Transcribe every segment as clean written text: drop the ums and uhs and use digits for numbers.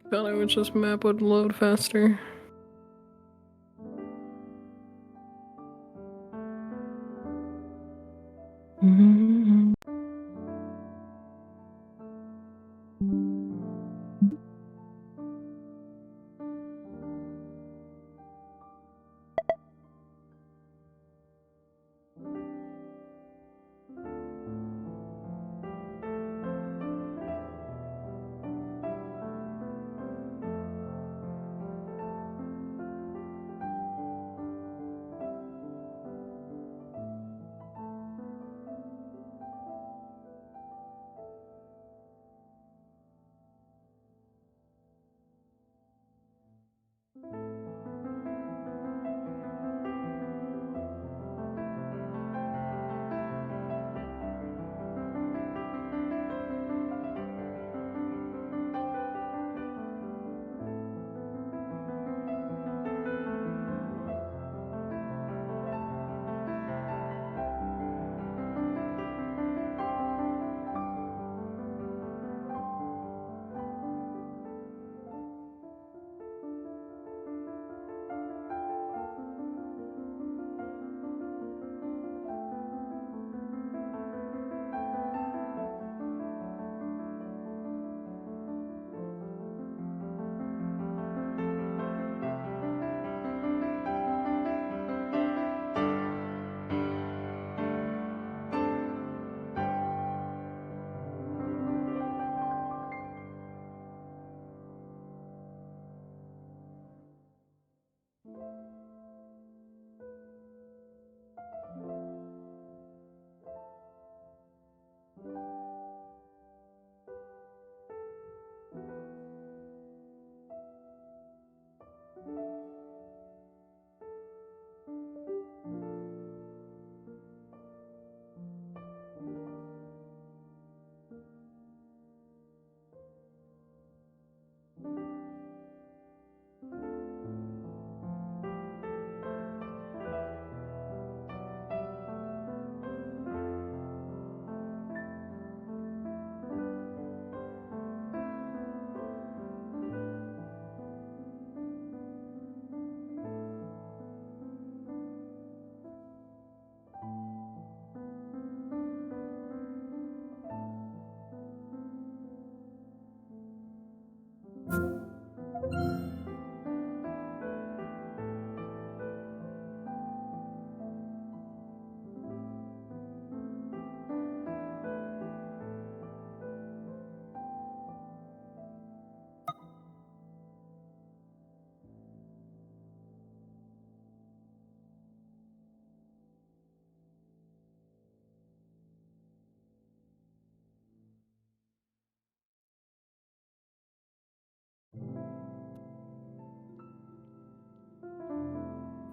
Thought I would just map would load faster. Mm-hmm.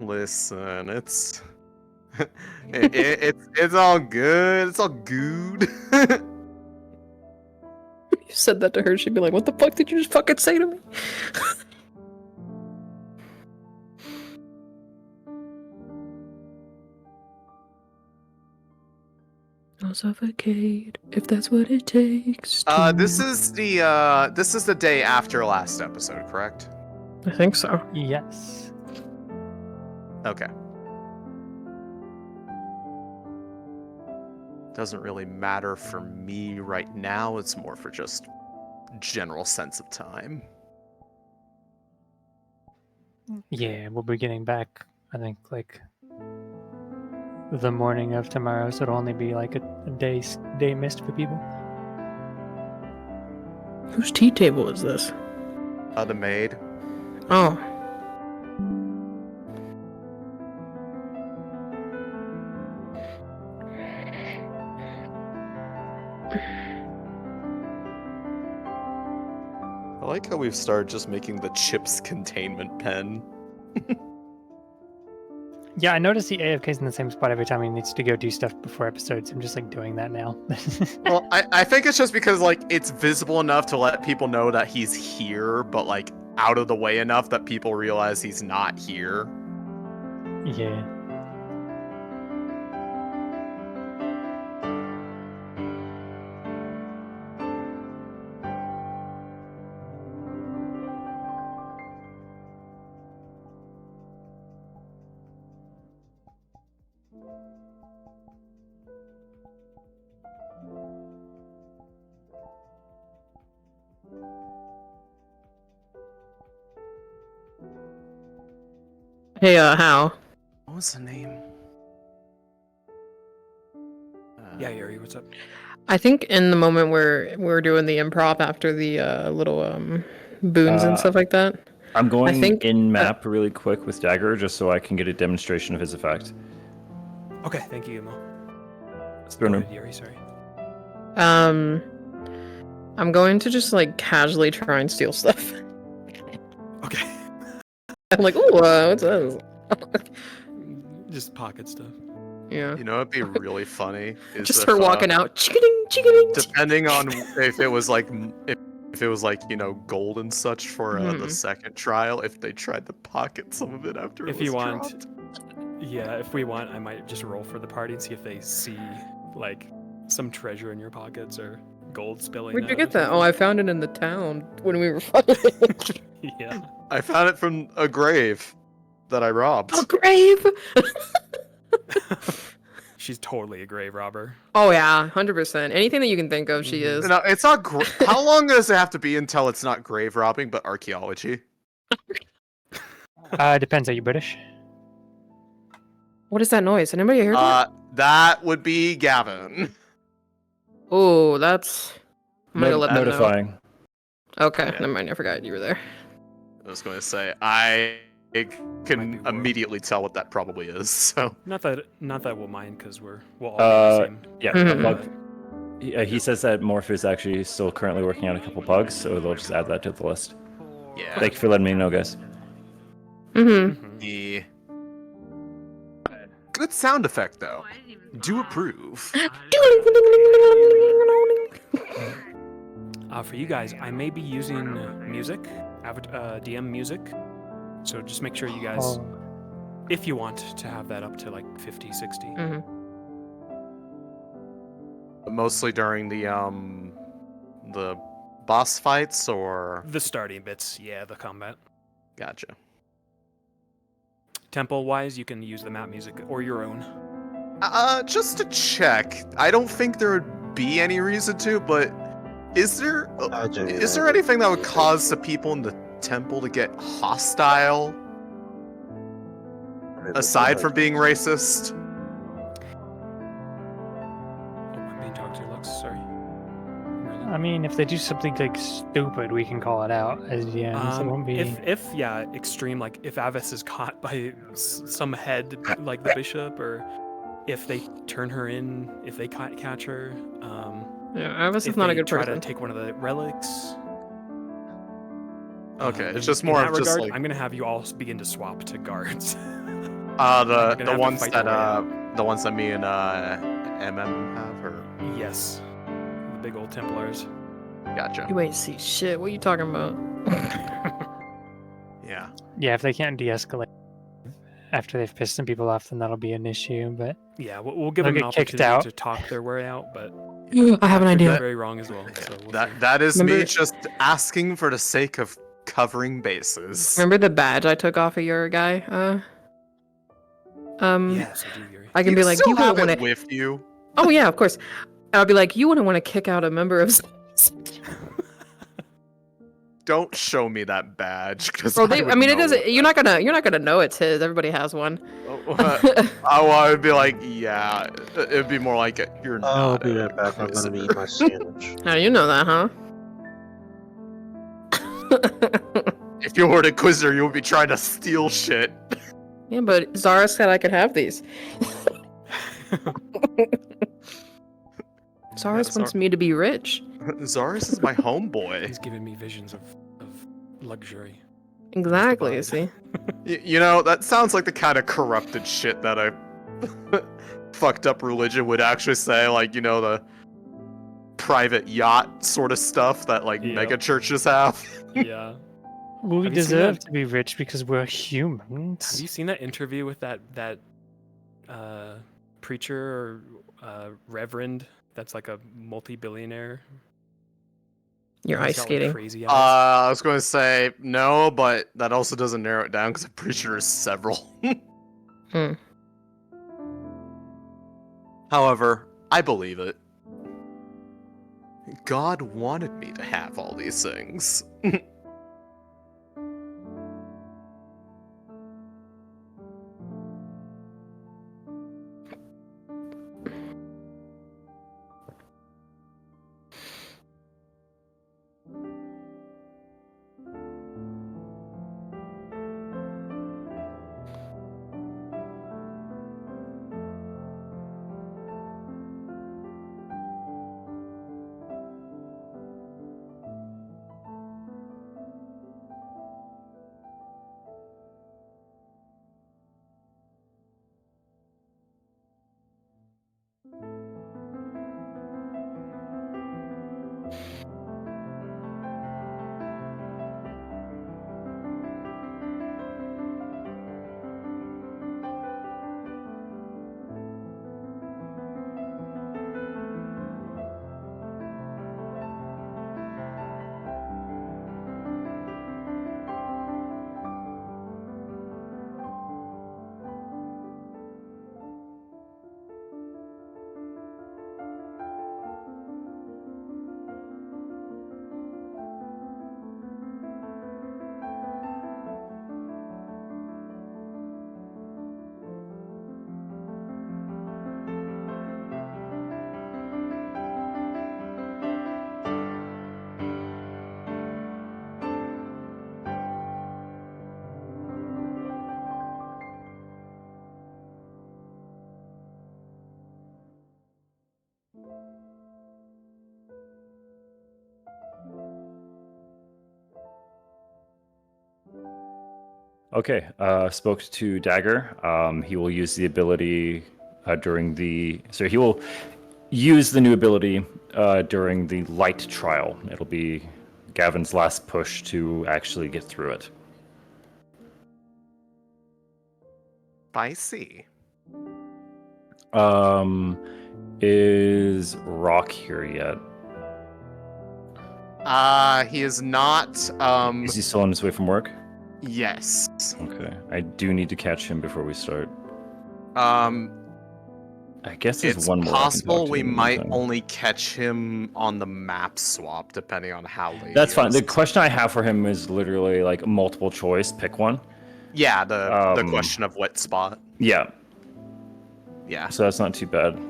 Listen, it's all good. It's all good. You said that to her, she'd be like, what the fuck did you just fucking say to me? I'll suffocate if that's what it takes to... This is the day after last episode, correct? I think so. Yes. Okay. Doesn't really matter for me right now. It's more for just general sense of time. Yeah, we'll be getting back, I think, like the morning of tomorrow, so it'll only be like a day missed for people. Whose tea table is this? The maid. Oh. I like how we've started just making the chips containment pen. Yeah, I noticed he AFK's in the same spot every time he needs to go do stuff before episodes. I'm just like doing that now. Well, I think it's just because like it's visible enough to let people know that he's here, but like out of the way enough that people realize he's not here. Yeah. Hey, how? What was the name? Yeah, Yuri, what's up? I think in the moment where we're doing the improv after the little boons and stuff like that. I'm going think- in map really quick with Dagger just so I can get a demonstration of his effect. Okay, thank you, Imo. Throne room. Yuri, sorry. I'm going to just like casually try and steal stuff. Okay. I'm like, ooh, what's this? Just pocket stuff. Yeah. You know, it'd be really funny. Is Just if, her walking out, chickening, chickening. Depending on if it was like, if it was like, you know, gold and such for the Mhm. second trial, if they tried to pocket some of it after it If was you want, dropped. yeah, if we want, I might just roll for the party and see if they see like some treasure in your pockets or gold spilling. Where'd you out get or that? Oh, I found it in the town when we were fighting. something. Yeah. I found it from a grave that I robbed. Oh, grave! She's totally a grave robber. Oh yeah, 100%. Anything that you can think of, she is. No, it's not. How long does it have to be until it's not grave robbing, but archaeology? Depends. Are you British? What is that noise? Anybody hear that? That would be Gavin. Oh, that's. I'm gonna go let them know. Notifying. Okay, Yeah. never mind. I forgot you were there. I was going to say I Might be can World. immediately tell what that probably is. So Not that we'll mind because we'll all be the same. Yeah, Mhm. bug. He says that Morph is actually still currently working on a couple bugs, so they'll just add that to the list. yeah, Thank you for letting me know, guys. Mm-hmm. Mhm. the good sound effect though. Do approve. For you guys, I may be using music, DM music. So just make sure you guys, Oh, if you want to have that up to like 50, 60. Mm-hmm. Mostly during the boss fights, or The starting bits, yeah, the combat. gotcha. Temple-wise, you can use the map music or your own. Just to check, I don't think there would be any reason to, but is there anything that would cause the people in the temple to get hostile aside from being racist? Oh, I'm being talked to, Lux, sorry. I mean, if they do something like stupid, we can call it out as DMs. It won't be. If yeah, extreme, like if Avis is caught by some head, like the bishop, or if they turn her in, if they catch her, Yeah, Avis if is not they a good try person. to take one of the relics. Okay, it's in- just in more that of just regard, like I'm gonna have you all begin to swap to guards. the gonna have to ones fight that their way out. the ones that me and MM have, or Yes, the big old Templars. gotcha. You ain't see shit. What are you talking about? Yeah. Yeah, if they can't de-escalate after they've pissed some people off, then that'll be an issue. But Yeah, we'll give They'll them an get kicked opportunity out. to talk their way out, but I have an that could be idea. very wrong as well. So we'll see. That is me Remember- just asking for the sake of covering bases. Remember the badge I took off of your guy? Yes, I do, Yuri. I can you be like, still you have wouldn't it want to. with you. Oh yeah, of course. I'll be like, you wouldn't want to kick out a member of. Don't show me that badge, because Bro, I mean, it doesn't. You're not gonna know it's his. Everybody has one. I would be like, yeah. It'd be more like you're I'll not. be a right back. I'm gonna prisoner. eat my sandwich. How do you know that, huh? If you were an Inquisitor, you would be trying to steal shit. Yeah, but Zara said I could have these. Zaris wants me to be rich. Zaris is my homeboy. He's giving me visions of luxury. Exactly, you Goodbye. see. You know, that sounds like the kind of corrupted shit that a fucked up religion would actually say, like, you know, the private yacht sort of stuff that, like, Yep. mega churches have. Yeah. well, we Have you seen deserve that- to be rich because we're humans. Have you seen that interview with that preacher or reverend that's like a multi-billionaire? You're He's ice got, like, skating. crazy eyes. I was going to say no, but that also doesn't narrow it down because I'm pretty sure there's several. Hmm. However, I believe it. God wanted me to have all these things. Okay. Spoke to Dagger. He will use the ability during the. So he will use the new ability during the light trial. It'll be Gavin's last push to actually get through it. I see. Is Rock here yet? He is not. Is he still on his way from work? Yes. Okay. I do need to catch him before we start. Um, I guess there's it's one more I can talk possible to we in the might meantime. only catch him on the map swap, depending on how late. That's he fine. is. The question I have for him is literally like multiple choice. Pick one. Yeah, the question of what spot. Yeah. Yeah. So that's not too bad.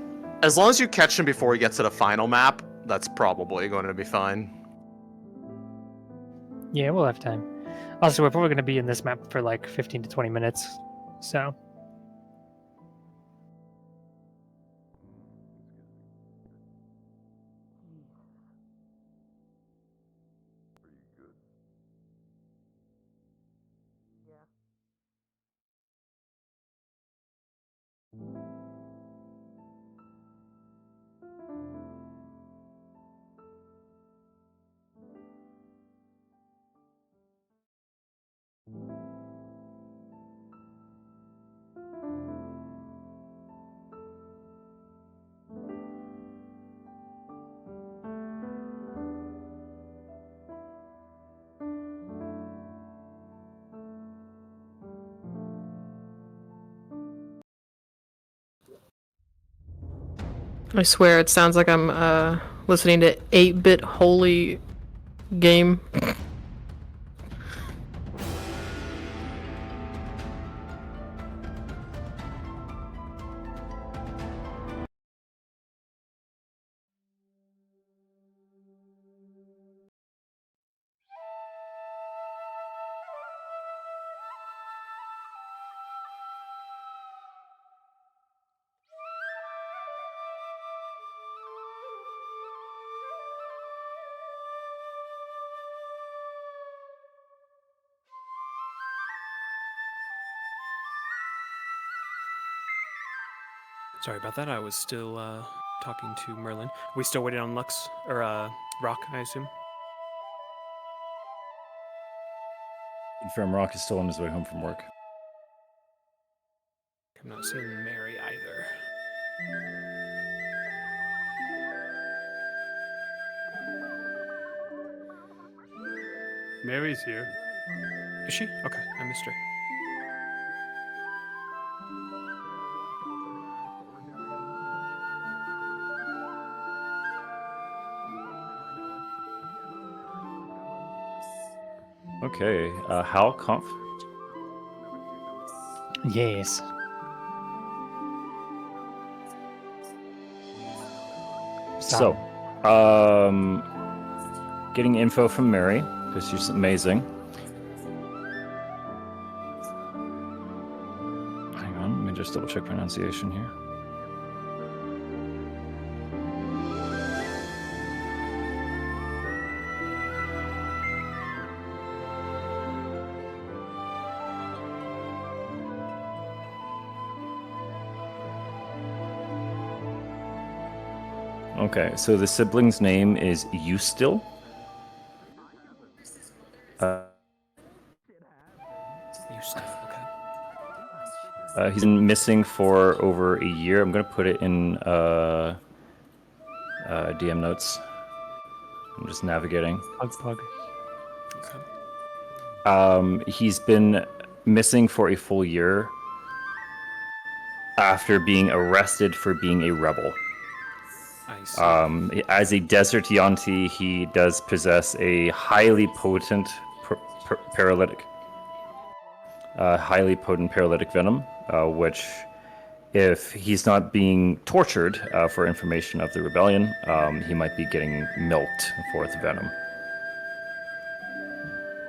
As long as you catch him before he gets to the final map, that's probably going to be fine. Yeah, we'll have time. Also, we're probably going to be in this map for like 15 to 20 minutes. So, I swear it sounds like I'm listening to 8-bit holy game. Sorry about that. I was still talking to Merlin. We still waiting on Lux or Rock, I assume. Confirm Rock is still on his way home from work. I'm not seeing Mary either. Mary's here. Is she? Okay, I missed her. Okay. Hal, Conf. yes. So, getting info from Mary because she's amazing. Hang on, let me just double check pronunciation here. Okay, so the sibling's name is Eustil. You still okay? He's been missing for over a year. I'm gonna put it in DM notes. I'm just navigating. Pug. Okay. He's been missing for a full year after being arrested for being a rebel. I see. As a desert Yanti, he does possess a highly potent paralytic. Highly potent paralytic venom, which, if he's not being tortured for information of the rebellion, he might be getting milked for the venom.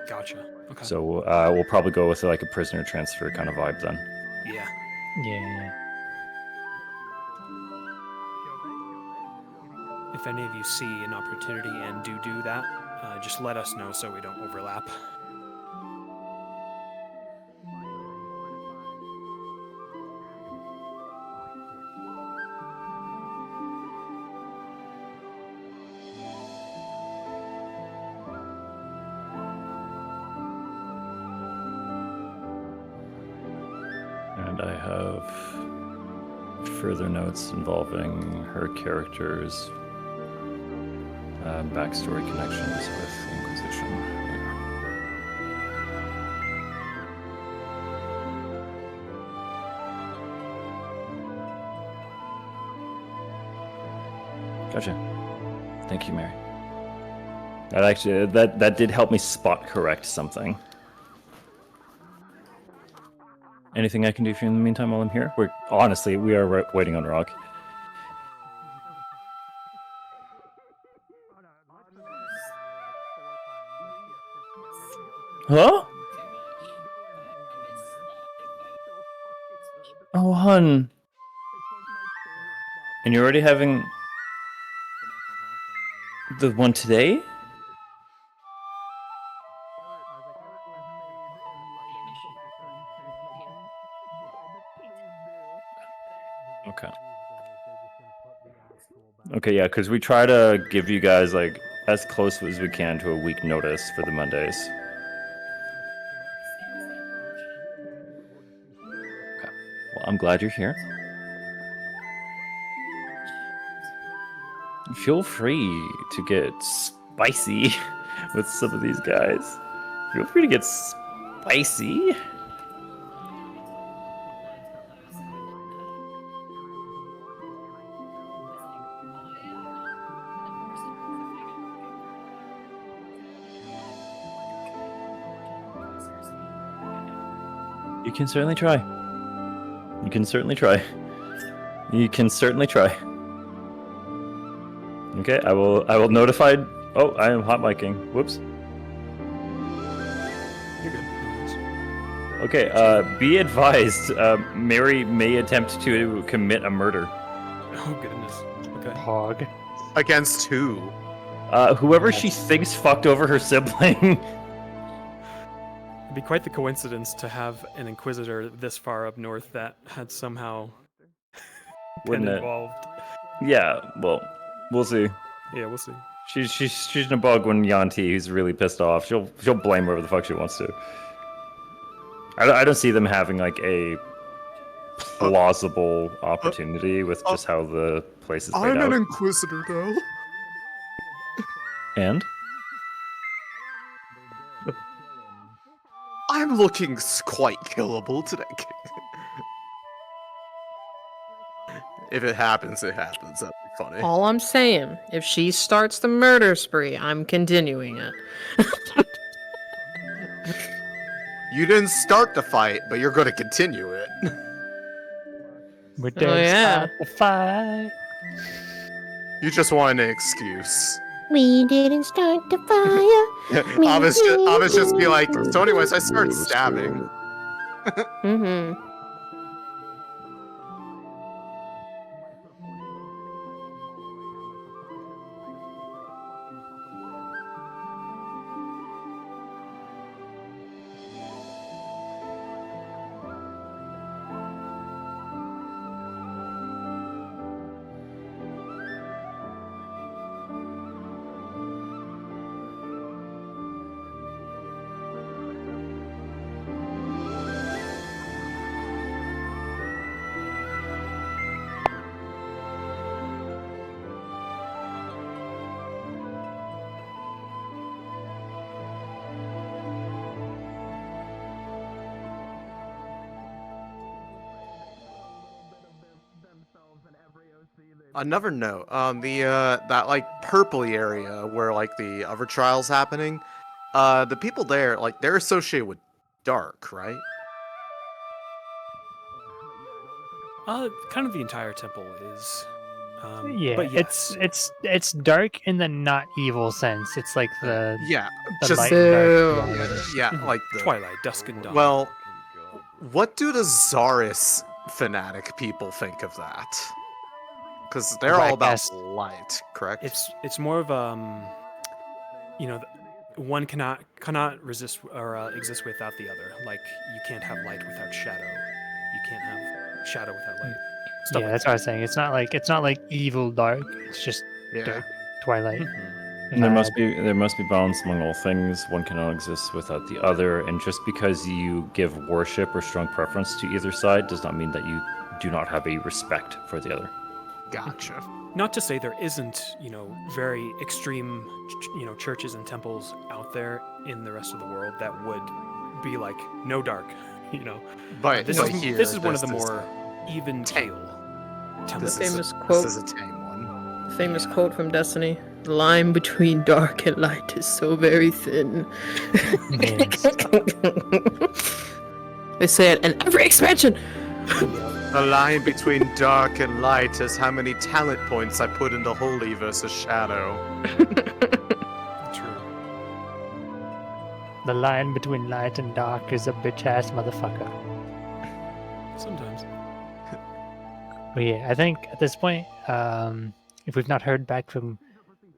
Gotcha. Okay. So we'll probably go with like a prisoner transfer kind of vibe then. Yeah. Yeah. If any of you see an opportunity and do that, just let us know so we don't overlap. and I have further notes involving her character's backstory connections with Inquisition. Gotcha. Thank you, Mary. That did help me spot correct something. Anything I can do for you in the meantime while I'm here? We are waiting on Rock. Huh? Oh, hun. And you're already having the one today? Okay. Okay, yeah, because we try to give you guys like as close as we can to a week notice for the Mondays. Okay. Well, I'm glad you're here. Feel free to get spicy with some of these guys. Feel free to get spicy. You can certainly try. You can certainly try. You can certainly try. Okay, I will notify. Oh, I am hot micing. Whoops. You're good. Okay, be advised, Mary may attempt to commit a murder. Oh goodness. Okay. Hog. Against who? Whoever she thinks fucked over her sibling. It'd be quite the coincidence to have an Inquisitor this far up north that had somehow been Wouldn't it? involved. Yeah, well, we'll see. Yeah, we'll see. She's in a bug when Yanti is really pissed off. She'll blame whoever the fuck she wants to. I don't see them having like a plausible opportunity with just how the place is laid I'm out. an Inquisitor now. And I'm looking quite killable today. If it happens, it happens. That'd be funny. All I'm saying, if she starts the murder spree, I'm continuing it. You didn't start the fight, but you're going to continue it. We Oh, did yeah. start the fight. You just wanted an excuse. We didn't start the fire. I was just be like, so anyways, I started stabbing. Mm-hmm. Another note, that like purpley area where like the other trial's happening, the people there, like they're associated with Dark, right? Kind of the entire temple is. Yeah, but yes. it's dark in the not evil sense. It's like the Yeah, the just light and So- dark together. yeah, Mhm. like the Twilight, Dusk, and Dawn. Well, what do the Zaris fanatic people think of that? Because they're all about Whack-ass- light, correct? it's more of one cannot resist or exist without the other. Like you can't have light without shadow. You can't have shadow without light. Stuff Yeah, like that's what I was saying. It's not like evil dark. It's just yeah. dark twilight. Mhm. There must be balance among all things. One cannot exist without the other, and just because you give worship or strong preference to either side does not mean that you do not have a respect for the other. Gotcha. Not to say there isn't, very extreme, churches and temples out there in the rest of the world that would be like no dark, But This is one of the more even keel temples. Famous quote. This is a tame one. The famous quote from Destiny: "The line between dark and light is so very thin." Yes. They say it in every expansion. The line between dark and light is how many talent points I put into holy versus shadow. True. The line between light and dark is a bitch ass motherfucker. Sometimes. But yeah, I think at this point, if we've not heard back from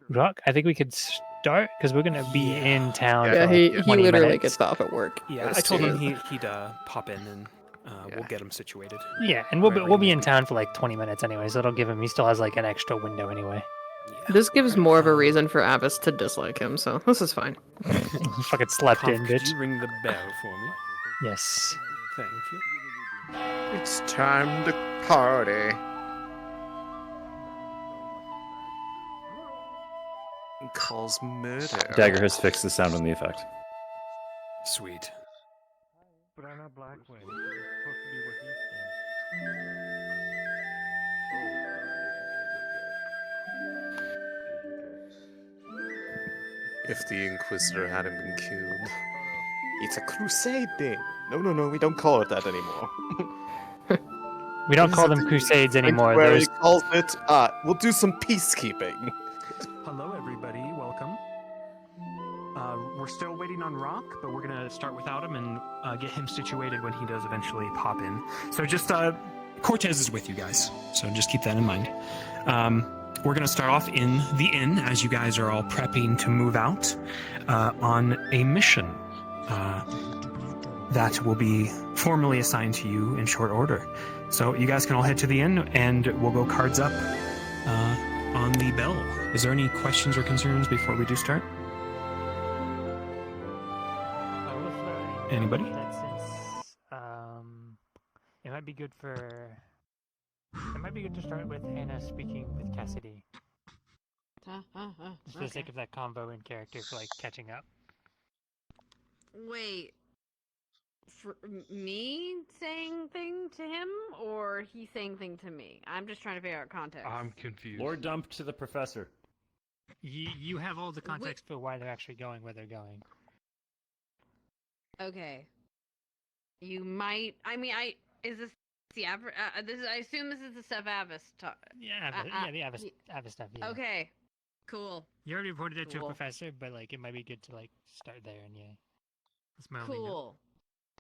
Rock, I think we could start because we're gonna be in town. Yeah, for he like 20 literally minutes. gets off at work. Yeah, I told him he'd pop in and we'll get him situated. Yeah, and we'll Right, be right. in town for like 20 minutes anyway, so it'll give him. He still has like an extra window anyway. This gives more of a reason for Avis to dislike him, so this is fine. Fucking slept Conf, in, could bitch. you ring the bell for me? Yes. Thank you. It's time to party. Calls murder. Dagger has fixed the sound and the effect. Sweet. If the Inquisitor hadn't been killed. It's a crusade thing. No, we don't call it that anymore. We don't What call is it them that crusades anymore. Where There's he calls it, we'll do some peacekeeping. Hello, everybody. Welcome. We're still waiting on Rock, but we're gonna start without him and get him situated when he does eventually pop in. So just Cortez is with you guys, so just keep that in mind. We're gonna start off in the inn as you guys are all prepping to move out on a mission that will be formally assigned to you in short order. So you guys can all head to the inn, and we'll go cards up on the bell. Is there any questions or concerns before we do start? Anybody? That since it might be good to start with Hannah speaking with Cassidy, just for the sake of that convo in character for like catching up. Wait, for me saying thing to him, or he saying thing to me? I'm just trying to figure out context. I'm confused. Lord dump to the professor. You have all the context for why they're actually going where they're going. Okay. You might. I mean, is this the this? I assume this is the stuff Avis talk. Yeah, the Avis stuff. Yeah. Okay. Cool. You already reported it to a Cool. professor, but like it might be good to like start there and yeah. That's my only note. Cool.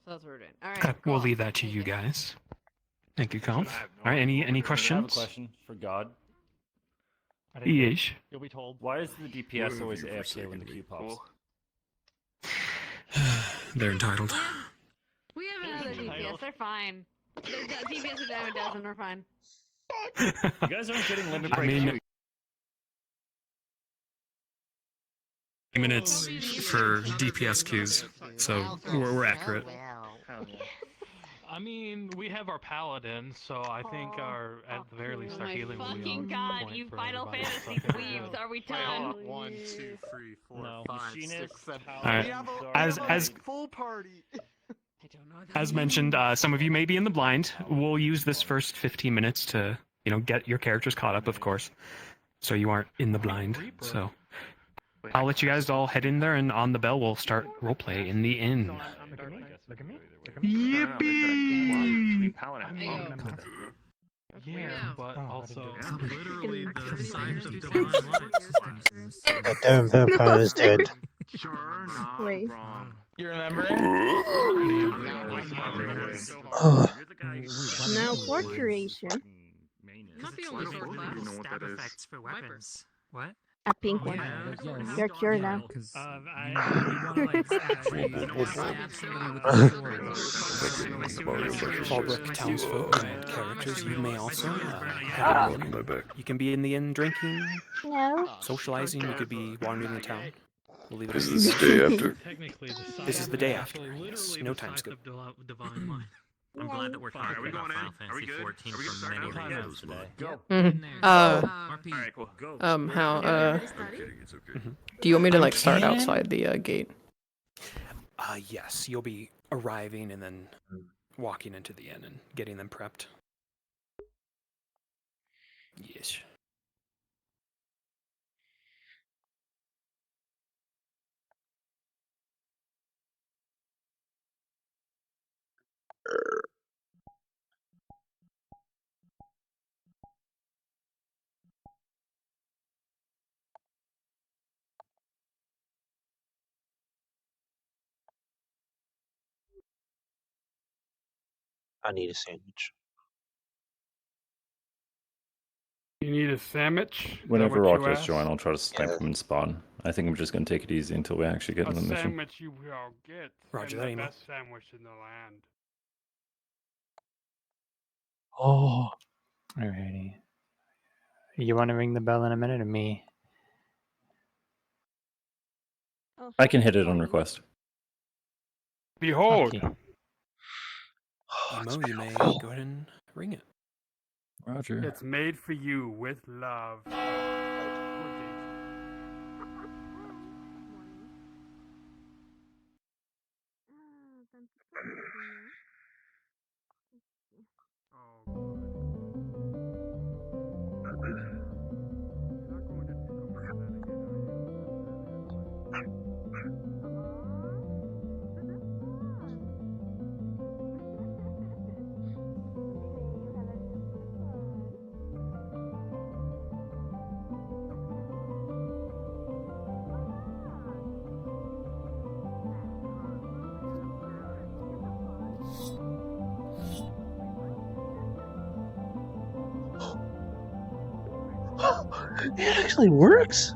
So that's what we're doing. All right. We'll cool. leave that to Thank you guys. Thank you, Conf. All right, any I have a questions? question for God. Yes. You'll be told. Why is the DPS always AFK when the queue pops? They're entitled. We have another DPS. They're fine. There's a DPS of damn a dozen. We're fine. You guys aren't getting limit I break mean- queue. Minutes for DPS queues, so we're accurate. I mean, we have our paladin, so I think at the very least Oh our my healing will be fucking on god, point you for Final everybody, so Fantasy I think we're weebs, good. are we Wait, hold done? on. 1, 2, 3, 4, No. 5, Machinist, 6, 7. Alright. We have a, As- we have a as- full party. I don't know. What that As means. mentioned, some of you may be in the blind. We'll use this first 15 minutes to, get your characters caught up, of course, so you aren't in the blind. So I'll let you guys all head in there, and on the bell, we'll start roleplay in the inn. Look at me. Yippee! Yeah. Yeah, but Oh, also I didn't literally the signs of Divine divine light. The damn vampire is dead. Sure, not Wait. wrong. You remember? Now, for curation. Not the only sword class. Stab effects for weapons. What? A pink Oh, one. yeah, yeah, You're cured now. Because I- you want to like actually It's- stab somebody with a sword. Fallbrook townsfolk and characters, you may also have your morning. You can be in the inn drinking, No. socializing. You could be wandering the town. We'll leave it This up is to the you. day after. Technically, the This is the day after. Actually, Yes, literally no the time skip. Divine Mind. I'm glad that we're talking Are we about going Final in? Fantasy 14 for many reasons today. Mhm. RP. Cool. How I'm kidding. It's okay. do you want me to like start can- outside the gate? Yes, you'll be arriving and then walking into the inn and getting them prepped. Yes. I need a sandwich. You need a sandwich? Is that Whenever what Rock you does asked? join, I'll try to snipe Yeah. him and spawn. I think I'm just going to take it easy until we actually get A on the mission. sandwich you will get. Roger and that, the email. best sandwich in the land. Oh, Alrighty. You want to ring the bell in a minute, or me? I can hit it on request. Behold! Okay. Emo, you may go ahead and ring it. Roger. It's made for you with love. it actually works.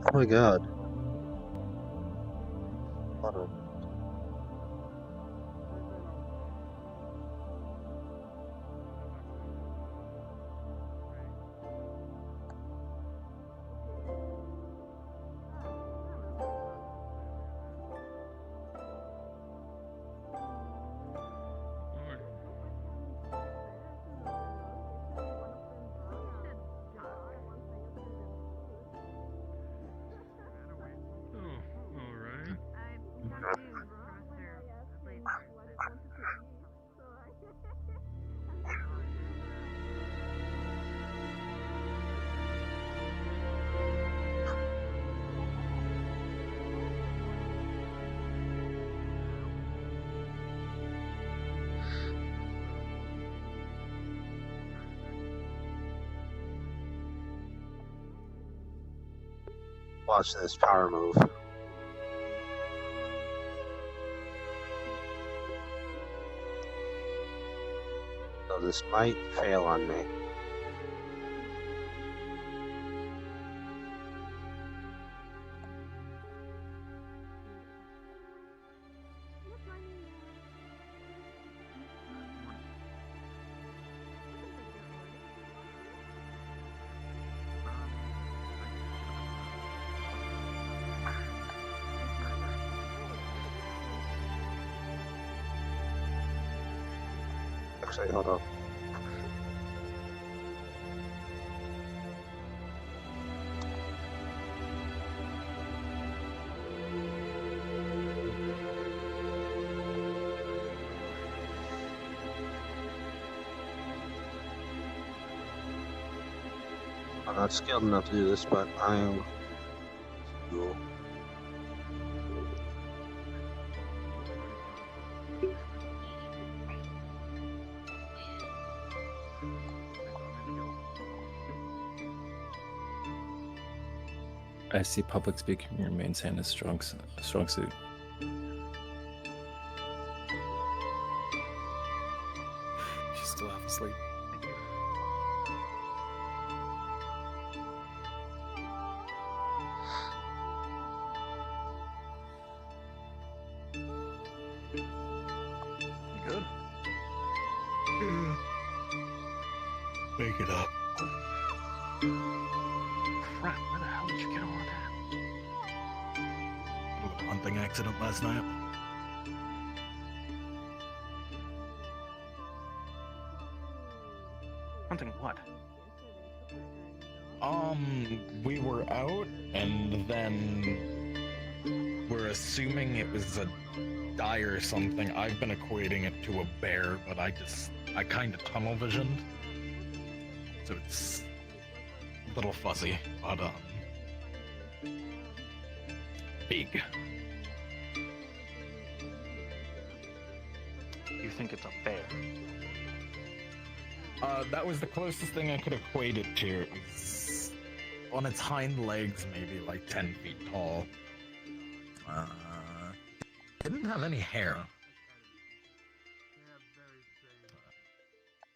Oh my god. Hold on. Watch this power move. So this might fail on me. Actually, hold on. I'm not skilled enough to do this, but I am cool. I see public speaking remains Hannah's strong suit. Wake it up. Crap, where the hell did you get all of that? A little hunting accident last night. Hunting what? We were out, and then we're assuming it was a dire or something. I've been equating it to a bear, but I kind of tunnel visioned, so it's a little fuzzy, but big. You think it's a bear? That was the closest thing I could equate it to. It was on its hind legs, maybe like 10 feet tall. Didn't have any hair.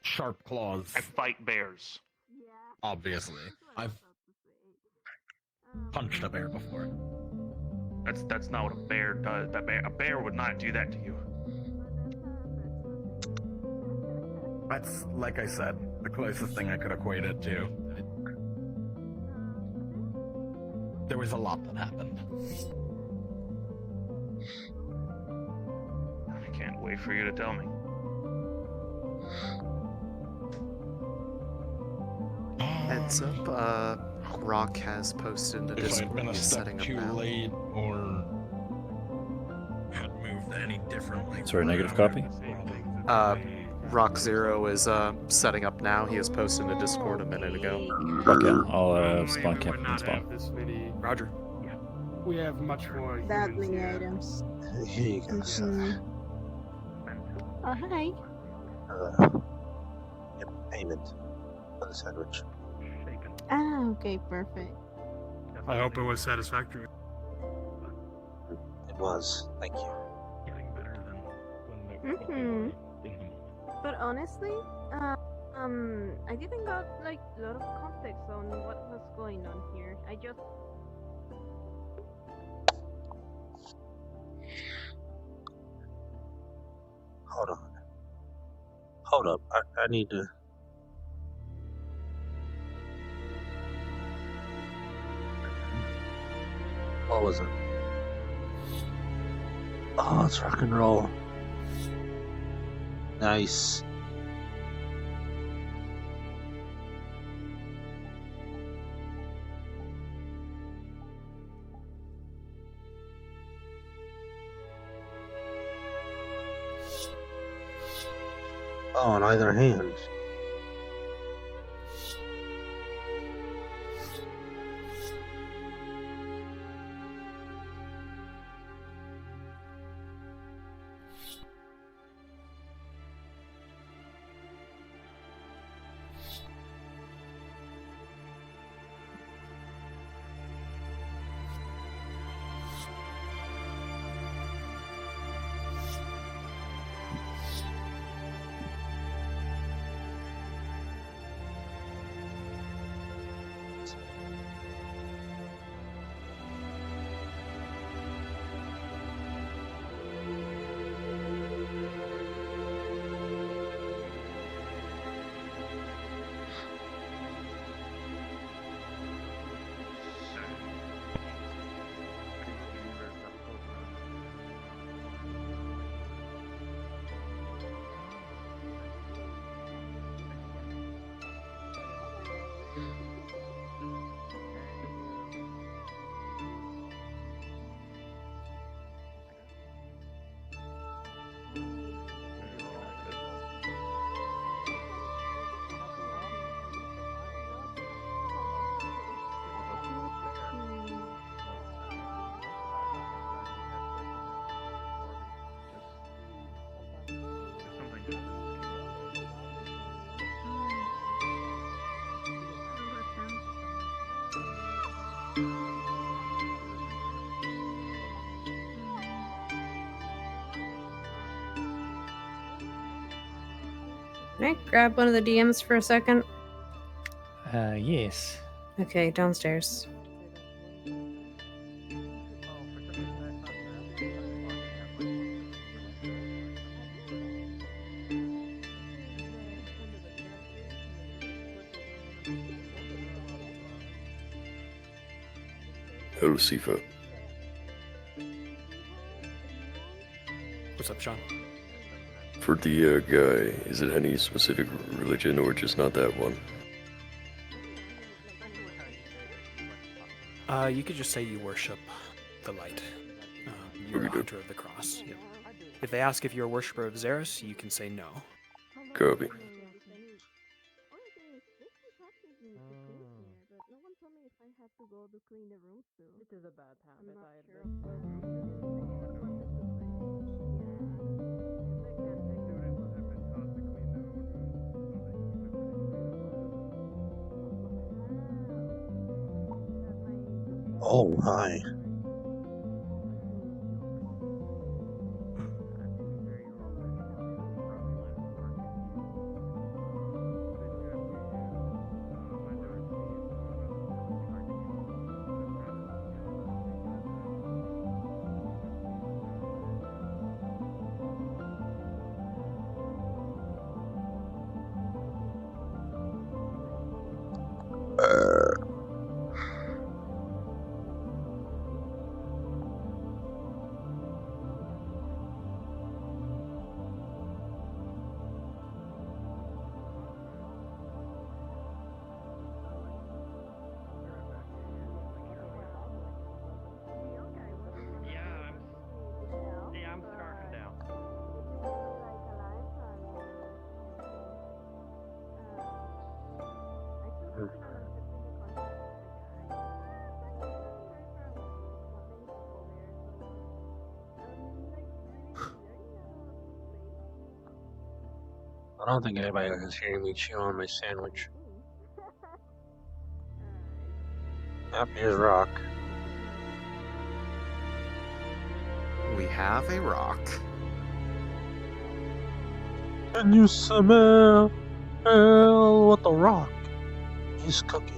Sharp claws. I fight bears. Obviously. I've punched a bear before. That's not what a bear does. A bear would not do that to you. That's, like I said, the closest thing I could equate it to. There was a lot that happened. I can't wait for you to tell me. Heads up, Rock has posted into If I'd Discord. been a He's step setting up too now. late or had moved any differently. Sorry, negative copy? Rock Zero is setting up now. He has posted into Discord a minute ago. Okay, I'll spawn camp and spawn. This many. Roger. We have much more. That humans many here. items. Here you go, sir. Oh, hi. Yep, payment for the sandwich. Ah, okay, perfect. I hope it was satisfactory. It was. Thank you. Getting better than when But honestly, I didn't got like a lot of context on what was going on here. I just Hold on. Hold up. I need to. What was it? Oh, it's rock and roll. Nice. Oh, on either hand. Can I grab one of the DMs for a second? Yes. Okay, downstairs. Hello, Sifa. What's up, Sean? For the guy, is it any specific religion or just not that one? You could just say you worship the light. You're a hunter of the cross. Yep. If they ask if you're a worshiper of Xeris, you can say no. Copy. It is a bad habit, I admit. Oh, hi. Yeah, I'm scarfing down. I don't think anybody is hearing me chew on my sandwich. Happy as rock. We have a rock. Can you smell what the rock is cooking?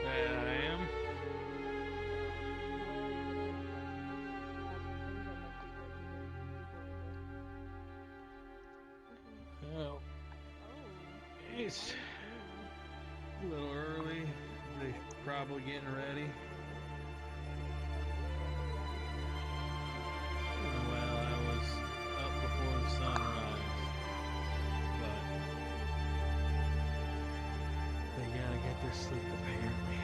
There I am. Well, it's a little early. They're probably getting ready. Well, I was up before the sunrise, but they gotta get their sleep apparently.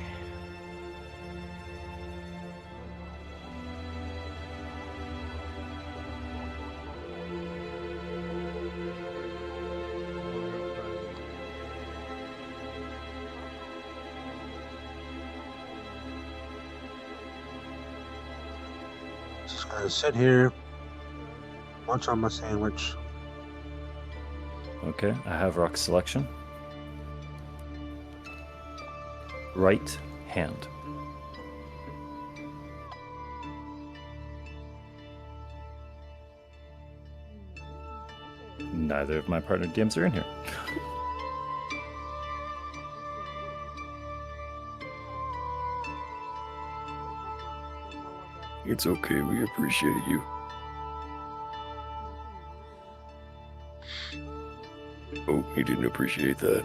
Just gonna sit here, munch on my sandwich. Okay, I have rock selection. Right hand. Neither of my partner DMs are in here. It's okay, we appreciate you. Oh, he didn't appreciate that.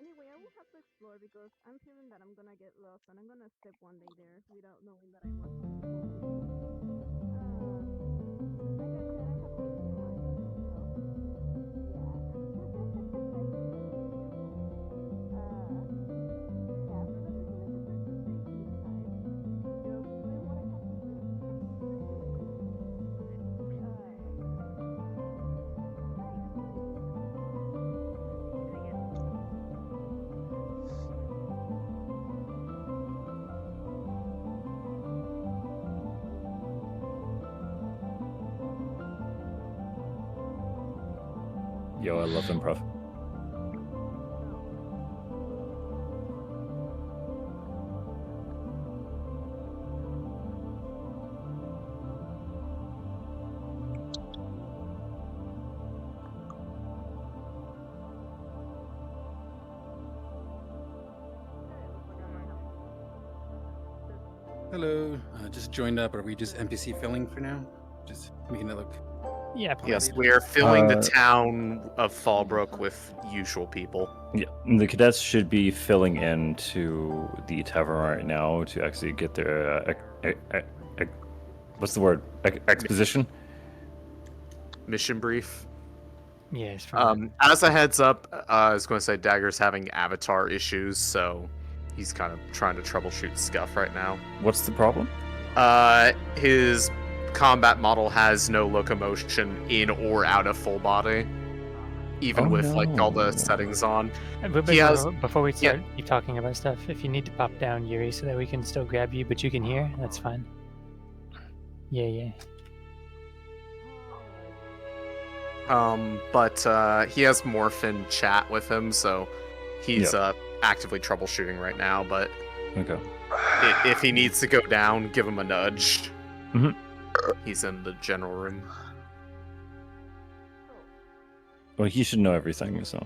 Anyway, I will have to explore because I'm feeling that I'm gonna get lost and I'm gonna step one day there without knowing that I was supposed to. Like I said, I have peace in mind. So, yeah. Yeah, so that is like a search for safety this time. Just doing what I have to do. Yo, I love improv. Hello, just joined up. Are we just NPC filling for now? Just making it look. Yeah. Yes, we are filling the Uh, town of Fallbrook with usual people. Yeah, the cadets should be filling in to the tavern right now to actually get their what's the word? Exposition. Mission brief. Yes. As a heads up, I was going to say Dagger's having avatar issues, so he's kind of trying to troubleshoot Scuff right now. What's the problem? His combat model has no locomotion in or out of full body, even with like all the settings on. But He has, before we start keep talking about stuff, if you need to pop down Yuri so that we can still grab you, but you can hear, that's fine. Yeah. But he has Morphin chat with him, so he's actively troubleshooting right now. But okay, if he needs to go down, give him a nudge. Mm-hmm. He's in the general room. Well, he should know everything, so.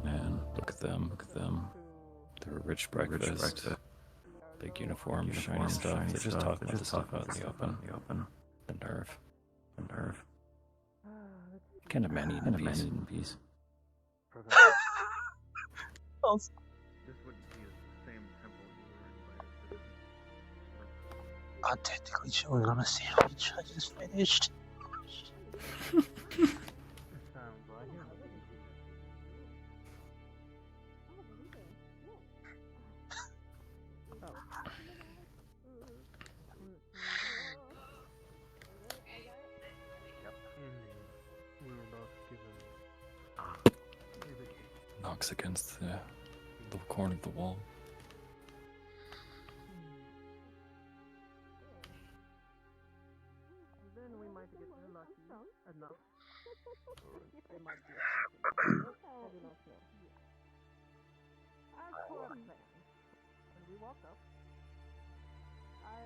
Man, look at them. They're a rich breakfast. Big uniform, shiny stuff. They're just talking about the stuff out in the open. The nerve. Kind of man eating peas. I'm technically chewing on a sandwich I just finished. Knocks against the corner of the wall. Then we might get lucky enough. They might be I do not know. As for a plan, when we walk up, I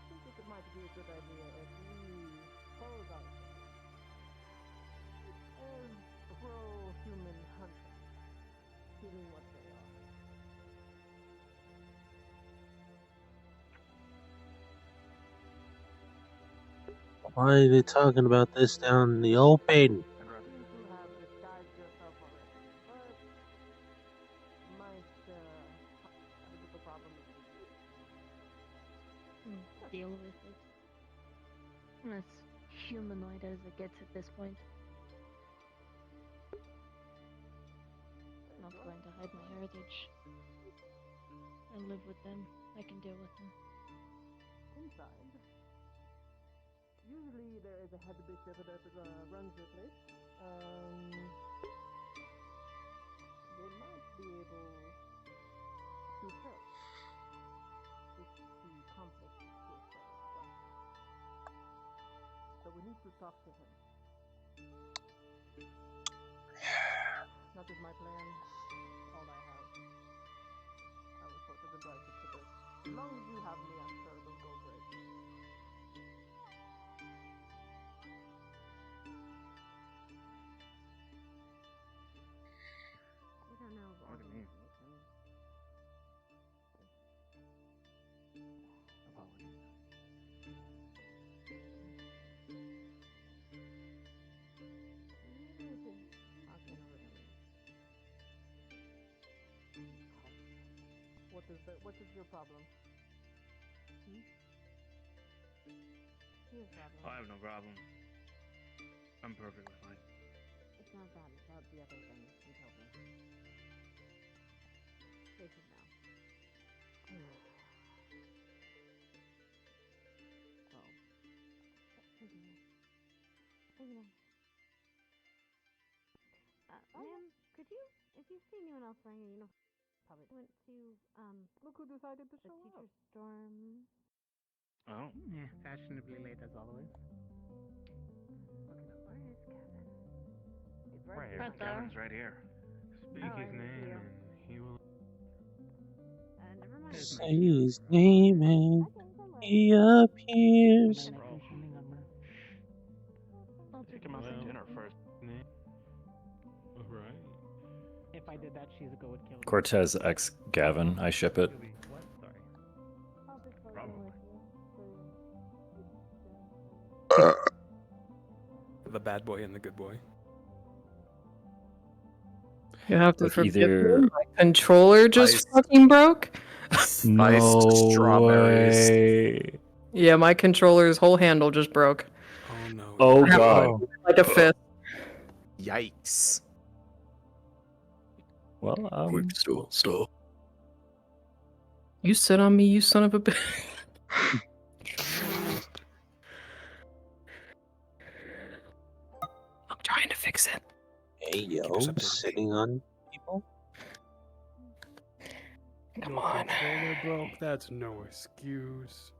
think it might be a good idea if we pose ourselves as pro-human hunters, seeing what they are. Why are they talking about this down in the open? Deal with it. I'm as humanoid as it gets at this point. I'm not going to hide my heritage. I live with them. I can deal with them. Inside, usually there is a head bishop that runs the place. They might be able to help with the conflict with so we need to talk to him. That is my plan. All I have. I was sort of invited to this. As long as you have me, I'm sure it'll go great. I don't know all the information. What is your problem? Here's the problem. I have no problem. I'm perfectly fine. It's not that, it's about the other thing you told me. They should know. Well, ma'am, could you, if you see anyone else wearing a uniform, probably went to, Look who decided to the show teacher's up. dorm. Oh. Yeah, fashionably late as always. Where is Kevin? He's Right here. Right there. Kevin's right here. Speak Oh, his I see name you. and he will. Never mind. Say his name and he appears. Take him out to dinner first. Right. If I did that, she's a go would kill. Cortez X Gavin. I ship it. What? Sorry. I'll be closing Probably. with you. The bad boy and the good boy. You have to With forgive either- me. My controller just Iced- fucking broke. No strawberries. way. Yeah, my controller's whole handle just broke. Oh no. Oh I have god. like a fist. Yikes. Well, Quick, stall. You sit on me, you son of a bitch. I'm trying to fix it. Hey yo, us updated. sitting on people. Come Your on. controller broke. That's no excuse.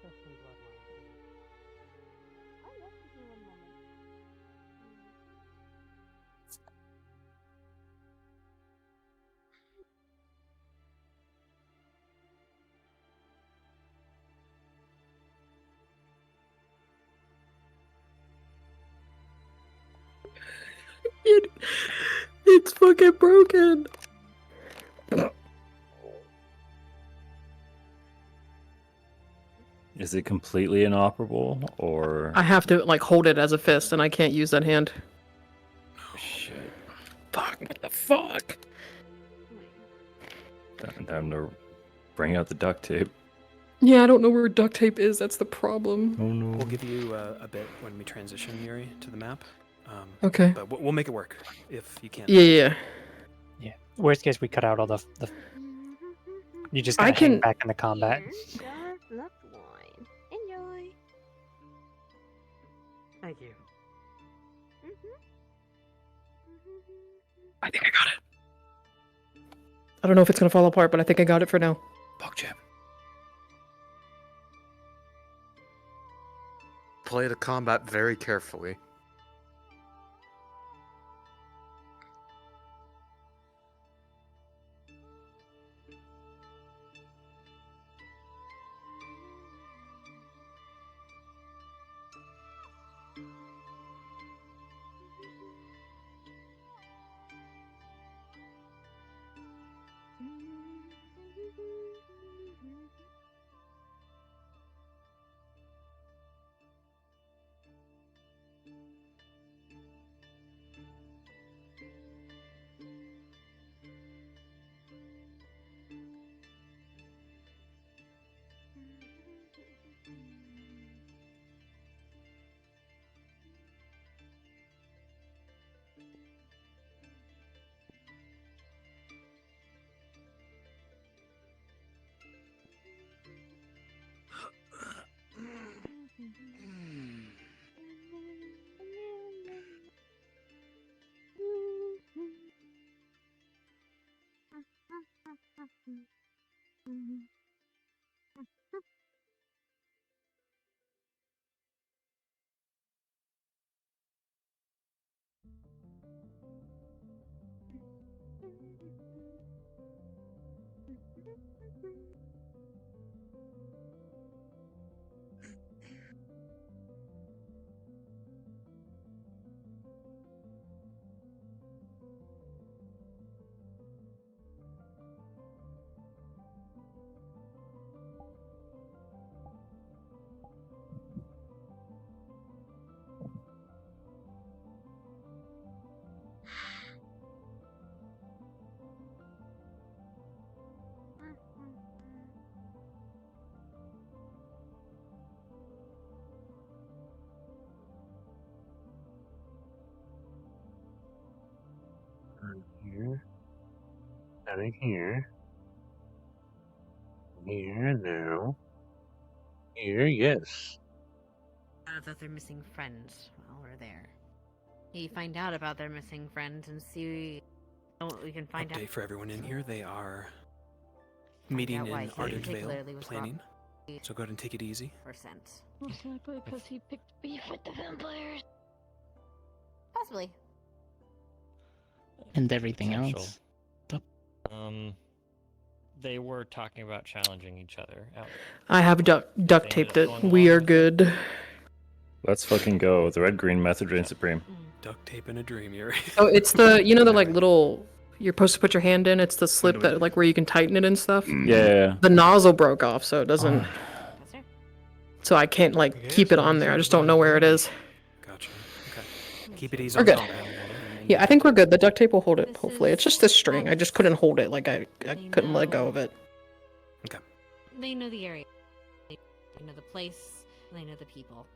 Just some bloodline. It's fucking broken. Is it completely inoperable or I have to like hold it as a fist, and I can't use that hand. shit? Fuck! What the fuck? Time to bring out the duct tape. Yeah, I don't know where duct tape is. That's the problem. Oh no. We'll give you a bit when we transition Yuri to the map. Okay. But we'll make it work if you can't. Yeah. Yeah. Worst case, we cut out all the you just I gotta hang can- back in the combat. Here's your left line. Enjoy. Thank you. I think I got it. I don't know if it's gonna fall apart, but I think I got it for now. PogChamp. Play the combat very carefully. Here. Nothing here. Here, no. Here, yes. About their missing friends while we're there. You find out about their missing friends and see what we can find out. Update for everyone in here. They are Find meeting out why in he Ardent Vale, particularly was planning. So go ahead and take it easy. Percent. Most likely because he picked beef with the vampires. Possibly. And everything Potential. else. They were talking about challenging each other. I have duct taped it. We are good. Let's fucking go. The red green method reigns supreme. Duct tape in a dream, Yuri. Oh, it's the the like little you're supposed to put your hand in. It's the slip that like where you can tighten it and stuff. Yeah. The nozzle broke off, so it doesn't. So I can't like keep it on there. I just don't know where it is. Gotcha. Okay. Keep it easy. We're on good. compound. Yeah, I think we're good. The duct tape will hold it. Hopefully, it's just this string. I just couldn't hold it. Like I couldn't let go of it. Okay. They know the area. They know the place. They know the people.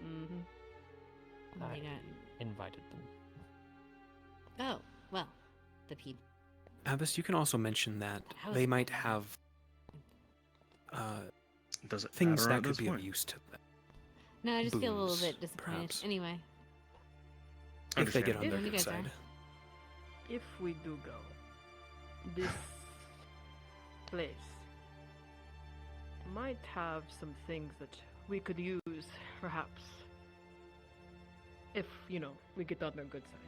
Mm-hmm. I invited them. Oh, well, the people. Avis, you can also mention that How they is- might have Does it things matter at that could this be of point? use to them. No, I just feel a little Booze, bit disappointed. perhaps. Anyway. If they get on If their you good guys side. are. If we do go, this place might have some things that we could use, perhaps. If, we get on their good side.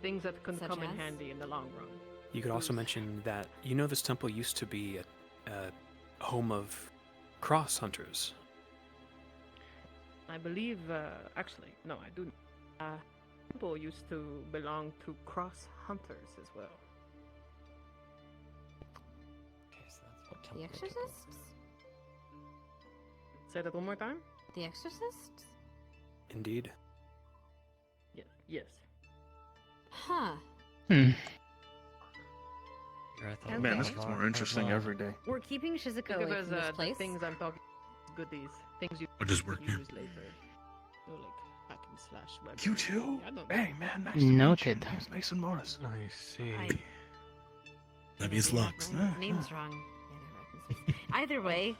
Things that can Such come in as? handy in the long run. You could also mention that this temple used to be a home of cross hunters. I believe, actually, no, I do. Temple used to belong to cross hunters as well. Okay, so that's what The temple. Exorcists? Say that one more time? The Exorcists? Indeed. Yes. Huh. Man, Okay. this gets more interesting every day. We're keeping Shizuka Think away of it from this as place. things I'm talking goodies. Things you What does could work here? use later. Like hack and slash web. You too? I don't know. Hey, man, nice Noted. to meet you. Name's Mason Morris. I see. Maybe it's Lux. My name's wrong. Yeah, no references. Either way,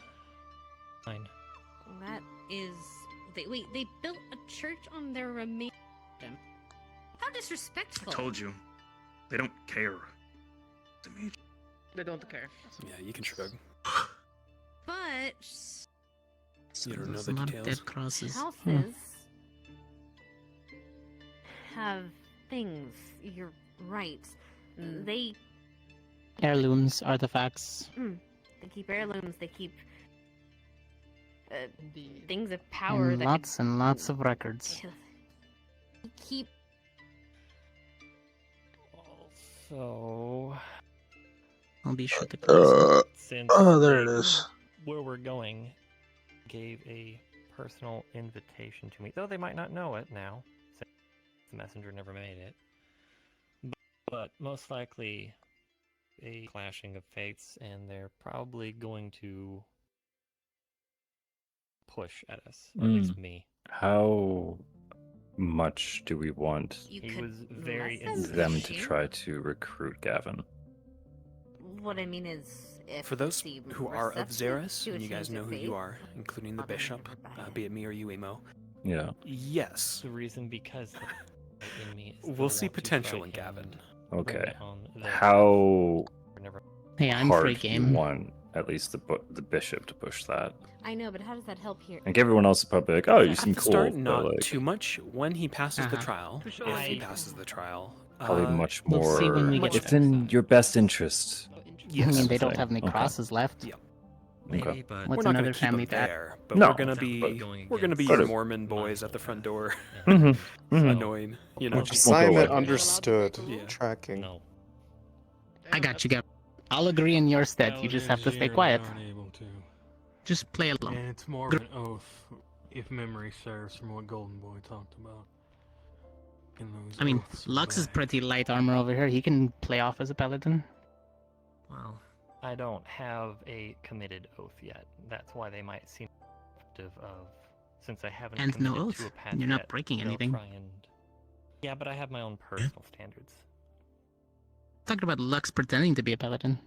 Fine. that is. They built a church on their remains. How disrespectful. I told you. They don't care. To me. They don't care. Yeah, you can shrug. But You don't know There's the a lot of details. dead crosses. houses have things. You're right. They Heirlooms, artifacts, they keep heirlooms. They keep things of power. and that lots and lots of records. They keep. So, I'll be sure to close it. since there it they- is. where we're going, gave a personal invitation to me, though they might not know it now, since the messenger never made it. But most likely, a clashing of fates, and they're probably going to push at us, or at least me. How much do we want You He could was very lessen them the to issue. try to recruit Gavin? What I mean is, if For those they seem who are of receptive Xeris, to a and you guys change know of who faith, you are, including the I'll never bishop, back be it me or you, Emo. Yeah. Yes. The reason because in me is We'll they see want to potential try in and Gavin. bring Okay. it on their- How never- Hey, I'm hard free do game. you want at least the bishop to push that? I know, but how does that help here? Like everyone else is probably like, oh, you At seem the cool. start, but not like, too much. When he passes the Uh-huh. trial, For if sure. he passes the trial, Probably much We'll more. see when we get It's in your best interest. I mean, they don't have any Okay. crosses left. Yep. Okay. but What's we're not another gonna keep family them that? there, but No, we're gonna be but your it- Mormon boys at the front door, Mhm. annoying. You know. Which just won't go Assignment away. understood. Yeah. Tracking. I got you, Gab. I'll agree in your stead. You just have to stay quiet. Just play along. And it's more of an oath, if memory serves, from what Golden Boy talked about. In those I mean, oaths Lux is obey. pretty light armor over here. He can play off as a paladin. Well, I don't have a committed oath yet. That's why they might seem effective of, since I haven't And no committed oath. to a path You're not yet, breaking they'll anything. try and... Yeah, but I have my own personal standards. Talking about Lux pretending to be a paladin.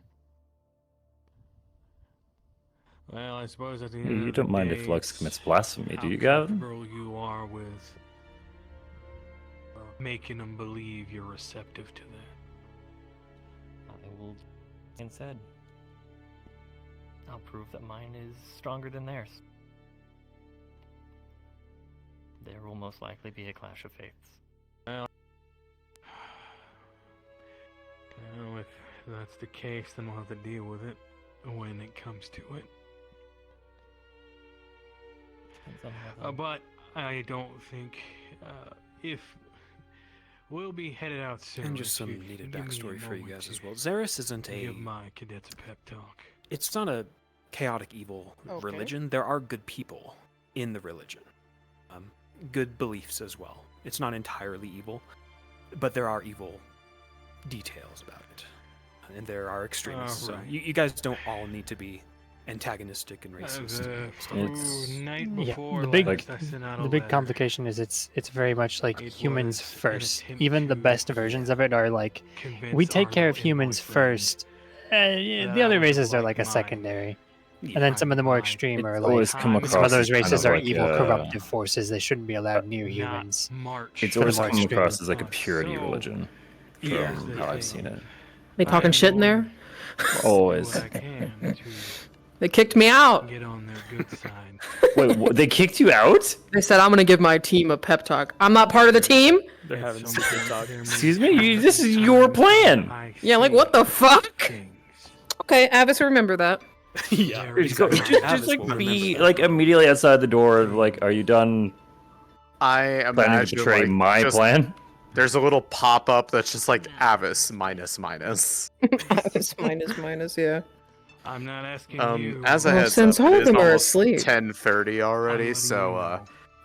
Well, I suppose at the end You of the don't mind day, if Lux it's commits blasphemy, do how you, Gavin? comfortable you are with making them believe you're receptive to that. I will, and said, I'll prove that mine is stronger than theirs. There will most likely be a clash of faiths. Well, if that's the case, then we'll have to deal with it when it comes to it. Depends on how the- But I don't think if we'll be headed out soon. And just if some you needed give me a backstory for you moment guys to as well. Xeris isn't a. give my cadets a pep talk. It's not a chaotic evil Okay. religion. There are good people in the religion, good beliefs as well. It's not entirely evil, but there are evil details about it, and there are extremists. So Right. you guys don't all need to be antagonistic and racist. and stuff like that. Night Yeah, before the big last, I sent out a the big letter. complication is it's very much like It humans was an first. attempt Even the to best versions of it are like convince we take care of Arnold humans Inwood first. The other races are like a secondary. And then some of the more extreme are It's like always come some across of those as kind races of are like evil, a- corruptive forces. They shouldn't be allowed near Not humans. March. It's For the always more come extreme. across as like a purity So, religion, from Yeah. how I've seen it. They talking shit in there? Always. what I can to They kicked me out. get on their good side. Wait, they kicked you out? They said I'm gonna give my team a pep talk. I'm not part of the team. They're having secret talk. Excuse me? This is your plan. Yeah, like what the fuck? Okay, Avis, remember that. Yeah, Just, go, exactly. just Avis will like be remember that. like immediately outside the door. Like, are you done I planning to imagine betray like, my just- plan? There's a little pop-up that's just like Avis minus. Avis minus, yeah. I'm not asking you. As a Well, heads since up, all it of is them are almost asleep. 10:30 already, letting so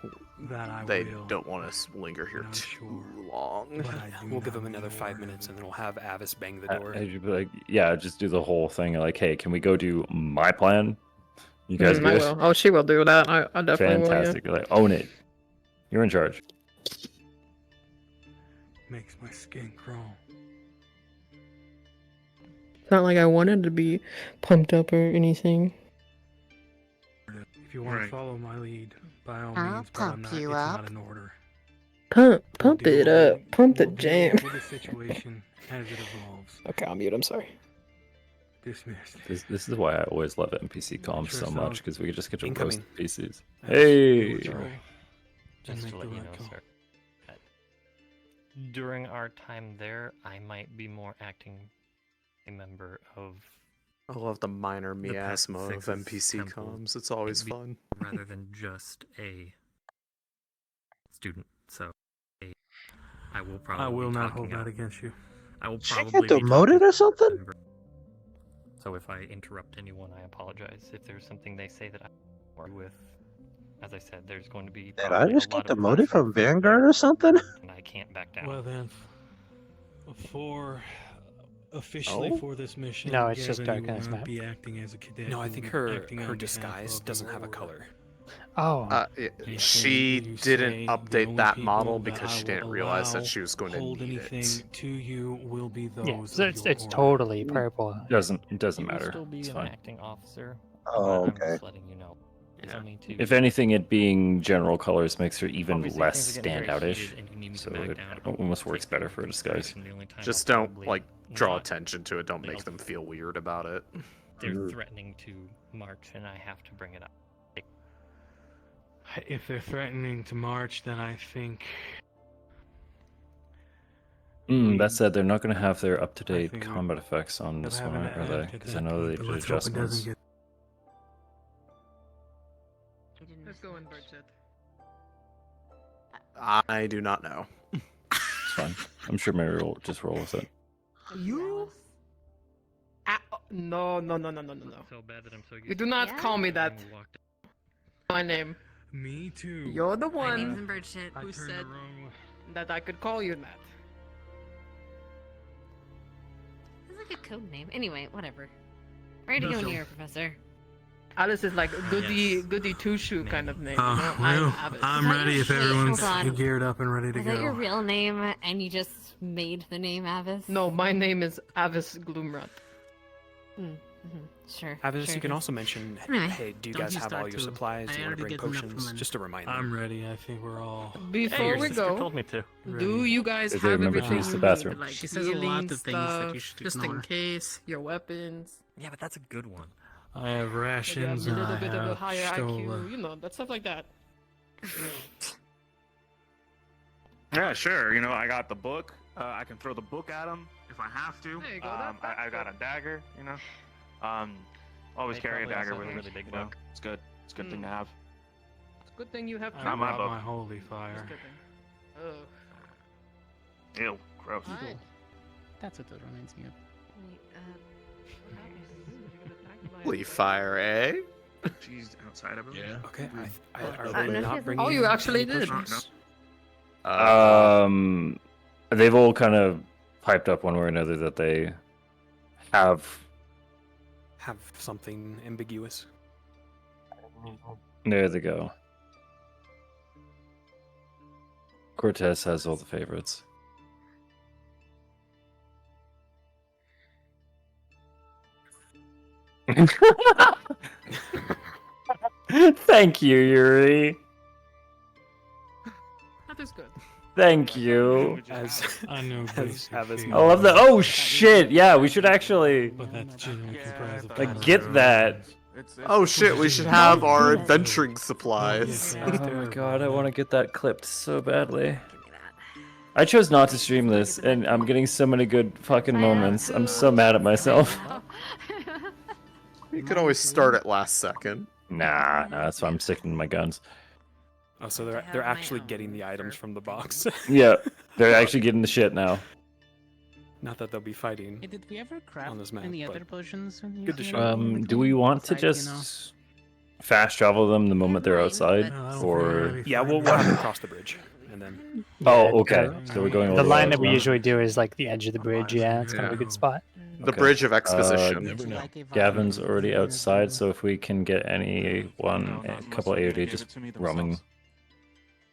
you know that I they will, don't want us to linger here not too sure, long. but I do We'll give not them another know 5 where minutes, to and then go. we'll have Avis bang the door. You'd be like, yeah, just do the whole thing. Like, hey, can we go do my plan? You guys I good? will. Oh, she will do that. I definitely Fantastic. Like, own it. You're in charge. Makes my skin crawl. will, yeah. It's not like I wanted to be pumped up or anything. If you want to follow my lead, by all I'll means, but I'm pump not. you It's up. not an order. Pump it up. Pump the We'll deal jam. with the situation as it evolves. Okay, I'll mute. I'm sorry. Dismissed. This is why I always love NPC comms so Trust much, out. because we can just get to Incoming. roast PCs. That's Hey! what you're- Just make to the let you right know, call. sir, that during our time there, I might be more acting a member of I love the minor The Path miasma of Six's NPC temple comms. It's always be- fun. rather than just a student. So I will probably. I will be not talking hold that out. against you. I will She probably get be demoted or something? So if I interrupt anyone, I apologize. If there's something they say that I agree with, as I said, there's going to be. Did I probably just a get lot of demoted clashing from of faith Vanguard there, or something? and I can't back down. Well then, officially Oh? for this mission, No, it's just Gavin, dark you on his will not map. be acting as a cadet. No, I you will think be her acting on behalf disguise of doesn't your have a order. color. Oh, She Anything you didn't say, the update only that people model that because I she will didn't realize that allow she was going to hold need anything it. to you will be those yeah. of So your it's order. totally purple. It Doesn't will matter. still be It's an fine. acting officer. Oh, but I'm okay. just letting you know. It's Yeah. only to If anything, it being general colors makes her even Obviously, less things are getting very standoutish. heated and you need me to So back it down. almost I'll works take better your for a disguise. consideration. The only time Just I'll don't probably like draw not attention to it. Don't be make able them to- feel weird about it. They're threatening to march, and I have to bring it up. If they're threatening to march, then I think That said, they're not going to have their up-to-date think combat effects on they'll this have one, an are they? act at Because I that know they point, but did let's hope it doesn't adjustments. get- Let's go in budget. I do not know. It's fine. I'm sure Mary will just roll with it. You? No. So bad that I'm so You do not call me that. My name. Me too. You're the My name's one in bird shit. who turned the said wrong way. that I could call you that. It's like a code name. Anyway, whatever. Ready to No, go in so- here, Professor. Alice is like goody two shoe kind of name. You know? Well, Alice. I'm ready if Wait, everyone's hold on. geared up and ready to Was that your go. real name and you just made the name Avis? No, my name is Avis Gloomrot. Sure. Avis, sure you can it is. also mention, Anyway. hey, do you Don't guys you have all start your to- supplies? I Do you want to already bring get enough potions? from Just to remind them. I'm ready. I think we're all. Before your we sister go, told me to. do you guys Did they have remember to everything use the you bathroom? need? Like She says a lot healing of things that you stuff, should just ignore. in case, your weapons. Yeah, but that's a good one. I have Maybe a rations and little I bit of a have higher Stola. IQ, you know, that stuff like that. Yeah, sure. You know, I got the book. I can throw the book at him if I have to. There you go, I got a dagger. You know, always They carry a probably dagger also with have a me. really big You know, book. it's good. It's a good thing to have. It's a good thing you have I Not my brought book. my holy It's fire. a good thing. Ugh. Ew, gross. Hi. That's what that reminds me of. Holy fire, eh? She's outside of it. Yeah. Okay, are no, they she not hasn't- bringing Oh, you in actually any did. potions? They've all kind of piped up one way or another that they have. Have something ambiguous. There they go. Cortez has all the favorites. Thank you, Yuri. That is good. Thank you. As I know basic Avis things. I love that. Oh shit! Yeah, we should actually But that's generally comprised of like get that. Oh shit, we should have our adventuring supplies. Oh my god, I want to get that clipped so badly. I chose not to stream this, and I'm getting so many good fucking moments. I'm so mad at myself. You could always start at last second. Nah, that's why I'm sticking to my guns. Oh, so they're actually getting the items from the box. Yeah, they're actually getting the shit now. Not that they'll be fighting Hey, did we ever craft on this map. any but other potions? When good to using show. anything in the Do we cleaning? want to Besides, you know, just fast travel them the moment they're outside, or? Yeah, we'll have them cross the bridge, and then. Oh, okay. So we're going all The way line out that we now. usually do is like the edge of the bridge. Yeah, it's kind of a good spot. The Okay. Bridge of Exposition. Never know. Gavin's already outside, so if we can get anyone, a couple AOD just roaming,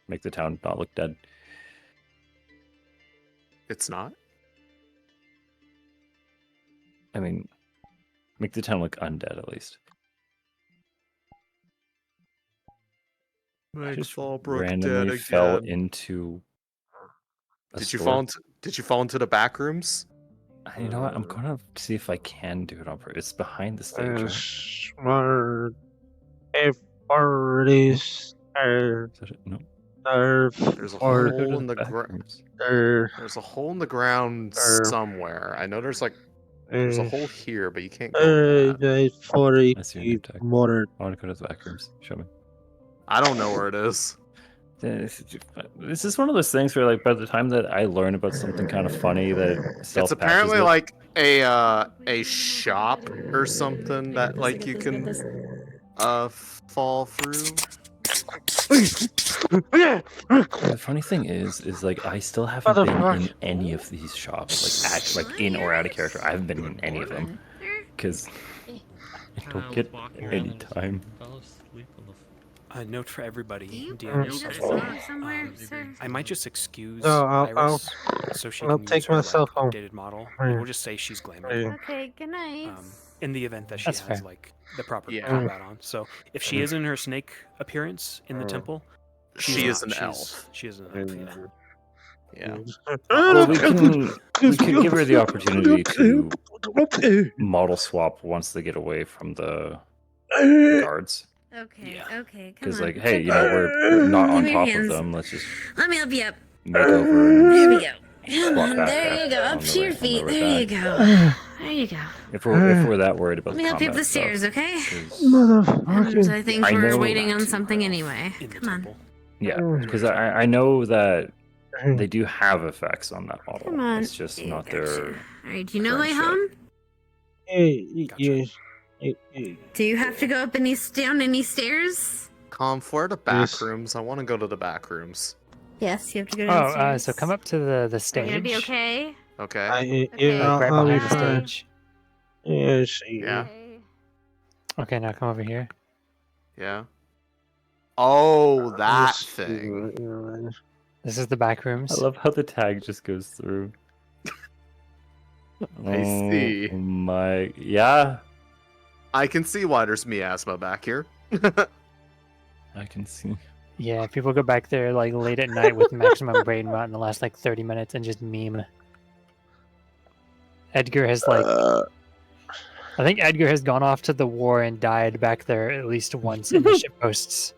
make the town not look dead. It's not? I mean, make the town look undead at least. I just Fallbrook randomly dead fell again. into. a Did you store. fall into the back rooms? You know what? I'm gonna see if I can do it on purpose. It's behind the stage. right? Smart. Everybody's Is that it? No. There's a Or- hole in the ground. Backrooms. There's a hole in the ground somewhere. I know there's a hole here, but you can't go. in that. 40 I see your name tag. motor. I want to go to the back rooms. Show me. I don't know where it is. This is one of those things where, like, by the time that I learn about something kind of funny, that It's apparently like a shop or something that like you can fall through. The funny thing is like I still haven't been in any of these shops, like in or out of character. I haven't been in any of them because I don't get any time. A note for everybody. Do you DM need a yourself. song somewhere, sir? I might just excuse No, Iris so she I'll can take use her myself home. updated model. Right. We'll just say she's glamour. Right. Okay, good night. In the event that she That's has fair. like the proper Yeah. combat on. So if she is in her snake appearance in the temple, She is an she's- elf. She is an elf. Yeah. Yeah. Well, we can give her the opportunity to model swap once they get away from the guards. Okay, okay, come Because, on. like, hey, you know, we're not on Give me your top of hands. them. Let's just Let me help you up. make over. There we go. Come swap on, back there you up go. on Up the to your right- on the feet. right There you back. go. There you go. If we're that worried about Let me the help you up combat the stairs, stuff, okay? 'cause- And Motherfucker. I think I we're know- waiting on Back to something Ralph anyway. in the Come on. temple. Yeah, because I know that they do have effects on that bottle. Come on. It's just Yeah, not gotcha. their. Alright, do you know current way shit. home? Yes. Do you have to go up down any stairs? Conf, where are the back rooms? I want to go to the back rooms. Yes, you have to go downstairs. So come up to the Are stage. you gonna be okay? Okay. Yeah, right I'll be behind the fine. stage. Yes. Yeah. Okay, now come over here. Yeah. Oh, that thing. This is the back rooms. I love how the tag just goes through. I see. Oh my, yeah. I can see why there's miasma back here. I can see. Yeah, people go back there like late at night with maximum brain rot in the last like 30 minutes and just meme. Edgar has like, I think Edgar has gone off to the war and died back there at least once in the ship posts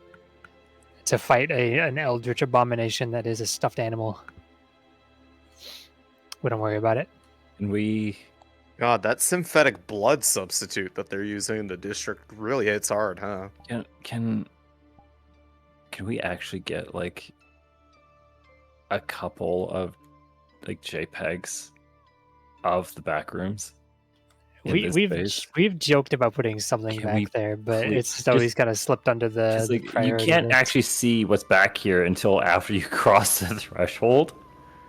to fight an eldritch abomination that is a stuffed animal. We don't worry about it. And we. God, that synthetic blood substitute that they're using in the district really hits hard, huh? Can we actually get like a couple of like JPEGs of the back rooms? We've joked about putting something Can we back there, but please it's just always kind of slipped under the Like, you priority can't list. actually see what's back here until after you cross the threshold.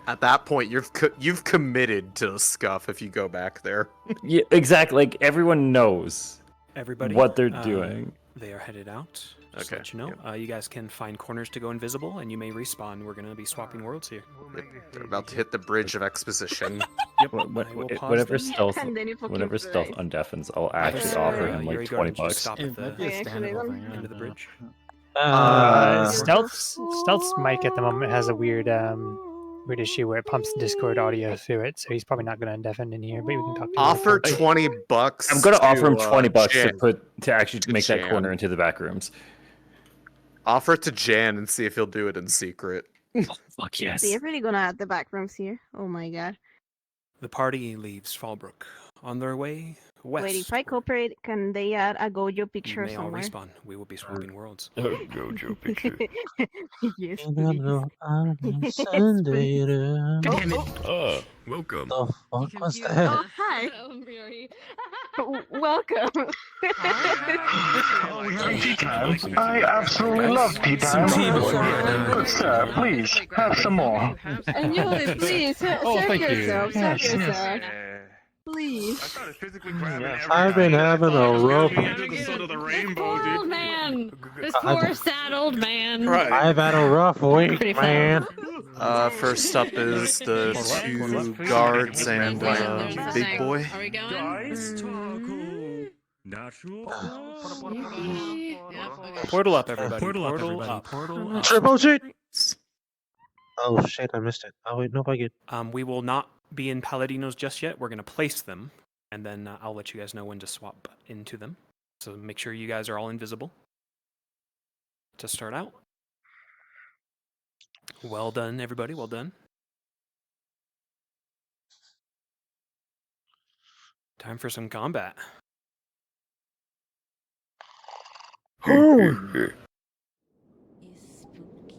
At that point, you've committed to the scuff if you go back there. Yeah, exactly. Like everyone knows Everybody, what they're doing. They are headed out. Just Okay, let you know. You guys can find corners to go invisible, and you may respawn. We're gonna be swapping worlds here. They're about to hit the bridge of exposition. Yep. Whatever stealth, And then you fucking whatever stealth fly. undeafens, I'll actually offer him like $20 bucks. Stop at the end of the bridge. Stealth's mic at the moment has a weird issue where it pumps Discord audio through it, so he's probably not going to deafen in here. But we can talk to him. Offer $20. I'm gonna offer him $20 bucks Jan. to actually make that Jan. corner into the back rooms. Offer it to Jan and see if he'll do it in secret. Fuck yes. They're really gonna add the back rooms here. Oh my god. The party leaves Fallbrook on their way west. Wait, if I cooperate, can they add a Gojo You picture may all somewhere? respawn. We will be swapping worlds. Gojo picture. Yes, Ah, welcome. The fuck was Oh, that? hi. Welcome. Tea time. I absolutely love tea time. Good sir, please have some more. Enjoy, please. Serve thank you. yourself. Serve Yes, yourself. Please. I've been having a rough. Poor old man. This poor sad old man. I've had a rough week, Pretty man. First up is the two guards and Big Boy. Are we going? Portal up, everybody. Portal up, everybody. Portal up. Triple G. Oh shit! I missed it. Oh wait, nope, I get. We will not be in Paladinos just yet. We're going to place them, and then I'll let you guys know when to swap into them. So make sure you guys are all invisible to start out. Well done, everybody. Well done. Time for some combat.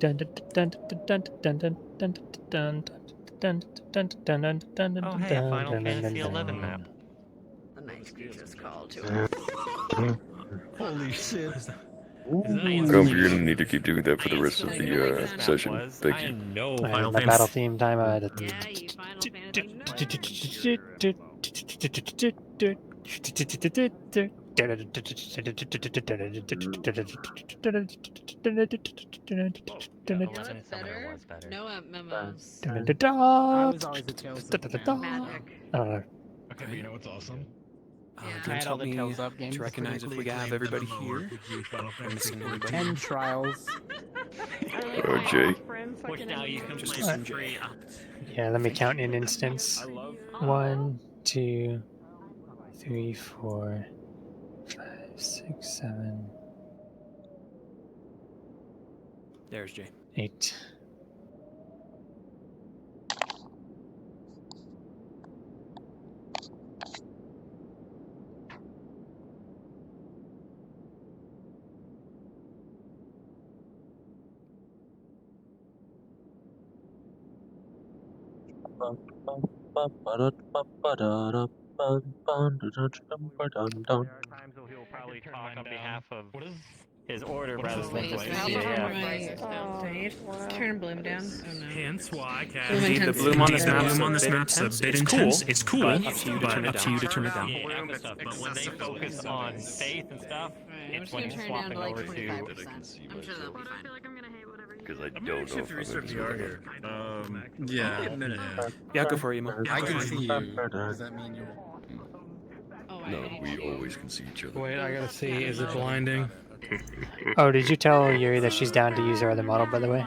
Dun, dun, dun, dun, dun, dun, dun, dun, dun, dun, dun, dun, dun, dun, Oh, hey, a Final Fantasy 11 map. The night creature's call to Holy shit. Comp, you're gonna need to keep doing that for the rest of the session. Thank you. No And my battle theme time. No memos. I was always a Joseph man. Magic. Okay, but you know what's awesome? James, help me to recognize if we have everybody here. I'm missing anybody. 10 trials. Jay. Which now you can Just play listen, for free. Yeah, let me count in instance. 1, 2, 3, 4, 5, 6, 7. There's Jay. 8. He'll probably talk on behalf of his order what rather is than this? just Wait, Turn Bloom down. Oh no. Hence why I Bloom Indeed, the intensity. bloom on this Bloom map's on a this bit map's a intense. bit It's intense. cool. It's cool, but up to you to turn it up to down. you to turn it down. Yeah, and stuff, but when they focus on faith and stuff, I'm it's just when gonna you're turn it down swapping to like over to 25%. I'm sure that'll be fine. Because I don't know if I'm Restart VR here. Yeah. Yeah, go for it, Emo. I can see you. Does that mean you're? No, we always can see each other. Wait, I gotta see. Is it blinding? Oh, did you tell Yuri that she's down to use her other model, by the way?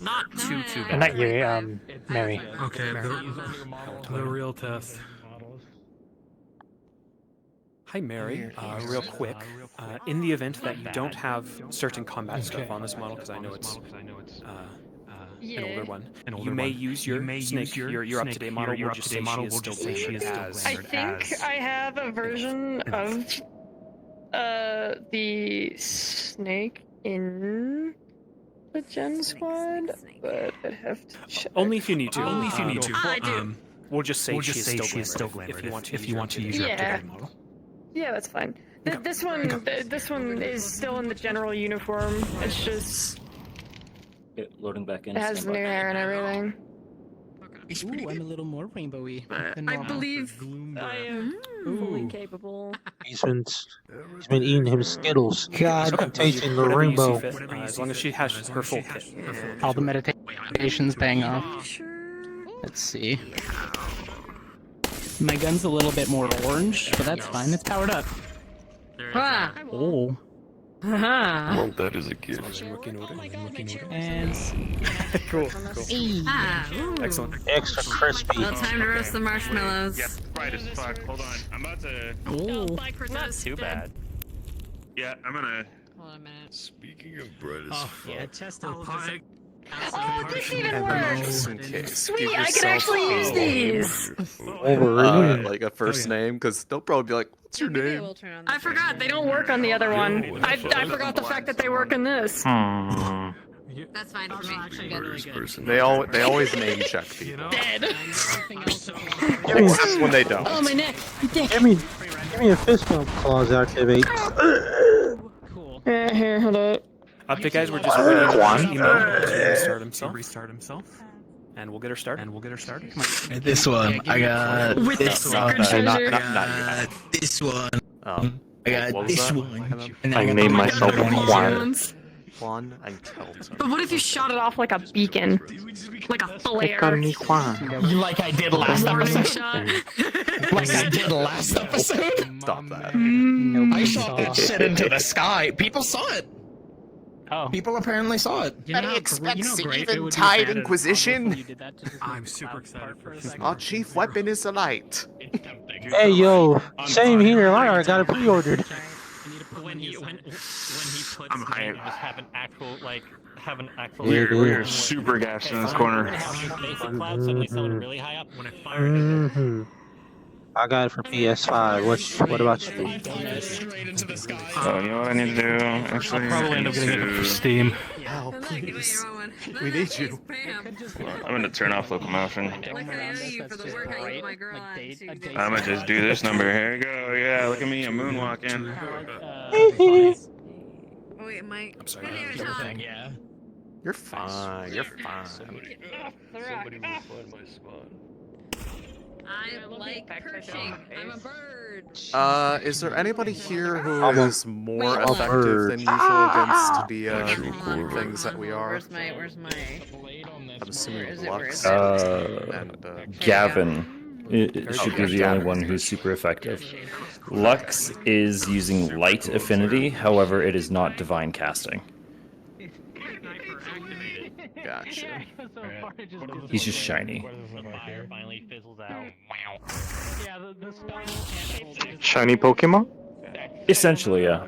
Not too Not Yuri, Mary. Okay, the real test. Hi, Mary. Real quick, in the event that you don't have certain combat stuff on this model, because I know it's an older one, you may use your snake, your up-to-date model. We'll just say she is still glamored as. I think I have a version of the snake in the Gen Squad, but I'd have to check. Only if you need to. Only if you need to. I do. We'll just say She is still glamored glamored if you want to use your up-to-date model. Yeah, that's fine. This one is still in the general uniform. It's just Loading back in. it has new hair and everything. Ooh, I'm a little more rainbowy than I normal. believe I am fully capable. He's been eating him Skittles. God. He's been tasting the Whatever you see rainbow. fit, as long as she has her full kit. All the meditation's paying off. Let's see. My gun's a little bit more orange, but that's fine. It's powered up. Ah. Oh. I want that as a gift. And Cool. Ah, ooh. Excellent. Extra crispy. Well, time to roast the marshmallows. Yeah, bright as fuck. Hold on. I'm about to. Not too bad. Yeah, I'm gonna. Hold on a minute. Speaking of bright as fuck. yeah, test Oh, this even works! Just in case. Sweet, Give I can actually use these! Like a first name, because they'll probably be like, "What's your Maybe I name?" will turn on I forgot, they don't work on the other one. I forgot the fact that they work in this. That's fine for me. I'm good. Person. They always name check people. Dead. Except when they don't. Oh, my neck! Give me a fist bump clause activate. Cool. Here, hold up. Update, guys. We're just waiting for Emo to restart himself. And we'll get her started. This one. I got With the secret treasure. this one. I got what was this that? one. And I named myself Juan. Juan and Kelton. But what if you shot it off like a beacon? Like a flare? Like I did last Warning episode. shot. Like I did last episode. Stop that. I shot that shit into the sky. People saw it. Oh. People apparently saw it. How do you expect Eventide Inquisition? I'm super excited for this. Our chief weapon is the light. Hey yo, same here. I already got it pre-ordered. When he puts I'm me, hyped. just have an actual. We're super gassed in this corner. Basic cloud, suddenly someone really high up. When I fired I got it for PS5. What about you? Oh, you know what I need to do? Actually, I'll probably end up getting it for Steam. Hell, please. We need you. I'm gonna turn off locomotion. Like I owe you for the work I use my garage. I'm gonna just do this number. Here we go. Yeah, look at me. I'm moonwalking. Oh wait, Mike. I'm sorry. Yeah. You're fine. You're fine. somebody will find my spot. I like perching. I'm a bird. Is there anybody here who I'm a- is more a effective bird. than usual against the Hold on. things that we are? Where's my? I'm assuming Where is it? Lux. Gavin should be the only one who's super effective. Lux is using light affinity, however, it is not divine casting. Gotcha. He's just shiny. The fire finally fizzles out. Yeah, the spell. Shiny Pokemon? Essentially, yeah.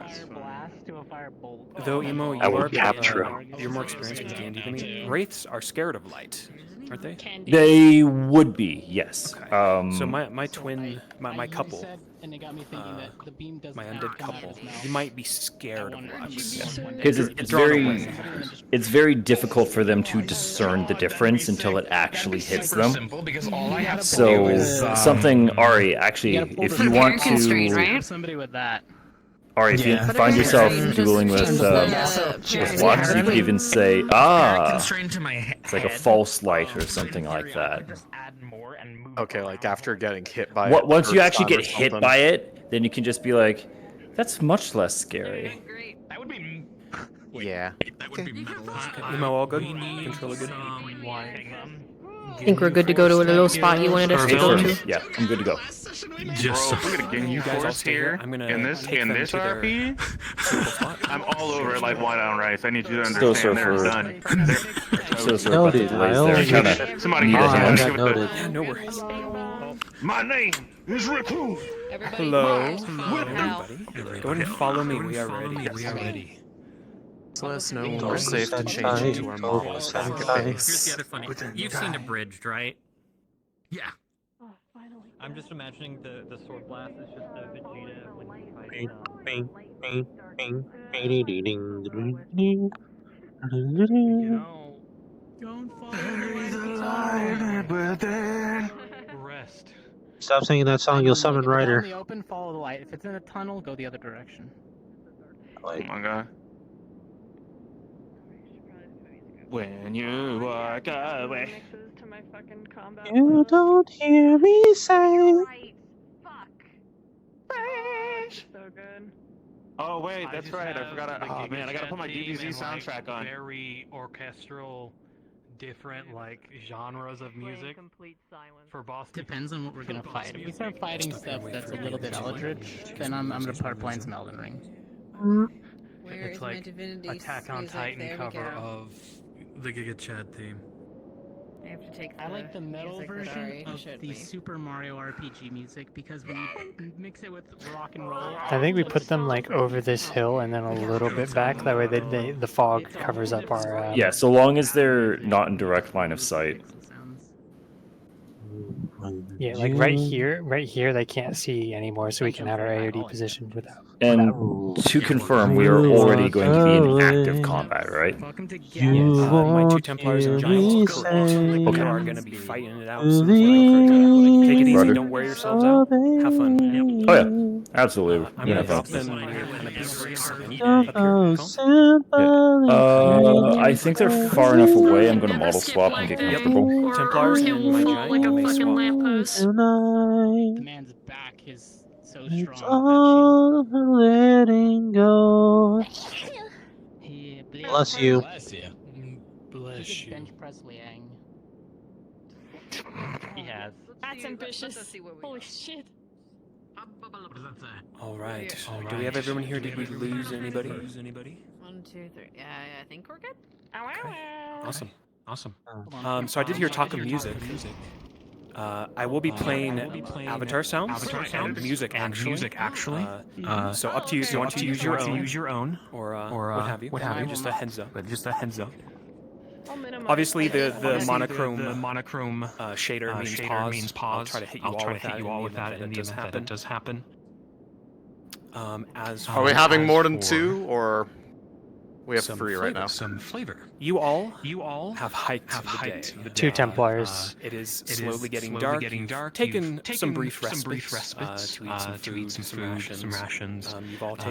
Though Emo, I will you're capture more experienced with D&D than me. Wraiths are scared of light. aren't they? They would be, yes. So my twin, my couple, Said, and it got me thinking that the beam doesn't my have undead to come out of couple, his mouth. you might be scared of lux. Because it's very difficult for them to discern the difference until it actually hits them. Simple because all I have to So do is something, Ari, actually, if you want to, Somebody with that. Ari, if you Yeah. find yourself Just dueling with change with Lux, you could even say, constrained to my it's like a false light or something like that. Okay, like after getting hit by it. Once you first actually time or get hit something. by it, then you can just be like, that's much less scary. That would be. Yeah. That would be. Emo all good? Controller good? I think we're good to go to a little spot you wanted us to go to. Yeah, I'm good to go. Just I'm gonna get you guys all guys stay here. here I'm gonna in this take them to their RP. I'm all over it like white on rice. I need you to Still understand they're surfer. done. Still surfer about the delays there. Kinda Somebody need get a hand. give it the- Yeah, no worries. My name is Riku. Hello, everybody. Go ahead and follow me. We are ready. We are ready. So let us know when we're safe to change into our models back at Here's base. the other funny thing. You've seen Abridged, right? Yeah. I'm just imagining the sword blast is just a Vegeta when he fights. Rest. Stop singing that song, you'll summon If it's out in Ryder. the open, follow the light. If it's in a tunnel, go the other direction. Oh my god. When you walk away. You don't hear me say. So good. Oh wait, I that's just right. I have forgot. the Oh man, I gotta Giga put my Chat theme DBZ and, soundtrack on. Very orchestral, different like genres of music. For boss. Depends on what we're gonna fight. If we start fighting stuff that's a little bit Eldritch, then I'm gonna start playing some Elden Ring. Where It's is my like divinity Attack on music? Titan There we cover go. of the Giga Chad theme. I have to take. I like the metal music that version Ari of showed the me. Super Mario RPG music because when you mix it with rock and roll, I think we put them like over this hill and then a little bit back. That way the fog covers up our. Yeah, so long as they're not in direct line of sight. Yeah, like right here, they can't see anymore, so we can have our AOD positioned without. And to confirm, we are already going to be in active combat, right? My two Templars and Giants Okay. are going to be fighting it out. So take it easy. Roger. Don't wear yourselves out. Have fun. Oh yeah, absolutely. I'm We're going to gonna have drop fun. them and you're going to be up here. I think they're far enough away. I'm going to model swap and get comfortable. Templars and my Giant may swap. The man's back is so strong. All letting go. Bless you. Bless you. Bless you. Bench press Liang. He has. That's ambitious. Holy shit. What does that say? All right. Do we have everyone here? Did we lose anybody? 1, 2, 3. Yeah, I think we're good. Awesome. So I did hear talk of music. I will be playing Avatar sounds and music actually. So up to you if you want to use your own or what have you. Just a heads up. Obviously, the monochrome shader means pause. I'll try to hit you all with that in the event that it does happen. Are we having more than 2 or we have 3 right now? Some flavor. You all have hiked the day. Two Templars. It is slowly getting dark. You've taken some brief respites to eat some food, some rations.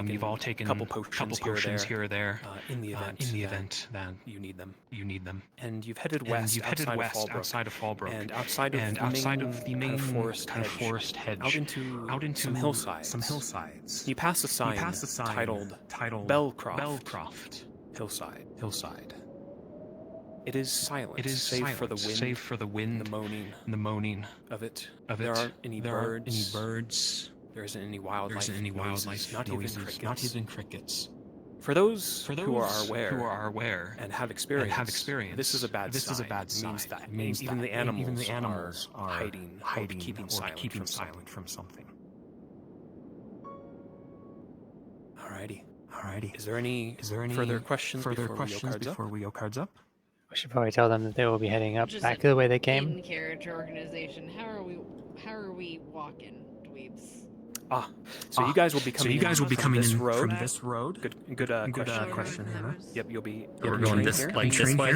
You've all taken a couple potions here or there. In the event that you need them. And you've headed west outside of Fallbrook. And outside of the main forest hedge, out into some hillsides. You pass a sign titled Bellcroft Hillside. It is silent, save for the wind, the moaning of it. There aren't any birds. There isn't any wildlife noises, not even crickets. For those who are aware and have experience, this is a bad sign. It means that even the animals are hiding or keeping silent from something. Alrighty. Is there any further questions before we go cards up? We should probably tell them that they will be heading up Just back an the way they came. in-character organization. How are we walking, dweebs? So you guys will be coming. From this road. from this road. Good question, Hannah. Yep, you'll be. We're you'll be going trained this here. like this way.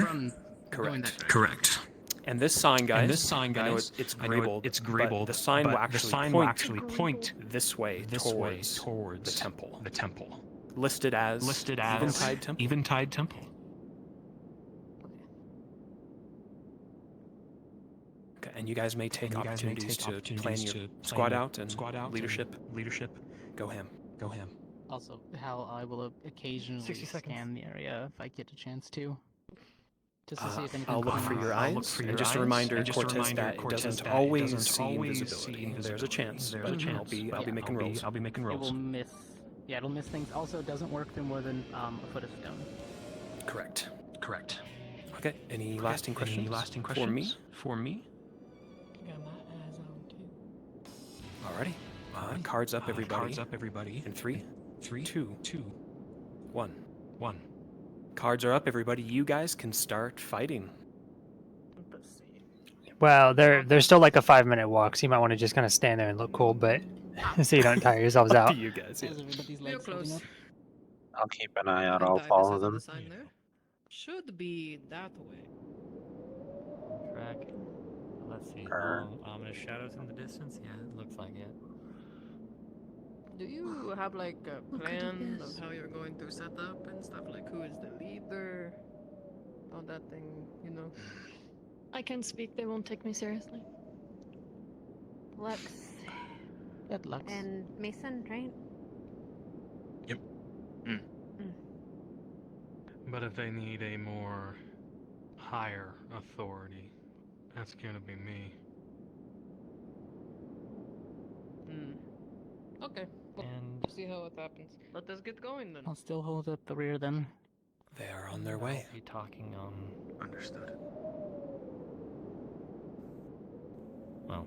Correct. And this sign, guys. I know it's Grable. But the sign will actually point this way towards the temple. Listed as Eventide Temple. Okay, and you guys may take opportunities to plan your squad out and leadership. Go ham. Also, Hal, I will occasionally 60 seconds. scan the area if I get a chance to. Just to see if anything. I'll look for your eyes. And just a reminder, Cortez, that it doesn't always see invisibility. There's a chance, but I'll be making rolls. It will miss. Yeah, it'll miss things. Also, it doesn't work through more than a foot of stone. Correct. Okay. Any lasting questions? For me? Got my eyes on too. Alrighty. Cards up, everybody. In 3, 2, 1. Cards are up, everybody. You guys can start fighting. Well, they're still like a 5-minute walk, so you might want to just kind of stand there and look cool, but so you don't tire yourselves out. You guys, Real close. I'll keep an eye out. I'll follow them. Should be that way. Track. Let's see. Ominous shadows in the distance? Yeah, it looks like it. Do you have like a plan of how you're going to set up and stuff? Like who is the leader? All that thing, you know? I can speak, they won't take me seriously. Lux. Good luck. And Mason, right? Yep. But if they need a more higher authority, that's gonna be me. Okay. Well, And see how it happens. Let us get going then. I'll still hold up the rear then. They are on their way. I'll be talking on. Understood. Well,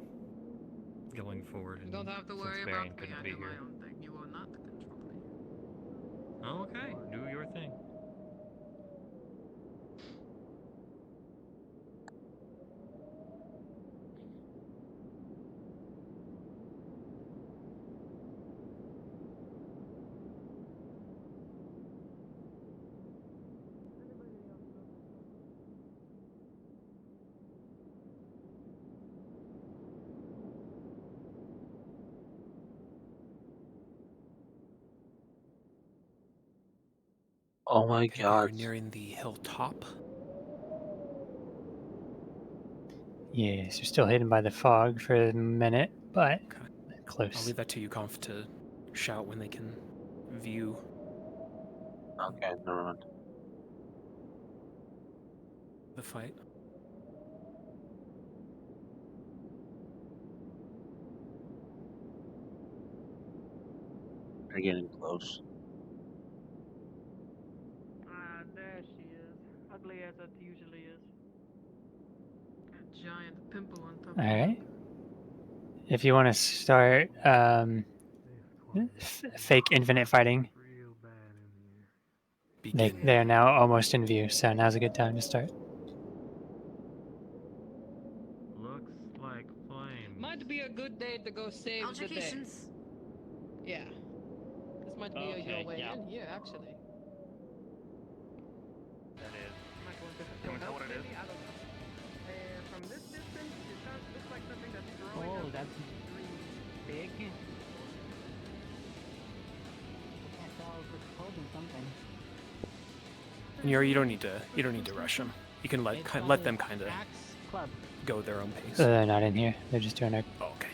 going forward. You don't have to worry since about Varian me. couldn't I be do my here. own thing. You will not control me. Oh, okay, do your thing. Oh my We're god. nearing the hilltop. Yes, you're still hidden by the fog for a minute, but close. I'll leave that to you, Conf, to shout when they can view. Okay, never mind. The fight. They're getting close. There she is. Ugly as it usually is. A giant pimple on top. All right. If you want to start fake infinite fighting, they are now almost in view, so now's a good time to start. Looks like flame. Might be a good day to go save the day. Altercations. Yeah. This might be your way in here, actually. That is. Might want to Can we tell what it is? maybe? I don't know. From this distance, it does look like something that's growing Oh, up that's big. I can't tell if it's holding something. And you don't need to rush them. You can let them kind of Club. go their own pace. They're not in here. They're just doing their. Oh, okay.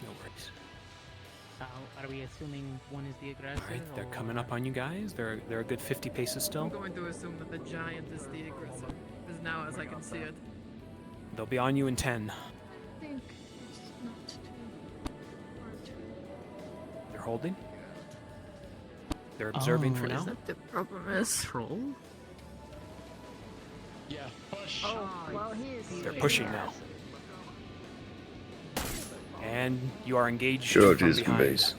No worries. Are we assuming one is the aggressor? All right, they're coming up on you guys. They're a good 50 paces still. I'm going to assume that the giant is the aggressor. Because now, as I can see it. They'll be on you in 10. I think it's not too hard to. They're holding. They're observing for now. Is that the problem is? Troll? Yeah, push. Oh, well, he's. They're pushing now. And you are engaged Charge from his behind. mace.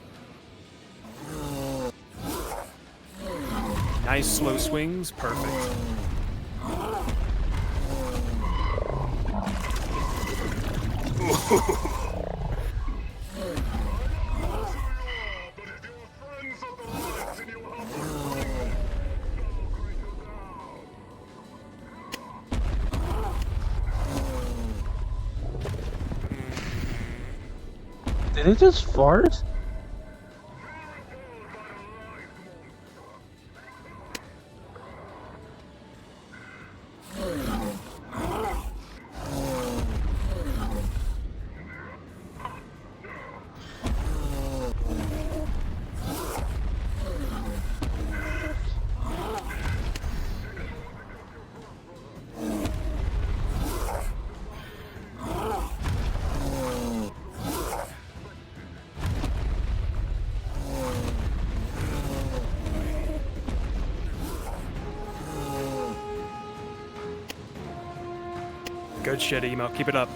Nice slow swings, perfect. Did it just fart? Good shit, Emo. Keep it up.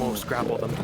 Almost grapple them.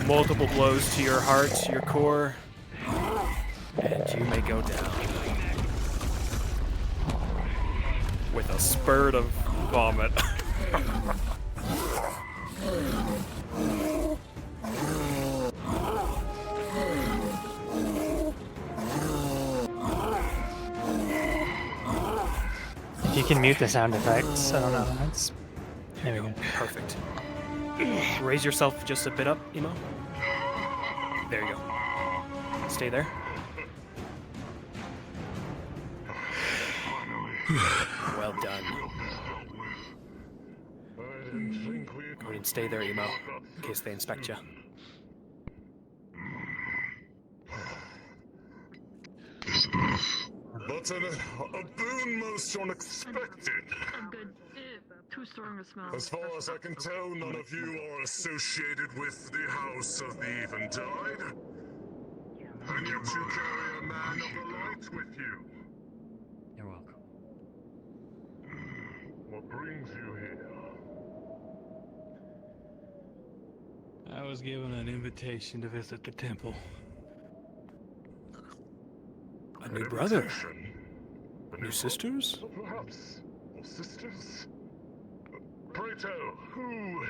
Multiple blows to your heart, to your core, and you may go down with a spurt of vomit. If you can mute the sound effects, I don't know. That's there we go. Perfect. Raise yourself just a bit up, Emo. There you go. Stay there. Well done. Go ahead and stay there, Emo, in case they inspect you. But a boon most unexpected. Too strong a smell. As far as I can tell, none of you are associated with the House of the Eventide. And yet you carry a man of the light with you. You're welcome. What brings you here? I was given an invitation to visit the temple. A new brother? New sisters? Perhaps. Or sisters? Pray tell, who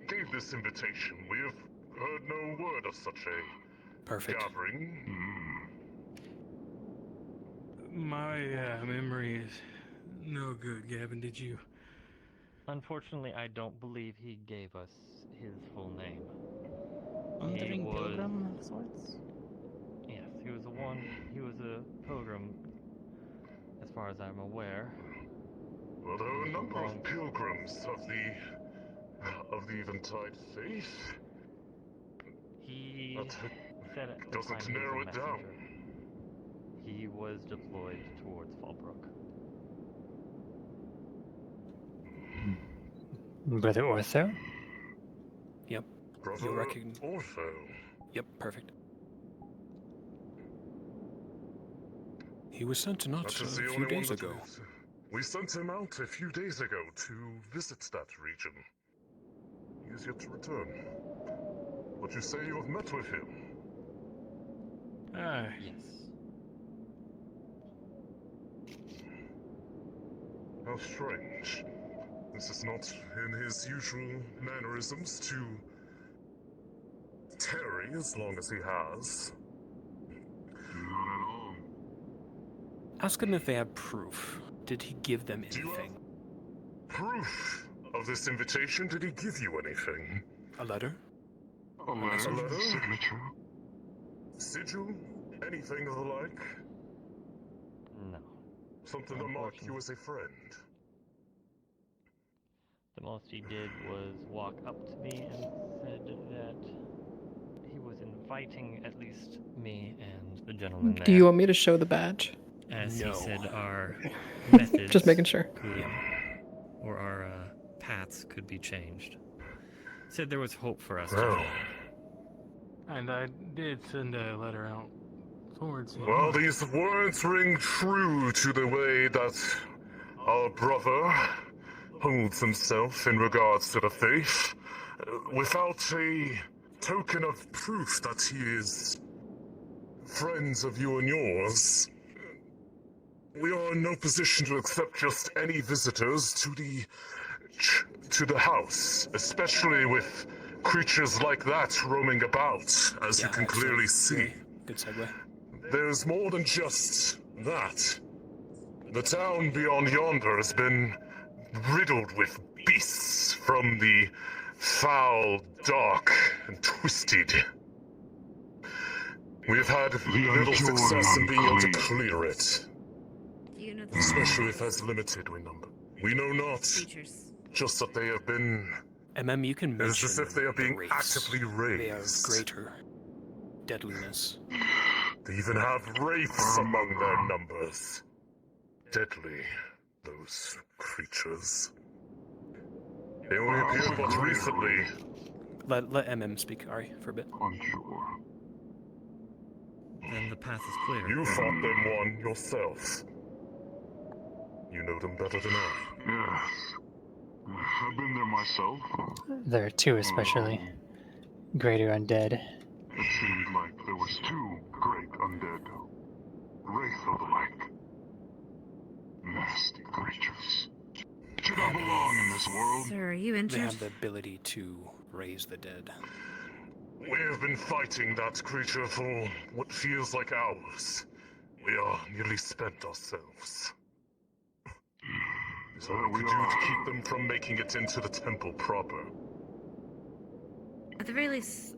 gave this invitation? We have heard no word of such a gathering. My memory is no good, Gavin. Did you? Unfortunately, I don't believe he gave us his full name. Wandering pilgrim of sorts? Yes, he was a pilgrim, as far as I'm aware. Well, there are a number of pilgrims of the Eventide faith. He said at the doesn't time he was narrow a it down. messenger. He was deployed towards Fallbrook. Brother Ortho? Yep. Brother You'll recognize. Ortho. Yep, perfect. He was sent to That Notch is a the few only one days that ago. lives. We sent him out a few days ago to visit that region. He is yet to return. But you say you have met with him? Yes. How strange. This is not in his usual mannerisms to tarry as long as he has. Not at all. Ask them if they have proof. Did he give them Do you anything? have proof of this invitation? Did he give you anything? A letter? A letter? Signature? Sigil? Anything of the like? No. Something to mark you as a friend? The most he did was walk up to me and said that he was inviting at least me and the gentleman there. Do you want me to show the badge? As No. he said, our methods Just making sure. or our paths could be changed. Said there was hope for us. Well. And I did send a letter out towards him. Well, these words ring true to the way that our brother holds himself in regards to the faith. Without a token of proof that he is friends of you and yours, we are in no position to accept just any visitors to the house, especially with creatures like that roaming about, as you can clearly see. Good segue. There's more than just that. The town beyond yonder has been riddled with beasts from the foul, dark, and twisted. We've had little success in being able to clear it. Especially if it's limited in number. We know not just that they have been. You can mention It's as if they are being the wraiths. actively They are raised. greater deadliness. They even have wraiths among their numbers. Deadly, those creatures. They only appeared but recently. Let speak, Ari, for a bit. Unsure. Then the path is clear. You fought them one yourself. You know them better than I. Yes. I've been there myself. There are two especially. Greater undead. It seemed like there was two great undead. Wraith of the like. Nasty creatures. Should not belong in this world. Sir, are you They injured? have the ability to raise the dead. We have been fighting that creature for what feels like hours. We are nearly spent ourselves. There's all we could do to keep them from making it into the temple proper. At the very least,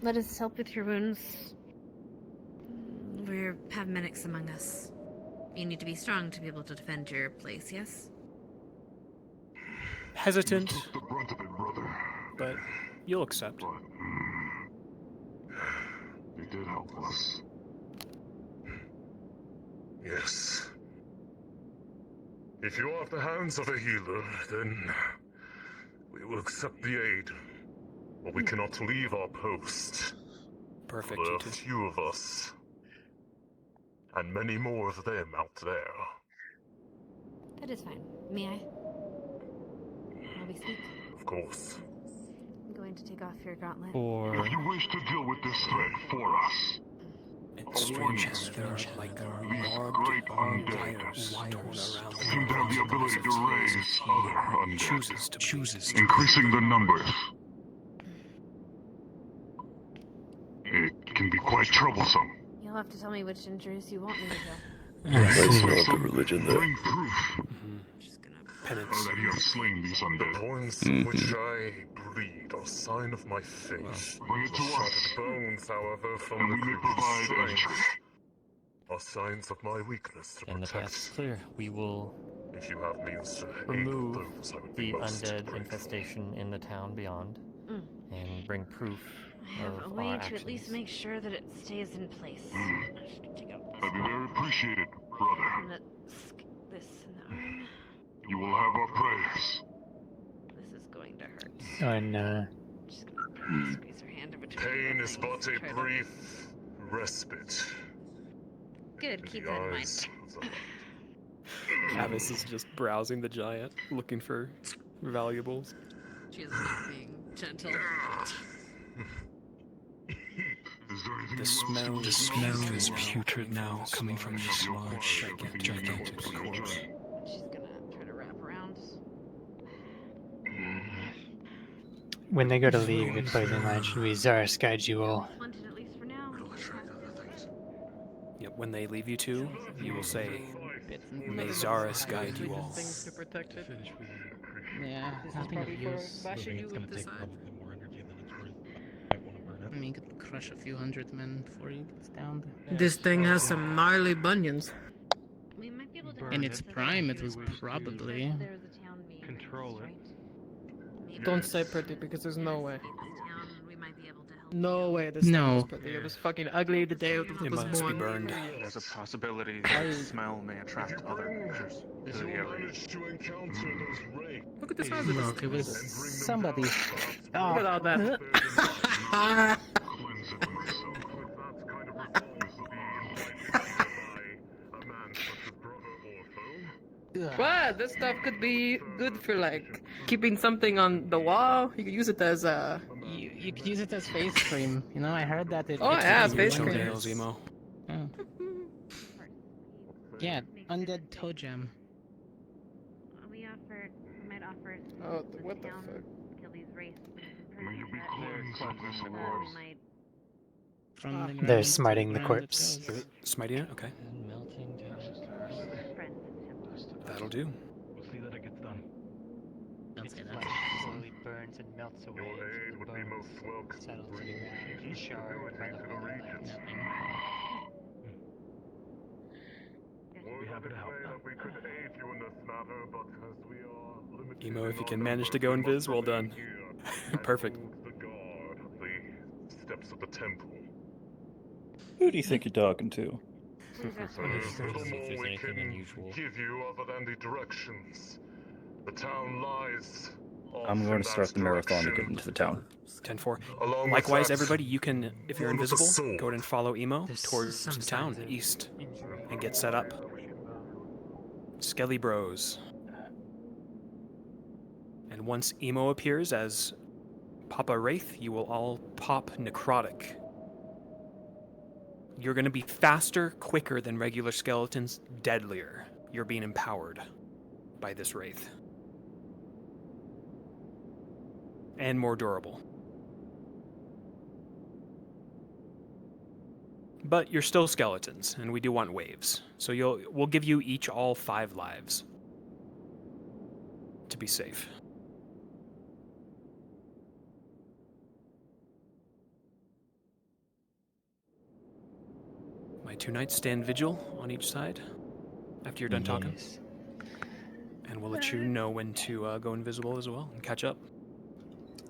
let us help with your wounds. We have medics among us. You need to be strong to be able to defend your place, yes? Hesitant, You took the brunt of it, brother. but you'll accept. You did help us. Yes. If you are at the hands of a healer, then we will accept the aid. But we cannot leave our post. Perfect. There are few of us. And many more of them out there. That is fine. May I? Shall we speak? Of course. I'm going to take off your gauntlet. If you wish to deal with this threat for us, It's strange how there are like these barbed great undead wires torn around seem to have the ability to raise other undead, chooses to increasing the numbers. It can be quite troublesome. You'll have to tell me which injuries you want me to heal. Nice about the religion there. Bring proof penance. that you have slain these The undead. points of which I bleed are sign of my faith. Bring it to The us, shattered bones, however, from and the we may creature's provide strength entry. are signs of my weakness to And the path is protect. clear. We will If you have means to aid remove those, I would be the most undead grateful. infestation in the town beyond, and bring proof I have a of way our to actions. at least make sure that it stays in place. Take out That'd be very appreciated, brother. and this in the arm. You will have our prayers. This is going to hurt. on Squeeze her hand in between. Pain is but a Try to- brief respite. Good, keep that in mind. Avis is just browsing the giant, looking for valuables. She is not being gentle. The smell is putrid now, coming from this large, gigantic corpse. She's gonna try to wrap around. when they go to leave with Poison Line, should we Zara's guide you all? Splendid, at least for now. Yep, when they leave you two, you will say, "May Zaris guide you all." Things to protect it. Yeah, This is nothing of probably for use. bashing you with this I mean, you could crush a few hundred men before he gets down. This thing has some gnarly bunions. We might be able to In its prime, it was probably. There's a town meeting. Control it. Don't say pretty because there's no way. We might be able to help. No way this thing was pretty. It was fucking ugly the day it was must be born. burned. There's a possibility that the smell may attract other creatures to the area. Look at the size of this Look, thing. it was somebody. Look at all that. What? This stuff could be good for like keeping something on the wall. You could use it as a. You could use it as face cream. You know, I heard that it. Oh, fixes yeah, the face wound. cream. Nails, emo. Oh. Yeah, undead toe jam. We might offer. Oh, what the fuck? Kill these race. From the They're ground smiting the around corpse. toes. Smiting it? Okay. That'll do. We'll see that it gets done. Don't say that. Slowly burns and melts away. The bones settle to the ground, shard by the holy We'll be happy to help. we could aid you in this matter, but as we are limited Emo, if in you our can manage to numbers, go we invis, well must done. remain Perfect. here and hold the guard at the steps of the temple. Who do you think you're talking to? Little more we can give you other than the directions. The town lies. I'm going to start the marathon to get into the town. 10-4. Along with Likewise, that, everybody, you can, if you're one with the invisible, sword. go ahead and follow Emo There's towards some the town, signs of east, and get set up. Skelly Bros. And once Emo appears as Papa Wraith, you will all pop Necrotic. You're going to be faster, quicker than regular skeletons, deadlier. You're being empowered by this Wraith. And more durable. But you're still skeletons, and we do want waves. So we'll give you each all 5 lives. To be safe. My 2 knights stand vigil on each side after you're done talking. Yes. And we'll let you know when to go invisible as well and catch up.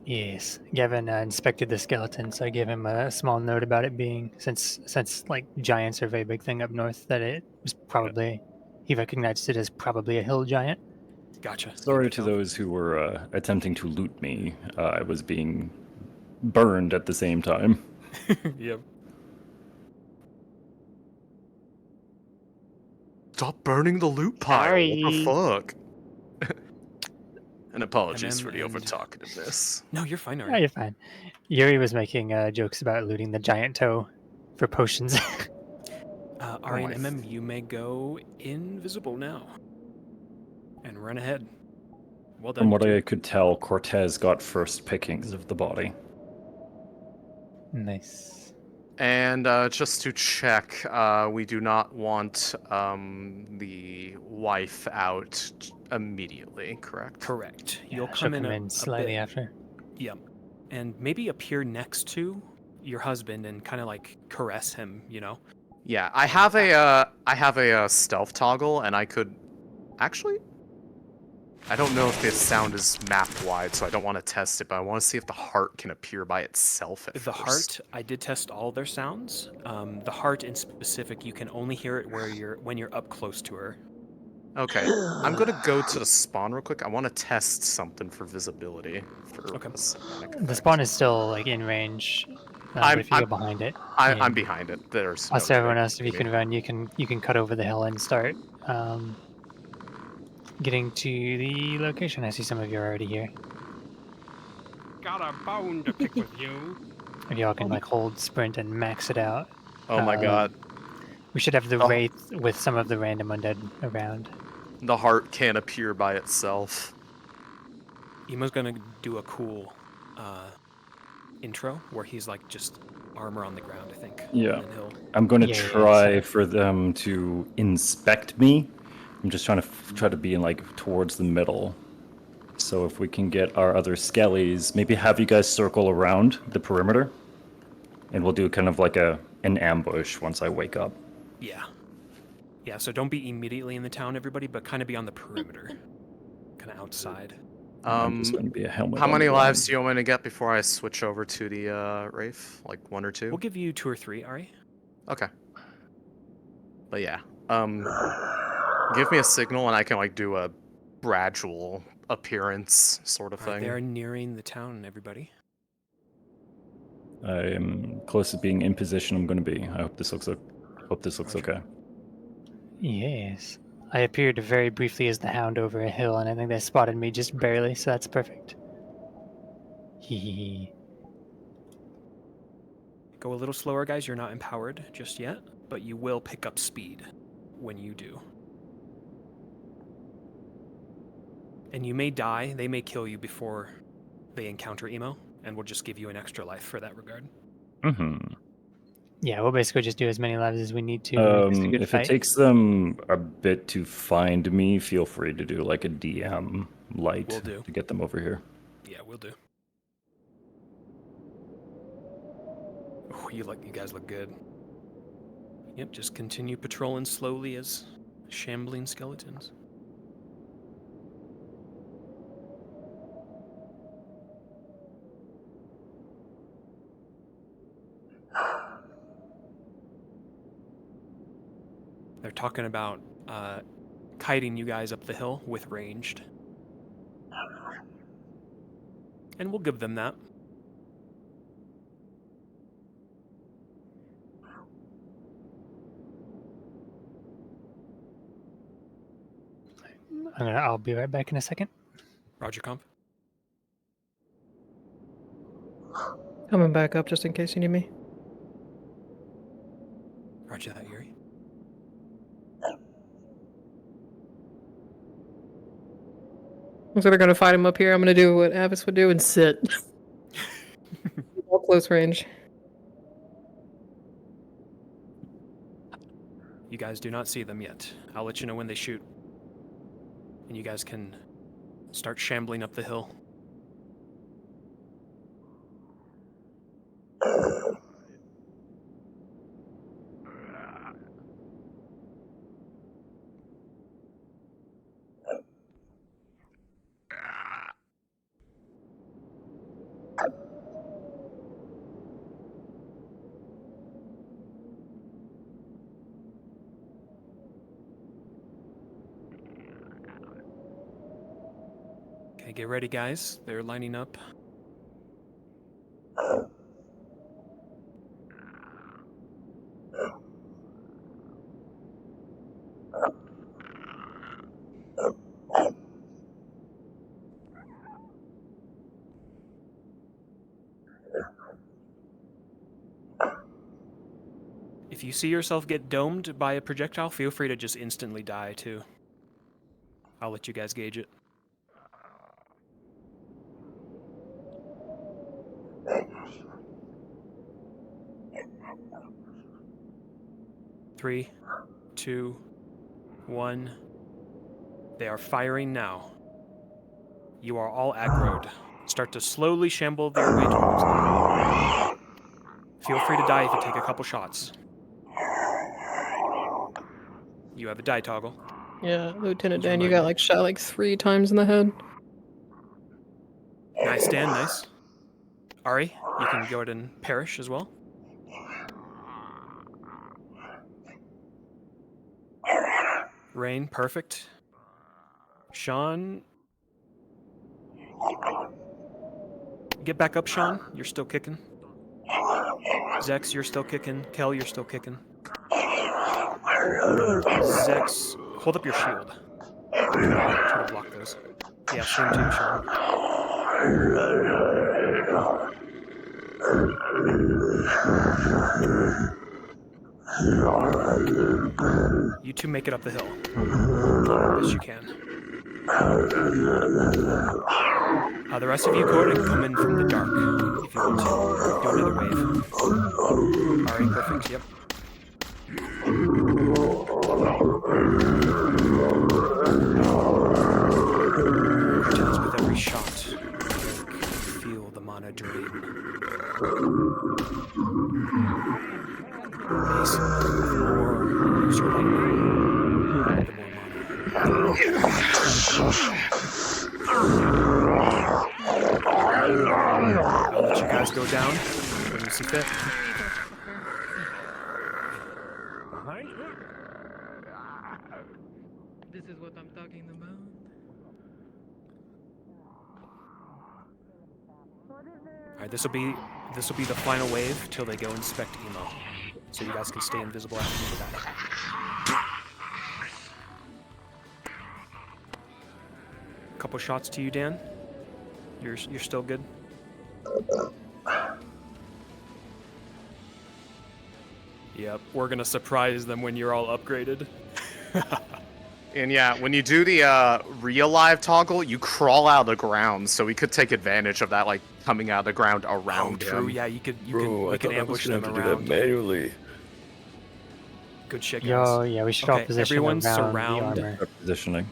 Yes, Gavin inspected the skeleton, so I gave him a small note about it being, since like giants are a very big thing up north, that it was probably, he recognized it as probably a hill giant. Gotcha. Sorry to those who were attempting to loot me. I was being burned at the same time. Yep. Stop burning the loot pile. What the fuck? And apologies for the and- over-talkativeness. No, you're fine, Oh, Ari. you're fine. Yuri was making jokes about looting the giant toe for potions. Ari and MM, you may go invisible now. And run ahead. Well done. From what I could tell, Cortez got first pickings of the body. Nice. And just to check, we do not want the wife out immediately, correct? Correct. You'll she'll come in, slightly bit. after. Yep. And maybe appear next to your husband and kind of like caress him, you know? Yeah, I have a stealth toggle, and I could actually. I don't know if this sound is map wide, so I don't want to test it, but I want to see if the heart can appear by itself at The first. heart, I did test all their sounds. The heart in specific, you can only hear it when you're up close to her. Okay, I'm gonna go to the spawn real quick. I want to test something for visibility for a cinematic The effect. spawn is still like in range, but if you go behind it, I'm behind it. There's no also, way everyone they else, can if you see can me. run, you can cut over the hill and start getting to the location. I see some of you are already here. Got a bone to pick with you. If y'all can like hold sprint and max it out. Oh my god. We should have the Oh. wraith with some of the random undead around. The heart can't appear by itself. Emo's gonna do a cool intro where he's like just armor on the ground, I think. Yeah. And then he'll... I'm going to try for them to inspect me. I'm just trying to be in like towards the middle. So if we can get our other skellies, maybe have you guys circle around the perimeter, and we'll do kind of like an ambush once I wake up. Yeah. Yeah, so don't be immediately in the town, everybody, but kind of be on the perimeter. Kind of outside. I'm just going to be a helmet. How on many the lives do you want me to get before I switch over to the Wraith? Like 1 or 2? We'll give you 2 or 3, Ari. Okay. But yeah, give me a signal and I can like do a gradual appearance sort of thing. They are nearing the town, everybody. I am close to being in position. I'm going to be. I hope this looks okay. Yes. I appeared very briefly as the hound over a hill, and I think they spotted me just barely, so that's perfect. Hee. Go a little slower, guys. You're not empowered just yet, but you will pick up speed when you do. And you may die. They may kill you before they encounter Emo, and we'll just give you an extra life for that regard. Mm-hmm. Yeah, we'll basically just do as many lives as we need to. Make this a good If fight. it takes them a bit to find me, feel free to do like a DM light to get them over here. Yeah, we'll do. Oh, you guys look good. Yep, just continue patrolling slowly as shambling skeletons. They're talking about kiting you guys up the hill with ranged. And we'll give them that. I'll be right back in a second. Roger, comp. Coming back up just in case you need me. Roger that, Yuri. So they're gonna fight him up here. I'm gonna do what Avis would do and sit. All close range. You guys do not see them yet. I'll let you know when they shoot. And you guys can start shambling up the hill. Okay, get ready, guys. They're lining up. If you see yourself get domed by a projectile, feel free to just instantly die, too. I'll let you guys gauge it. Three, 2, 1. They are firing now. You are all aggroed. Start to slowly shamble their way towards them. Feel free to die if you take a couple shots. You have a die toggle. Yeah, Lieutenant Dan, you got like shot like 3 times in the head. Nice, Dan, nice. Ari, you can go ahead and perish as well. Rain, perfect. Sean. Get back up, Sean. You're still kicking. Zex, you're still kicking. Kel, you're still kicking. Zex, hold up your shield. Try to block those. Yeah, swing too, Sean. You two make it up the hill. As you can. The rest of you go ahead and come in from the dark if you want to. Do another wave. Alright, perfect, yep. Cortez, with every shot, feel the mana drain. Base, the more you use your lightning, the more I'll let you guys go down when you see fit. This is what I'm talking about. Alright, this will be the final wave till they go inspect Emo. So you guys can stay invisible after you do that. Couple shots to you, Dan. You're still good. Yep, we're gonna surprise them when you're all upgraded. And yeah, when you do the real live toggle, you crawl out of the ground, so we could take advantage of that, like coming out of the ground around him. True, yeah, we could ambush them to do around. that manually. Good shit, guys. Yo, yeah, we should all position everyone around surround. the armor. Positioning.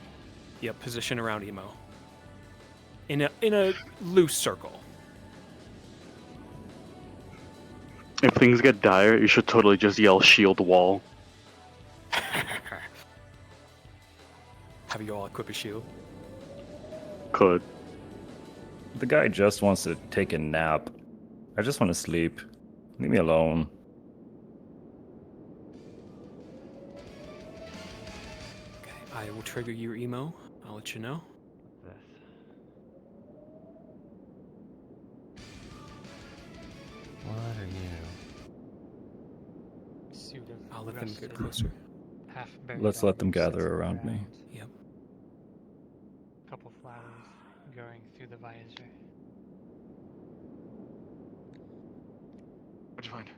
Yep, position around Emo. In a loose circle. If things get dire, you should totally just yell shield wall. Have you all equip a shield? Could. The guy just wants to take a nap. I just want to sleep. Leave me alone. Okay, I will trigger your Emo. I'll let you know. What are you? I'll let them get closer. Let's let them gather around me. Yep. Couple flowers going through the visor. What'd you find?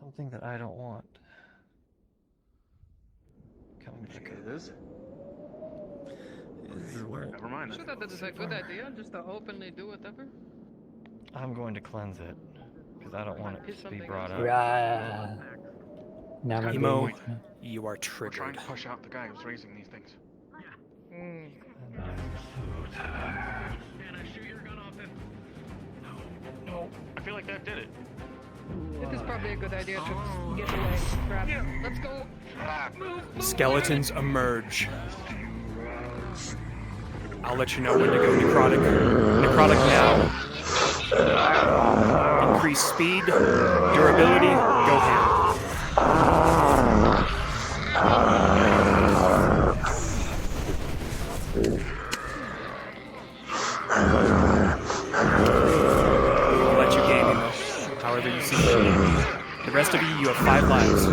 Something that I don't want. Coming back. It is. Never mind. Sure, that is a good idea, just to openly do whatever. I'm going to cleanse it because I don't want it to be brought up. Now Emo, you are We're trying triggered. to push out the guy who's raising these things. I'm so tired. No, I feel like that did it. It is probably a good idea to get away. Grab. Let's go. Move. Skeletons emerge. I'll let you know when to go necrotic. Necrotic now. Increase speed, durability, go ham. I'll let you game him, however you see fit. The rest of you, you have 5 lives.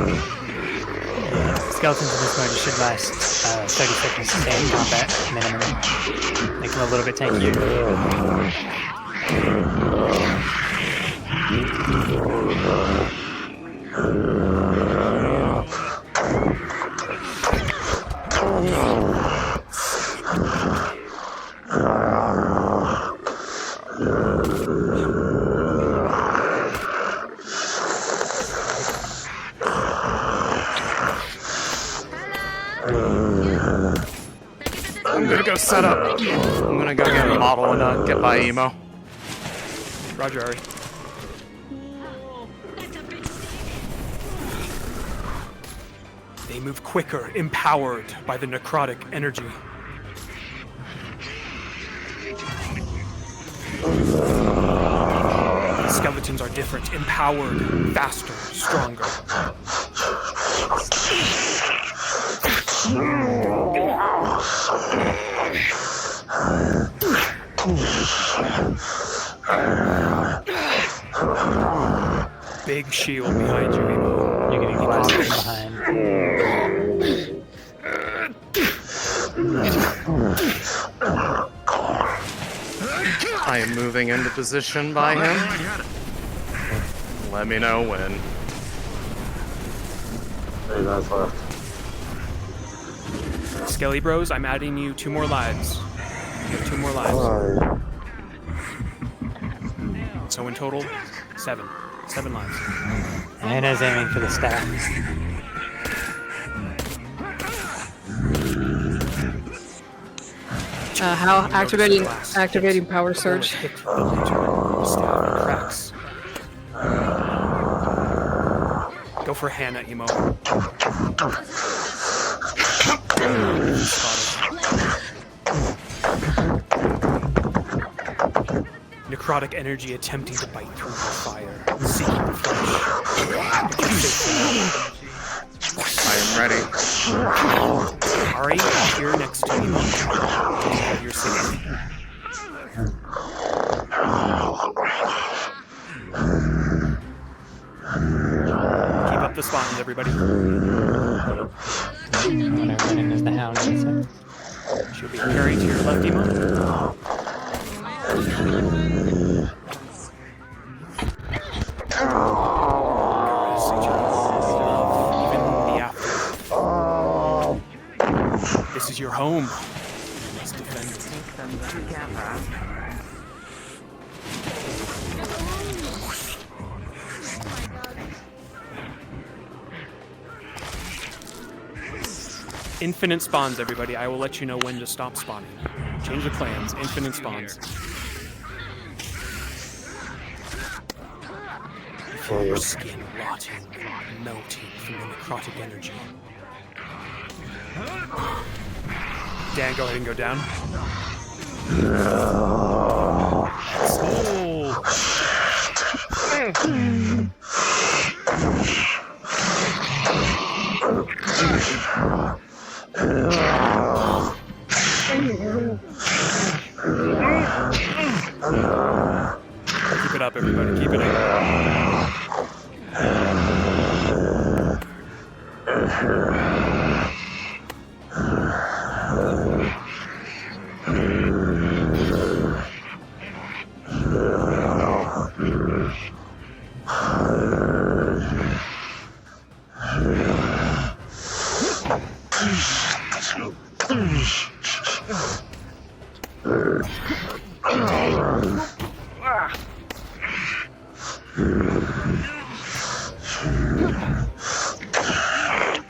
Skeletons in this mode should last 30 seconds to stay in combat minimum. Make them a little bit tankier. I'm gonna go set up. I'm gonna go get a model and get by Emo. Roger, Ari. They move quicker, empowered by the necrotic energy. The skeletons are different, empowered, faster, stronger. Big shield behind you, Emo. You're getting blasted from behind. I am moving into position by him. Let me know when. 3 guys left. Skelly Bros, I'm adding you 2 more lives. You have 2 more lives. So in total, 7. 7 lives. Anna's aiming for the staff. How activating power surge? Cracks. Go for Hannah, Emo. Necrotic energy attempting to bite through your fire, seeking the flesh. I am ready. Ari, here next to me. You're safe. Keep up the spawns, everybody. Whatever name is the hound. She'll be carried to your left, Emo. This is your home. You must defend it. Take them together. Infinite spawns, everybody. I will let you know when to stop spawning. Change the clans. Infinite spawns. You feel your skin rotting, melting from the necrotic energy. Dan, go ahead and go down. Keep it up, everybody. Keep it up.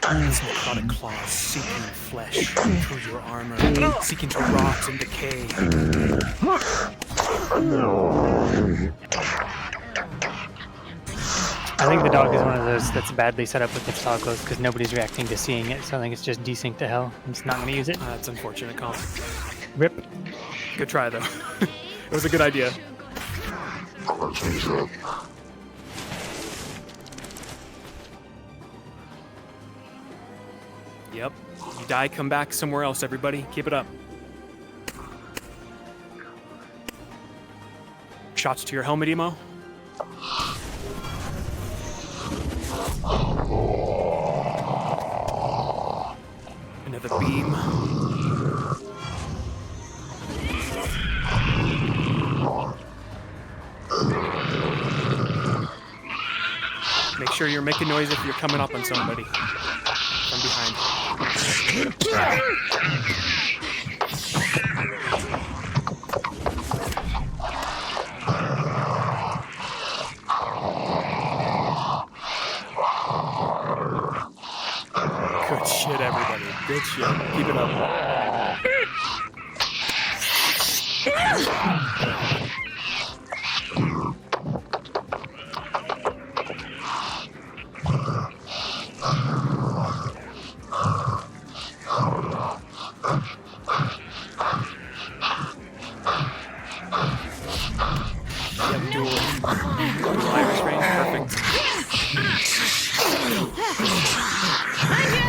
These necrotic claws seeking flesh through your armor, seeking to rot and decay. I think the dog is one of those that's badly set up with its toggles because nobody's reacting to seeing it, so I think it's just desynced to hell. I'm just not going to use it. That's unfortunate, comp. Rip. Good try, though. It was a good idea. Yep. You die, come back somewhere else, everybody. Keep it up. Shots to your helmet, Emo. Another beam. Make sure you're making noise if you're coming up on somebody from behind. Good shit, everybody. Good shit. Keep it up. Yep, dual Iris range, perfect.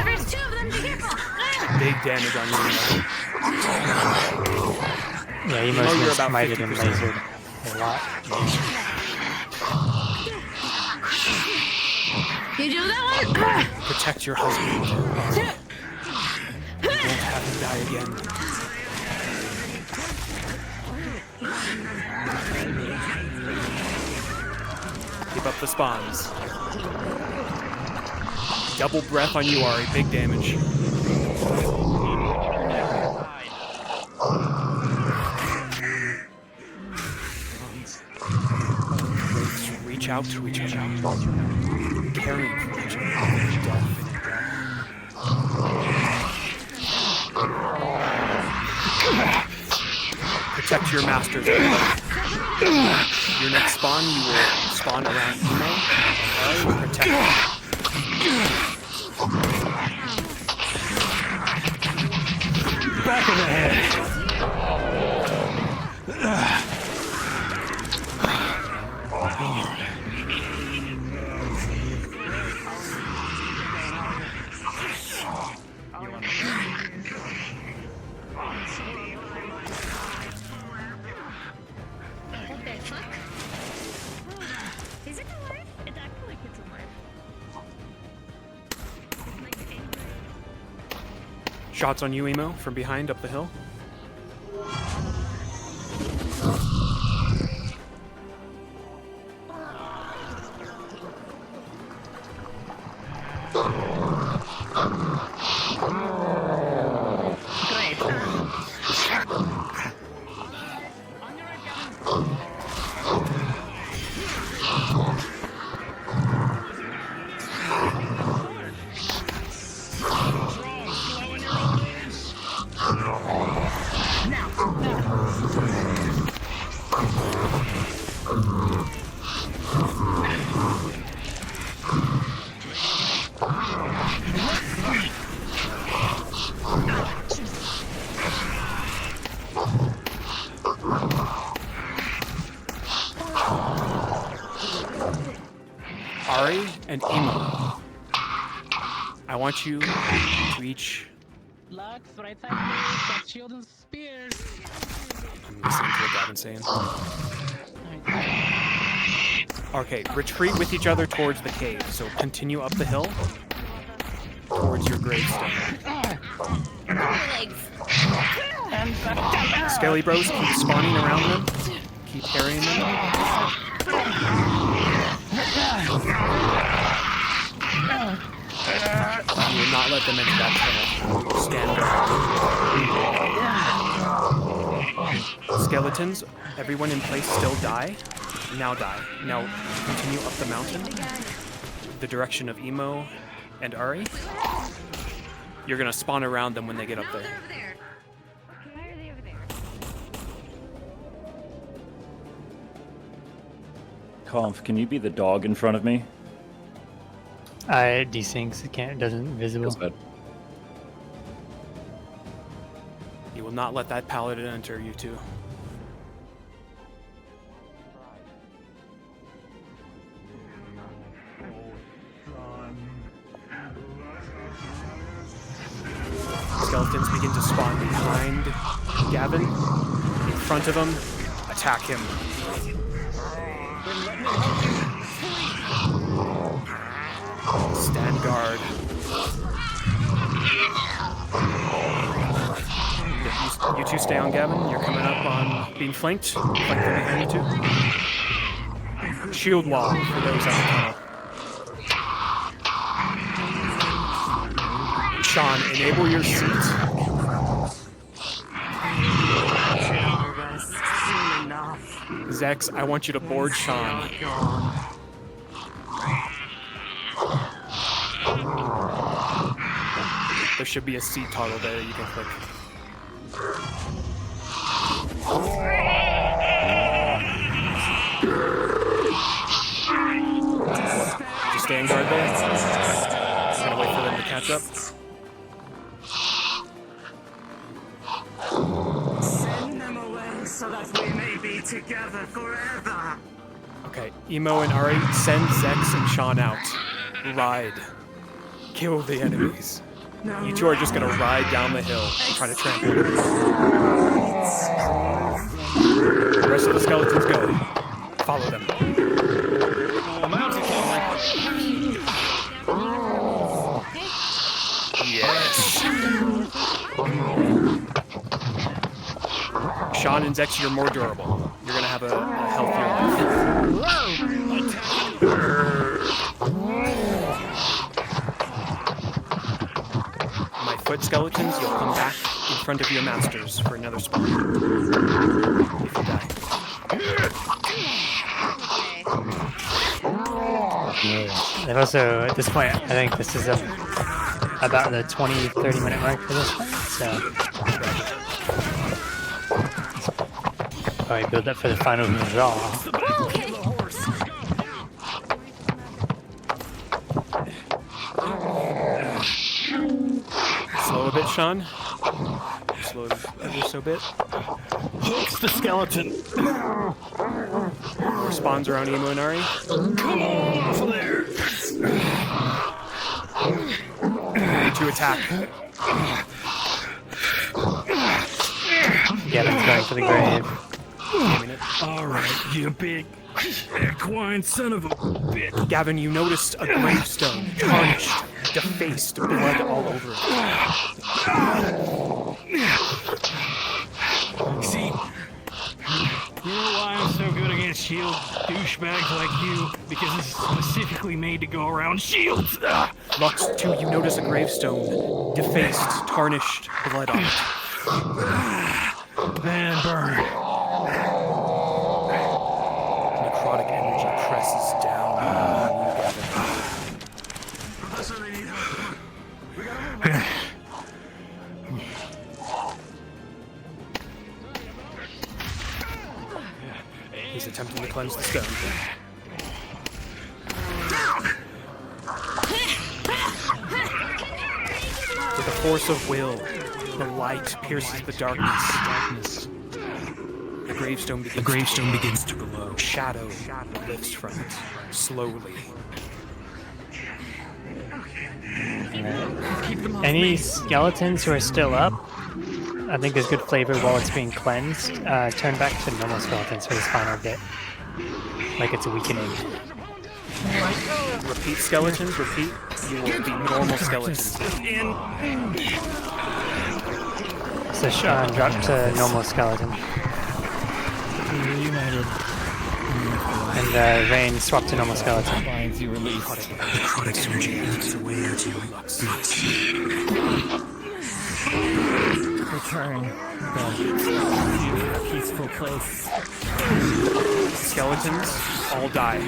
There's 2 of them, be careful! Big damage on you. Yeah, he Emo, must you're have about smited and 50%. lasered a lot. You do that one? Protect your husband. You won't have him die again. Keep up the spawns. Double breath on you, Ari. Big damage. Reach out to each other. Caring for each other. Protect your masters. Your next spawn, you will spawn around Emo. Protect him. Back of the head. Is it alive? It's acting like it's alive. Shots on you, Emo, from behind up the hill. Ari and Emo, I want you to each... Lux, right side, please. Got shield and spears. I'm listening to what Gavin's saying. Okay, retreat with each other towards the cave. So continue up the hill towards your gravestone. Skelly bros, keep spawning around them. Keep parrying them. You will not let them into that tunnel. Stand guard. Skeletons, everyone in place still die. Now die. Now continue up the mountain. The direction of Emo and Ari. You're gonna spawn around them when they get up there. Why are they over there? Conf, can you be the dog in front of me? I desyncs. It doesn't visible. You will not let that paladin enter you two. Skeletons begin to spawn behind Gavin. In front of him, attack him. Stand guard. You two stay on Gavin. You're coming up on being flanked. Flank them behind you two. Shield wall for those on the tunnel. Sean, enable your seat. Zex, I want you to board Sean. There should be a seat toggle there you can click. Just stay in guard there. Just gonna wait for them to catch up. Send them away so that we may be together forever. Okay, Emo and Ari, send Zex and Sean out. Ride. Kill the enemies. You two are just gonna ride down the hill and try to trample it. The rest of the skeletons go. Follow them. Yes. Sean and Zex, you're more durable. You're gonna have a healthier life. My foot skeletons, you'll come back in front of your masters for another spawn. If you die. And also, at this point, I think this is about the 20-30 minute mark for this one, so probably build up for the final draw. Slow a bit, Sean. Slow ever so bit. Hooks the skeleton. More spawns around Emo and Ari. Come on off of there. Ready to attack. Gavin's going for the grave. Alright, you big equine son of a bitch. Gavin, you noticed a gravestone, tarnished, defaced, blood all over it. See, you know why I'm so good against shield douchebags like you? Because it's specifically made to go around shields. Lux 2, you notice a gravestone, defaced, tarnished, blood on it. Then burn. Necrotic energy presses down on you, Gavin. He's attempting to cleanse the stone. With a force of will, the light pierces the darkness. The gravestone begins to glow. Shadow lifts from it, slowly. Any skeletons who are still up, I think there's good flavor while it's being cleansed. Turn back to normal skeletons for this final bit. Like it's a weakening. Repeat skeletons, repeat. You will be normal skeletons. So Sean, drop to normal skeleton. United. And Rain, swap to normal skeleton. Necrotic energy eats away at you. Return to a peaceful place. Skeletons all die.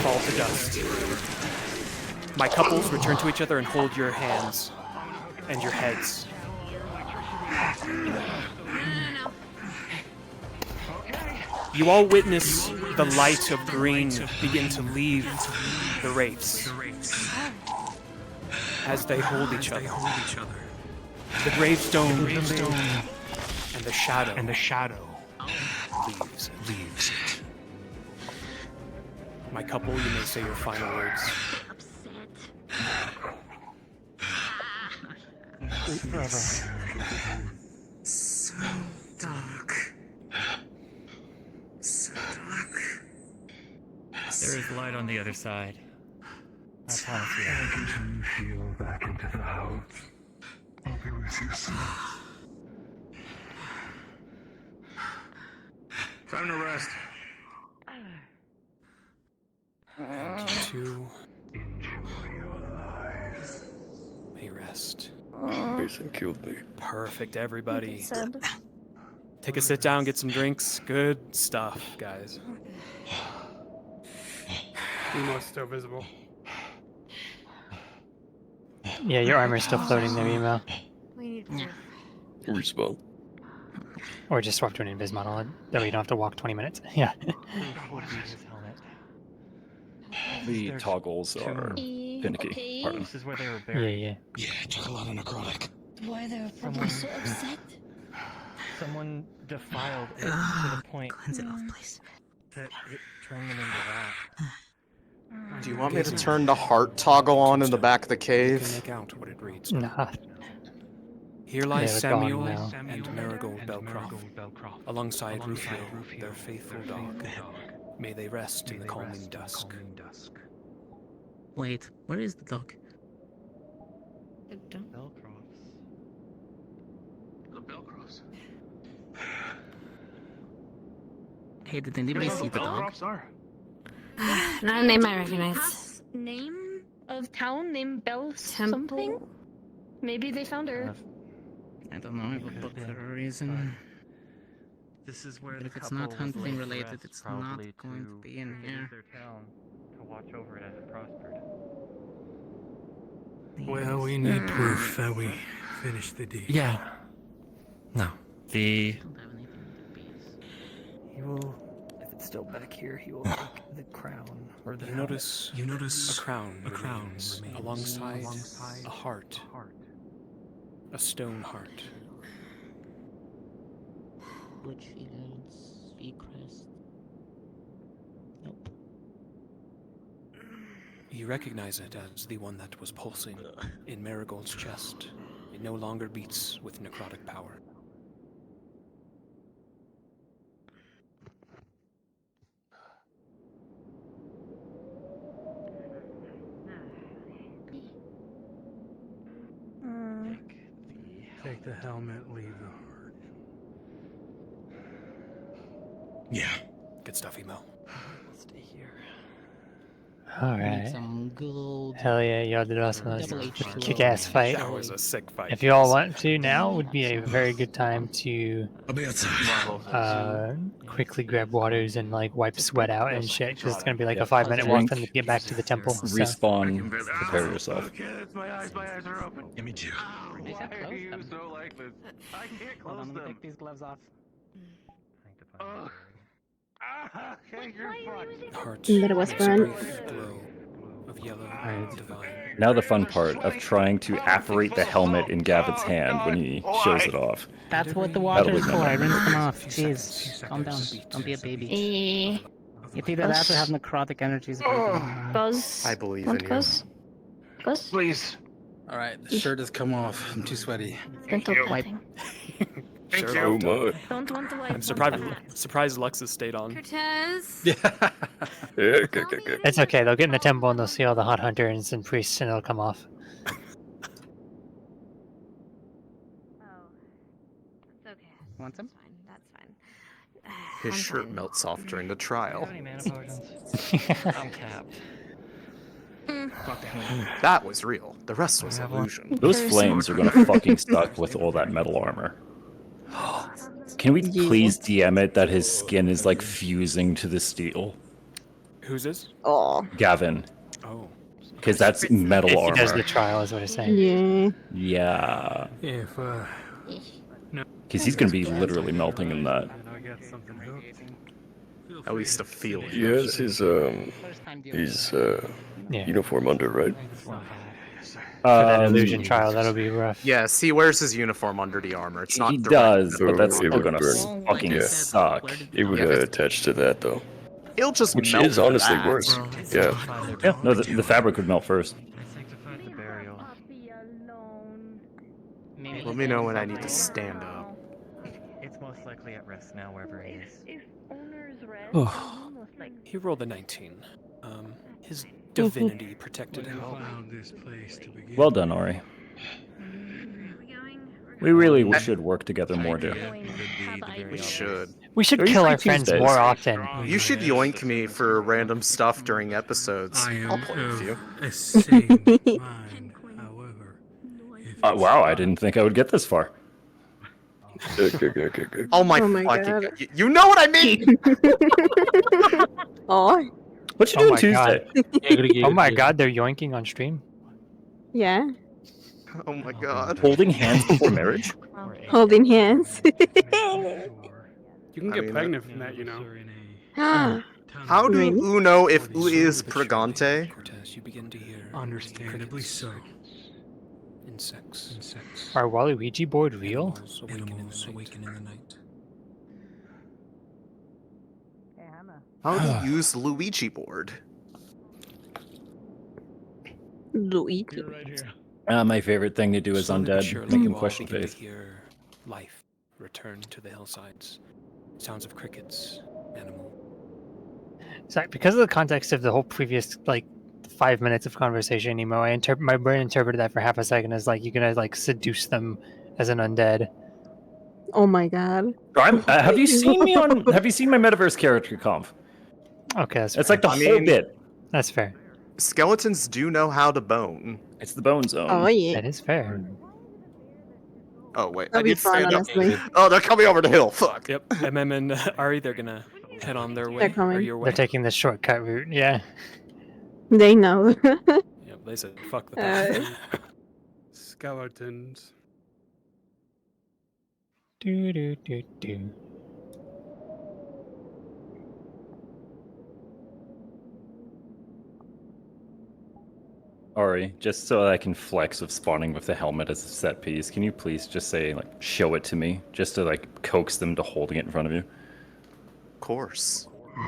Fall to dust. My couples return to each other and hold your hands and your heads. You all witness the light of green begin to leave the wraiths as they hold each other. The gravestone and the shadow leaves. My couple, you may say your final words. Forever. So dark. So dark. There is light on the other side. I promise you. I get you feel back into the house. I'll be with you soon. Time to rest. And you two may rest. Mason killed me. Perfect, everybody. Take a sit down, get some drinks. Good stuff, guys. Emo's still visible. Yeah, your armor's still floating there, Emo. We need proof. Respawn. Or just swap to an invis model, that way you don't have to walk 20 minutes. Yeah. The toggles are finicky. Pardon. This is where they were buried. Yeah. Yeah, I took a lot of necrotic. Why they're probably so upset? Someone defiled it to the point Cleanse it off, please. that it turned them into that. Do you want me to turn the heart toggle on in the back of the You can cave? make out what it reads. Nah. Here lies They're gone Samuel now. and Marigold Belcroft, alongside Rufio, their faithful dog. May they rest in the calming dusk. Wait, where is the dog? The Belcrofts. Hey, did anybody see the dog? Belcrofts are. Not a name I recognize. Name of town named Bell something? Maybe they found her. I don't know. I would look for a reason. This is where But the if it's couple not was hunting laid to related, rest, it's not probably going to be in visit here. their town to watch over it as it prospered. Well, we need proof that we finished the deed. Yeah. No. The. He will. If it's still back here, he will take the crown or the. You notice a crown remains alongside a heart. A stone heart. Butch Fields, V-Crest. Nope. You recognize it as the one that was pulsing in Marigold's chest. It no longer beats with necrotic power. Take the helmet, leave the heart. Yeah. Good stuff, Emo. Stay here. Alright. Some good old Hell yeah, y'all did awesome. That Double was H2O. a kick-ass fight. That was a sick fight. If you all want to now, would be a very good time to quickly grab waters and like wipe sweat out and shit, because it's gonna be like a 5-minute walk for them to get back to the temple. So. Respawn. Prepare yourself. My eyes are open. Yeah, me too. Why are you so like this? I can't Hold close on, let me them. take these gloves off. Ugh. Okay, you're fucked. Heart. You better whisper in. Glow of yellow divine. Now the fun part of trying to apparate the helmet in Gavin's hand when he shows it off. That's what the That'll water be is for. fun. I rinsed them off. Jeez, calm down. Don't be a baby. It's either that or have necrotic energies. Buzz. I believe Want in you. Buzz? Buzz? Please. Alright, the shirt has come off. I'm too sweaty. Don't talk Wipe. Thank Sure. you. Oh my. Don't want to wipe. I'm surprised Lexus stayed on. Cortez. Yeah, okay. It's okay, they'll get in the temple and they'll see all the hot hunters and priests and it'll come off. It's okay. Want some? That's fine. His shirt melts off during the trial. How many mana potions? I'm capped. That was real. The rest was illusion. Those flames are gonna fucking suck with all that metal armor. Can we please DM it that his skin is like fusing to the steel? Who's this? Oh. Gavin. Oh. Because that's metal If armor. he does the trial, is what it's saying. Yeah. If, no. Because he's gonna be literally melting in that. I got something hooked. At least a feeling. He has his uniform under, right? For that illusion trial, that'll be rough. Yes, he wears his uniform under the armor. It's not He direct. does, but that's It still would gonna burn. fucking suck. It would attach to that though. It'll just Which melt is for honestly that. worse. Yeah. Yeah, no, the fabric would melt first. The burial. Let me know when I need to stand up. It's most likely at rest now, wherever he is. He rolled a 19. His divinity protected him. This place to begin. Well done, Ori. We really should work together more, dude. We should. We should Maybe kill for our friends Tuesdays. more often. You should yoink me for random stuff during episodes. I'll play with you. A sane mind, however. Wow, I didn't think I would get this far. Oh my, Oh my fucking! God. You know what I mean? Oh, What you Oh doing my Tuesday? Oh my god, they're yoinking on stream. yeah. Oh my god. Holding hands before marriage? Holding hands. You can I get mean, pregnant from that, you know. How do Really? you know if U is pregante? Cortez, you begin to hear Understandably so. insects. Are Waluigi board real? Animals awaken in the night. How do you use the Luigi board? Luigi. You're right here. My favorite thing to do is Slowly but undead. surely, Make you him all question begin to faith. hear life return to the hillsides. Sounds of crickets, animal. Sorry, because of the context of the whole previous 5 minutes of conversation, Nemo, my brain interpreted that for half a second as you're gonna seduce them as an undead. Oh my god. Have you seen me on? Have you seen my metaverse character conf? Okay, that's It's fair. like the whole bit. That's fair. Skeletons do know how to bone. It's the bone zone. Oh yeah. That is fair. Oh wait, I That'd be need to fun, stand up. honestly. Oh, they're coming over the hill. Fuck. Yep. MM and Ari, they're gonna head on their way. They're coming. Or your way. They're taking the shortcut route. Yeah. They know. Yep. They said, "Fuck the path." Skeletons. Do do do do. Ari, just so I can flex with spawning with the helmet as a set piece, can you please just say show it to me, just to coax them to holding it in front of you? Of course.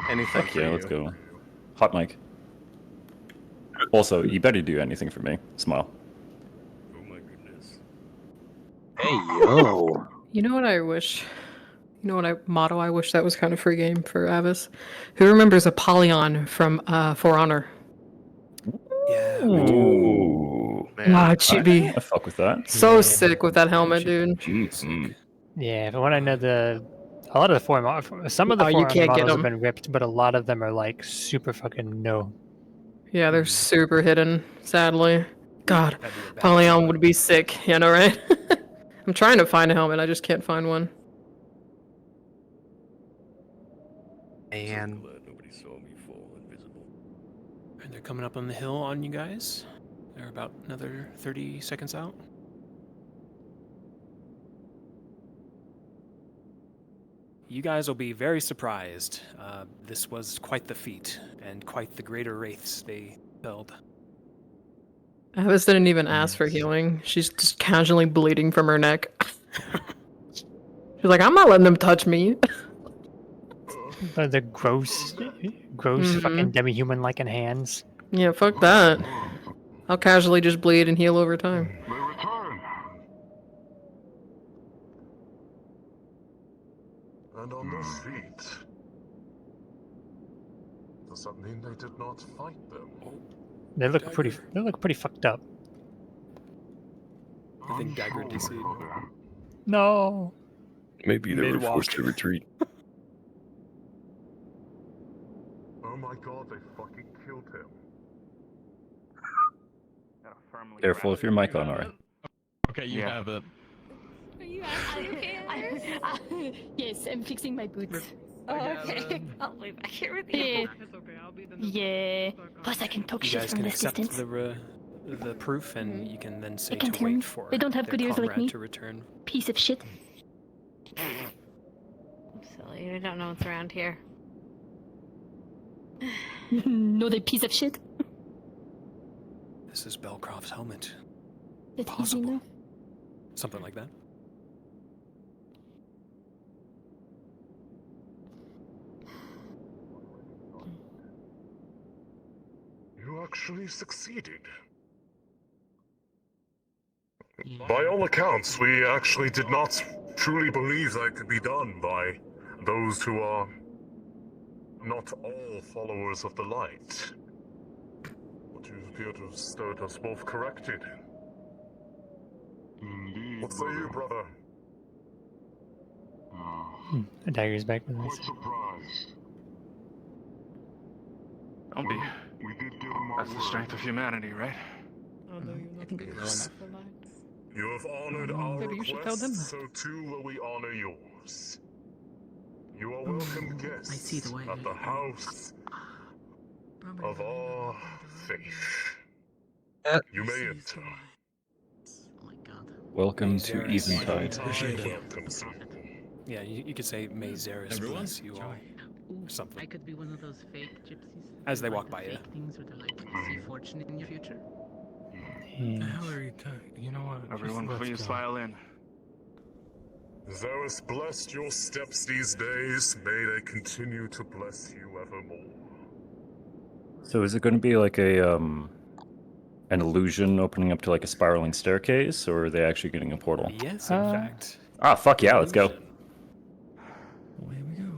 Anything. Fuck yeah, let's go. Hot mic. Also, you better do anything for me. Smile. Oh my goodness. Hey, yo. You know what I wish? You know what motto I wish that was kind of free game for Avis? Who remembers Apollyon from For Honor? Yeah. Ooh. God, she'd be I fuck with that. so sick with that helmet, dude. Yeah, but when I know a lot of the foreign some of the Oh, you foreign can't get models have them. been ripped, but a lot of them are super fucking no. Yeah, they're super hidden, sadly. God, Apollyon would be sick, you know, right? I'm trying to find a helmet, I just can't find one. And Glad nobody saw me fall invisible. And they're coming up on the hill on you guys. They're about another 30 seconds out. You guys will be very surprised. This was quite the feat, and quite the greater wraiths they held. Avis didn't even ask for healing. She's just casually bleeding from her neck. She's like, I'm not letting them touch me. The gross fucking demi-human looking hands. Yeah, fuck that. I'll casually just bleed and heal over time. They return. And on their feet. Does that mean they did not fight them? They look pretty fucked up. I think Dagger did see. No. Maybe they were Mid-walk. forced to retreat. Oh my god, they fucking killed him. Careful if your mic on, Ari. Okay, you have it. Are you okay? Yes, I'm fixing my boots. Oh, okay. I'll be back here with you. Yeah. It's okay, I'll be the Yeah. Plus, I can talk You shit guys from can this accept distance. the proof, and you can then say can't to hear me. wait for They don't have their good ears like comrade me. to return. Piece of shit. Silly, I don't know what's around here. No, they piece of shit. This is Belcroft's helmet. That's easy Possible. enough. Something like that. You actually succeeded. By all accounts, we actually did not truly believe that could be done by those who are not all followers of the light. But you appear to have stirred us both corrected. Indeed, What say you, brother? The dagger's back with Quite us. surprised. Don't be. We did give them our That's the word. strength of humanity, right? You have honored our Maybe you should tell them requests, that. so too will we honor yours. You are welcome guests at the house of our faith. You may enter. Welcome to Zeris. Eventide. Welcome, sir. Yeah, you could say, "May Zeris bless you all," or something. I could be one of those fake gypsies. As they like walk the by you. fake things where they're like, see fortune in your future. The hell are you talking? You know what? Everyone, Let's please go. file in. Zeus blessed your steps these days. May they continue to bless you evermore. So is it going to be like a an illusion opening up to like a spiraling staircase, or are they actually getting a portal? Yes, in fact. Ah, fuck yeah, let's go. Away we go.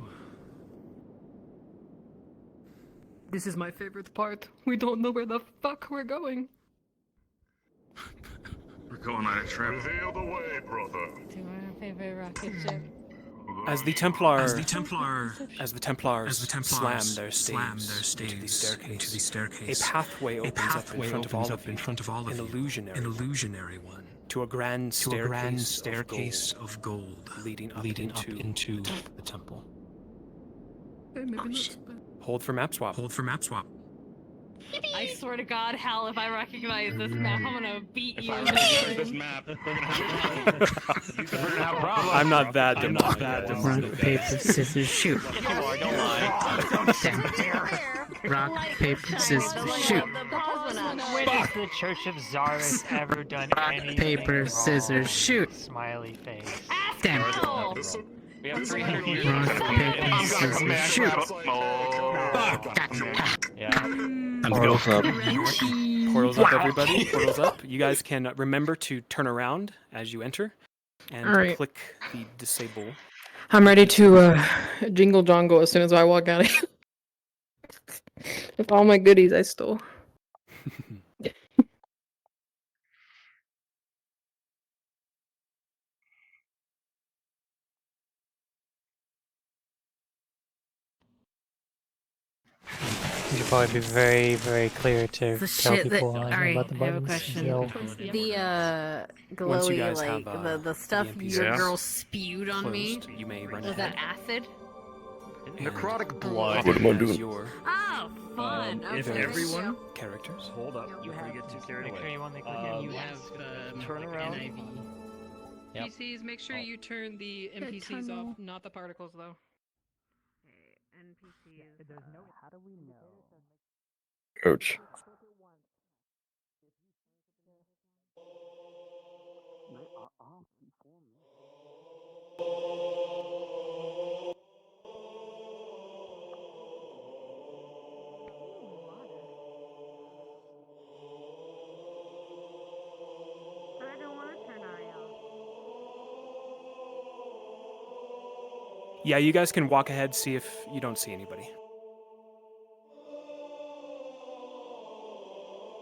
This is my favorite part. We don't know where the fuck we're going. We're going on a trip. Reveal the way, brother. To our favorite rocket ship. As the Templars slam their staves into the staircase, a pathway opens up in front of all of you, an illusionary one, to a grand staircase of gold leading up into the temple. Okay, maybe not. Hold for map swap. I swear to God, Hal, if I recognize this map, I'm gonna beat you. This map, we're gonna have problems. I'm not that demonic. Rock, paper, scissors, shoot. Don't lie. Rock, paper, scissors, shoot. When has the Church of Zaris ever done anything Paper, wrong? scissors, shoot. Smiley face. Damn. We have 300 years. Rock, paper, scissors, shoot. Portals up. Portals up, everybody. Portals up. You guys can remember to turn around as you enter and Alright. click the disable. I'm ready to jingle jongle as soon as I walk out of here. With all my goodies I stole. You should probably be very, very clear to The tell shit that. people Alright, about the I have a buttons. question. They'll- The Once you glowy, guys like have, the stuff the your NPCs girl spewed on me. closed, you may run Was that ahead. acid? Necrotic blood. What am I As doing? your Oh, fun. If Okay. everyone characters. Hold up before you get too carried Make away. sure you want to click it. You have turn around. Yep. PCs, make sure you turn the NPCs off, not the particles though. NPCs. How do we know? Ouch. I don't want to turn Ari off. Yeah, you guys can walk ahead, see if you don't see anybody.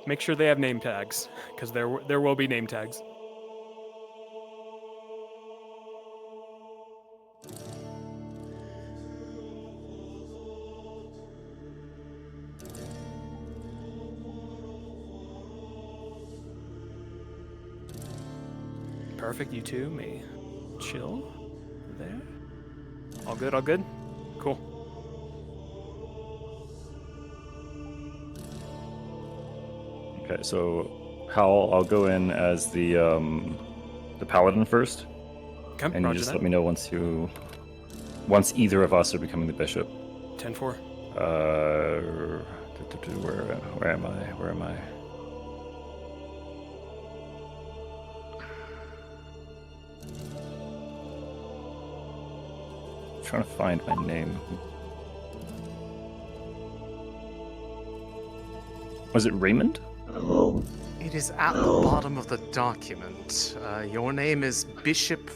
Make sure they have name tags, because there will be name tags. Perfect, you two may chill there. All good, all good? Cool. Okay, so Hal, I'll go in as the paladin first. Okay, and you roger just that. let me know once either of us are becoming the bishop. 10-4. Where am I? Trying to find my name. Was it Raymond? It is at the bottom of the document. Your name is Bishop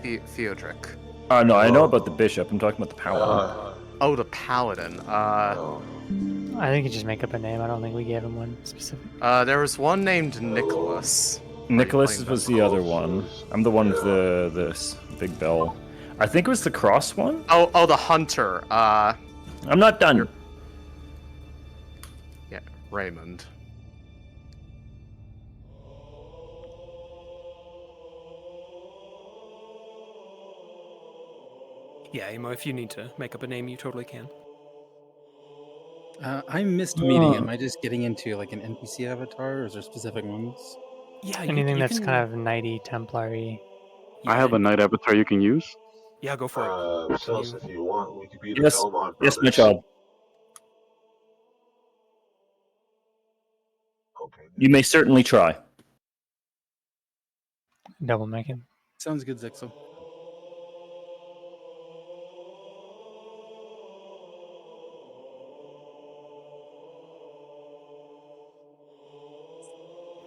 Theodric. No, I know about the bishop. I'm talking about the paladin. Oh, the paladin. I think you just make up a name. I don't think we gave him one specific. There was one named Nicholas. Nicholas was the other one. I'm the one with this big bell. I think it was the cross one. Oh, the hunter. I'm not done. Yeah, Raymond. Yeah, Emo, if you need to make up a name, you totally can. I missed meeting. Am I just getting into like an NPC avatar, or is there specific ones? Yeah, Anything that's kind of knighty, Templary. I have a knight avatar you can use. Yeah, go for it. Sus, if you want, we could be the Yes, Belmont yes, brothers. my child. Okay. You may certainly try. Double make him. Sounds good, Zixel.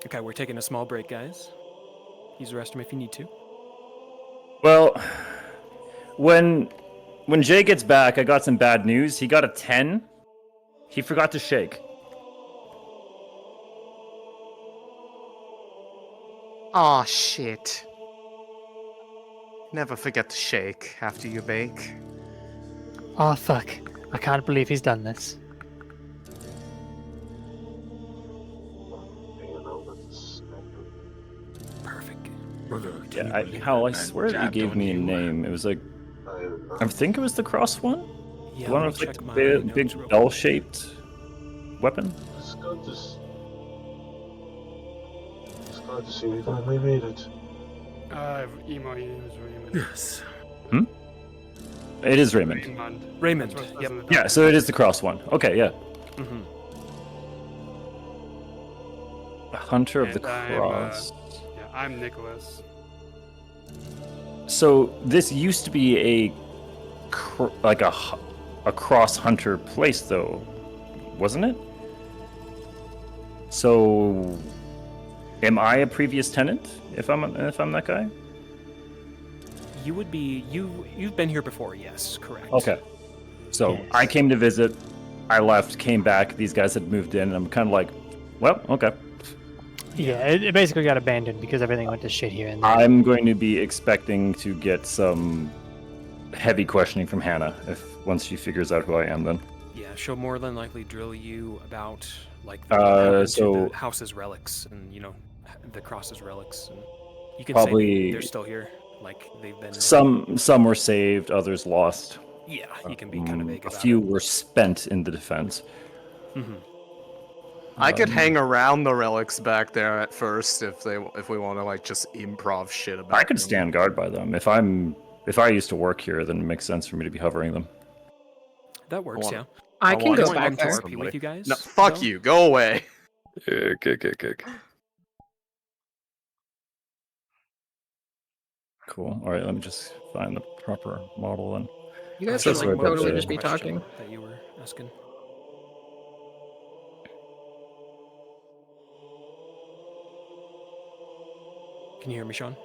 Okay, we're taking a small break, guys. Use the restroom if you need to. Well, when Jay gets back, I got some bad news. He got a 10. He forgot to shake. Aw, shit. Never forget to shake after you bake. Oh, fuck. I can't believe he's done this. Perfect. Yeah, Hal, I swear that you gave me a name. It was like, I think it was the cross one? Yeah, The one let with me like check the my big, notes big real quick. bell-shaped weapon? It's good to see we finally made it. Emo is Raymond. Yes. Hmm? It is Raymond. Raymond. That's what it says Yep. in the Yeah, so it is the cross one. Okay, yeah. Mm-hmm. A Hunter of the And Cross. I'm Nicholas. So this used to be a cross hunter place, though, wasn't it? So, am I a previous tenant? If I'm that guy? You would be you've been here before, yes, correct. Okay. So I came to visit. I left, came back. These guys had moved in, and I'm kind of like, well, okay. Yeah, it basically got abandoned because everything went to shit here and there. I'm going to be expecting to get some heavy questioning from Hannah once she figures out who I am. Then. Yeah, she'll more than likely drill you about like so the house's relics and the cross's relics, and you can probably say they're still here, like they've been. Some were saved, others lost. Yeah, you can be kind of vague A about few it. were spent in the defense. Mm-hmm. I could hang around the relics back there at first if we want to like just improv shit about. I could them. stand guard by them if I used to work here. Then it makes sense for me to be hovering them. That works, yeah. I can go want back to there. RP with you guys. No, fuck though? you. Go away. Yeah, okay. Cool. All right, let me just find the proper model then. You guys So should sorry like about totally the- just be Question talking. that you were asking. Can you hear me, Sean?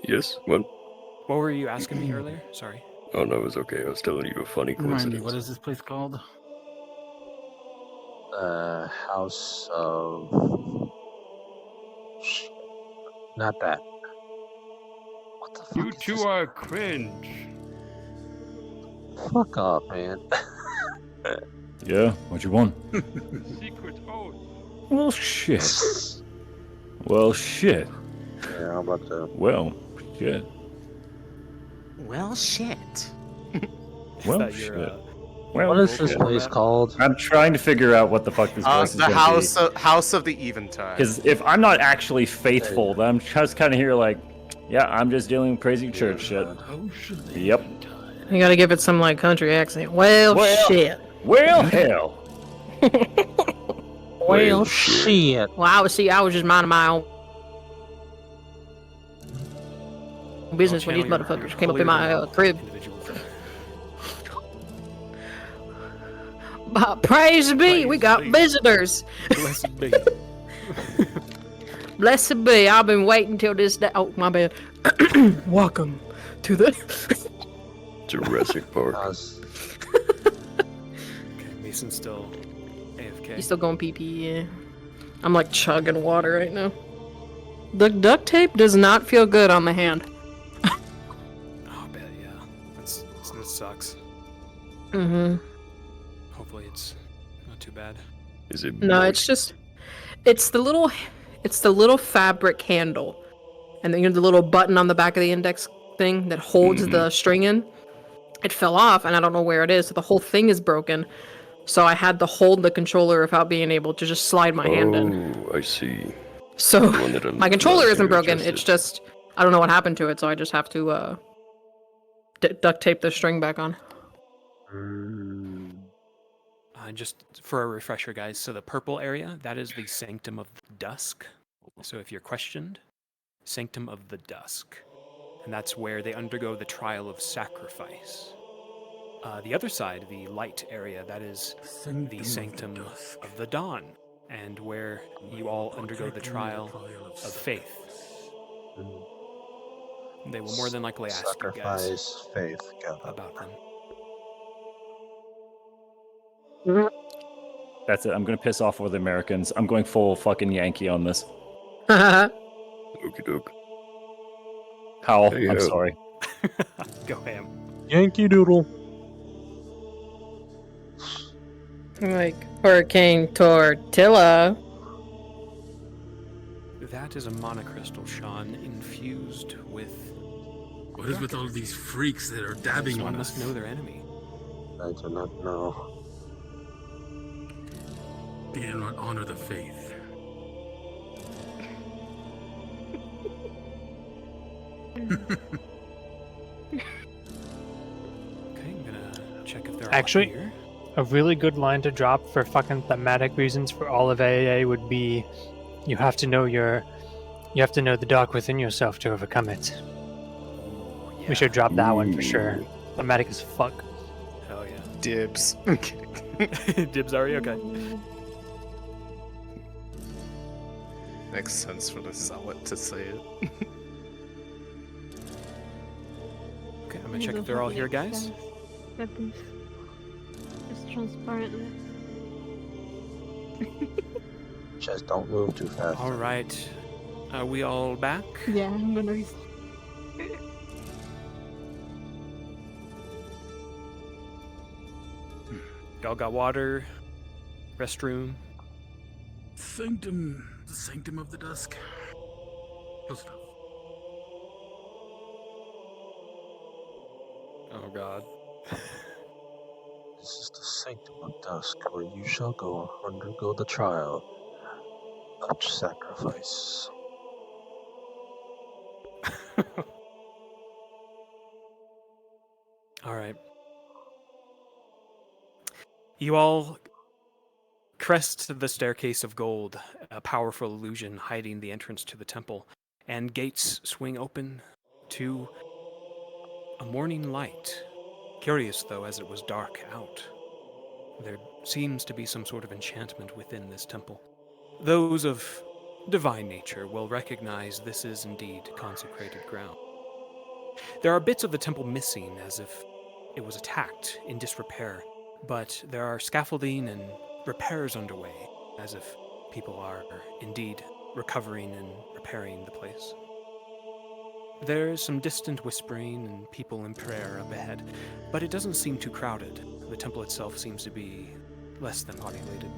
Yes, what? What were you asking me earlier? Sorry. Oh no, it was okay. I was telling you a funny Remind me, coincidence. what is this place called? House of. Not that. What the fuck You is two this? are cringe. Fuck off, man. Yeah, what you want? Secret oath. Well, shit. Well, shit. Yeah, I'm about to. Well, shit. Well, shit. Well, that shit. your, Well, What is this shit. place called? I'm trying to figure out what the fuck this place is The gonna House of the Eventide. Because if I'm not actually faithful, then I'm just kind of here like, yeah, I'm just dealing with crazy church shit. Yep. You gotta give it some like country accent. Well, shit. Well, hell. Well, shit. Well, I was just minding my own business when these channel your motherfuckers came up in my holier-than-thou crib. individual. Praise be, we got visitors. Blessed be. Blessed be. I've been waiting till this day. Oh, my bad. Welcome to the. Jurassic Park. Okay, Mason's still AFK. He's still going pee-pee, yeah. I'm like chugging water right now. The duct tape does not feel good on the hand. Oh, I bet, yeah. That sucks. Mm-hmm. Hopefully it's not too bad. Is it? No, it's just, it's the little fabric handle, and then the little button on the back of the index thing that holds the string in. It fell off, and I don't know where it is. So the whole thing is broken. So I had to hold the controller without being able to just slide my hand in. Oh, I see. So The one that my controller allows you isn't to broken. adjust It's it. just I don't know what happened to it, so I just have to duct tape the string back on. Just for a refresher, guys, so the purple area, that is the Sanctum of Dusk. So if you're questioned, Sanctum of the Dusk. And that's where they undergo the trial of sacrifice. The other side, the light area, that is the Sanctum of the Dawn. and where you all undergo the trial of faith. They will more than likely ask you guys Sacrifice, faith, got it. about them. That's it. I'm gonna piss off all the Americans. I'm going full fucking Yankee on this. Okie doke. Howell, Hey, I'm sorry. Go ham. Yankee Doodle. Like Hurricane Tortilla. That is a monocrystal, Sean, infused with. What is with all these freaks that are dabbing One on must us? know their enemy. I do not know. They do not honor the faith. Okay, I'm gonna check if they're Actually, all here. a really good line to drop for fucking thematic reasons for all of AA would be, you have to know the dark within yourself to overcome it. We should drop that one for sure. Thematic as fuck. Hell yeah. Dibs. Dibs already? Okay. Makes sense for the zealot to say it. Okay, I'm gonna check if they're all here, guys. Weapons. Just transparently. Just don't move too fast. All right. Are we all back? Yeah, I'm gonna be. Y'all got water, restroom. The sanctum of the dusk. Close enough. Oh God. This is the sanctum of dusk, where you shall go undergo the trial of sacrifice. All right. You all crest the staircase of gold, a powerful illusion hiding the entrance to the temple, and gates swing open to a morning light. Curious, though, as it was dark out. There seems to be some sort of enchantment within this temple. Those of divine nature will recognize this is indeed consecrated ground. There are bits of the temple missing, as if it was attacked in disrepair, but there are scaffolding and repairs underway, as if people are indeed recovering and repairing the place. There's some distant whispering and people in prayer up ahead, but it doesn't seem too crowded. The temple itself seems to be less than populated.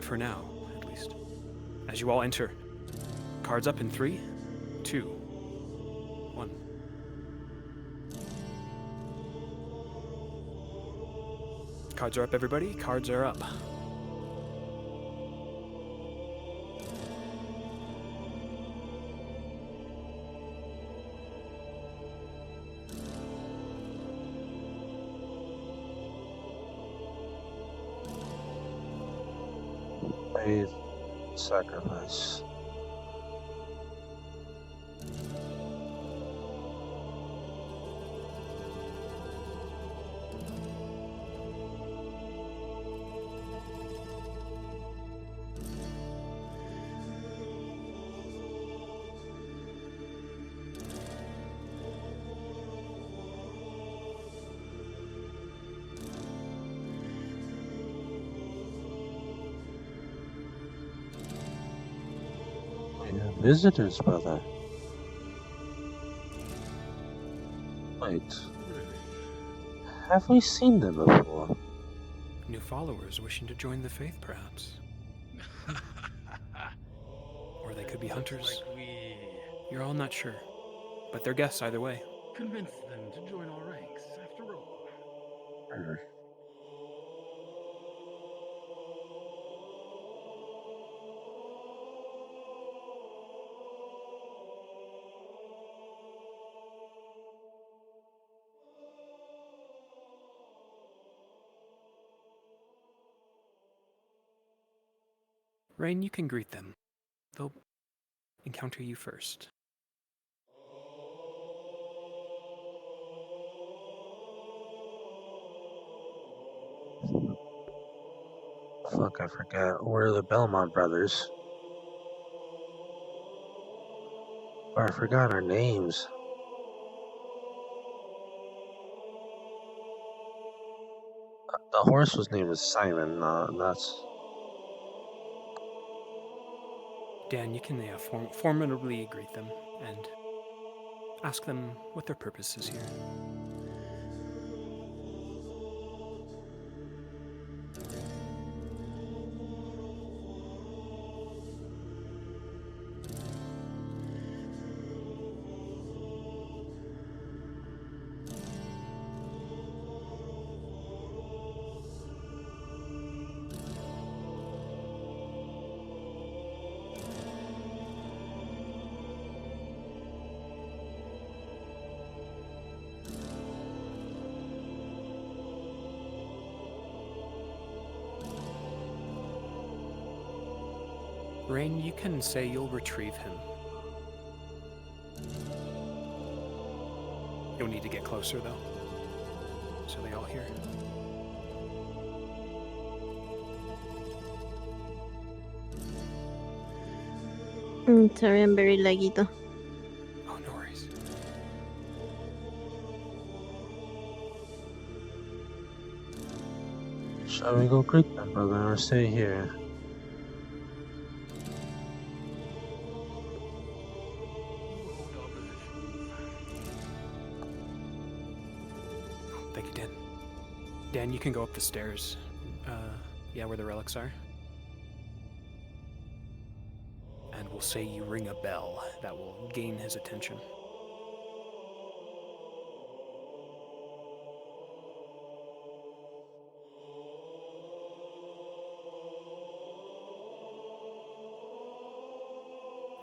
For now, at least. As you all enter, cards up in 3, 2, 1. Cards are up, everybody. Cards are up. Faith, sacrifice. We have visitors, brother. Wait. Have we seen them before? New followers wishing to join the faith, perhaps. Or they could be hunters. Like we You're all not sure, but they're guests either way. convinced them to join our ranks, after all. Rain, you can greet them. They'll encounter you first. fuck, I forget. We're the Belmont brothers. I forgot our names. The horse was named Simon. That's Dan, you can formidably greet them and ask them what their purpose is here. Rain, you can say you'll retrieve him. You'll need to get closer, though, so they all hear. Sorry, I'm very laguito. Oh, no worries. Shall we go greet them, brother, or stay here? Thank you, Dan. Dan, you can go up the stairs. Yeah, where the relics are. And we'll say you ring a bell that will gain his attention.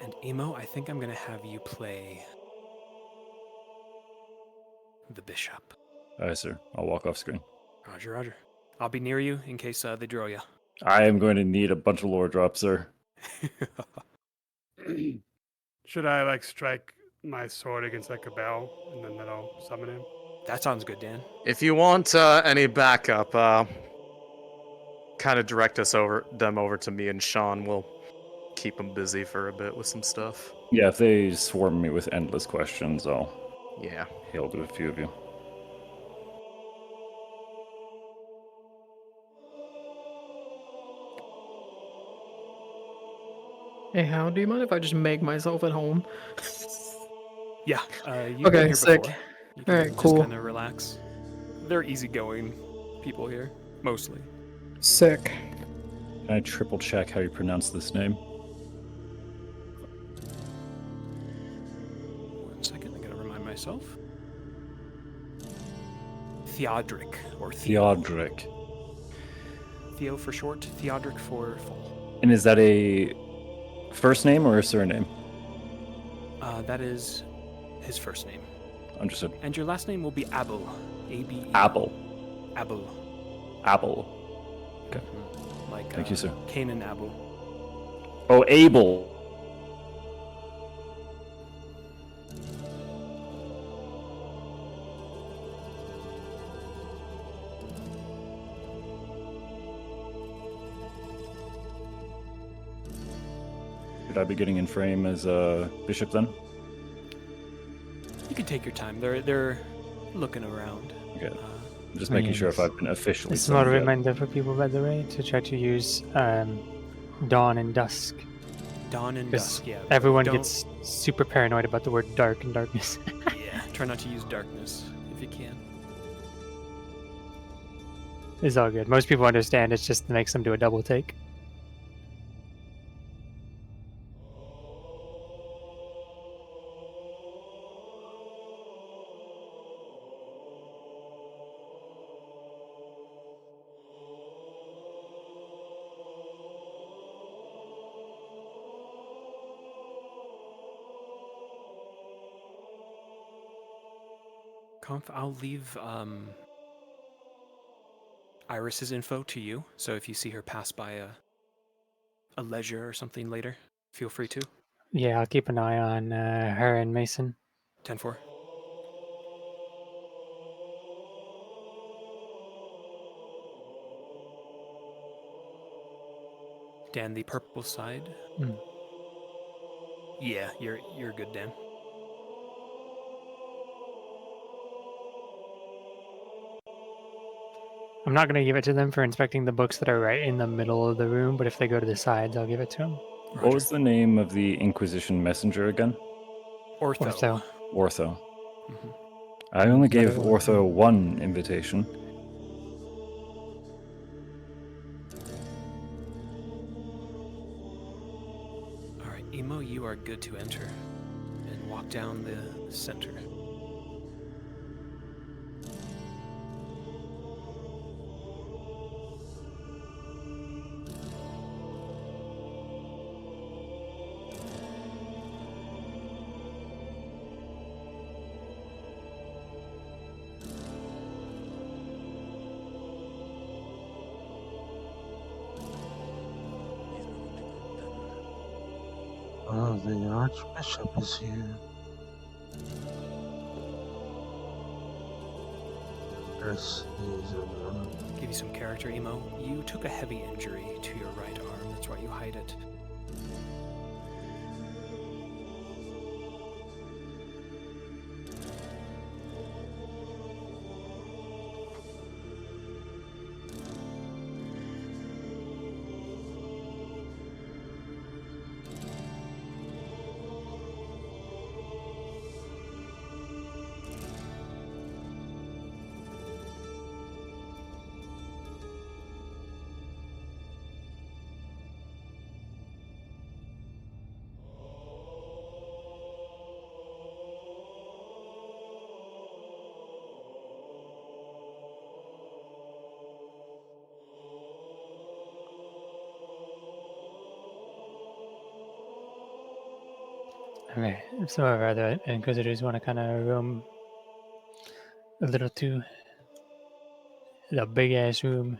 And Emo, I think I'm going to have you play the bishop. Aye, sir. I'll walk off screen. Roger, roger. I'll be near you in case they draw you. I am going to need a bunch of lore drops, sir. Should I like strike my sword against like a bell and then that'll summon him? That sounds good, Dan. If you want any backup, kind of direct them over to me and Sean. We'll keep them busy for a bit with some stuff. Yeah, if they swarm me with endless questions, I'll hail to a few of you. Hey, Hal, do you mind if I just make myself at home? Yeah, you've been Okay, here sick. before. You can Alright, just cool. kind of relax. They're easygoing people here, mostly. Sick. Can I triple check how you pronounce this name? 1 second, I gotta remind myself. Theodric, or Theodric. Theo for short, Theodric for full. And is that a first name or a surname? That is his first name. Understood. And your last name will be Abel. A-B-E. Abel. Abel. Abel. Okay. Like Thank you, sir. Cain and Abel. Oh, Abel. Should I be getting in frame as a bishop then? You can take your time. They're looking around. Okay. I'm just making sure if I've been officially A small summoned yet. reminder for people, by the way, to try to use Dawn and Dusk. Dawn and 'Cause Dusk, yeah. Everyone Don't- gets super paranoid about the word dark and darkness. Yeah, try not to use darkness if you can. It's all good. Most people understand. It's just makes them do a double take. Conf, I'll leave Iris's info to you. So if you see her pass by a leisure or something later, feel free to. Yeah, I'll keep an eye on her and Mason. 10-4. Dan, the purple side. Hmm. Yeah, you're good, Dan. I'm not going to give it to them for inspecting the books that are right in the middle of the room, but if they go to the sides, I'll give it to them. What was the name of the Inquisition messenger again? Ortho. Ortho. Mm-hmm. I only gave Another Ortho one invitation. All right, Emo, you are good to enter and walk down the center. Oh, the Archbishop is here. Give you some character, Emo. You took a heavy injury to your right arm. That's why you hide it. Okay, if some of our other Inquisitors want to kind of roam a little to the big ass room.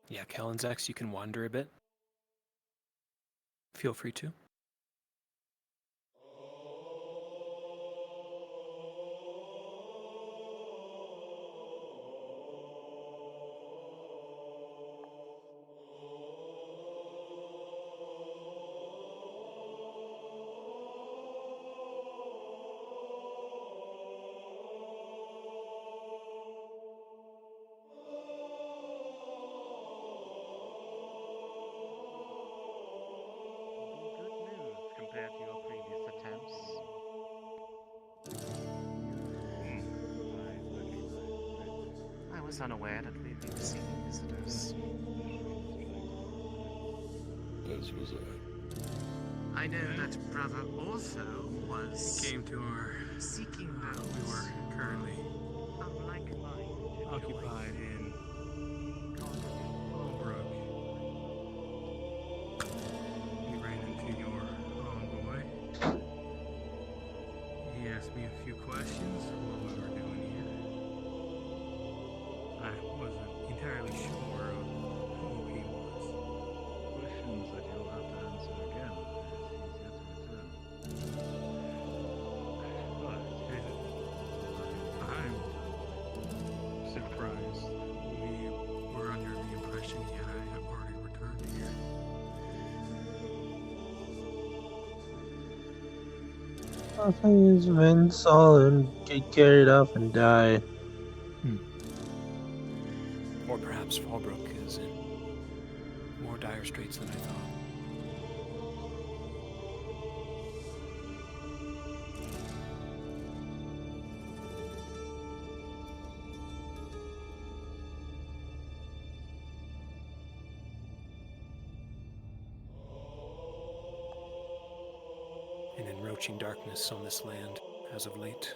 Yeah, Kellen's X, you can wander a bit. Feel free to. Compared to your previous attempts. I was unaware that we'd be receiving visitors. As was I. I know that Brother Ortho was. He came to our. Seeking those. We were currently Of like mind. occupied in Holbrook. We ran into your envoy. He asked me a few questions what we were doing here. I wasn't entirely sure of who he was. Questions that you'll have to answer again as he's yet to return. I'm surprised. We were under the impression he had already returned here. Nothing is Vince all and get carried off and die. Or perhaps Fallbrook is in more dire straits than I thought. An encroaching darkness on this land as of late.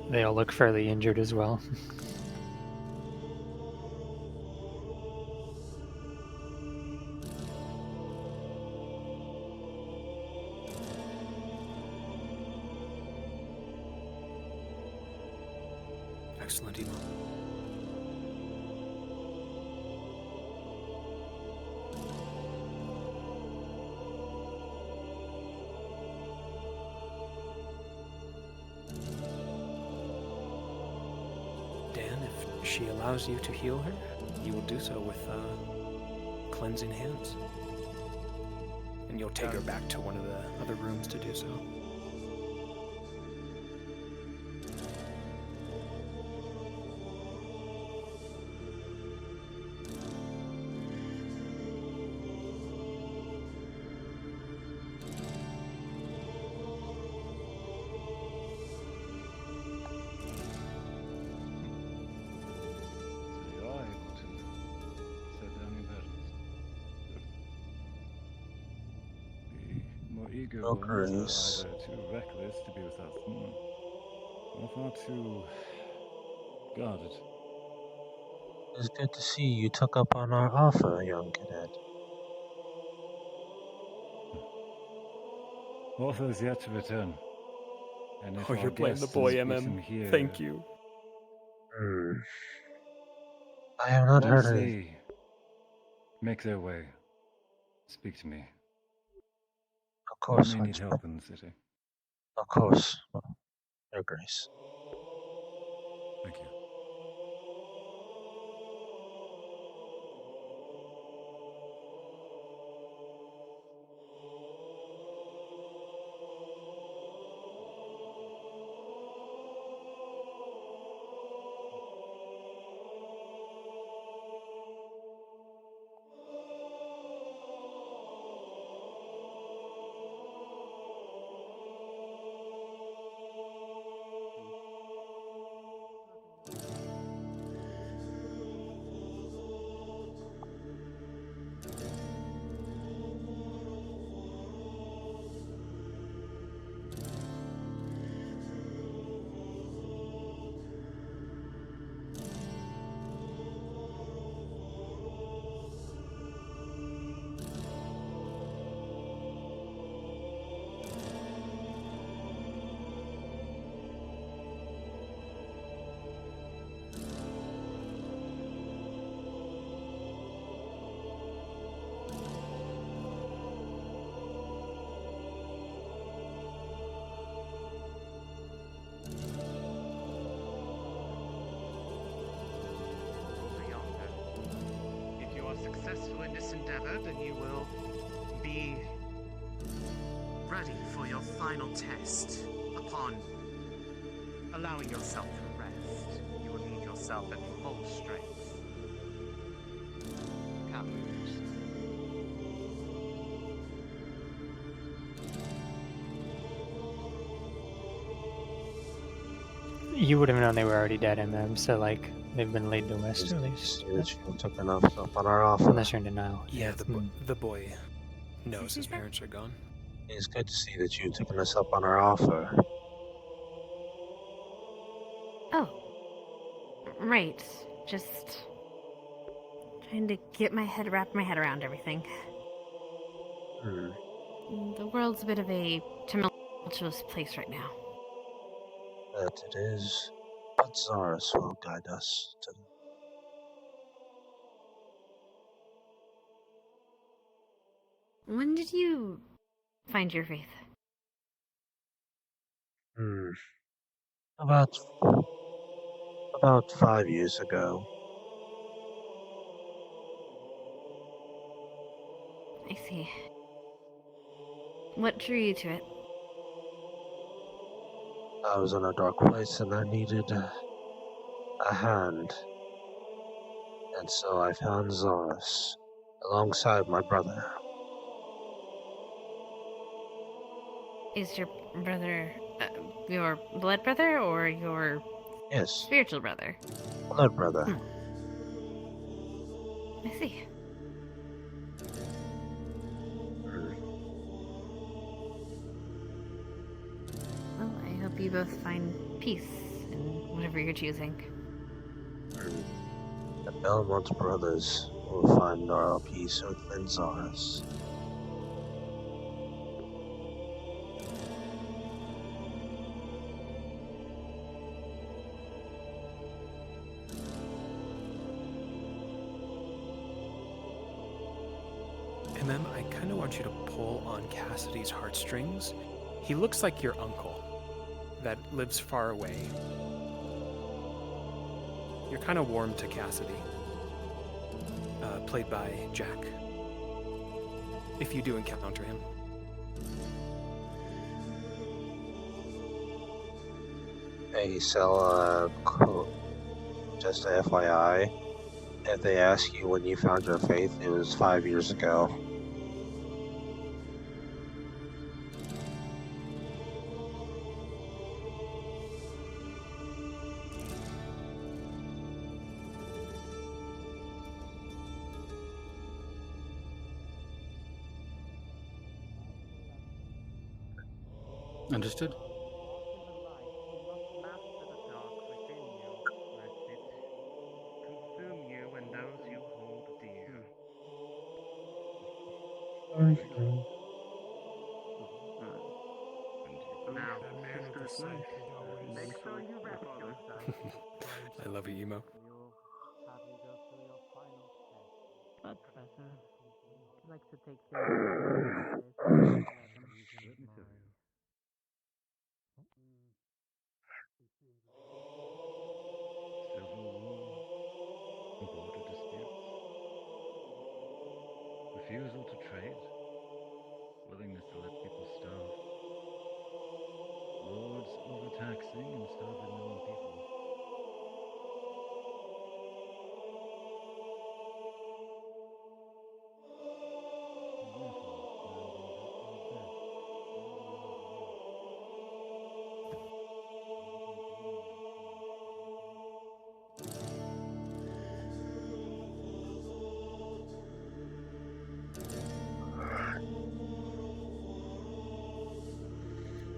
They all look fairly injured as well. Excellent, Emo. Dan, if she allows you to heal her, you will do so with cleansing hands. And you'll take her back to one of the other rooms to do so. So you are able to set down your burdens. The more eager Oh, ones Grace. are either too reckless to be without them, or far too guarded. It's good to see you took up on our offer, young cadet. Offer is yet to return. And if Oh, our you're playing the guest boy, speaks him MM. here, Thank you. I have not once heard of. they make their way, speak to me. Of course, You may need Huntsman. help in the city. Of course, Your Grace. Thank you. If you are successful in this endeavor, then you will be ready for your final test. Upon allowing yourself to rest, you will need yourself at full strength. Can't lose. You would have known they were already dead, MM, so, like, they've been laid to rest, at least. See that you took enough up on our offer. Unless you're in denial. Yeah, the boy knows his parents are gone. It's good to see that you've taken us up on our offer. Oh. Right. Just trying to wrap my head around everything. The world's a bit of a tumultuous place right now. That it is. But Zaris will guide us to. When did you find your faith? About 5 years ago. I see. What drew you to it? I was in a dark place and I needed a hand. And so I found Zaris alongside my brother. Is your brother your blood brother or your spiritual brother? Blood brother. I see. Well, I hope you both find peace and whatever you're choosing. The Belmont brothers will find our peace within Zaris. MM, I kind of want you to pull on Cassidy's heartstrings. He looks like your uncle that lives far away. You're kind of warm to Cassidy, played by Jack, if you do encounter him. Hey, so, just a FYI, if they ask you when you found your faith, it was 5 years ago. Understood. Consume you and those you hold dear. Now, That man with the sisters, scythe is always. make sure you rest yourself. I love you, Emo. But Professor likes to take things. Civil war, border disputes, refusal to trade, willingness to let people starve, lords overtaxing and starving their own people.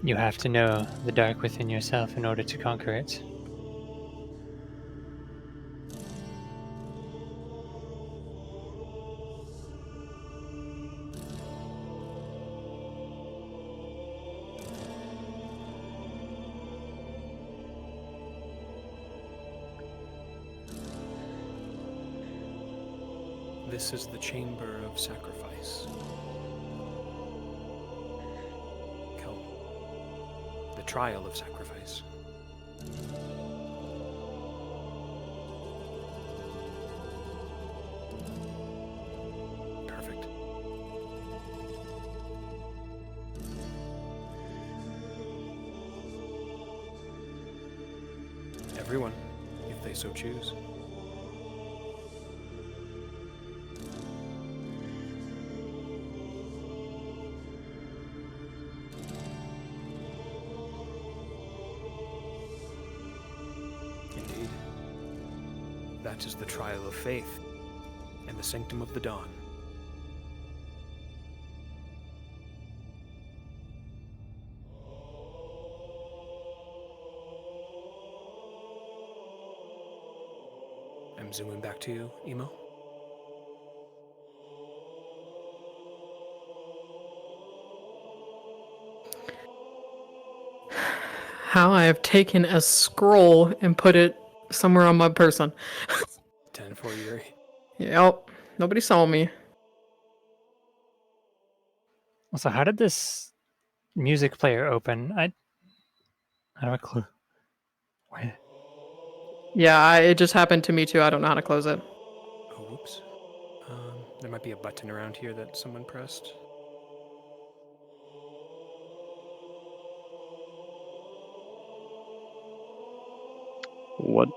You have to know the dark within yourself in order to conquer it. This is the chamber of sacrifice. The trial of sacrifice. Perfect. Everyone, if they so choose. Indeed. That is the trial of faith and the sanctum of the dawn. I'm zooming back to you, Emo. How I have taken a scroll and put it somewhere on my person. 10 for Yuri. Yep. Nobody saw me. Also, how did this music player open? I don't have a clue. Where? Yeah, it just happened to me too. I don't know how to close it. Oh, whoops. There might be a button around here that someone pressed. What?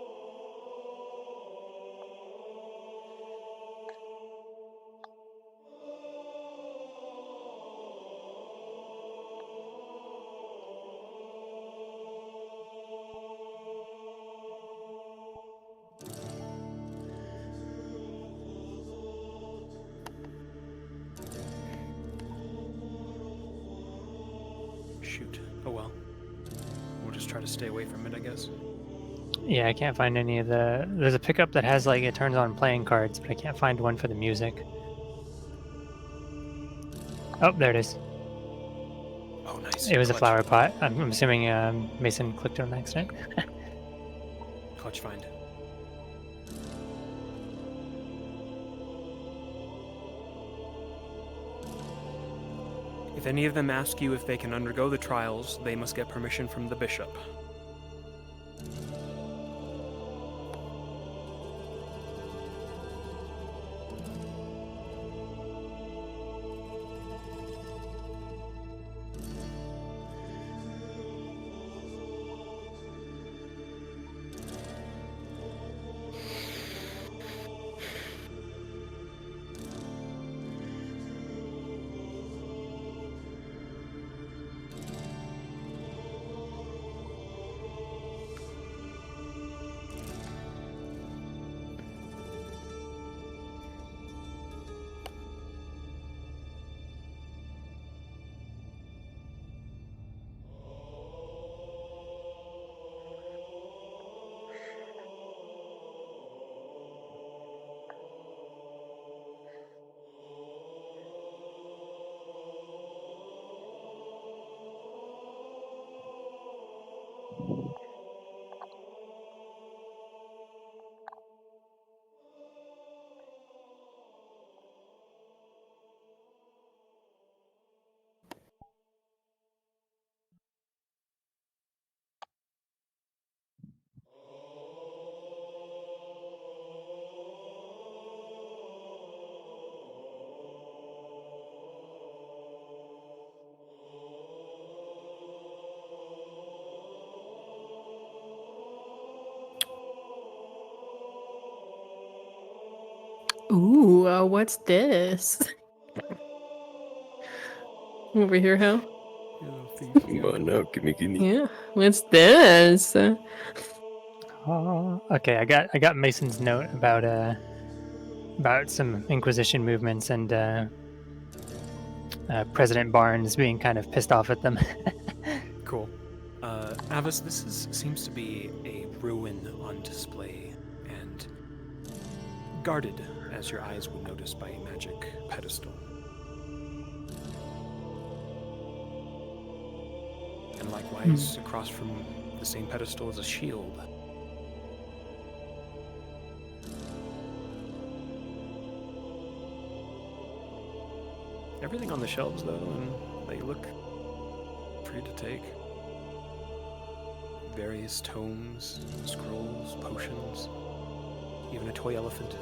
Shoot. Oh well. We'll just try to stay away from it, I guess. Yeah, I can't find any of the. There's a pickup that has like it turns on playing cards, but I can't find one for the music. Oh, there it is. Oh, nice. It was a Clutch. flower pot. I'm assuming Mason clicked on accident. Clutch find. If any of them ask you if they can undergo the trials, they must get permission from the bishop. Ooh, what's this? Over here, Hal? Come on now, gimme. Yeah, what's this? Okay, I got Mason's note about some Inquisition movements and President Barnes being kind of pissed off at them. Cool. Avis, seems to be a ruin on display and guarded, as your eyes would notice, by a magic pedestal. And likewise, across from the same pedestal is a shield. Everything on the shelves, though, and they look free to take. Various tomes, scrolls, potions, even a toy elephant.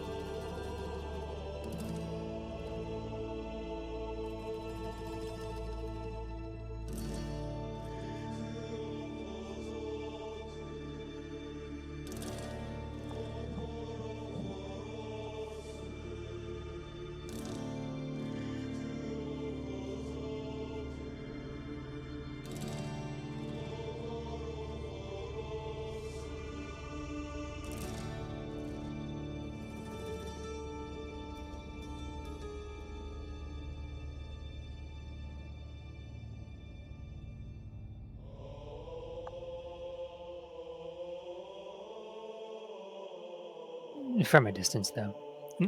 From a distance, though,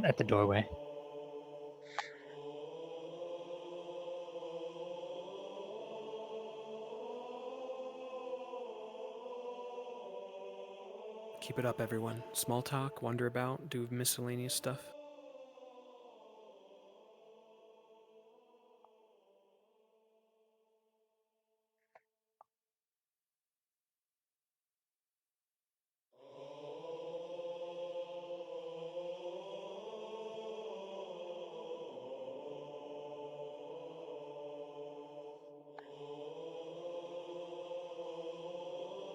at the doorway. Keep it up, everyone. Small talk, wander about, do miscellaneous stuff.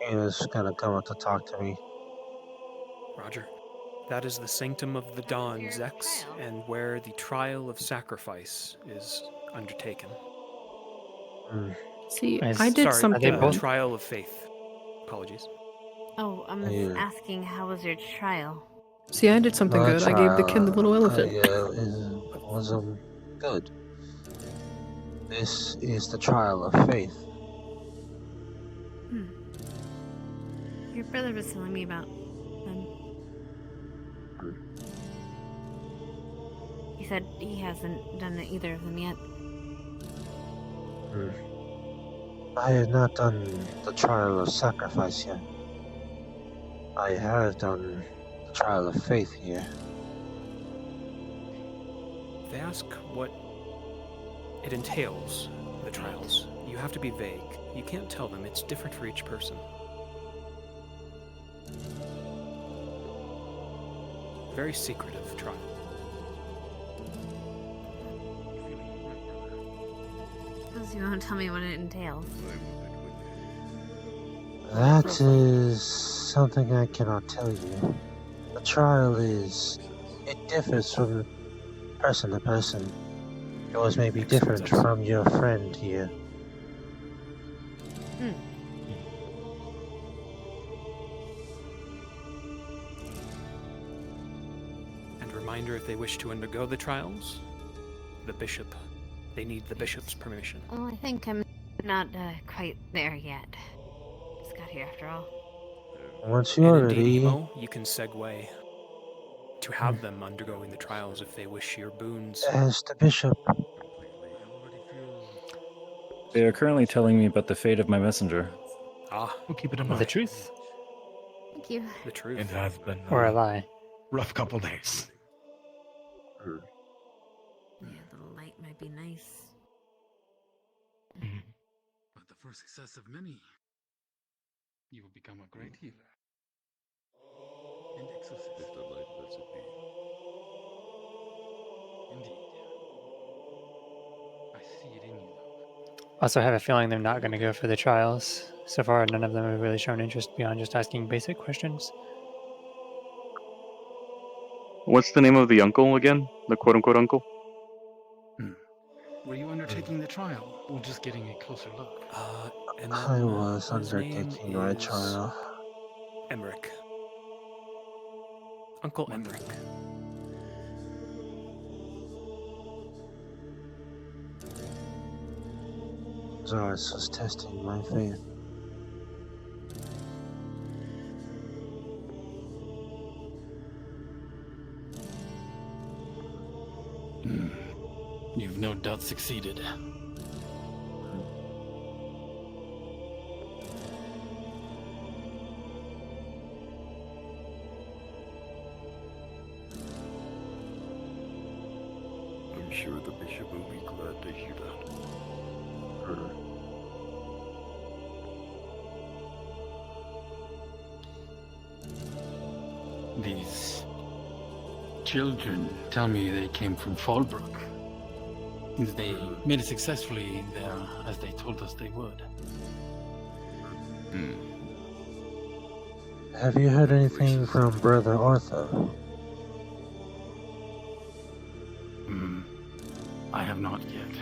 Ana's gonna come up to talk to me. Roger. That is the Sanctum of the Dawn, Zex, and where the trial of sacrifice is undertaken. See, I did something. Trial of faith. Apologies. Oh, I was asking, how was your trial? See, I did something good. I gave the kid the little elephant. It was good. This is the trial of faith. your brother was telling me about them. He said he hasn't done either of them yet. I have not done the trial of sacrifice yet. I have done the trial of faith here. They ask what it entails, the trials. You have to be vague. You can't tell them. It's different for each person. Very secretive trial. Suppose you won't tell me what it entails. That is something I cannot tell you. The trial it differs from person to person. Yours may be different from your friend here. And reminder, if they wish to undergo the trials, they need the bishop's permission. Well, I think I'm not quite there yet. Just got here after all. Once you're And indeed, ready, Emo, you can segue to have them undergoing the trials if they wish your boons. as the bishop. They are currently telling me about the fate of my messenger. Ah, we'll keep it in The mind. truth? Thank you. The truth. It has been Or a lie? rough couple days. Yeah, a little light might be nice. But the first success of many, you will become a great healer. And exorcist. If the light lets it be. Indeed. I see it in you, though. Also, have a feeling they're not going to go for the trials. So far, none of them have really shown interest beyond just asking basic questions. What's the name of the uncle again? The quote-unquote uncle? Were you undertaking the trial, or just getting a closer look? And then I was his undertaking name my is trial. Emmerich. Uncle Emmerich. Zars was testing my faith. You've no doubt succeeded. I'm sure the bishop will be glad to hear that. These children tell me they came from Fallbrook. They made it successfully there, as they told us they would. Have you heard anything from Brother Arthur? I have not yet.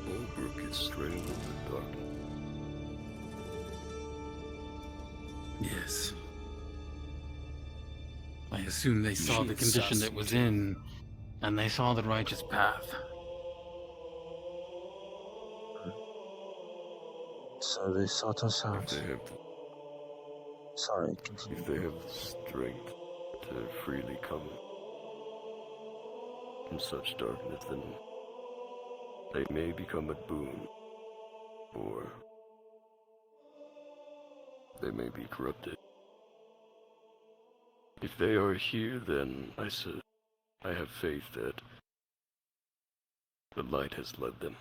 Fallbrook is strangled in darkness. Yes. I assume they saw the She's condition it was in, and they saw the righteous path. So they sought us out. If they have Sorry, continue. If they have the strength to freely come from such darkness, then they may become a boon, or they may be corrupted. If they are here, then I have faith that the light has led them.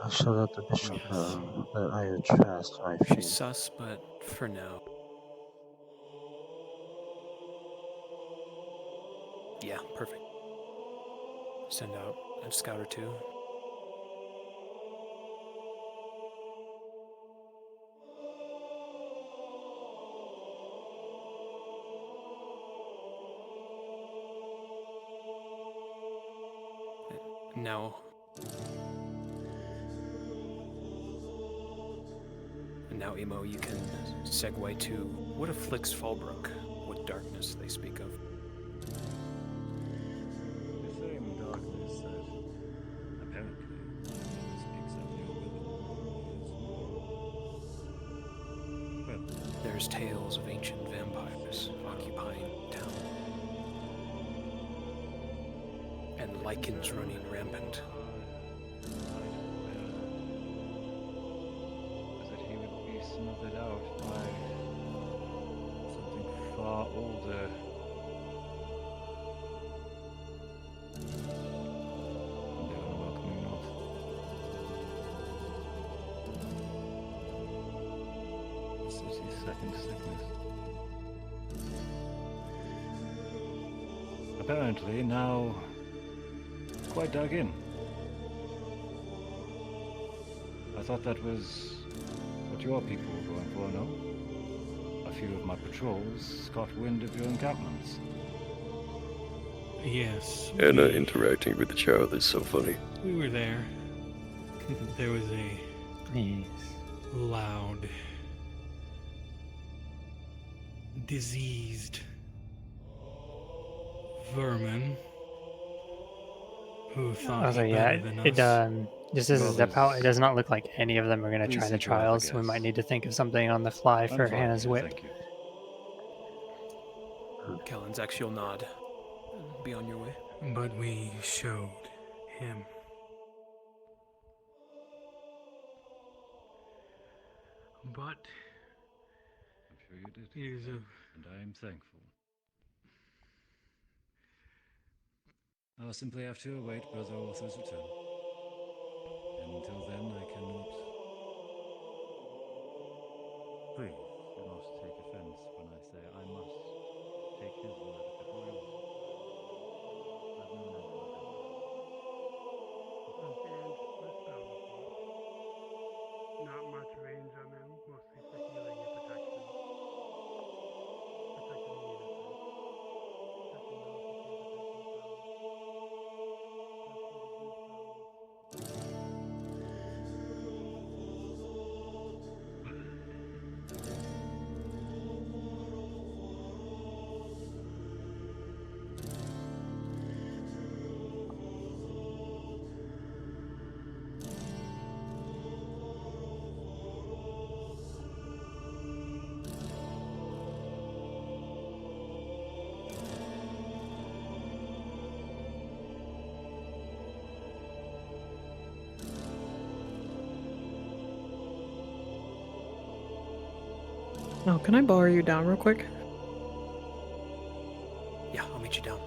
I shall let the bishop know that I have trust my faith. She's sus, but for now. Yeah, perfect. Send out a scout or two. Now, Emo, you can segue to what afflicts Fallbrook, what darkness they speak of. there's tales of ancient vampires occupying town. And lichens running rampant. That he would be smothered out by something far older. And the unwelcoming north. The city's second sickness. Apparently now quite dug in. I thought that was what your people were going for, no? A few of my patrols caught wind of your encampments. Yes. Anna interacting with the child is so funny. We were there. There was a loud, diseased vermin who thought Also, he yeah, better than it us. just as a zip out, it does not look like any of them are going to try the trials. So we might need to think of something on the fly for Hannah's whip. Thank you. Kellen's axial nod. Be on your way. But we showed him. But I'm sure you did. he is a And I am thankful. I'll simply have to await Brother Arthur's return. And until then, I cannot. Please, do not take offense when I say I must take his word before yours. I've known him for a good Not much range on them, mostly for healing and protection. Protecting the innocent. Protecting those who can't protect themselves. Best way to do so. Oh, can I borrow you down real quick? Yeah, I'll meet you down.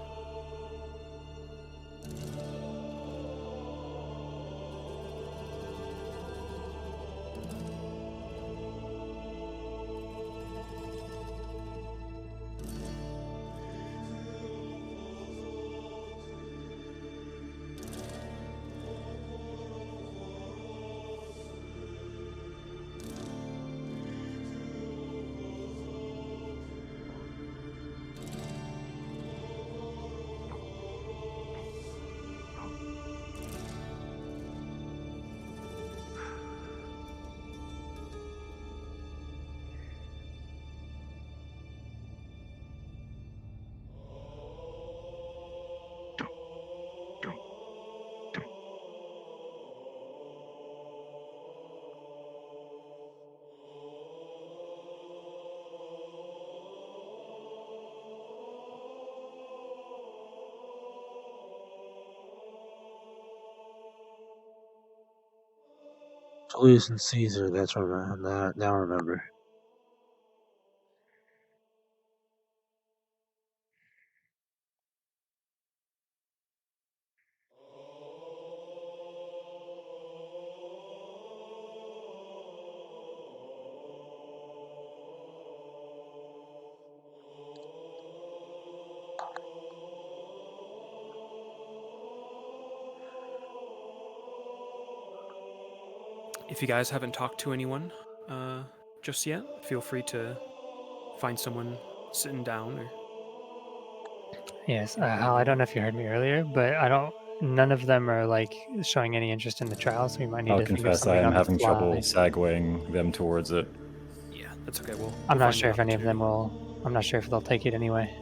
Julius and Caesar, that's what I now remember. If you guys haven't talked to anyone just yet, feel free to find someone sitting down or. Yes, Hal, I don't know if you heard me earlier, but none of them are like showing any interest in the trial, so we might need I'll to think of confess I something am on the having fly. trouble segueing them towards it. Yeah, that's okay. We'll I'm not find sure an if any of them opportunity. will. I'm not sure if they'll take it anyway.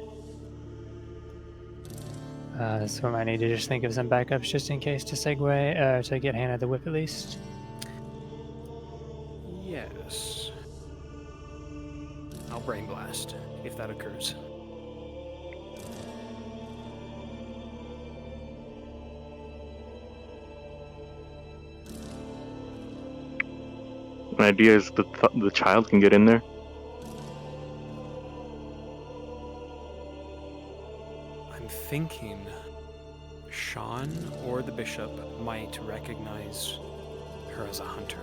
So we might need to just think of some backups just in case to segue, to get Hannah the whip at least. Yes. brain blast if that occurs. My idea is the child can get in there. I'm thinking Sean or the bishop might recognize her as a hunter.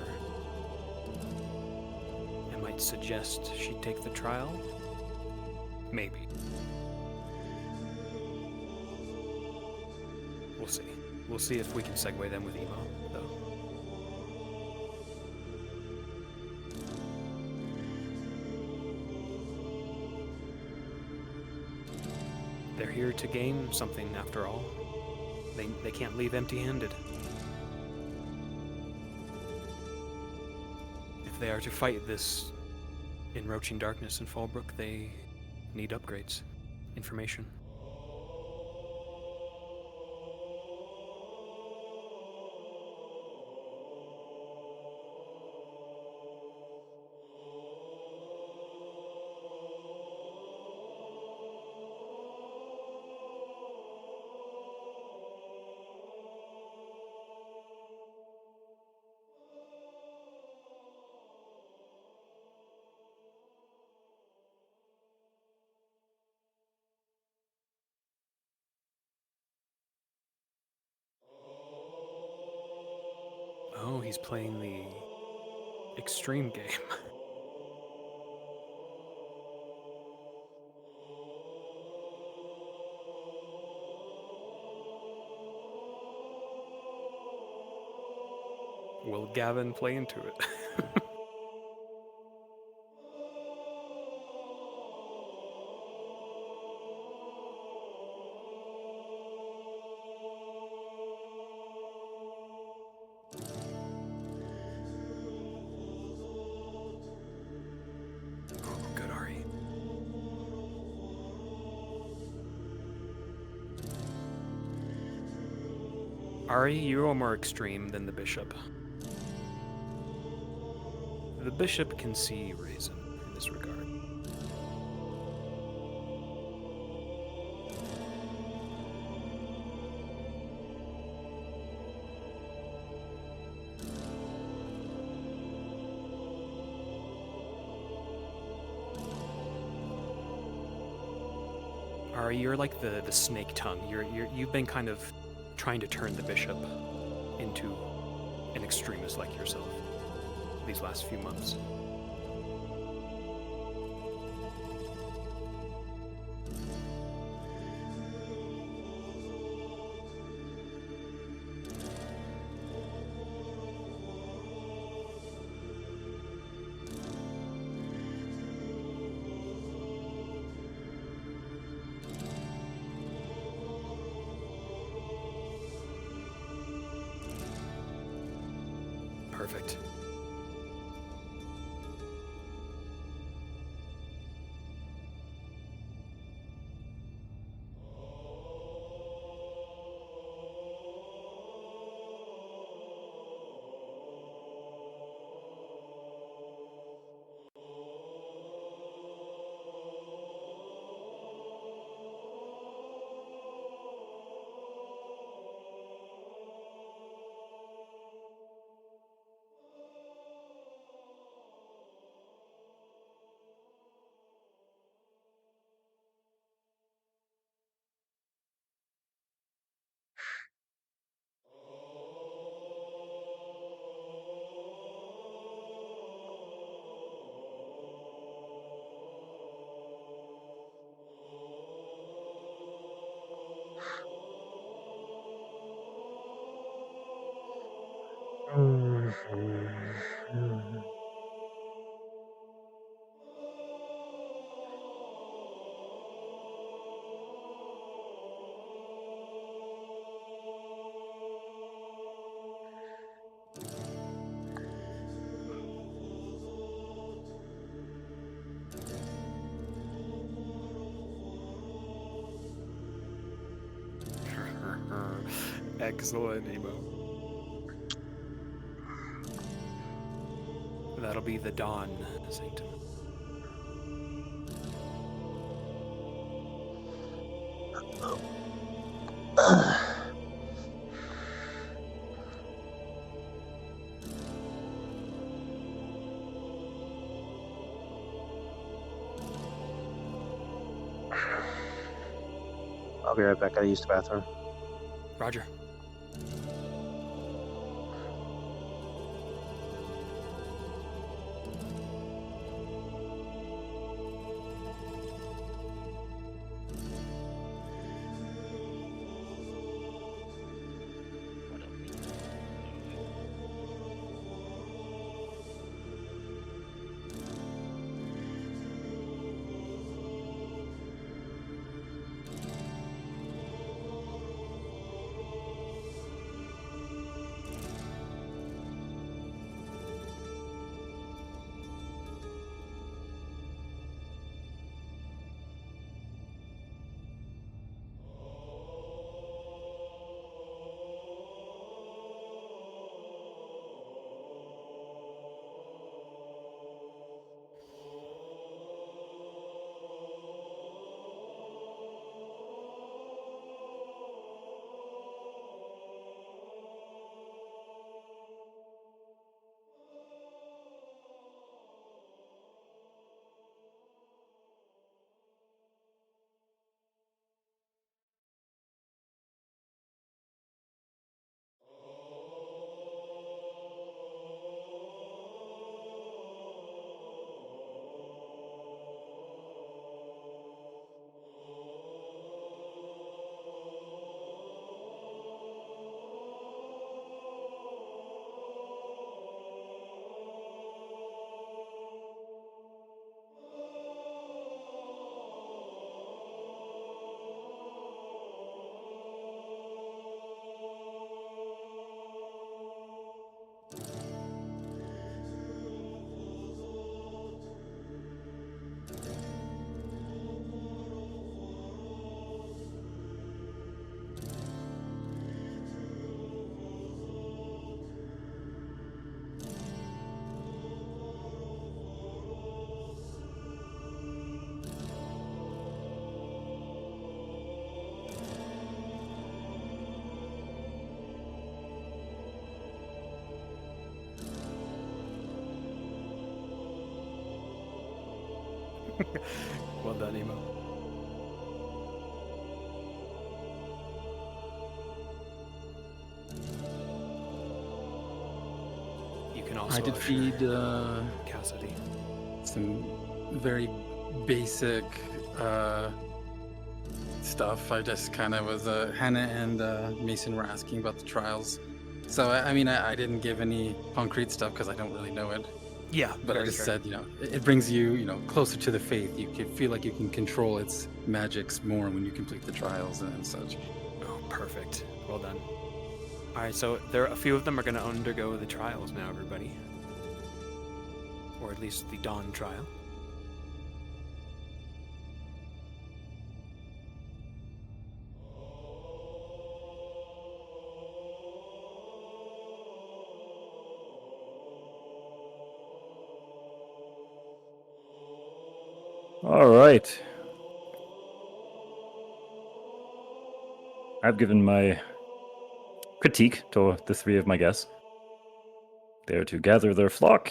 And might suggest she take the trial. Maybe. We'll see. We'll see if we can segue them with Emo, though. They're here to gain something, after all. They can't leave empty-handed. If they are to fight this encroaching darkness in Fallbrook, they need upgrades, information. Oh, he's playing the extreme game. Will Gavin play into it? Good, Ari. Ari, you are more extreme than the bishop. The bishop can see reason in this regard. Ari, you're like the snake tongue. You've been kind of trying to turn the bishop into an extremist like yourself these last few months. Perfect. Excellent, Emo. That'll be the Dawn Sanctum. I'll be right back. I gotta use the bathroom. Roger. Well done, Emo. You can also I did usher feed Cassidy. some very basic stuff. I just kind of was Hannah and Mason were asking about the trials, so I mean I didn't give any concrete stuff because I don't really know it. Yeah, but I very just fair. said, it brings you, closer to the faith. You can feel like you can control its magics more when you complete the trials and such. Oh, perfect. Well done. All right, so a few of them are going to undergo the trials now, everybody. Or at least the dawn trial. All right. I've given my critique to the three of my guests. They are to gather their flock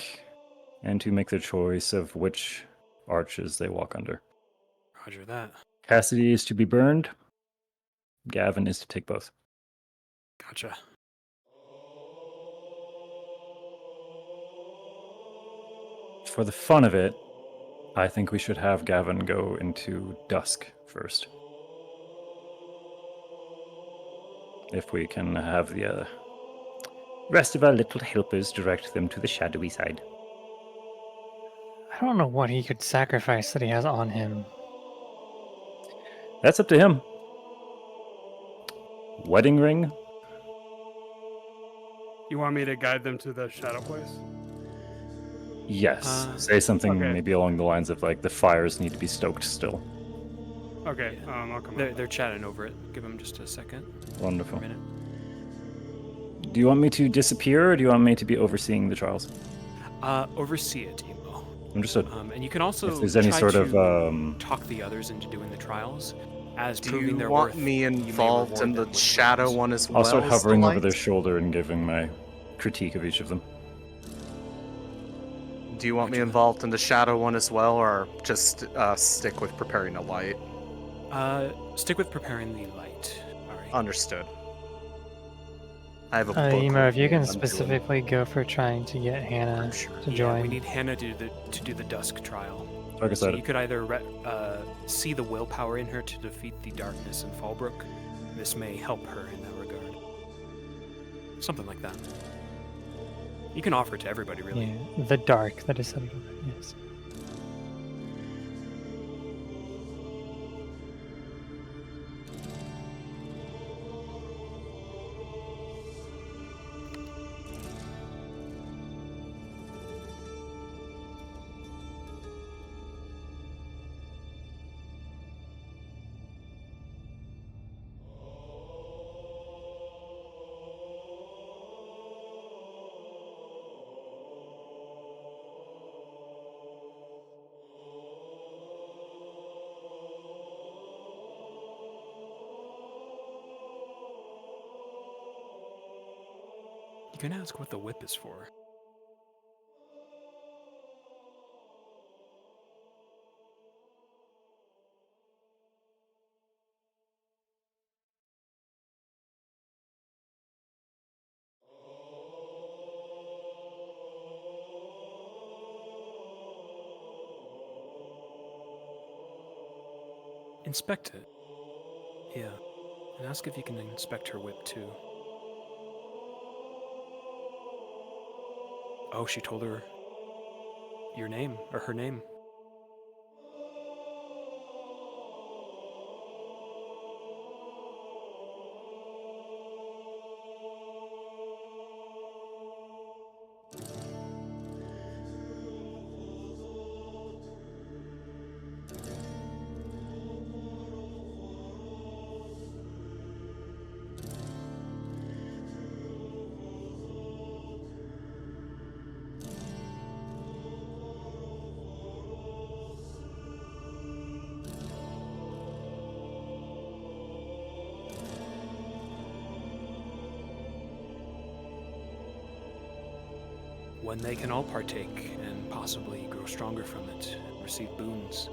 and to make their choice of which arches they walk under. Roger that. Cassidy is to be burned. Gavin is to take both. Gotcha. For the fun of it, I think we should have Gavin go into Dusk first. If we can have the rest of our little helpers direct them to the shadowy side. I don't know what he could sacrifice that he has on him. That's up to him. Wedding ring? You want me to guide them to the shadow place? Yes. Say something okay. maybe along the lines of like the fires need to be stoked still. Okay, I'll come They're chatting over it. Give them just a second. Wonderful. A minute. Do you want me to disappear or do you want me to be overseeing the trials? Oversee it, Emo. Understood. And you can also if there's any try sort to of talk the others into doing the trials. As Do proving you their want worth, me you may involved reward in the them with shadow things. one as well? I'll start as hovering the over light? their shoulder and giving my critique of each of them. Do you want me involved in the shadow one as well, or just stick with preparing the light? Stick with preparing the light. All right. Understood. I have a book. Emo, with if you me can and I'm doing- specifically go for trying to get Hannah to Yeah, join. we need Hannah to do the Dusk trial. Like I So said, you could either see the willpower in her to defeat the darkness in Fallbrook. This may help her in that regard. Something like that. You can offer it to everybody, really. Yeah, the dark, that is something. Yes. You can ask what the whip is for. Inspect it. Yeah. And ask if you can inspect her whip too. Oh, she told her your name, or her name. When they can all partake and possibly grow stronger from it, and receive boons.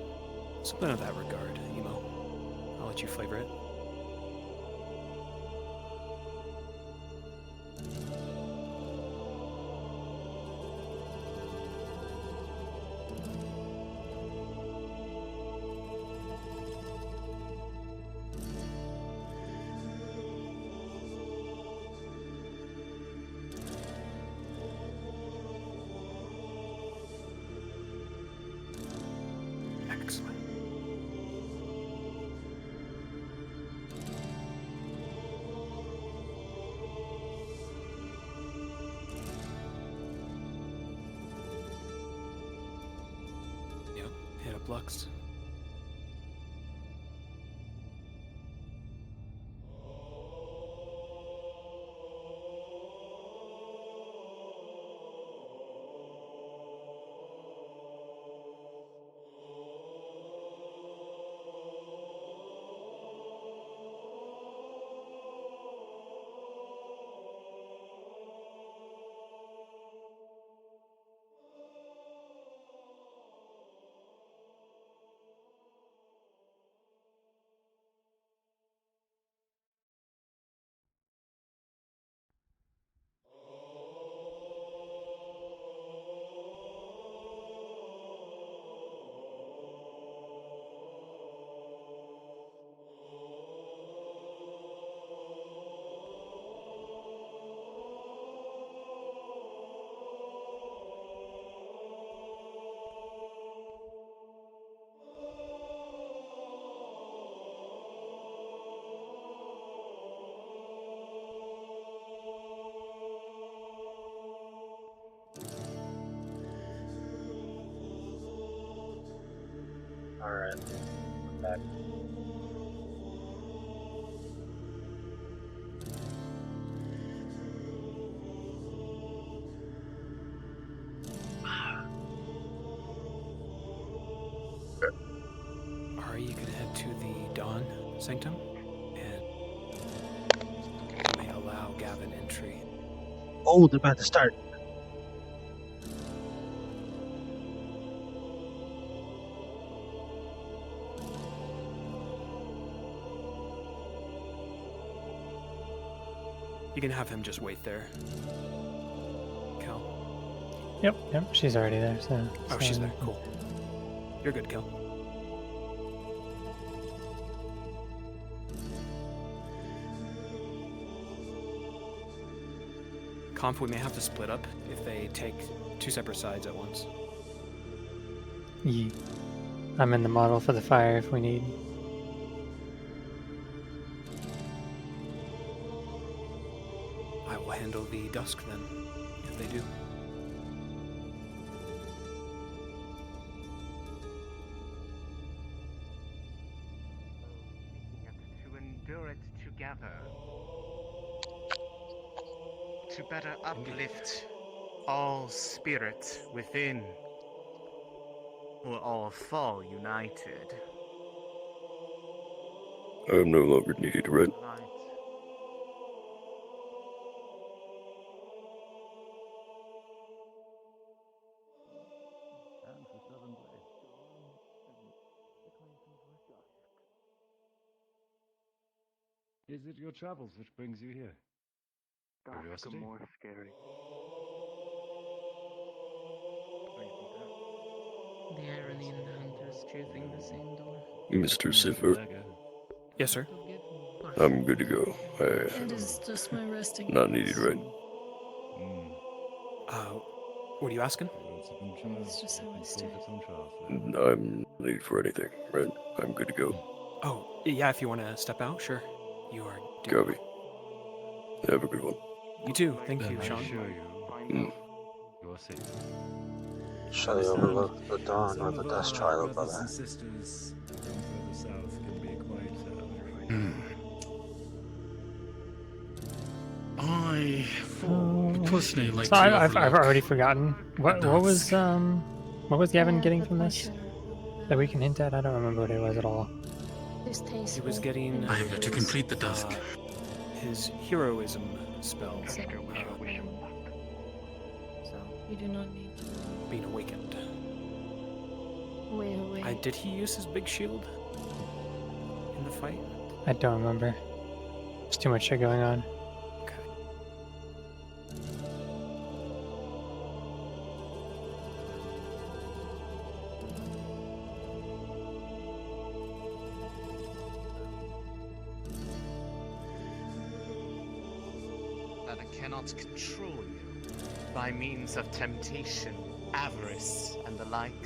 Something of that regard, Emo. I'll let you flavor it. Excellent. Yep, hit up Lux. Alright. I'm back. Ari, you can head to the Dawn Sanctum and may allow Gavin entry. Oh, they're about to start. You can have him just wait there. Cal. Yep, she's already there. So. Oh, she's there. Cool. You're good, Cal. Conf, we may have to split up if they take 2 separate sides at once. Yeah. I'm in the model for the fire if we need. I will handle the Dusk then, if they do. To endure it together. To better uplift all spirit within, or all fall united. I am no longer needed, right? Is it your travels which brings you here? Curiosity? More scary. The irony in the hunters choosing the same door. Mr. Ziffer, Yes, sir. I'm good to go. It is just my resting. Not needed, right? What are you asking? It's just how I stay. I'm not needed for anything, right? I'm good to go. Oh, yeah, if you want to step out, sure. You are Copy. Have a good one. You too. Thank you, I Sean. assure you, you're safe. Surely overlook the dawn of the Dusk trial, brother. Sisters from further south can be quite I personally like So to I've overlook already forgotten what was Gavin getting from this that we can hint at. I don't remember what it was at all. This tastes He was good. getting I have to complete the Dusk. His heroism spell. So you do not need to Being awakened. wait away. Did he use his big shield in the fight? I don't remember. There's too much shit going on. That it cannot control you by means of temptation, avarice, and the like.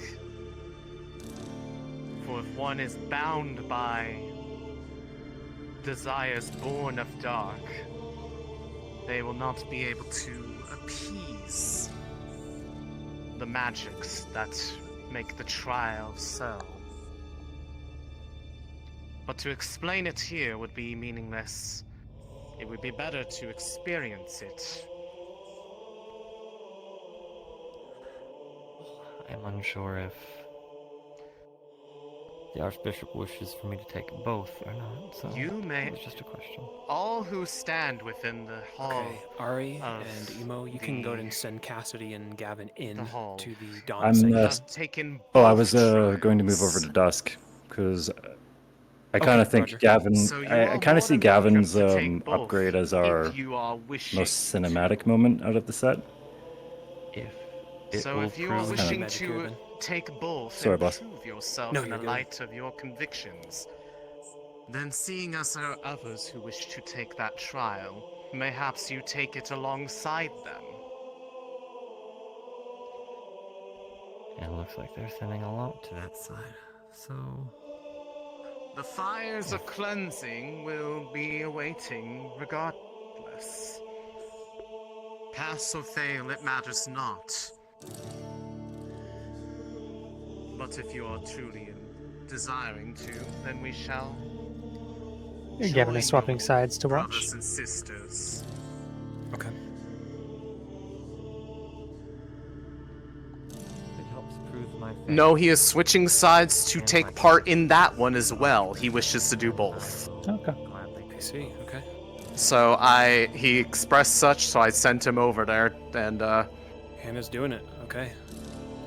For if one is bound by desires born of dark, they will not be able to appease the magics that make the trial so. But to explain it here would be meaningless. It would be better to experience it. I'm unsure if the Archbishop wishes for me to take both or not, so You may. it was just a question. All who stand within the hall. Okay, Ari of and Emo, you can go ahead and the- send Cassidy and Gavin in hall. to the Dawn I'm Sanctum. taken I both was going to move over to Dusk because I Okay, kind of think Roger. Gavin. So you I are kind more of see than welcome Gavin's to take both upgrade as our you are wishing most cinematic moment out of the set. So if you are prove- wishing Kinda- to take both Sorry, and boss. prove yourself No, in you're the good. light of your convictions, then seeing as there are others who wish to take that trial, mayhaps you take it alongside them. It looks like they're sending a lot to that side, so... The fires of cleansing will be awaiting regardless. Pass or fail, it matters not. But if you are truly desiring to, then we shall Gavin is join swapping your sides to watch. brothers and sisters. Okay. It helps prove my faith. No, he is switching sides to take part in that one as well. He wishes to do both. Okay. I see, okay. So he expressed such, so I sent him over there, and Hannah's doing it, okay.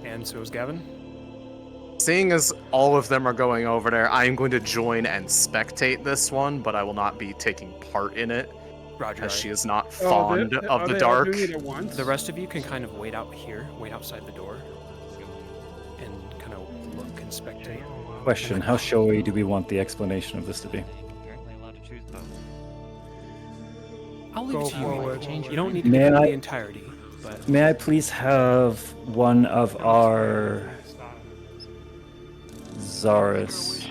And so is Gavin? seeing as all of them are going over there, I am going to join and spectate this one, but I will not be taking part in it. Roger. as all she right. is not fond of the dark. The rest of you can kind of wait out here, wait outside the door, and kind of look and spectate. Question: How showy do we want the explanation of this to be? Apparently allowed to choose both. I'll leave Go it to you. forward. You don't need to May give me I- the entirety, but May I please have one of our Zaris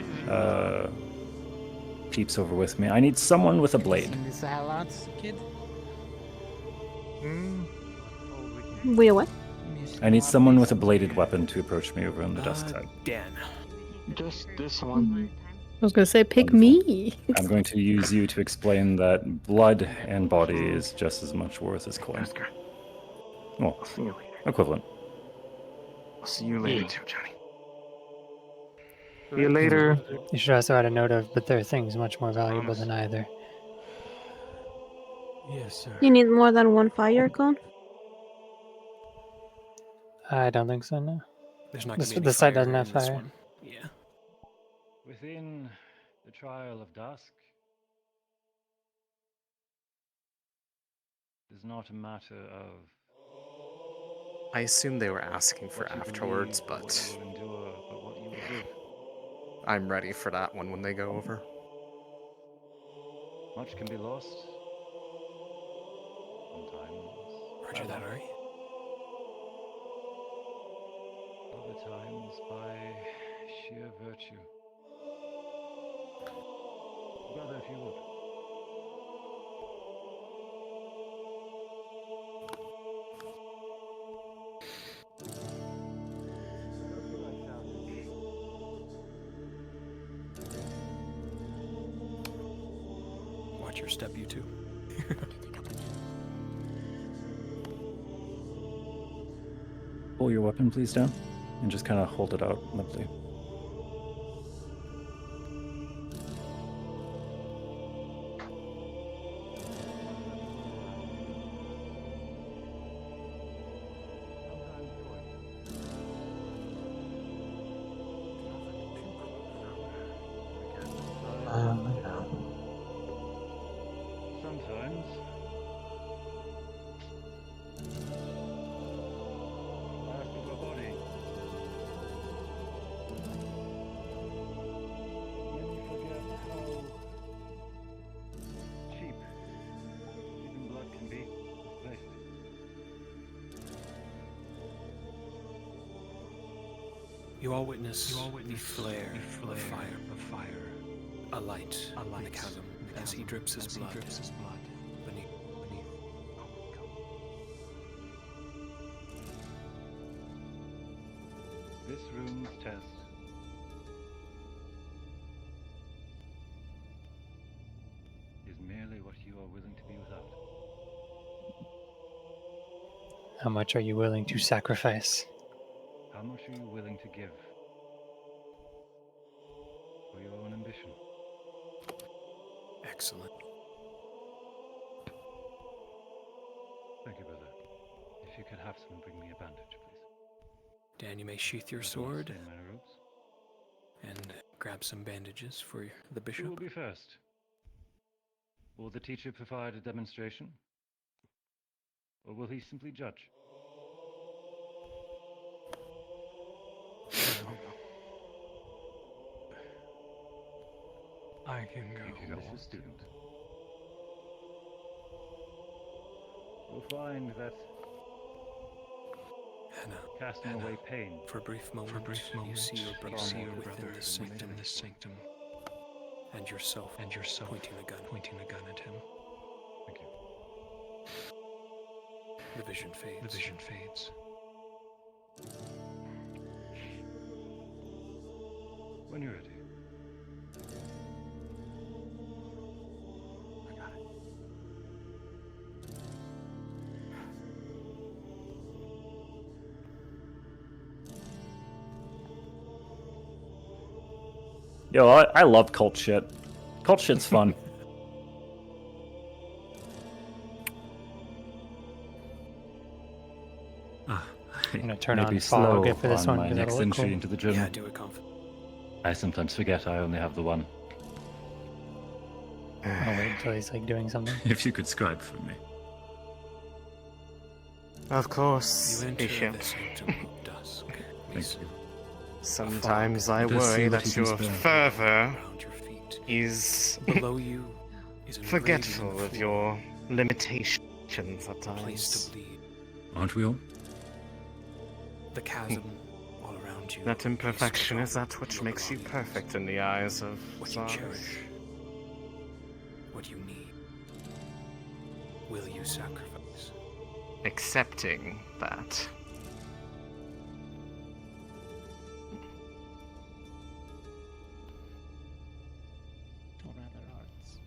peeps over with me? I need someone with a blade. Sing this out loud, kid. Wait, what? I need someone with a bladed weapon to approach me over on the Dusk side. Dan. Just this one. I was gonna say, pick me. I'm going to use you to explain that blood and body is just as much worth as coin. Well, I'll see you later. equivalent. I'll see you later too, Johnny. See you later. You should also add a note of, but there are things much more valuable than either. Yes, sir. You need more than one fire cone? I don't think so, no. There's not This, gonna be any the site fire doesn't have in this fire. one. Yeah. Within the trial of Dusk, it is not a matter of I assume they were asking for what you afterwards, believe, but what you will endure, but what you will give. I'm ready for that one when they go over. Much can be lost. Sometimes. Roger that, alright? Other times by sheer virtue. Brother, if you would. Watch your step, you two. Pull your weapon, please, down, and just kind of hold it out limply. Sometimes. Life of a body. Many forget how cheap even blood can be misplaced. You all witness the flare of fire. A light in the chasm as he drips his blood beneath. This room's test is merely what you are willing to be without. How much are you willing to sacrifice? How much are you willing to give for your own ambition? Excellent. Thank you, brother. If you could have someone bring me a bandage, please. Dan, you may sheath your I don't sword stain my robes. and grab some bandages for the Who will bishop. be first? Will the teacher provide a demonstration? Or will he simply judge? I can go. You can go. Student. You'll find that Hannah, casting away pain for a brief moment, you see your brother within this sanctum, and yourself pointing a gun at him. Thank you. The vision fades. When you're ready. Yo, I love cult shit. Cult shit's fun. I'm gonna turn Maybe on fog slow for this on one my because next that'll look entry cool. into the journal. Yeah, do it, Conf. I sometimes forget I only have the one. I'll wait until he's like doing something. If you could scribe for me. Of course, You enter Bishop. the sanctum of Dusk. Thank you. Sometimes I Let us see worry what he that can your spare. fervor is Below you is an forgetful engraving in of the your limitations at a place times. to bleed. Aren't we all? The chasm all around you. That imperfection is that which makes you perfect in the eyes of What you Zarus. cherish. What you need. Will you sacrifice? Accepting that. Or rather arts.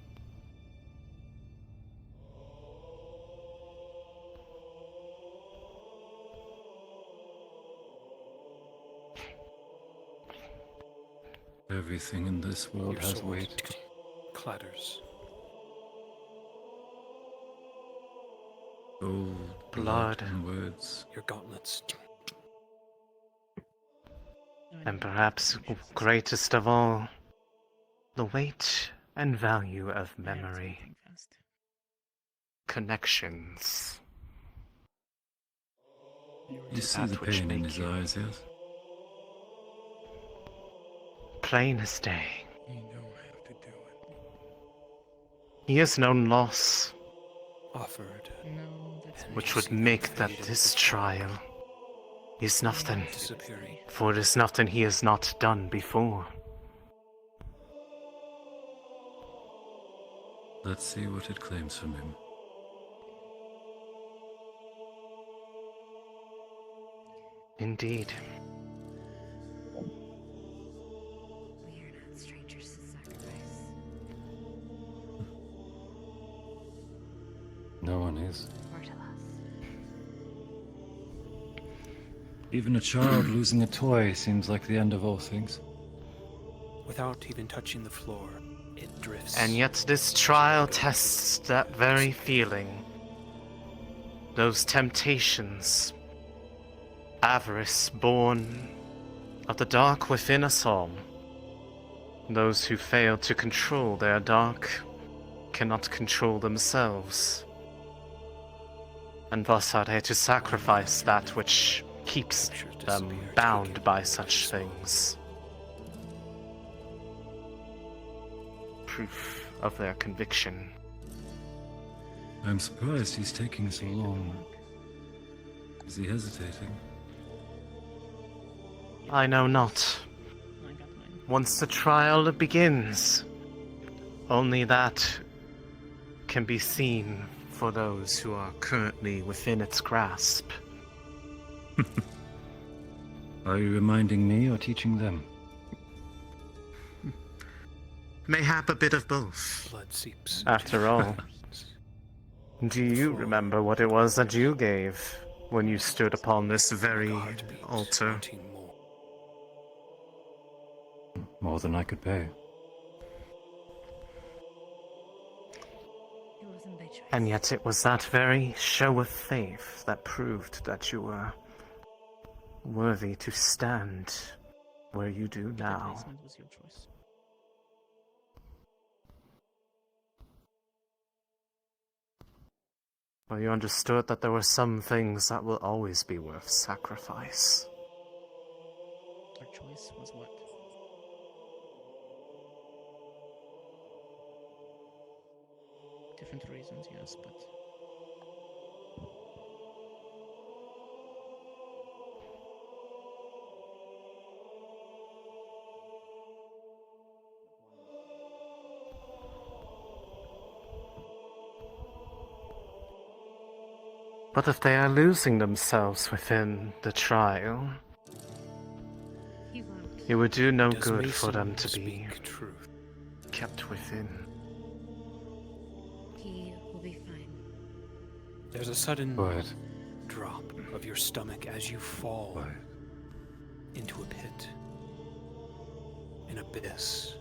Everything in this world Your has sword weight. clatters. Gold, Blood. and words. Your gauntlets. And perhaps greatest of all, the weight and value of memory. Connections. You see That the which pain in make his you eyes, yes? plain as day. He has known loss, Offered. No, that's which would make that this trial is nothing, Disappearing. for it is nothing he has not done before. Let's see what it claims from him. Indeed. We are not strangers to sacrifice. No one is. Or to us. Even a child losing a toy seems like the end of all things. Without even touching the floor, it drifts. And yet this trial tests that very feeling. Those temptations. Avarice born of the dark within us all. Those who fail to control their dark cannot control themselves. And thus are they to sacrifice that which keeps them bound by such things. Proof of their conviction. I'm surprised he's taking so long. Is he hesitating? I know not. Once the trial begins, only that can be seen for those who are currently within its grasp. Are you reminding me or teaching them? Mayhap a bit of both. Blood seeps. After all, do you remember what it was that you gave when you stood upon this very altar? More than I could pay. It wasn't by choice. And yet it was that very show of faith that proved that you were worthy to stand where you do now. Placement was your choice. Well, you understood that there were some things that will always be worth sacrifice. Our choice was what? Different reasons, yes, but But if they are losing themselves within the trial, He won't. it would do no Does good for Mason them to be speak truth? kept within. He will be fine. There's a sudden What? drop of your stomach as you fall into a pit, an abyss.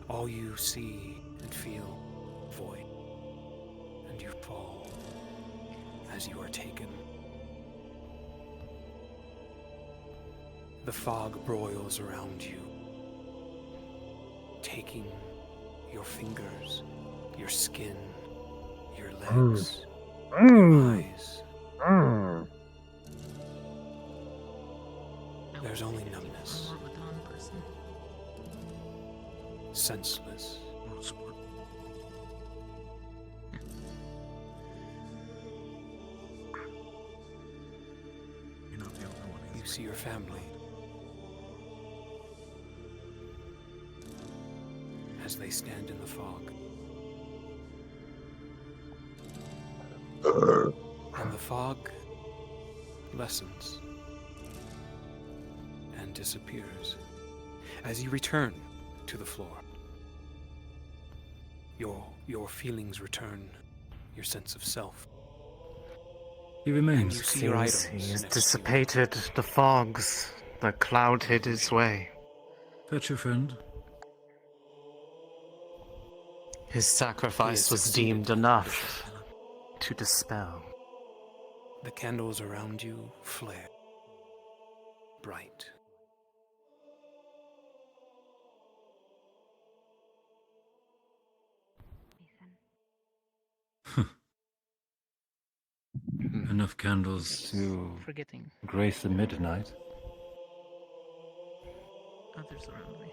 All you see and feel, void, and you fall as you are taken. The fog broils around you, taking your fingers, your skin, your legs, your Mm. eyes. Mm. There's only numbness. Senseless. You see your family as they stand in the fog. And the fog lessens and disappears as you return to the floor. Your feelings return, your sense of self. He And remains. you see your items He has next to you. dissipated the fogs that clouded his way. That's your friend. His sacrifice was deemed enough to dispel. The candles around you flare bright. Enough candles to Forgetting. grace the midnight. Others around me.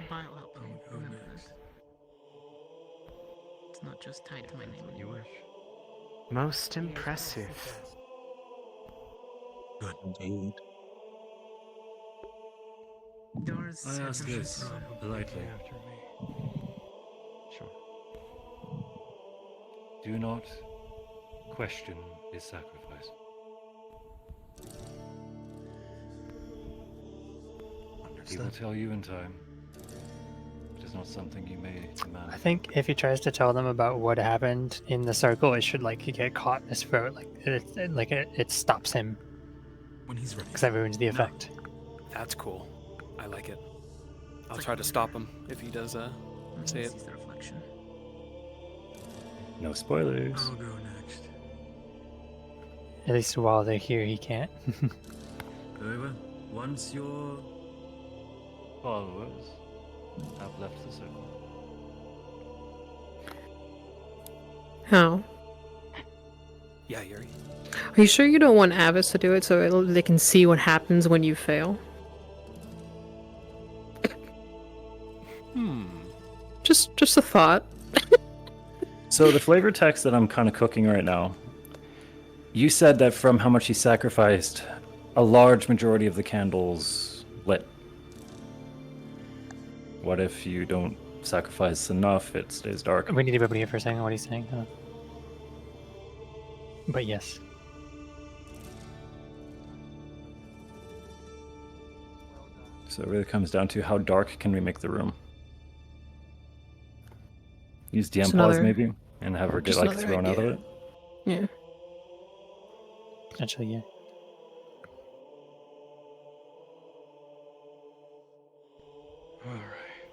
Bile help me remember that. It's not just tied to my name anymore. Most impressive. Good indeed. Doors I ask this politely. After me. Sure. Do not question his sacrifice. He will tell you in time. It is not something you may demand. I think if he tries to tell them about what happened in the circle, it should like get caught in his throat, like it stops him. When he's ready. Because that ruins the effect. That's cool. I like it. I'll try to stop him if he does say it. The reflection. No spoilers. I'll go next. At least while they're here, he can't. However, once your followers have left the circle, How? Yeah, Yuri. Are you sure you don't want Avis to do it so they can see what happens when you fail? Just a thought. So the flavor text that I'm kind of cooking right now, you said that from how much he sacrificed, a large majority of the candles lit. What if you don't sacrifice enough, it stays dark? We need everybody here for a second. What he's saying. But yes. So it really comes down to how dark can we make the room. Use DM Just pause another- maybe, and have her get just like another thrown out of idea. it. Yeah. Actually, yeah.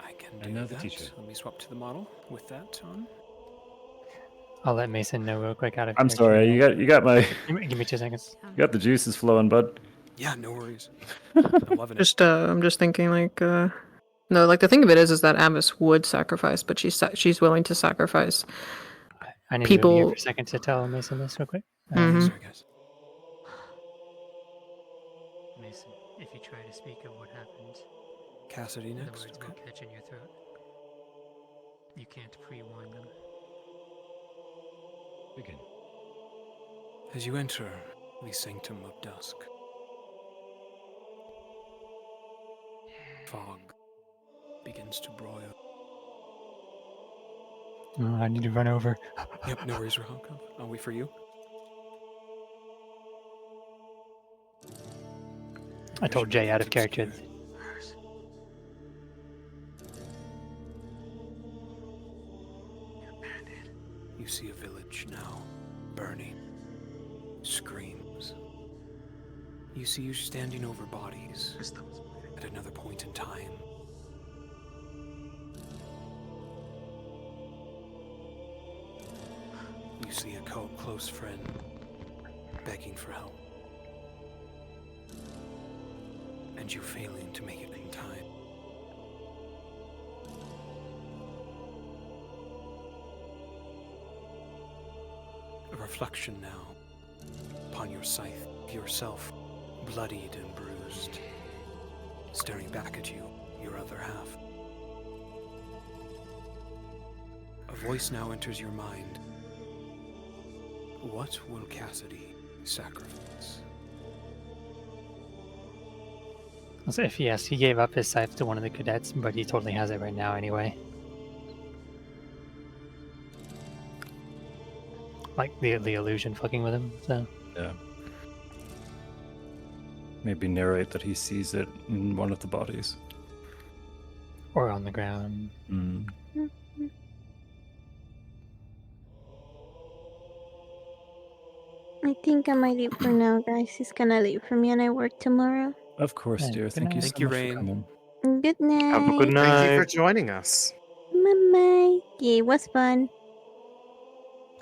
I can do Another that. teacher. Let me swap to the model with that on. I'll let Mason know real quick out of I'm character. sorry, you got my Give me 2 seconds. you got the juices flowing, bud. Yeah, no worries. I'm loving it. I'm just thinking no, like the thing of it is that Avis would sacrifice, but she's willing to sacrifice I need to be here people. for a second to tell Mason this real quick. Mhm. Sorry, guys. Mason, if you try to speak of what happened, Cassidy the next. words will catch in your throat. You can't pre-warn them. begin. As you enter the sanctum of Dusk, fog begins to broil. Oh, I need to run over. Yep, no worries, Rahakov. I'll wait for you. I told Jay out of character. You see a village now, burning, screams. You see you standing over bodies at another point in time. You see a close friend begging for help. And you failing to make it in time. A reflection now upon your scythe, yourself bloodied and bruised, staring back at you, your other half. A voice now enters your mind. What will Cassidy sacrifice? So if yes, he gave up his scythe to one of the cadets, but he totally has it right now anyway. Like the illusion fucking with him, so. Yeah. Maybe narrate that he sees it in one of the bodies. Or on the ground. Mm. I think I might leave for now, guys. It's kinda late for me and I work tomorrow. Of course, Yeah, dear. good Thank you night. so much for coming. Good night. Have a good night. Thank you for joining us. Bye-bye. Yeah, it was fun.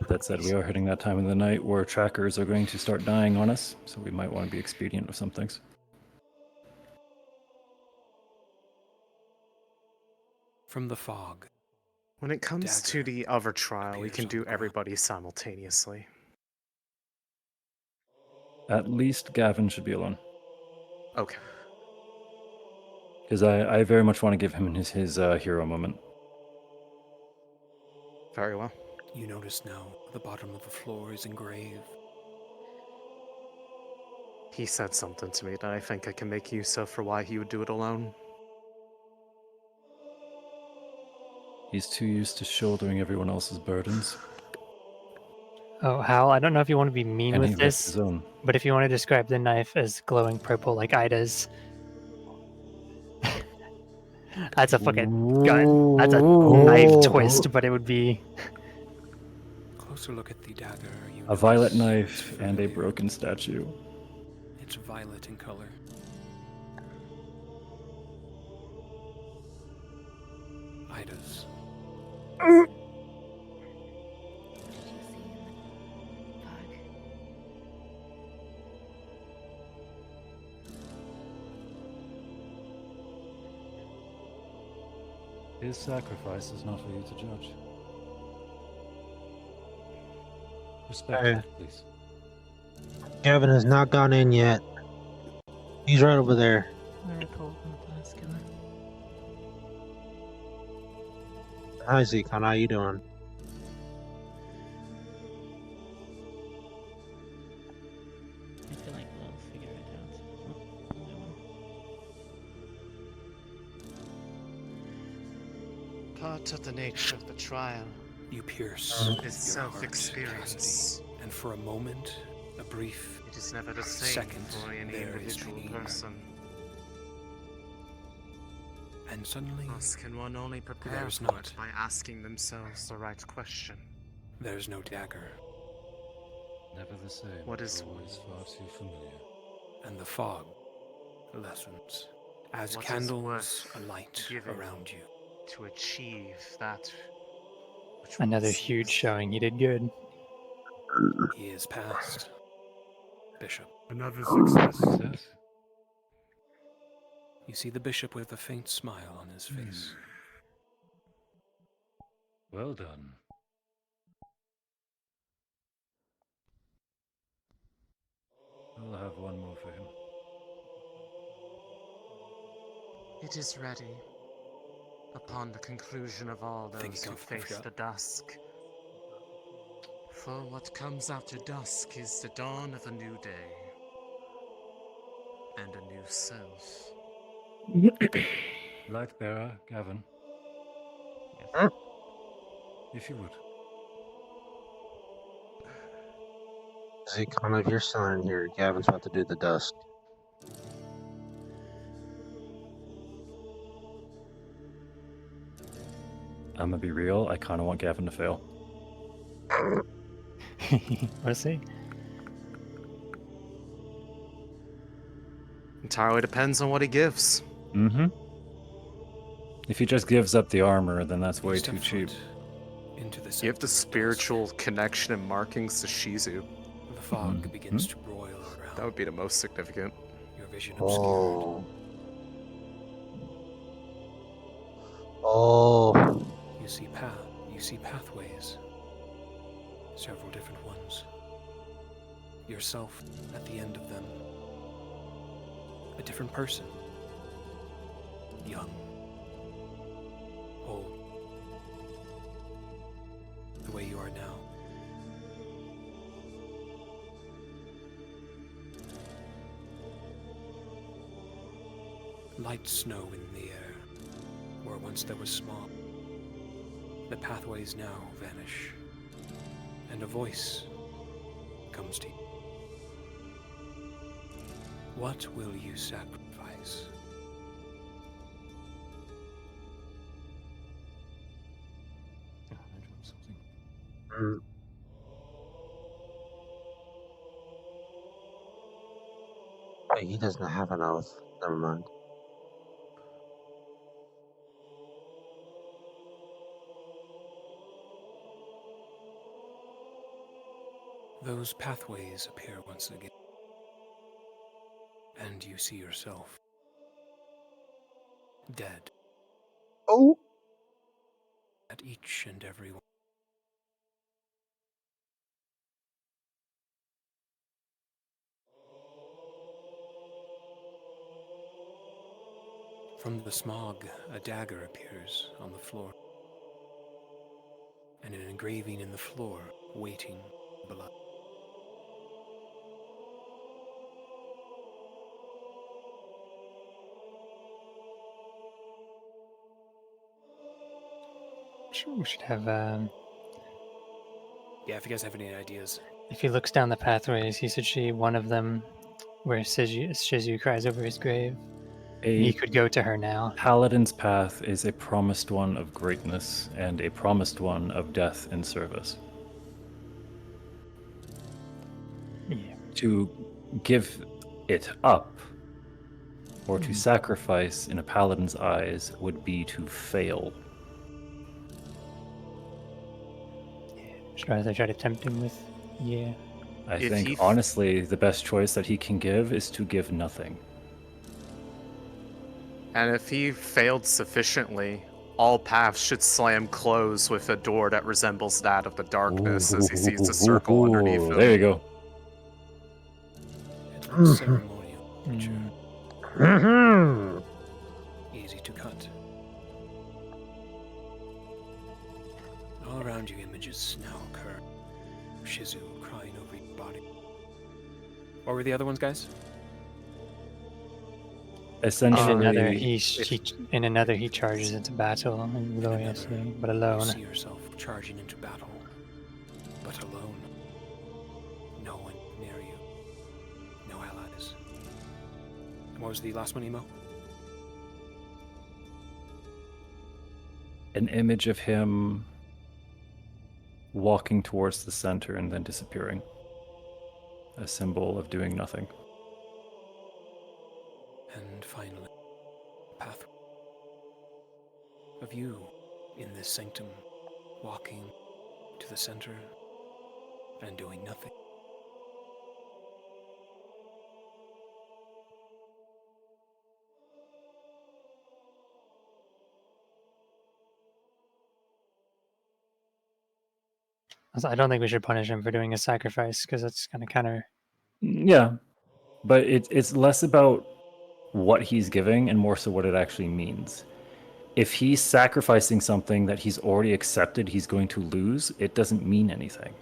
That said, we are hitting that time of the night where trackers are going to start dying on us, so we might want to be expedient with some things. From the fog. When it comes to the other trial, we can do everybody simultaneously. At least Gavin should be alone. Okay. Because I very much want to give him his hero moment. Very well. You notice now the bottom of the floor is engraved. He said something to me that I think I can make use of for why he would do it alone. He's too used to shouldering everyone else's burdens. Oh, Hal, I don't know if you want to be mean And he with left this, his own. but if you want to describe the knife as glowing purple like Ida's, that's a fucking gun. That's a knife twist, but it would be... Closer look at the dagger. A violet knife and a broken statue. It's violet in color. Ida's. His sacrifice is not for you to judge. Respect Hey. that, please. Gavin has not gone in yet. He's right over there. Hi, Zeke. How you doing? I feel like we'll figure it out. Part of the nature of the trial You pierce is your heart, self-experience. Cassidy, and for a moment, a brief It is never the same second, for any there is individual pain. person. And suddenly, Thus can one only prepare there's for not. it by asking themselves the right question. There's no dagger. Never the same. What is always far too familiar. And the fog lessens as What is candles worth alight giving around you. to achieve that which Another one huge seeks? showing. He did good. He is past. Bishop. Another success. You see the bishop with a faint smile on his face. Well done. I'll have one more for him. It is ready. Upon the conclusion of all those who face the dusk. For what comes after dusk is the dawn of a new day. And a new self. Light bearer, Gavin. If you would. Zeke, if you're still in here, Gavin's about to do the dust. I'm gonna be real. I kind of want Gavin to fail. Let's see. Entirely depends on what he gives. Mm-hmm. If he just gives up the armor, then that's way too cheap. Into the Give the spiritual connection and markings to Shizu. The fog begins to broil around. That would be the most significant. Your vision obscured. Oh. Oh. You see pathways. several different ones. Yourself at the end of them. A different person. Young. Old. The way you are now. Light snow in the air, where once there was smog. The pathways now vanish, and a voice comes to you. What will you sacrifice? Mm. Wait, he doesn't have an oath. Never mind. Those pathways appear once again, and you see yourself dead. Oh! At each and every one. From the smog, a dagger appears on the floor, and an engraving in the floor, waiting blood. We should have. Yeah, if you guys have any ideas. If he looks down the pathways, he should see one of them where Shizu cries over his grave. He could go to her now. Paladin's path is a promised one of greatness and a promised one of death in service. Yeah. To give it up or to sacrifice in a paladin's eyes would be to fail. Should I try to tempt him with, yeah. I think, honestly, the best choice that he can give is to give nothing. And if he failed sufficiently, all paths should slam close with a door that resembles that of the darkness as he sees the circle underneath him. There you go. It's a ceremonial nature. Easy to cut. All around you, images now occur. Shizu crying over your body. What were the other ones, guys? Essentially, in another he charges into battle gloriously, but alone. You see yourself charging into battle, but alone. No one near you. No allies. And what was the last one, Emo? An image of him walking towards the center and then disappearing. A symbol of doing nothing. And finally, path of you in this sanctum, walking to the center and doing nothing. I don't think we should punish him for doing a sacrifice because that's kind of counter. Yeah, but it's less about what he's giving and more so what it actually means. If he's sacrificing something that he's already accepted he's going to lose, it doesn't mean anything.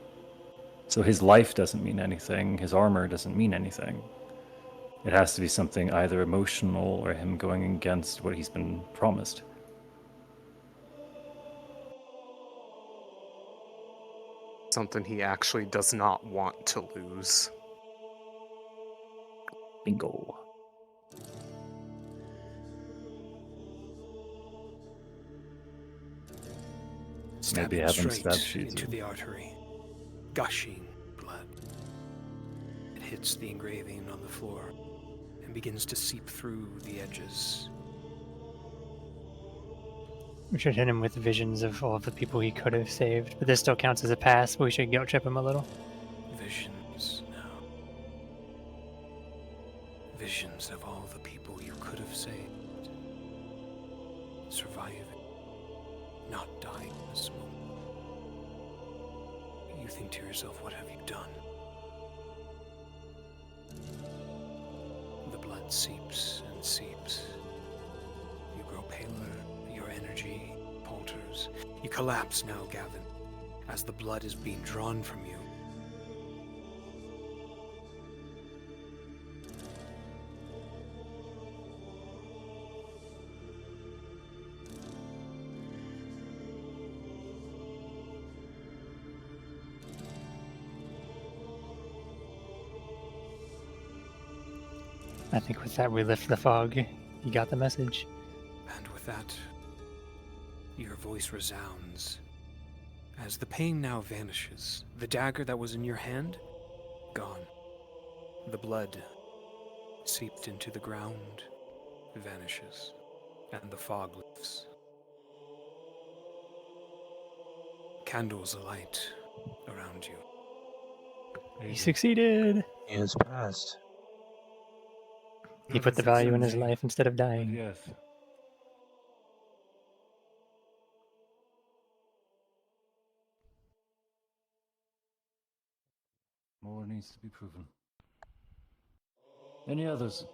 So his life doesn't mean anything, his armor doesn't mean anything. It has to be something either emotional or him going against what he's been promised. Something he actually does not want to lose. Bingo. Stabbing straight into the artery, gushing blood. It hits the engraving on the floor and begins to seep through the edges. We should hit him with visions of all of the people he could have saved, but this still counts as a pass, but we should guilt trip him a little. Visions now. Visions of all the people you could have saved. Surviving. Not dying in this moment. you think to yourself, what have you done? The blood seeps and seeps. You grow paler, your energy falters. You collapse now, Gavin, as the blood is being drawn from you. I think with that we lift the fog. You got the message. And with that, your voice resounds. As the pain now vanishes, the dagger that was in your hand, gone. The blood seeped into the ground, vanishes, and the fog lifts. Candles alight around you. He succeeded. He has passed. He put the value in his life instead of dying. Yes. More needs to be proven. Any others?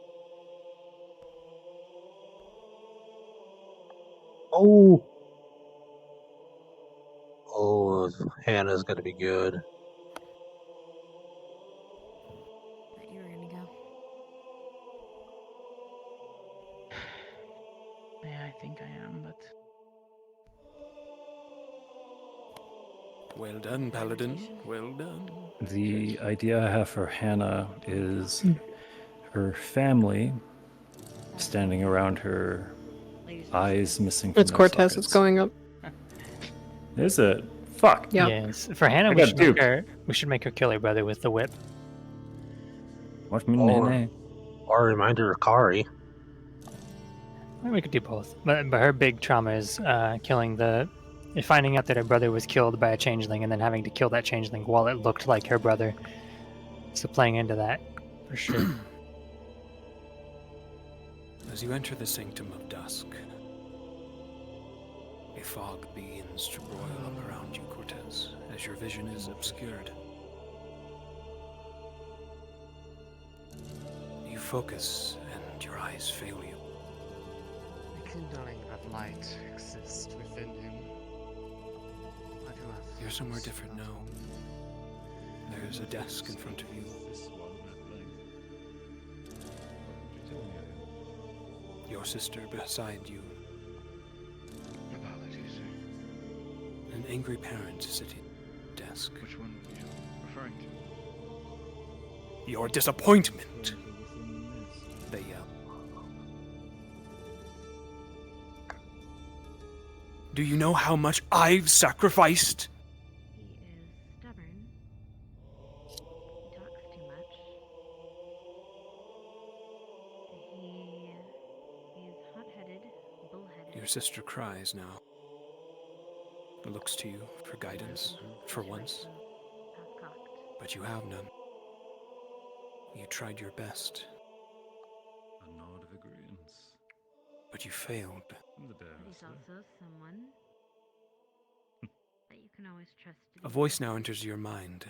Oh! Oh, Hannah's gonna be good. Thought you were gonna go. Yeah, I think I am, but Well done, Paladin. Well done. The idea I have for Hannah is her family standing around her, eyes missing from It's their Cortez. sockets. It's going up. Is it? Fuck. Yeah. Yes. For Hannah, I we got should, make duped. her, we should make her kill her brother with the whip. What mean, Nene? Or a reminder of Kari. We could do both. But her big trauma is finding out that her brother was killed by a changeling and then having to kill that changeling while it looked like her brother. So playing into that, for sure. As you enter the sanctum of Dusk, a fog begins to roil up around you, Cortez, as your vision is obscured. You focus, and your eyes fail you. The kindling of light exists within him. I do have You're somewhere different now. There's a desk in front of you. Your sister beside you. Apologies, sir. An angry parent sitting at the desk. Which one were you referring to? Your disappointment! They yell. Do you know how much I've sacrificed? He is stubborn. He talks too much. He is hot-headed, bullheaded. Your sister cries now. Looks to you for guidance, for once. Half-cocked. But you have none. You tried your best, A nod of agreement. but you failed. The But he's barrister. also someone that you can always trust to A be voice now enters your mind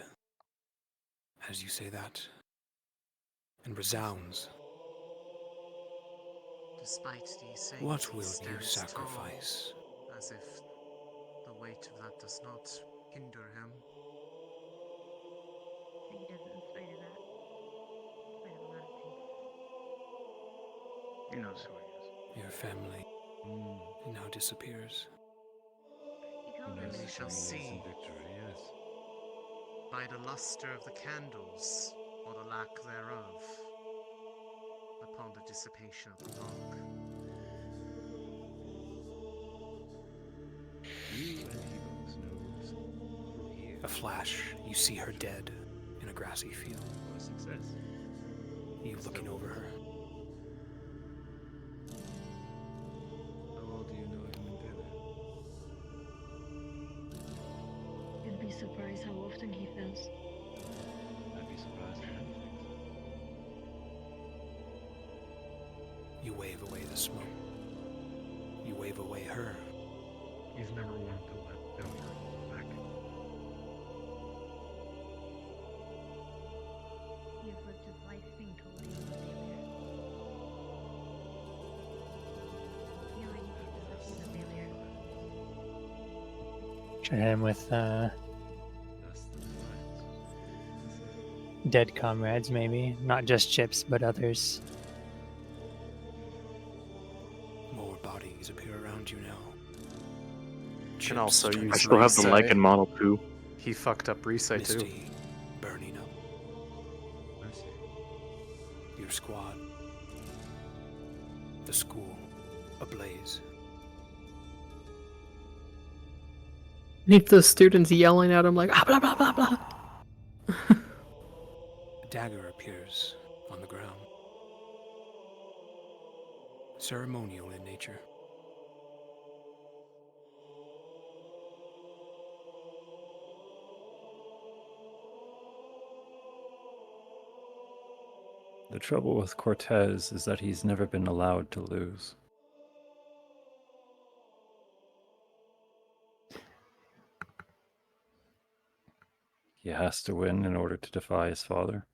as you say that, and resounds. Despite these things, What he will you stands sacrifice? tall, as if the weight of that does not hinder him. But he doesn't in spite of that. In spite of a lot of things. He knows who he is. Your family now disappears. He calls him We his shall family. see Victory, yes. by the luster of the candles, or the lack thereof, upon the dissipation of the fog. You and he both knows who he is. A flash, you see her dead in a grassy field. What a success. You looking over her. How well do you know him and Pele? You'd be surprised how often he fails. I'd be surprised at anything. You wave away the smoke. You wave away her. He's never one to let failure hold back. And then with dead comrades, maybe. Not just Chips, but others. More bodies appear around you now. Can also use I still have the Risei. Lycan model too. He fucked up Risei too. Misty burning up. Your squad. The school ablaze. Need the students yelling at him like, ah, blah, blah, blah, blah. A dagger appears on the ground. Ceremonial in nature. The trouble with Cortez is that he's never been allowed to lose. He has to win in order to defy his father.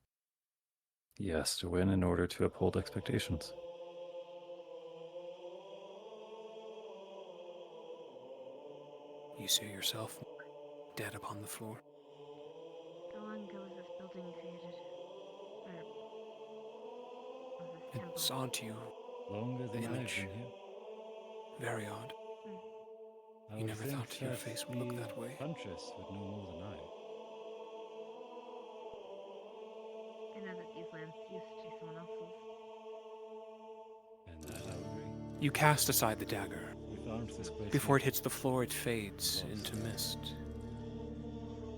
He has to win in order to uphold expectations. You see yourself dead upon the floor. How long ago was this building created? Or was this temple? It's odd to you. Longer than I've been here. Very odd. You never thought your face would look that way. Huntress would know more than I. I know that these lands used to be someone else's. And that I agree. You cast aside the dagger. We found this place. Before it hits the floor, it fades into mist.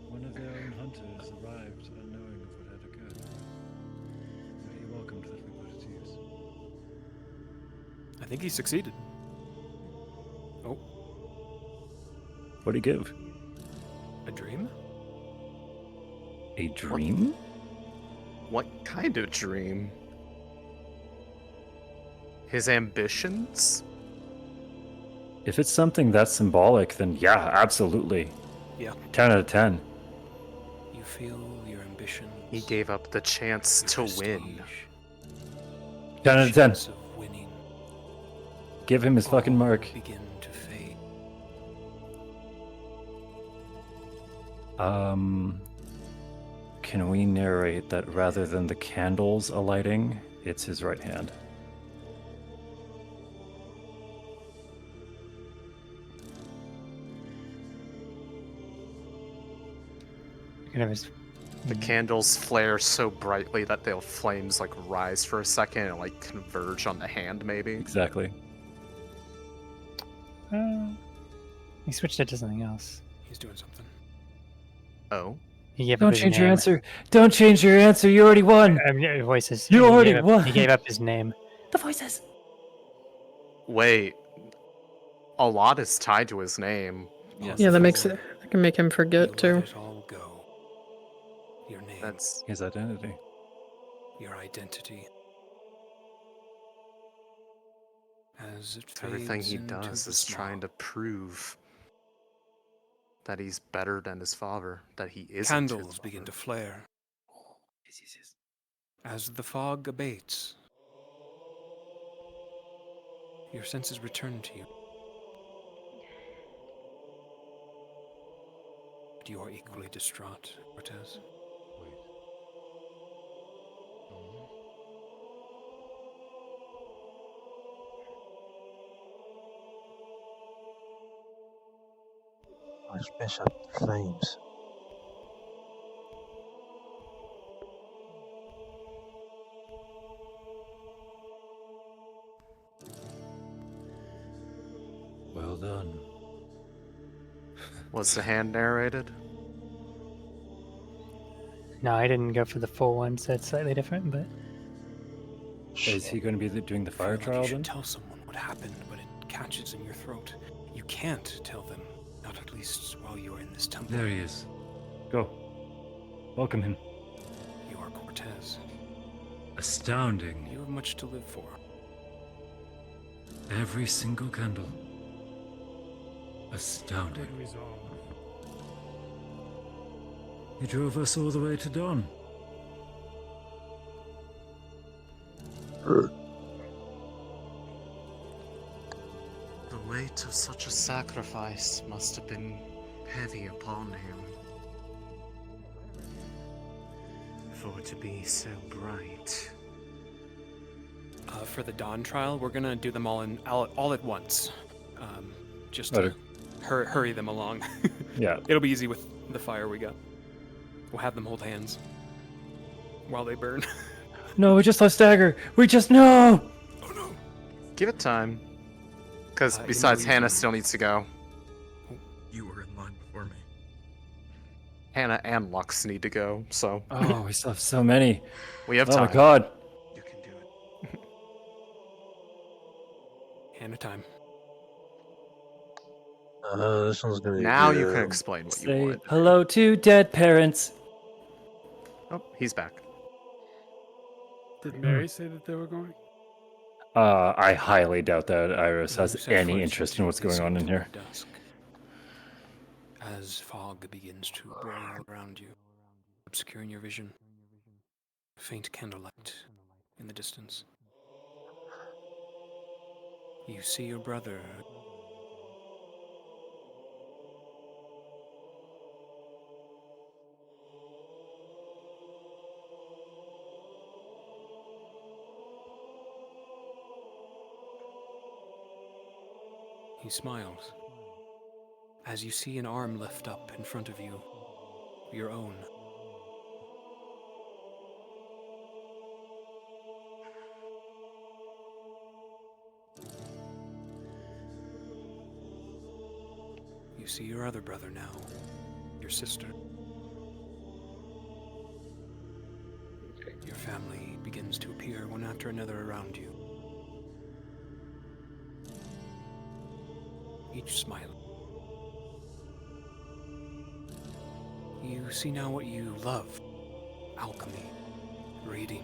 One of their own hunters arrived unknowing of what had occurred. He welcomed that we put it to use. I think he succeeded. Oh. What'd he give? A dream? A dream? What kind of dream? His ambitions? If it's something that's symbolic, then yeah, absolutely. Yeah. 10 out of 10. You feel your ambition. He gave up the chance to win. 10 out of 10. Chance of winning. Give him his fucking mark. Begin to fade. Can we narrate that rather than the candles alighting, it's his right hand? The candles flare so brightly that the flames like rise for a second and like converge on the hand, maybe. Exactly. He switched it to something else. He's doing something. Oh. He gave up Don't his change name. your answer. Don't change your answer. You already won. Voices. You already won. He gave up his name. The voices. Wait. A lot is tied to his name. Yeah, that makes it. That can make him forget too. Let it all go. Your name. That's his identity. Your identity. As it fades everything he into does the is trying to prove that he's better than his father, that he isn't. Candles begin to flare. As the fog abates, your senses return to you. But you are equally distraught, Cortez. Archbishop, the flames. Well done. Was the hand narrated? No, I didn't go for the full one, so it's slightly different, but... Is he going to be doing the fire trial You should then? tell someone what happened, but it catches in your throat. You can't tell them, not at least while you are in this temple. There he is. Go. Welcome him. You are Cortez. Astounding. You have much to live for. Every single candle. Astounding. He drove us all the way to dawn. The weight of such a sacrifice must have been heavy upon him. For to be so bright. For the Dawn trial, we're gonna do them all at once, just to hurry them along. Yeah. It'll be easy with the fire we got. We'll have them hold hands while they burn. No, we just lost Dagger. We just no. Give it time. Because besides, Hannah still needs to go. You were in line before me. Hannah and Lux need to go, so. Oh, we still have so many. We have Oh time. my god. You can do it. Hannah time. This one's gonna be Now you good. can explain what you Say wanted. hello to dead parents. Oh, he's back. Did Mary say that they were going? I highly doubt that Iris has Set any foot interest in what's going on in here. Dusk. As fog begins to boil around you, obscuring your vision, faint candlelight in the distance. You see your brother. He smiles as you see an arm lift up in front of you, your own. You see your other brother now, your sister. Your family begins to appear one after another around you. Each smiling. You see now what you love. Alchemy, reading,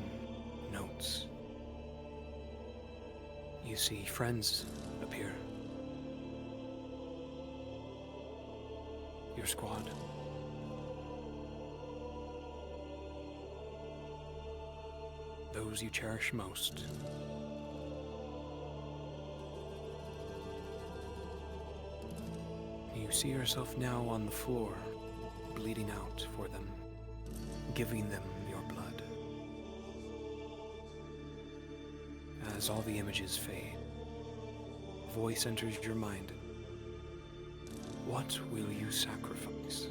notes. You see friends appear. Your squad. Those you cherish most. You see yourself now on the floor, bleeding out for them, giving them your blood. As all the images fade, a voice enters your mind. What will you sacrifice?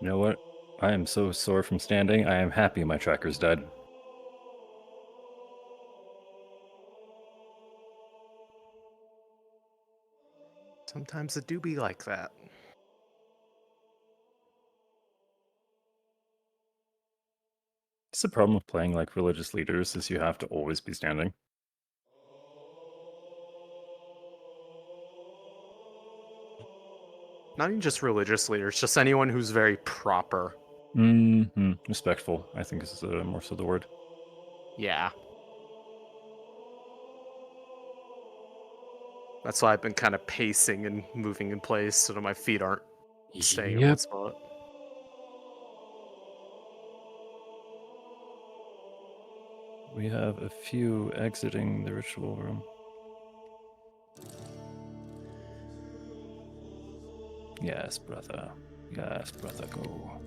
You know what? I am so sore from standing. I am happy my tracker's dead. Sometimes it do be like that. It's the problem with playing like religious leaders is you have to always be standing. Not even just religious leaders, just anyone who's very proper. Respectful, I think is more so the word. Yeah. That's why I've been kind of pacing and moving in place so that my feet aren't staying in one spot. We have a few exiting the ritual room. Yes, brother. Yes, brother, go.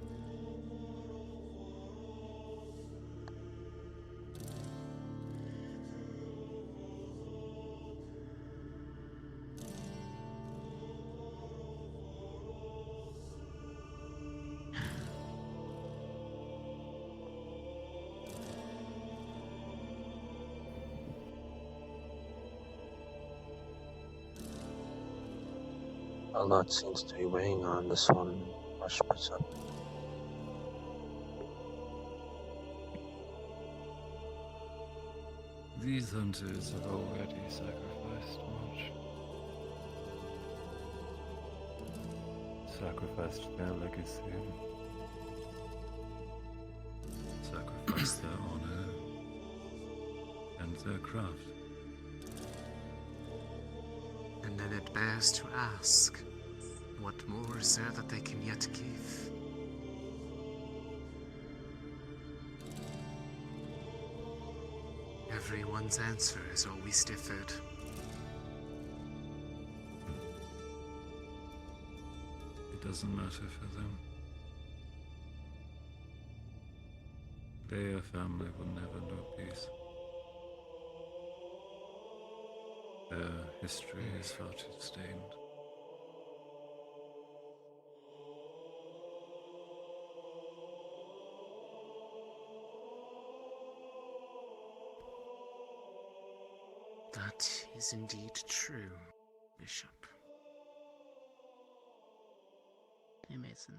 A lot seems to be weighing on this one. Rush perception. These hunters have already sacrificed much. sacrificed their legacy, sacrificed their honor and their craft. And then it bears to ask, what more is there that they can yet give? Everyone's answer has always differed. It doesn't matter for them. Their family will never know peace. Their history is far too stained. That is indeed true, Bishop. Hey, Mason.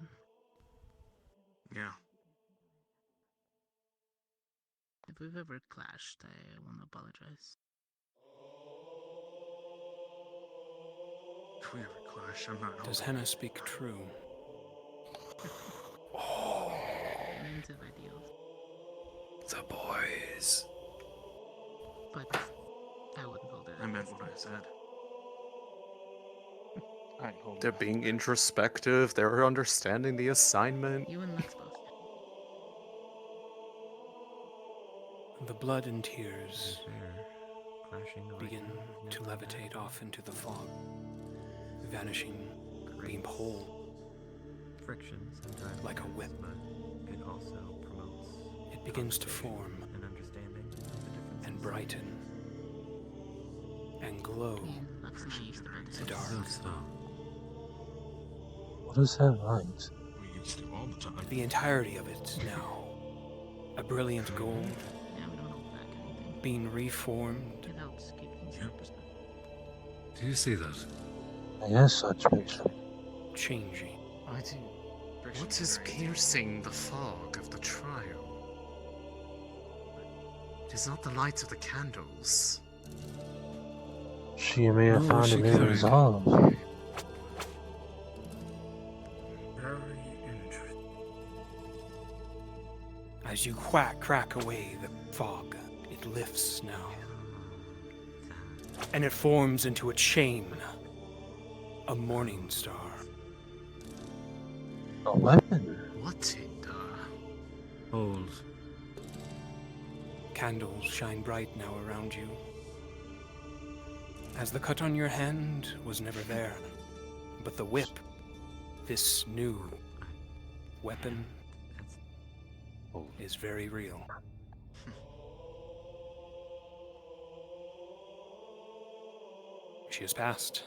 Yeah. If we've ever clashed, I want to apologize. If we ever clash, I'm not Does holding Hannah it. speak true? Relative ideals. The boys. But I wouldn't hold it. I meant what I said. They're being introspective. They're understanding the assignment. You and Lux both. The blood and tears begin to levitate off into the fog, vanishing, being whole, frictions sometimes like a whip. But it also promotes It begins to form and understanding of the differences. and brighten and glow the dark. What is that light? We used to all the time. The entirety of it now, a brilliant gold, being reformed. It helps keep things in perspective. Do you see that? Yes, such Bishop. Changing. I do. What is piercing the fog of the trial? It is not the light of the candles. She may have No, found she a new carried- resolve. Very interesting. As you crack away the fog, it lifts now. And it forms into a chain, a morning star. A weapon? What in the... Hold. Candles shine bright now around you. As the cut on your hand was never there, but the whip, this new weapon, is very real. She has passed.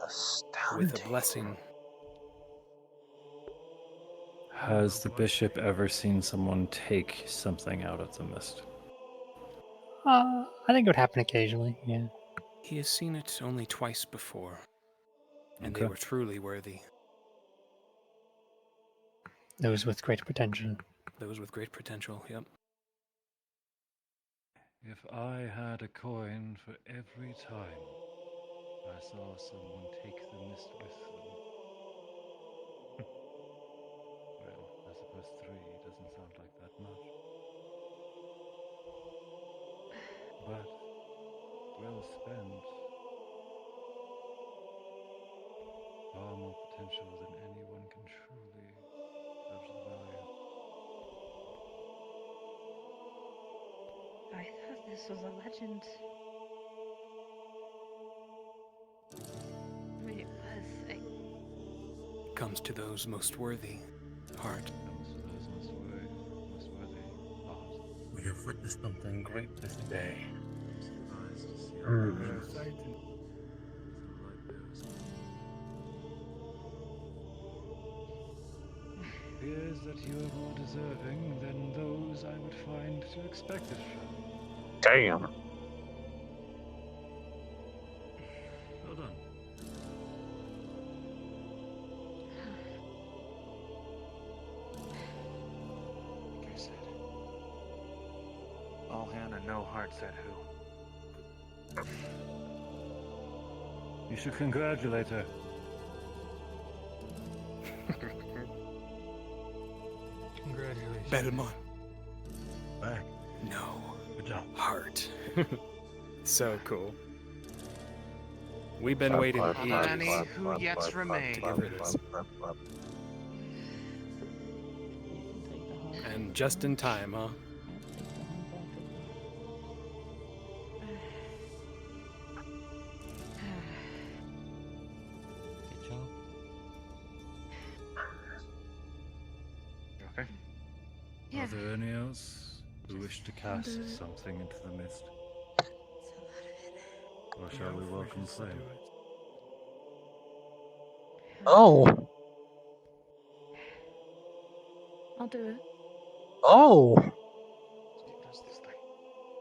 Astounding. With a blessing. Has the bishop ever seen someone take something out of the mist? I think it would happen occasionally, yeah. He has seen it only twice before, and they Okay. were truly worthy. Those with great potential. Those with great potential, yep. If I had a coin for every time I saw someone take the mist with them. Well, I suppose 3 doesn't sound like that much. But, well spent. Far more potential than anyone can truly judge the value. I thought this was a legend. I mean, it was. Comes to those most worthy, heart. Comes to those most worthy heart. We have witnessed something great this day. Appears that you are more deserving than those I would find to expect it from. Damn. Well done. Like I said. All hand and no heart said who. You should congratulate her. Belmont. Back. No. Good job. Heart. So cool. We've been waiting Are there any ages who yet remain? to get rid of this. And just in time, huh? Good job. Okay. Yeah. Are there any else who wish to cast something into the mist? Or shall we welcome flame? Oh, I'll do it. oh.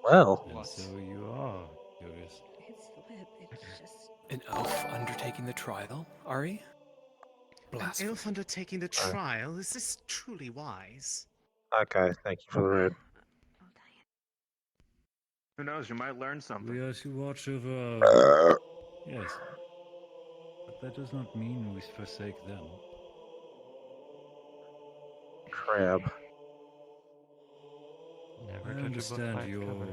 Well, And so you are curious. It's lit. It's just. An elf undertaking the trial, Ari? An Blasphemy. elf undertaking the trial? Is this truly wise? okay. Thank you for the raid. Who knows? You might learn something. We are to watch over. Yes. But that does not mean we forsake them. Crab. Never I judge a book by understand its your cover.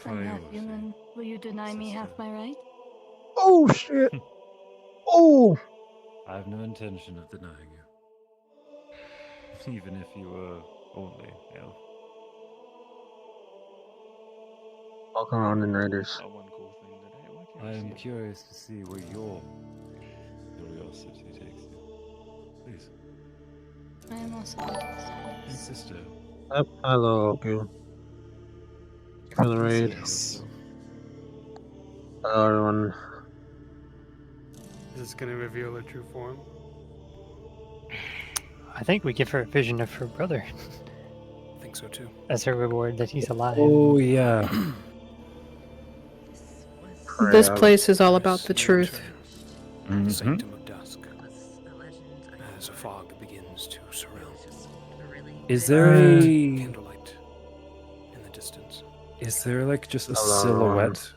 I'm half priority. human. Will you deny me half my right? Oh shit. Oh. I have no intention of denying you. Even if you were only elf. Welcome on in, Raiders. One cool thing today. Why can't I you am see it? curious to see where your curiosity takes you. Please. I am also And sister. Yep. Hello, Oku. Thank you for the raid. Yes. Hello, everyone. Is this gonna reveal her true form? I think we give her a vision of her brother I think so too. as her reward that he's alive. Oh yeah. This Crab. place is all about the truth. Mhm. Sanctum of Dusk. As a fog begins to surround. Is there a Candlelight in the distance. Is there like just a Hello. silhouette?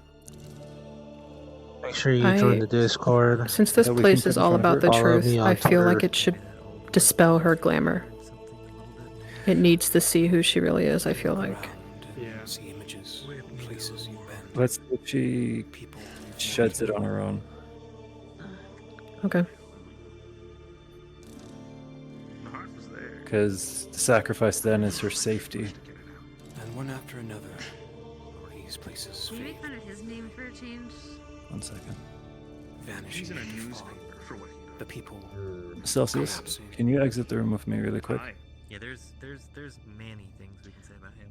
Make sure you join the Discord. Since this that we place can is put in all front of about her? the Follow truth, me on I feel like Twitter. it should dispel her glamour. It needs to see who she really is, I feel like. Yeah. See images, places you've been. Let's see if she sheds it on her own. Okay. The heart was there. Because the sacrifice then is her safety. And one after another, these places Can you fade, make fun of his name for a change? 1 second. vanishing He's in a into fog. newspaper for what he does. The people Celsius, collapsing. can you exit the room with me really quick? Yeah, there's many things we can say about him.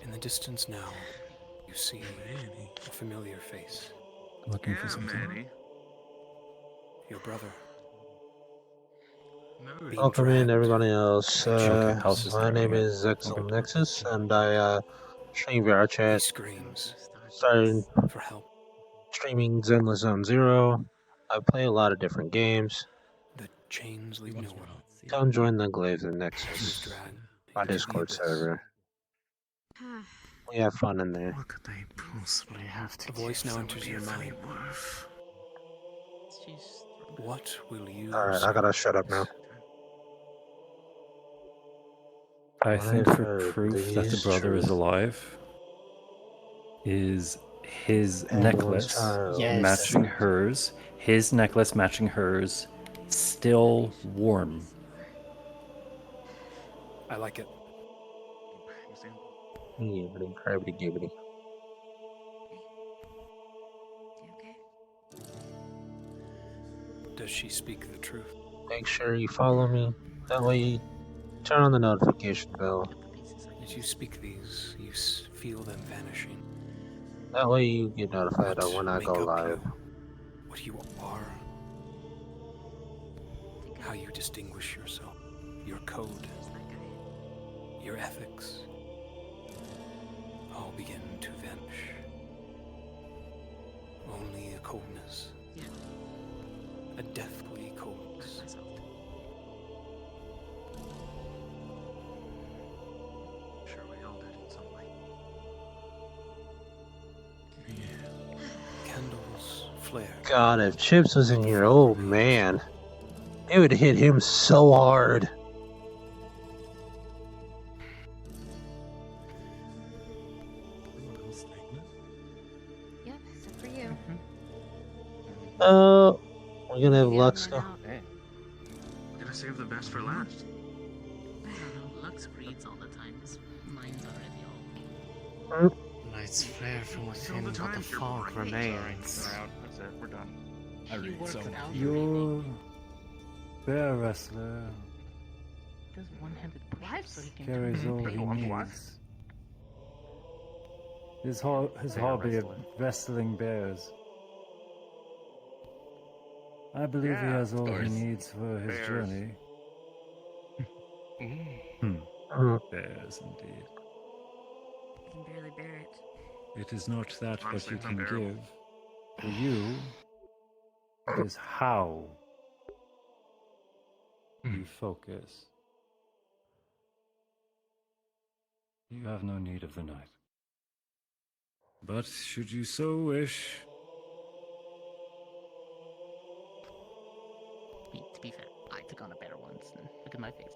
In the distance now, you see a familiar face. Looking for something. Manny. Your brother. Being Welcome in, dragged. everybody else. Okay, I'll just My name yeah. is Exel Nexus, and I stream VR He chat. screams Started for help. streaming Zenless Zone Zero. I play a lot of different games. The chains leave no one. Come join the Glaives and He was Nexus, dragged my into the Discord abyss. server. We have fun in there. What could they possibly have to A voice give now somebody enters your of any mind. worth? What will you Alright, I gotta shut up now. I think I've for heard proof that the these brother is truths. alive is his Anyone's necklace child. Yes. matching hers. His necklace matching hers, still warm. I like it. Gibbity, crabbity, gibbity. Does she speak the truth? Make sure you follow me. That way you turn on the notification bell. As you speak these, you feel them vanishing. That way you get notified of when I Make go up live. what you are. How you distinguish yourself. Your code. Your ethics. All begin to vanish. Only a coldness. A deathly coldness. Sure, we all did in some way. Candles flare. God, if Chips was in here, oh man. It would hit him so hard. We're gonna have Lux go. Hey. Gonna save the best for last. I don't know. Lux reads all the time. His mind's already all. Night's flare from Fill the within, but the time, your fog brain. remains. Sorry, we're out. That's it. We're done. I He read works so out much. your You're bear wrestler. Does one-handed push-ups so he can Carries all he What? needs. His hobby of wrestling bears. I believe he Yeah, has all he bears. needs for his Bears. journey. Mhm. Bears, indeed. I can barely bear it. It is not that what Honestly, you it's can unbearable. give. For you, it is how you focus. You have no need of the night. But should you so wish, To be fair, I took on a bear once, and look at my face.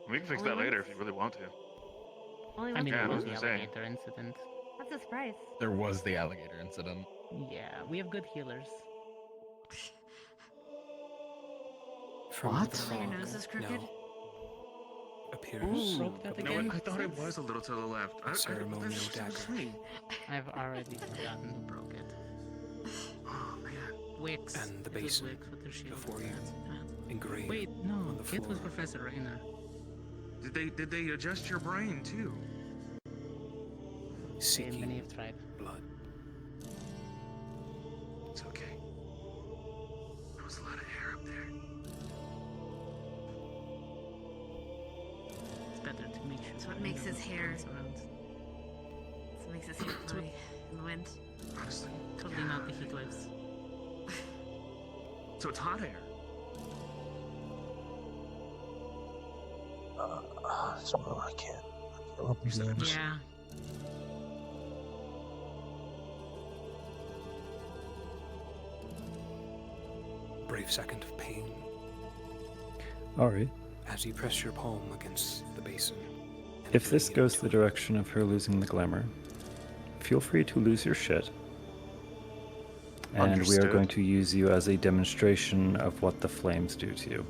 We can fix Only that later once? if you really want to. Only I once mean, Yeah, it I was was the gonna say. alligator incident. That's a surprise. There was the alligator incident. Yeah, we have good healers. From What? the So your fog nose is crooked? now appears Ooh, that You know what? again? I thought it was a little to the left. a ceremonial That's dagger. funny. I've already forgotten who broke it. Oh man. Wix. And the It was basin Wix with her shield. before you, engraved Wait, no, on the it was floor. Professor Rainer. Did they adjust your brain too? Many seeking have tried. blood. It's okay. There was a lot of hair up there. It's better to make sure. That's what that makes no his one hair. comes around. That's what makes his hair blowy in the wind. Honestly. Totally not the heat waves. So it's hot air. So I can't open names. Yeah. Brave second of pain Alright. as you press your palm against the basin. and If this breathe goes into the direction of her losing the glamour, feel free to lose your shit. And we are Understood. going to use you as a demonstration of what the flames do to you.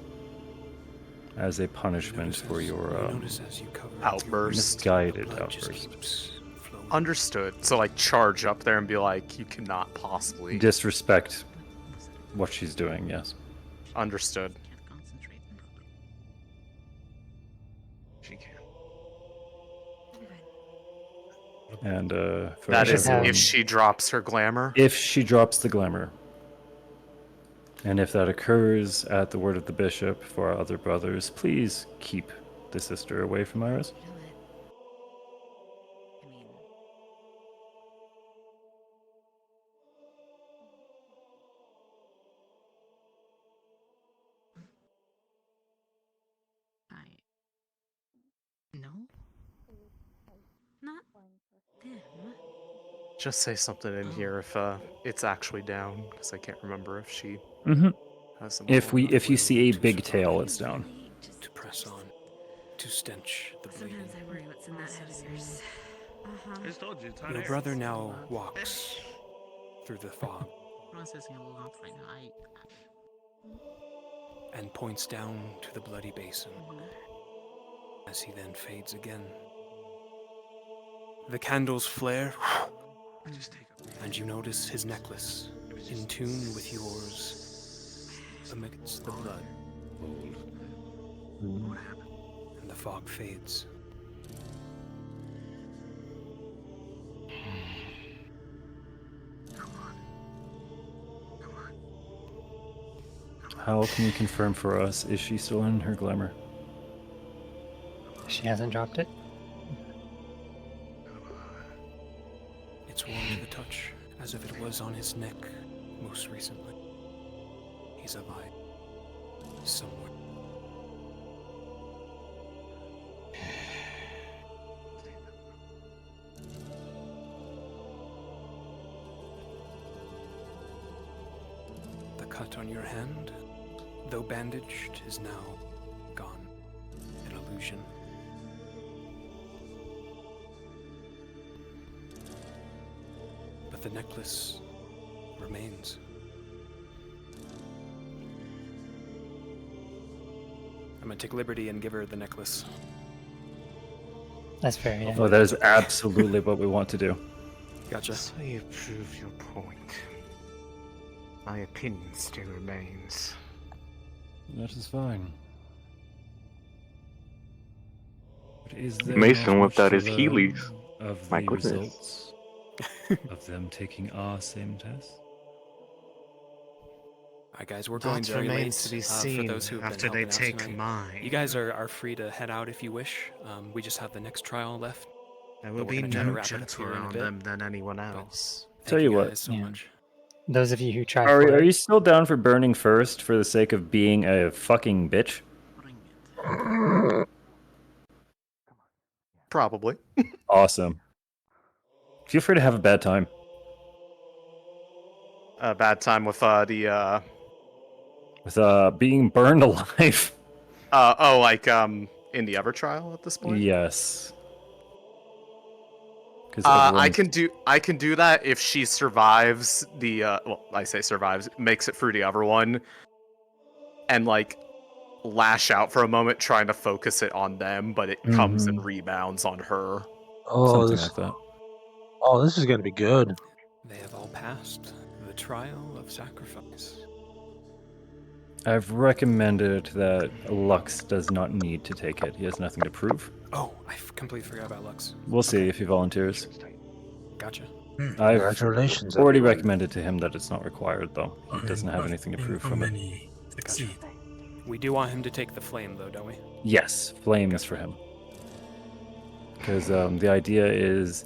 As a punishment for your notice as you cover Outburst. misguided blood just outburst. keeps flowing. Understood. So like charge up there and be like, you cannot possibly. Disrespect what she's doing, yes. Understood. Can't concentrate. She can. And for That is everyone- if she drops her glamour. If she drops the glamour. And if that occurs at the word of the bishop for our other brothers, please keep the sister away from Iris. You know what? I mean, No? not them. Just say something in here if it's actually down, because I can't remember if she Mm-hmm. has them. If all. you see a big tail, it's down. to press on, to stench the bleeding. Sometimes I worry what's in that head of yours. I just told you, it's hot Your air. brother now walks through the fog Processing a lot right now. and points down to the bloody basin as he then fades again. The candles flare, and you notice his necklace in tune with yours amidst the blood. And the fog fades. How can you confirm for us? Is she still in her glamour? She hasn't dropped it. It's warm to the touch, as if it was on his neck most recently. He's alive. Somewhere. The cut on your hand, though bandaged, is now gone. An illusion. But the necklace remains. I'm gonna take liberty and give her the necklace. That's fair, yeah. Well, that is absolutely what we want to do. Gotcha. So you proved your point. My opinion still remains. That is fine. But is there Mason not whipped out much his to Heelys. learn of My the goodness. results of them taking our same test? Alright guys, we're going That very late. remains to be For seen those who have after been they helping take out tonight. mine. You guys are free to head out if you wish. We just have the next trial left. There but will we're be gonna try to no wrap it up gentler here in a on bit. them than anyone else. Tell Thank you you what. guys so much. Those of you who try Are, for are it. you still down for burning first for the sake of being a fucking bitch? Probably. Awesome. Feel free to have a bad time. A bad time with the With being burned alive. In the other trial at this point. Yes. Because I can do that if she survives the I say survives, makes it through the other one, and like lash out for a moment trying to focus it on them, but it comes and rebounds on her. Oh, Something this, like that. oh, this is gonna be good. They have all passed the trial of sacrifice. I've recommended that Lux does not need to take it. He has nothing to prove. Oh, I completely forgot about Lux. We'll see if he volunteers. Gotcha. I've Congratulations, already everyone. recommended to him that it's not required, though. He doesn't have anything to prove from it. Gotcha. We do want him to take the flame, though, don't we? Yes, flame is for him. Because the idea is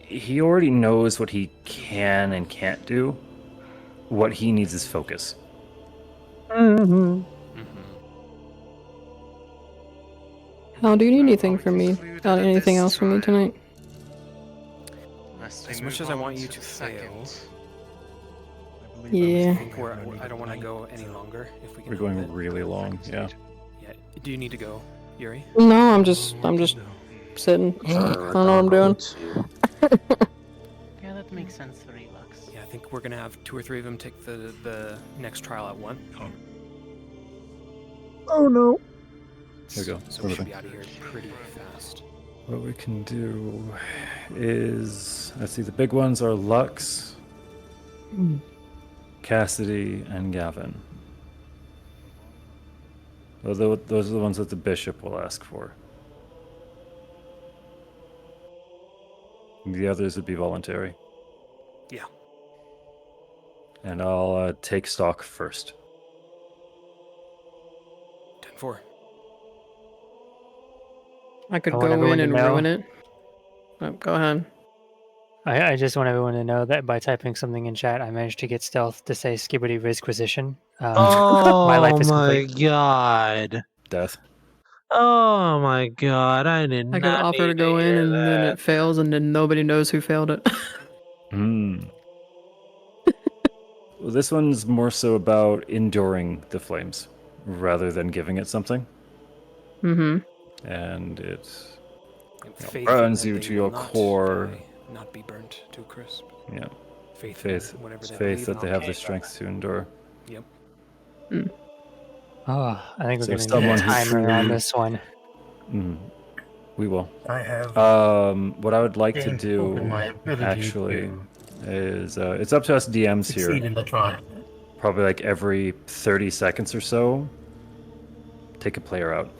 he already knows what he can and can't do. What he needs is focus. Mm-hmm. Hal, do you need anything from me? Anything else from me tonight? As much as I want you to fail, Yeah. I think I don't want to go any longer. If we can. We're going really long, yeah. Yeah. Do you need to go, Yuri? No, I'm just sitting. I don't know what I'm doing. Yeah, that makes sense for Relux. Yeah, I think we're gonna have 2 or 3 of them take the next trial at one. Oh no. Here we go. So we should be out of here pretty fast. What we can do is, let's see, the big ones are Lux, Cassidy, and Gavin. Those are the ones that the bishop will ask for. The others would be voluntary. Yeah. And I'll take stock first. 10-4. I could I want go everyone in to and know- ruin it. Oh, go ahead. I just want everyone to know that by typing something in chat, I managed to get stealth to say Skibbity Rizquisition. Oh my life is my complete. god. Death. Oh my god, I did I could not offer to need go in hear and then that. it fails and then nobody knows who failed it. Well, this one's more so about enduring the flames rather than giving it something. Mm-hmm. And it Faith burns that you they to will your not core. die, not be burnt to a crisp. Yeah. Faith, Faith, in whatever they faith believe that they in. have the strength to endure. Yep. Oh, I think we're So going to need someone a who timer on truly- this one. We will. I have What I would like to gained do, hope in my ability actually, to is it's up to us DMs here. succeed in the trial. Probably like every 30 seconds or so, take a player out.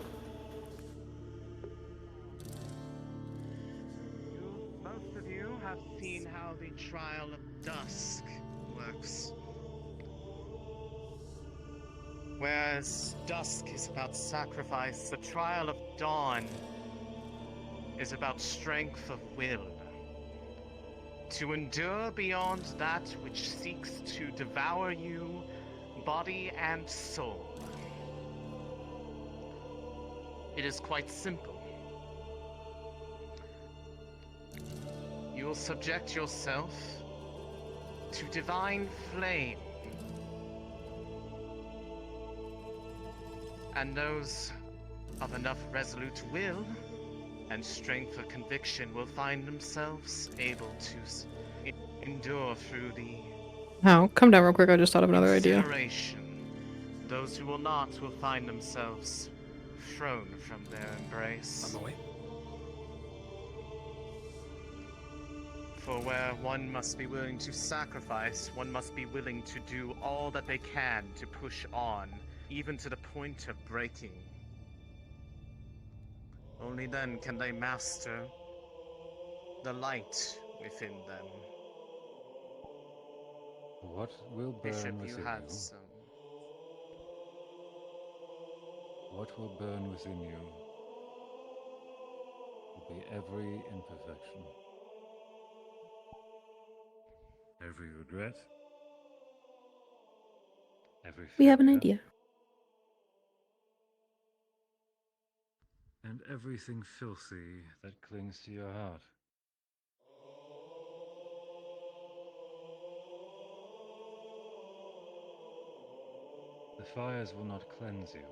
Most of you have seen how the trial of Dusk works. Whereas Dusk is about sacrifice, the trial of Dawn is about strength of will. To endure beyond that which seeks to devour you, body and soul. It is quite simple. You will subject yourself to divine flame. And those of enough resolute will and strength of conviction will find themselves able to endure through the Now, come down real quick. I just thought of another idea. incineration. Those who will not will find themselves thrown from their embrace. I'm away. For where one must be willing to sacrifice, one must be willing to do all that they can to push on, even to the point of breaking. Only then can they master the light within them. What will burn Bishop, you within had you? some. What will burn within you will be every imperfection, every regret, every We have an failure, idea. and everything filthy that clings to your heart. The fires will not cleanse you,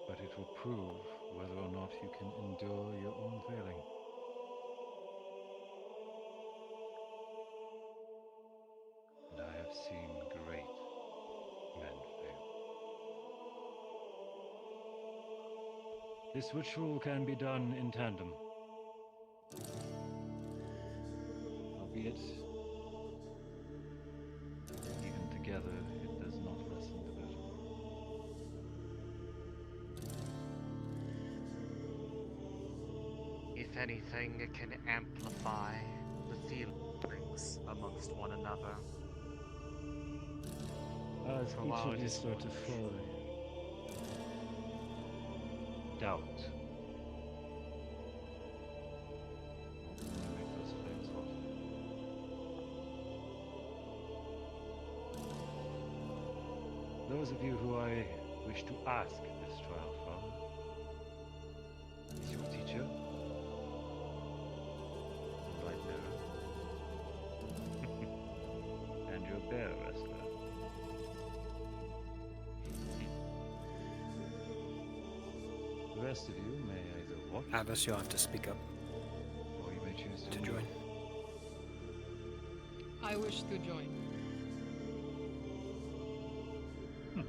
but it will prove whether or not you can endure your own failing. And I have seen great men fail. This ritual can be done in tandem, albeit even together it does not lessen the burden. If anything, it can amplify the feelings amongst one another. As For each while of it you is start to fly, doubt will make those flames hot. Those of you who I wish to ask this trial from is your teacher, the light bearer, and your bear wrestler. The rest of you may either watch, Abbas, you'll have to speak up or you may choose to join. I wish to join. So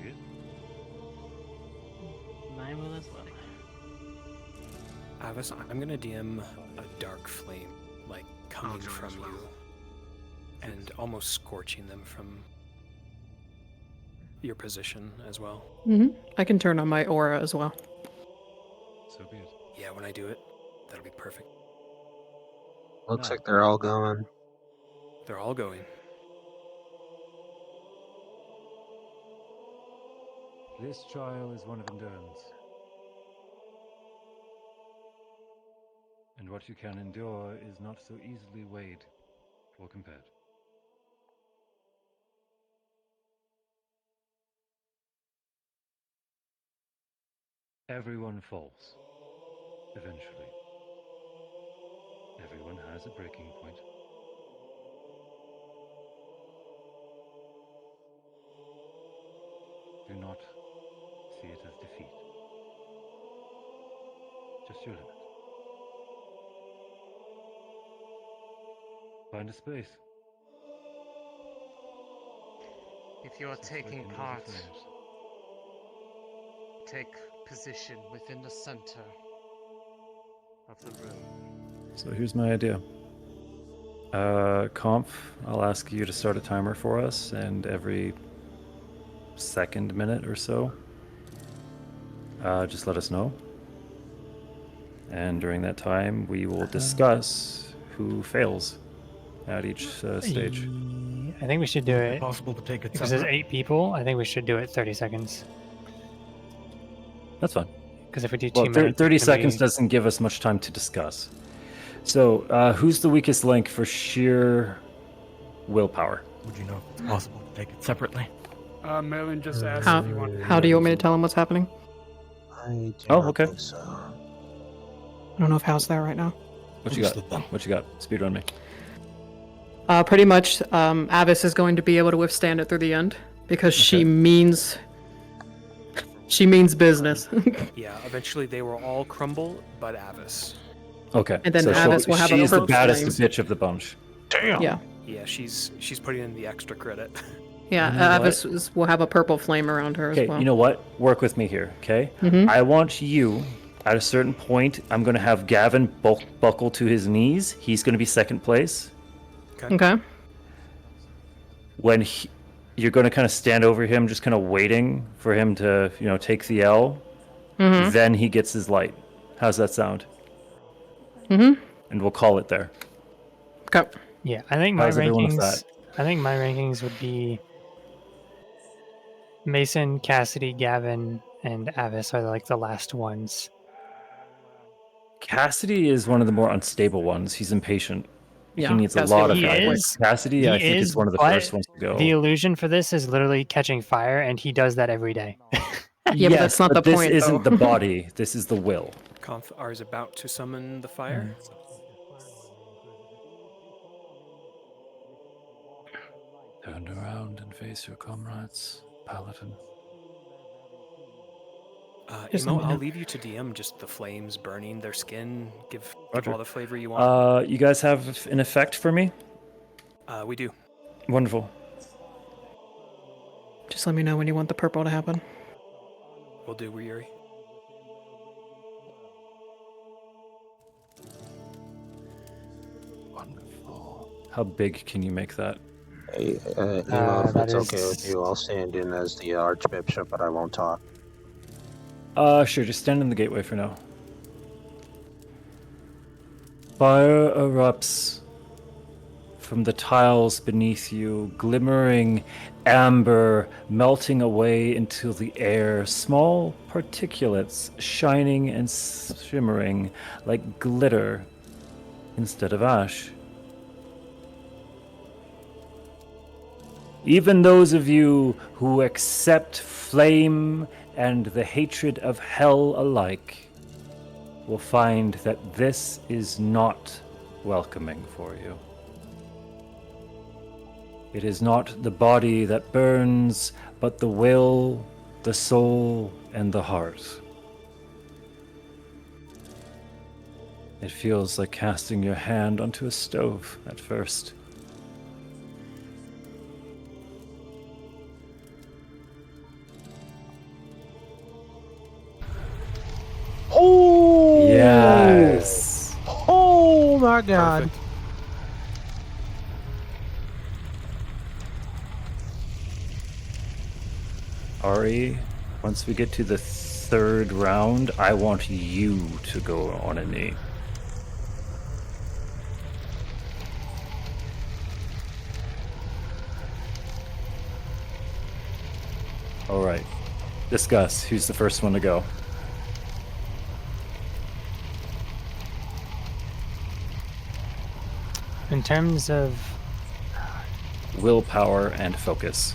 be it. I will as well. Avis, I'm gonna DM a dark flame, like coming from you, and almost scorching them from your position as well. I can turn on my aura as well. So be it. Yeah, when I do it, that'll be perfect. Looks like they're all going. They're all going. This trial is one of endurance. And what you can endure is not so easily weighed or compared. Everyone falls, eventually. Everyone has a breaking point. Do not see it as defeat. Just your limit. Find a space. If you are taking into the part, flames. take position within the center of the room. So here's my idea. Comp, I'll ask you to start a timer for us, and every second, minute or so, just let us know. And during that time, we will discuss who fails at each stage. I think we should do it. Possible to take it Because there's separate? 8 people, I think we should do it 30 seconds. That's fine. Because if we do Well, 2 minutes, 30 it's gonna seconds be- doesn't give us much time to discuss. So, who's the weakest link for sheer willpower? Would you know if it's possible to take it separately? Merlin just asked How, if you want. how do you want me to tell him what's happening? I do Oh, not okay. think so. I don't know if Hal's there right now. What you got? What you got? Speedrun me. Pretty much, Avis is going to be able to withstand it through the end because she means She means business. Yeah, eventually they will all crumble, but Avis. Okay. And then so Avis will have she a is the purple baddest flame. bitch of the bunch. Yeah. Yeah, she's putting in the extra credit. Yeah, You know Avis will have a purple flame around her as Okay, well. you know what? Work with me here, okay? Mhm. I want you, at a certain point, I'm going to have Gavin buckle to his knees. He's going to be second place. Okay. When you're going to kind of stand over him, just kind of waiting for him to, take the L. Mhm. Then he gets his light. How's that sound? Mhm. And we'll call it there. Okay. Yeah, I think How's everyone with that? I think my rankings would be Mason, Cassidy, Gavin, and Avis are like the last ones. Cassidy is one of the more unstable ones. He's impatient. Yeah, he needs a Cassidy lot will of die quick. Cassidy, I think, is one of the first ones to go. The illusion for this is literally catching fire, and he does that every day. Yeah, but that's not the this point, isn't though. the body. This is the will. Conthar is about to summon the fire. Turn around and face your comrades, Paladin. Just Emo, let me I'll know. leave you to DM just the flames burning their skin. Give all the flavor you want. You guys have an effect for me? We do. Wonderful. Just let me know when you want the purple to happen. We'll do, Yuri. Wonderful. How big can you make that? Hey, Emo, if it's okay with you, I'll stand in as the Archbishop, but I won't talk. Sure, just stand in the gateway for now. Fire erupts from the tiles beneath you, glimmering amber, melting away into the air, small particulates shining and shimmering like glitter instead of ash. Even those of you who accept flame and the hatred of hell alike will find that this is not welcoming for you. It is not the body that burns, but the will, the soul, and the heart. It feels like casting your hand onto a stove at first. Oh! Yes! Oh my god. Perfect. Ari, once we get to the third round, I want you to go on a knee. All right. Discuss. Who's the first one to go? In terms of willpower and focus.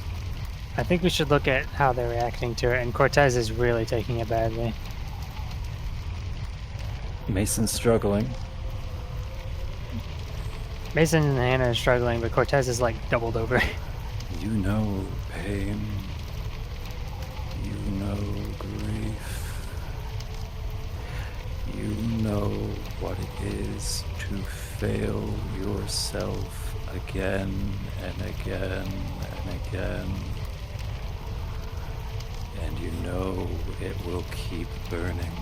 I think we should look at how they're reacting to it, and Cortez is really taking it badly. Mason's struggling. Mason and Hannah are struggling, but Cortez is like doubled over. You know pain. You know grief. You know what it is to fail yourself again and again and again. And you know it will keep burning.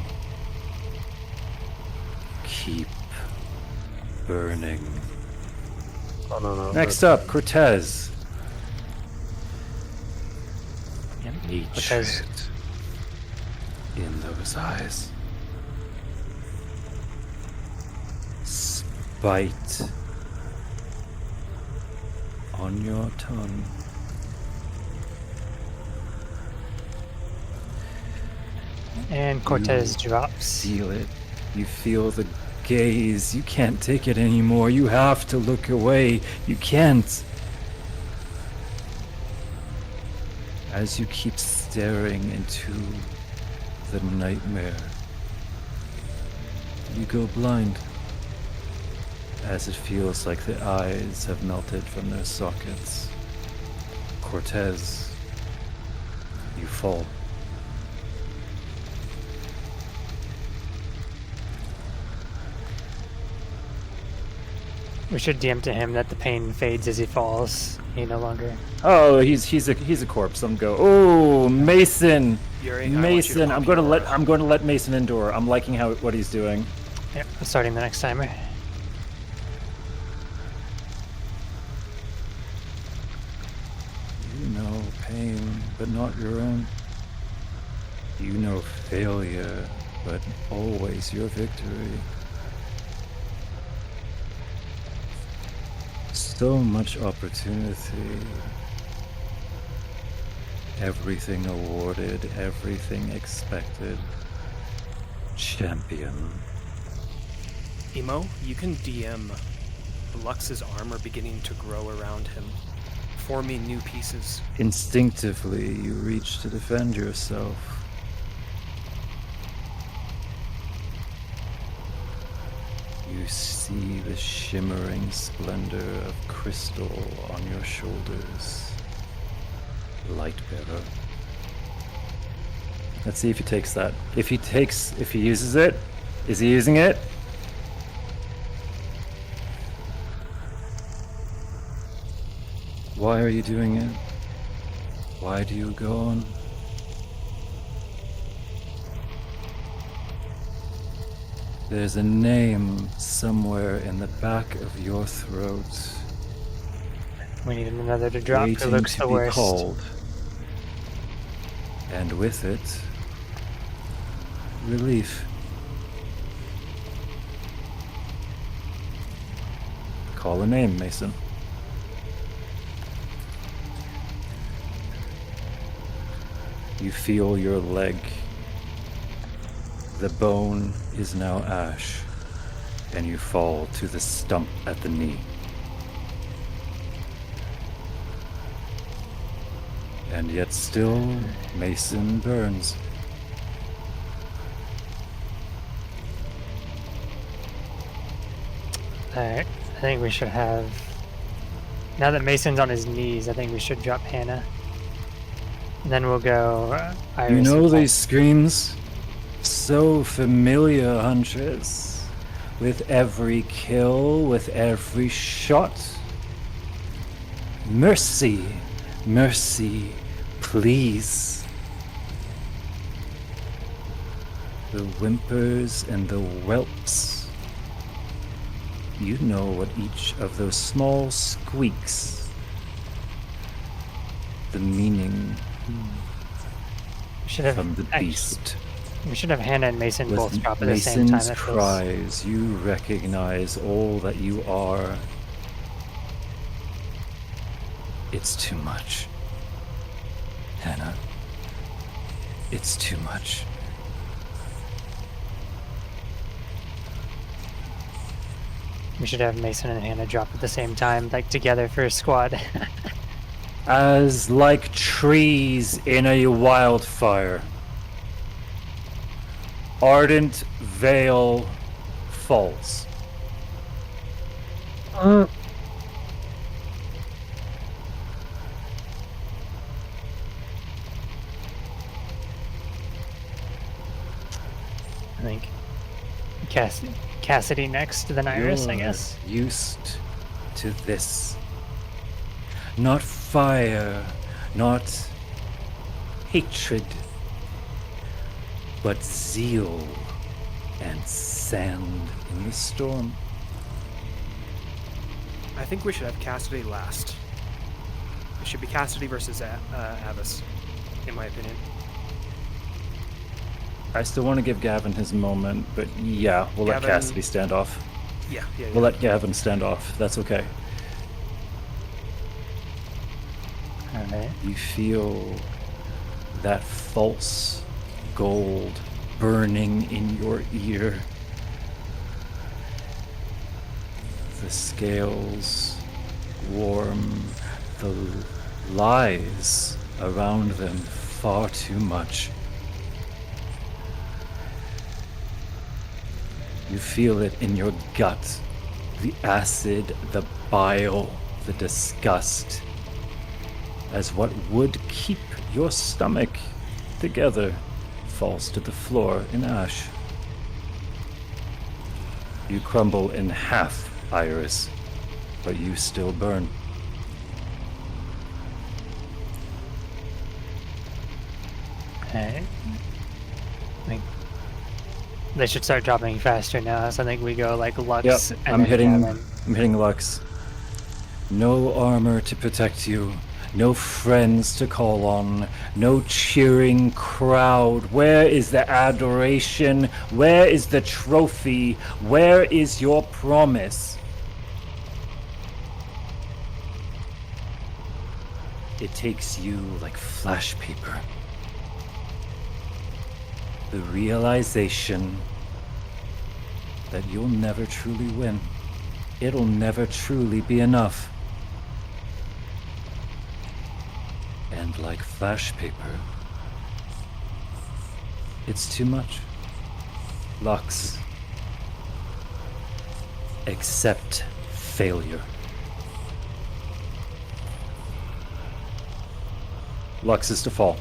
Keep burning. Oh, no. Next up, Cortez. Hatred in those eyes. Spite on your tongue. And Cortez drops. Feel it. You feel the gaze. You can't take it anymore. You have to look away. You can't. As you keep staring into the nightmare, you go blind. As it feels like the eyes have melted from their sockets. Cortez, you fall. We should DM to him that the pain fades as he falls. He no longer. Oh, he's a corpse. I'm go. Oh, Mason. Yuri, I want you to Mason. pop I'm going to your let Mason endure. I'm liking what he's doing. Yep, I'm starting the next timer. You know pain, but not your own. You know failure, but always your victory. So much opportunity. Everything awarded, everything expected. Champion. Emo, you can DM Lux's armor beginning to grow around him, forming new pieces. Instinctively, you reach to defend yourself. You see the shimmering splendor of crystal on your shoulders. Lightbearer. Let's see if he takes that. If he uses it, is he using it? Why are you doing it? Why do you go on? There's a name somewhere in the back of your throat. We need another to drop. Who Waiting looks to the be worst? called. And with it, relief. Call a name, Mason. You feel your leg. The bone is now ash, and you fall to the stump at the knee. And yet still, Mason burns. Alright, I think we should have... Now that Mason's on his knees, I think we should drop Hannah. And then we'll go Iris. You know and these screams? So familiar, Huntress. With every kill, with every shot. Mercy, mercy, please. The whimpers and the whelps. You know what each of those small squeaks, the meaning from the beast. We should have Hannah and Mason With both drop at the same time. Mason's That feels- cries, you recognize all that you are. It's too much. Hannah. It's too much. We should have Mason and Hannah drop at the same time, like together for a squad. As like trees in a wildfire. Ardent Veil falls. I think Cassidy next, then Iris, I You're guess. used to this. Not fire, not hatred, but zeal and sand in the storm. I think we should have Cassidy last. It should be Cassidy versus Avis, in my opinion. I still want to give Gavin his moment, but yeah, we'll let Gavin- Cassidy stand off. Yeah. We'll let Gavin stand off. That's okay. Alright. You feel that false gold burning in your ear. The scales warm, the lies around them far too much. You feel it in your gut, the acid, the bile, the disgust, as what would keep your stomach together falls to the floor in ash. You crumble in half, Iris. but you still burn. Alright. I think they should start dropping faster now, so I think we go like Lux Yep, and I'm then hitting Gavin. I'm hitting Lux. No armor to protect you, no friends to call on, no cheering crowd. Where is the adoration? Where is the trophy? Where is your promise? It takes you like flash paper. The realization that you'll never truly win. It'll never truly be enough. And like flash paper, it's too much. Lux, accept failure. Lux is to fall.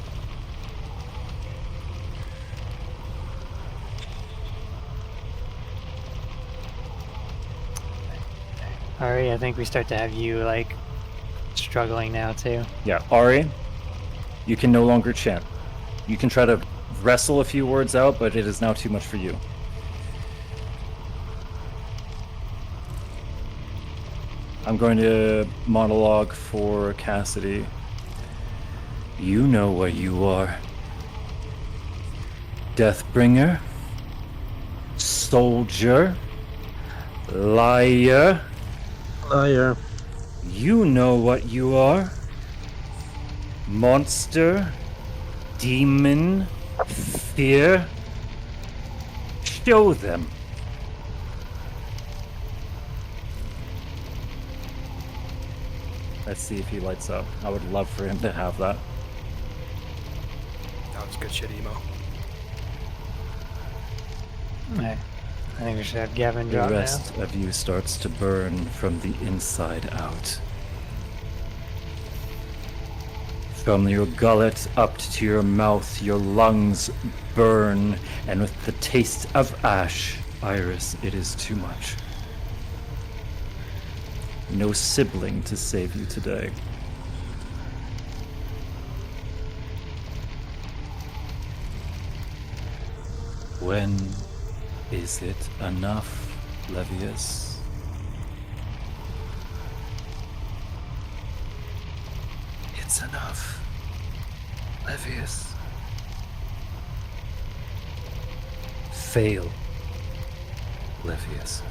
Ari, I think we start to have you like struggling now too. Yeah, Ari, you can no longer chant. You can try to wrestle a few words out, but it is now too much for you. I'm going to monologue for Cassidy. You know what you are. Deathbringer, soldier, liar. Liar. You know what you are. Monster, demon, fear. Show them. Let's see if he lights up. I would love for him to have that. That was good shit, emo. Alright. I think we should have Gavin The drop rest now. of you starts to burn from the inside out. From your gullet up to your mouth, your lungs burn, and with the taste of ash, Iris, it is too much. No sibling to save you today. When is it enough, Levius? It's enough, Levius. Fail, Levius.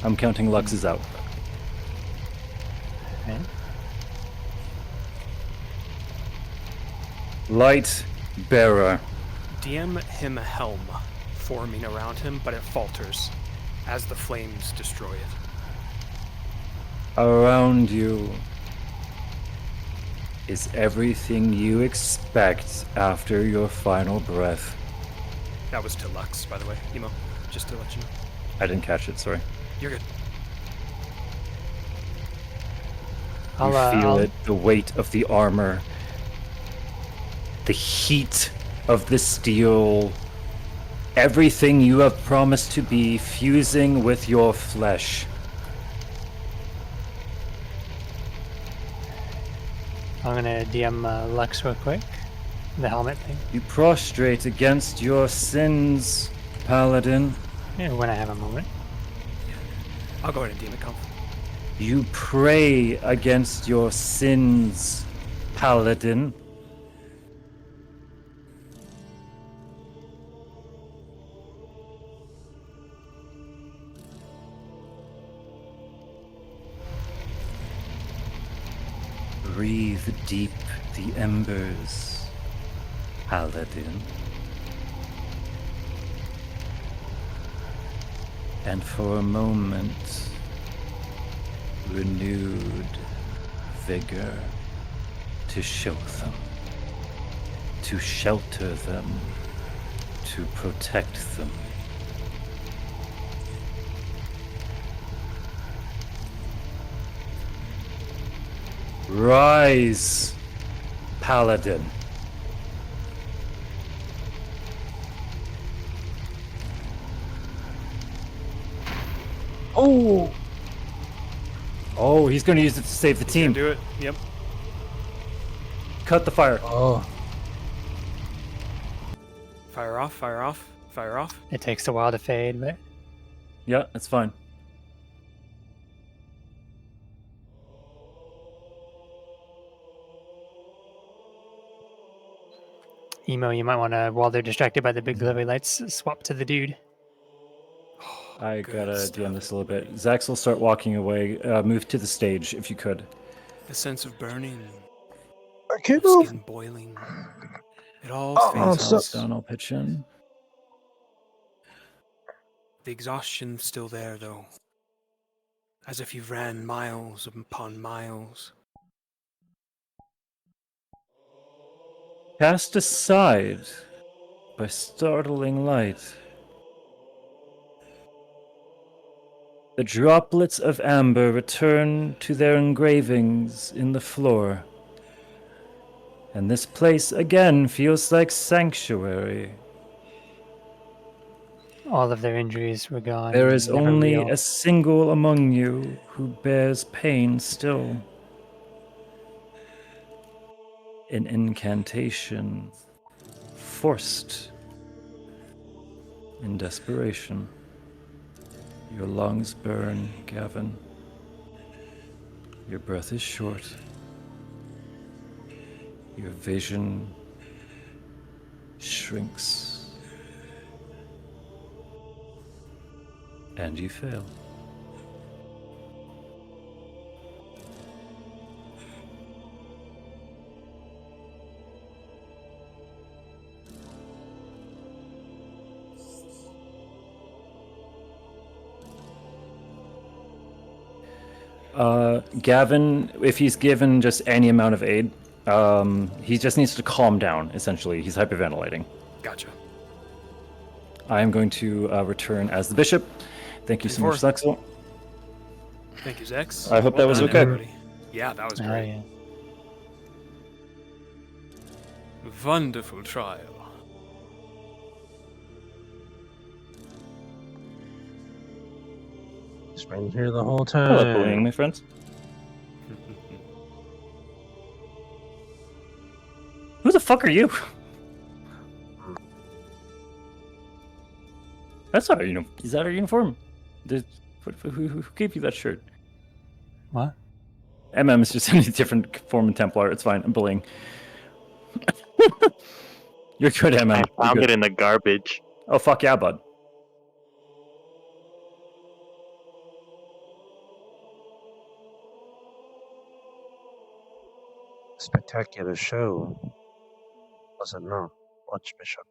I'm counting Lux's out. Okay. Light bearer. DM him a helm forming around him, but it falters as the flames destroy it. Around you is everything you expect after your final breath. That was to Lux, by the way, emo, just to let you know. I didn't catch it, sorry. You're good. You feel it, the weight of the armor, the heat of the steel, everything you have promised to be fusing with your flesh. I'm gonna DM Lux real quick. The helmet thing. You prostrate against your sins, Paladin. Yeah, when I have a moment. I'll go ahead and DM it, Comf. You pray against your sins, Paladin. Breathe deep the embers, Paladin. And for a moment, renewed vigor to show them, to shelter them, to protect them. Rise, Paladin. Oh! Oh, he's going to use it to save the He's team. gonna do it. Yep. Cut the fire. Oh. Fire off. Fire off. Fire off. It takes a while to fade, but Yeah, that's fine. Emo, you might want to, while they're distracted by the big glowing lights, swap to the dude. I gotta DM this a little bit. Zax will start walking away. Move to the stage if you could. The sense of burning, I can't of move. skin boiling. It all Oh, fades so- off. Down, I'll pitch in. The exhaustion's still there, though. As if you've ran miles upon miles. Cast aside by startling light. The droplets of amber return to their engravings in the floor. And this place again feels like sanctuary. All of their injuries were gone. There is never only real. a single among you who bears pain still. An incantation forced in desperation. Your lungs burn, Gavin. Your breath is short. Your vision shrinks. And you fail. Gavin, if he's given just any amount of aid, he just needs to calm down, essentially. He's hyperventilating. Gotcha. I am going to return as the bishop. Thank you so much, Zaxel. Thank you, Zex. I hope that was done, okay. everybody. Yeah, that was great. Yeah. Wonderful trial. It's been here the whole time. Hello, bullying, my friends. Who the fuck are you? That's not our uniform. Is that our uniform? Who gave you that shirt? What? is just in a different form of Templar. It's fine. I'm bullying. You're good, MM. I You're found good. it in the garbage. Oh, fuck yeah, bud. Spectacular show. Was it not, Archbishop?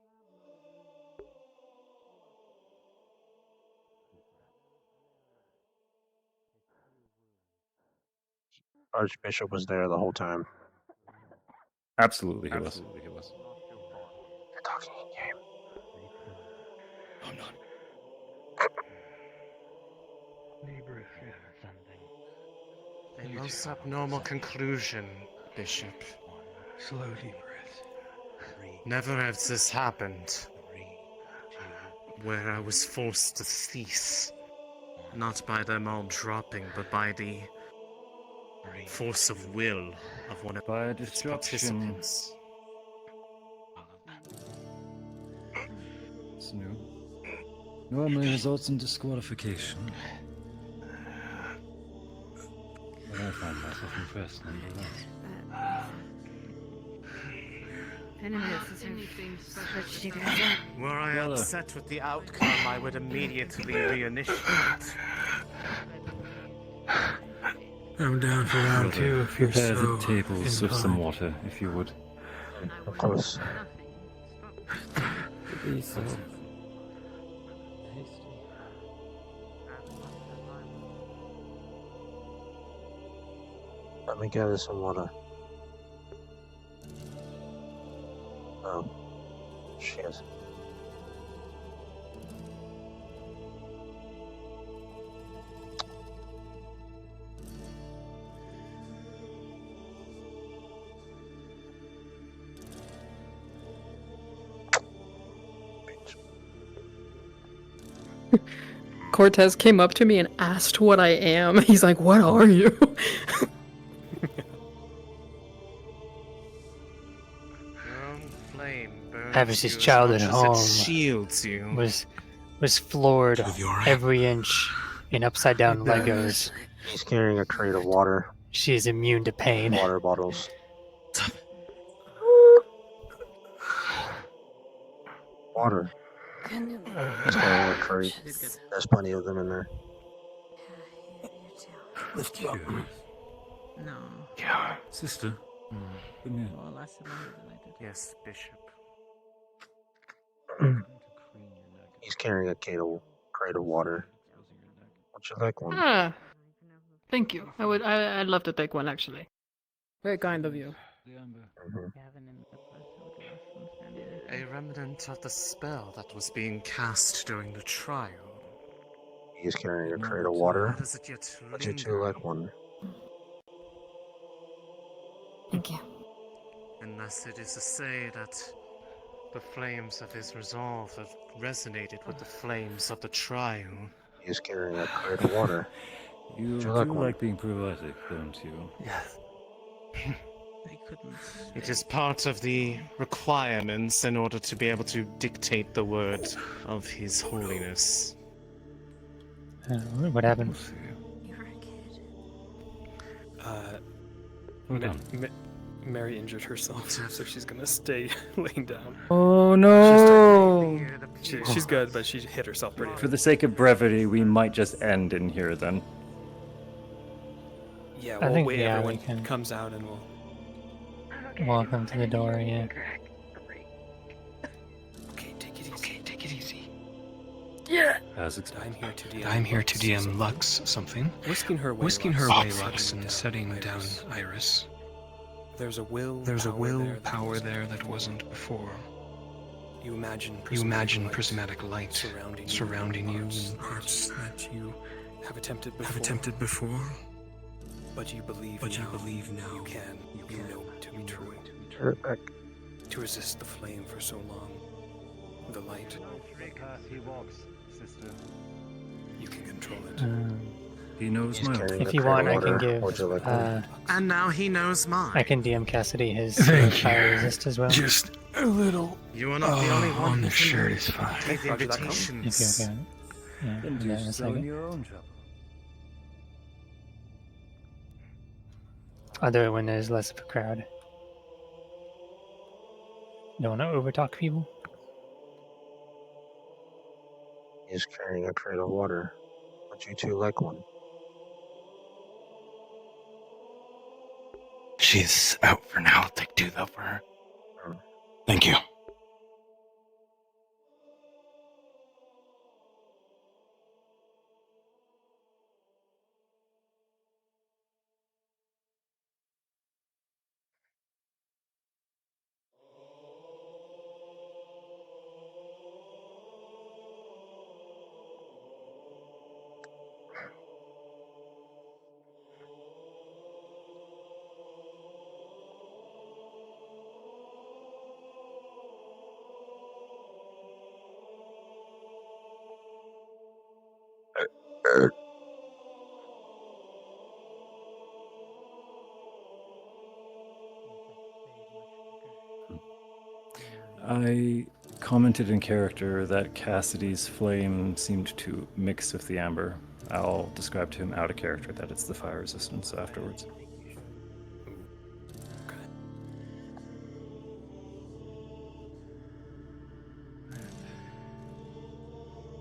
Archbishop was there the whole time. Absolutely, he was. They're talking in game. I'm not. A most abnormal conclusion, Bishop. Slowly, breath. Never has this happened. Where I was forced to cease. Not by them all dropping, but by the force of will of one of By its disruption. participants. It's new. Normally results in disqualification. But I find myself impressed nonetheless. Were I upset with the outcome, I would immediately reinitiate. I'm down for round two if you're Prepare so the tables with some inclined. water, if you would. Of course. Be so. Let me gather some water. Oh. Shit. Cortez came up to me and asked what I am. He's like, "What are you?" Flame burns Avis's you as childhood much as home it shields you. was floored every inch in upside down Yeah. Legos. He's carrying a crate of water. She is immune to pain. Water bottles. Water. He's carrying a crate. There's plenty of them in there. Lift you up. No. Yeah. Sister. Well, it lasted longer than I did. Yes, Bishop. He's carrying a crate of water. Would you like one? Ah, thank you. I'd love to take one actually. Very kind of you. A remnant of the spell that was being cast during the trial. He's carrying a crate of water. How does it yet Would you two linger? like one? Thank you. Unless it is to say that the flames of his resolve have resonated with the flames of the trial. He's carrying a crate of water. You Would do you like one? like being prolific, don't you? Yes. I couldn't. It is part of the requirements in order to be able to dictate the word of His Holiness. What happened? Mary injured herself, so she's gonna stay laying down. Oh no! She's good, but she hit herself pretty For hard. the sake of brevity, we might just end in here then. Yeah, I we'll think, wait. yeah, Everyone we can comes out and we'll. Welcome to the door, yeah. Okay, take it easy. Yeah. As expected. I'm here to DM Lux something. Whisking her way, Lux, and setting down Iris. There's a will power there that wasn't before. You imagine prismatic light surrounding you in parts that you have attempted before. But you believe now. You can. You know to be true. To resist the flame for so long. The light. He walks, sister. You can control it. He knows my If you want, I can give. And now he knows mine. I can DM Cassidy his fire resist as well. Just a little. You are not the only one on the who shirt can is fine. take the If you're invitations. okay. Yeah, Then in do a so in second. your own trouble. I'll do it when there's less of a crowd. Don't want to overtalk people. He's carrying a crate of water. Would you two like one? She's out for now. I'll take two though for her. Thank you. I commented in character that Cassidy's flame seemed to mix with the amber. I'll describe to him out of character that it's the fire resistance afterwards.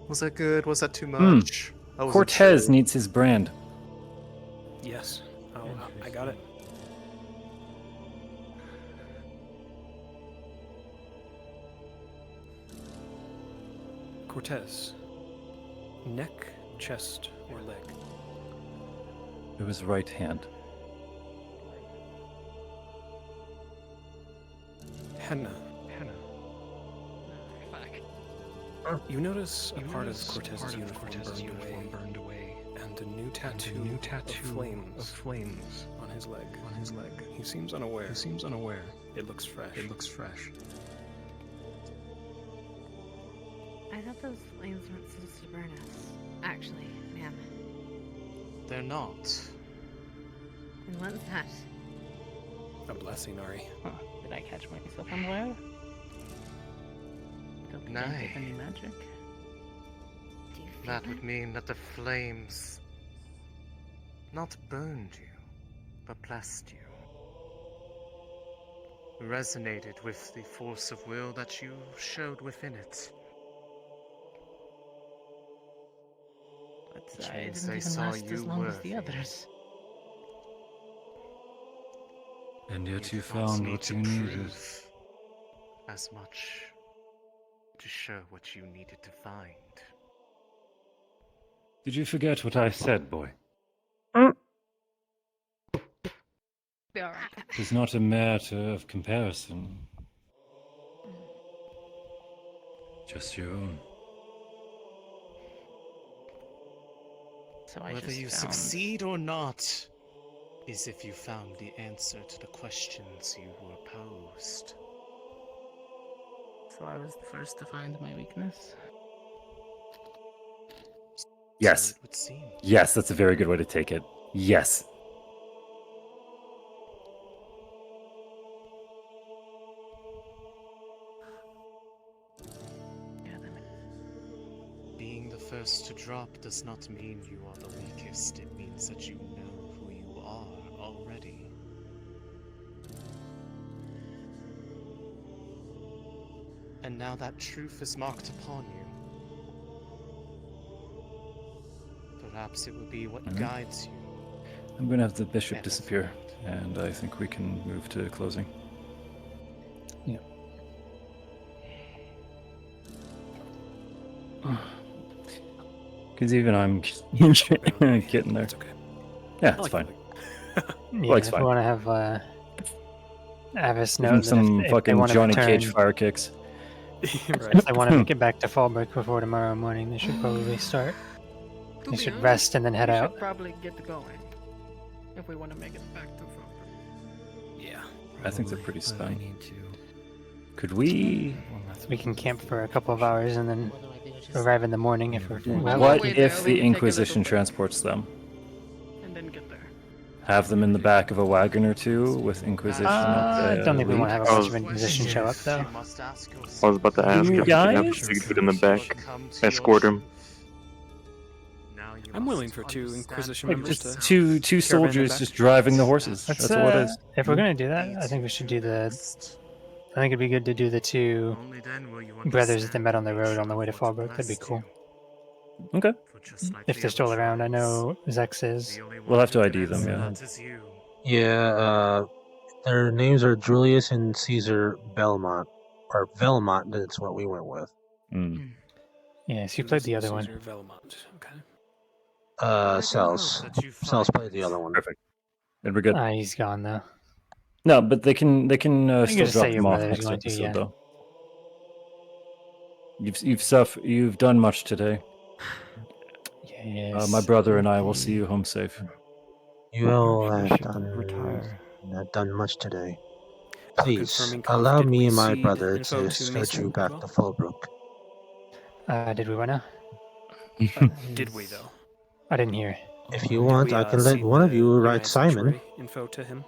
Was that good? Was that too much? I wasn't Cortez sure. needs his brand. Yes. Oh, I got it. Cortez. Neck, chest, or leg? It was right hand. Henna. You notice a part of Cortez's uniform burned away, and a new tattoo of flames on his leg. He seems unaware. It looks fresh. I thought bet those flames aren't supposed to burn us. Actually, ma'am. They're not. And what's that? A blessing, Ari. Huh. Did I catch myself unaware? Don't think I Nay. did any magic. That would mean that the flames not burned you, but blessed you. Resonated with the force of will that you showed within it. But Which I means didn't they even saw last you as long as the worthy. others. And yet you did not found need what to you needed. prove as much to show what you needed to find. Did you forget what I said, boy? Be alright. It is not a matter of comparison. Just your own. So I Whether just you found... succeed or not is if you found the answer to the questions you were posed. So I was the first to find my weakness. Yes. It would seem. Yes, that's a very good way to take it. Yes. Being the first to drop does not mean you are the weakest. It means that you know who you are already. And now that truth is marked upon you. Perhaps it will be what Mhm. guides you. I'm going to have the bishop disappear, and I think we can move to closing. Yeah. Because even I'm getting there. It's okay. Yeah, it's fine. Yeah, Like, it's if fine. we want to have Avis Give him know that some if they fucking want to Johnny return, Cage fire kicks. if they want to make it back to Fallbrook before tomorrow morning, they should probably start. They should rest and then head we out. should probably get going if we want to make it back to Fallbrook. Yeah. I think they're pretty but I spun. need to. Could we... We can camp for a couple of hours and then arrive in the morning if we're. What if the Inquisition transports them? And then get there. Have them in the back of a wagon or two with Inquisition I don't think we want to have a bunch of lead? Inquisition show up though. I was about to ask You if we could have guys? a big dude in the back, escort him. I'm willing for 2 Inquisition Like, members just to two caravan in soldiers back. just driving the horses. Let's, That's what it is. If we're gonna do that, I think we should do the. I think it'd be good to do the 2 brothers that they met on the road on the way to Fallbrook. That'd be cool. Okay. If they're still around, I know Zex is. We'll have to ID them, yeah. Yeah, their names are Julius and Caesar Belmont. Or Velmont, that's what we went with. Mm. Yes, you played the other one. Caesar Velmont. Okay. Cells. Cells played the other one. Perfect. And we're good. He's gone though. No, but they can You can still just drop say your them off brother's next going to, episode yeah. though. You've done much today. Yes. My brother and I will see you home safe. You all have retire. not done much today. Please, Confirming allow did me we and my cede brother info to to escort Mason you as back well? to Fallbrook. Did we wanna? Did we though? I didn't hear. If you Did want, we, I can let cede one of the you write United Simon. Sanctuary info to him?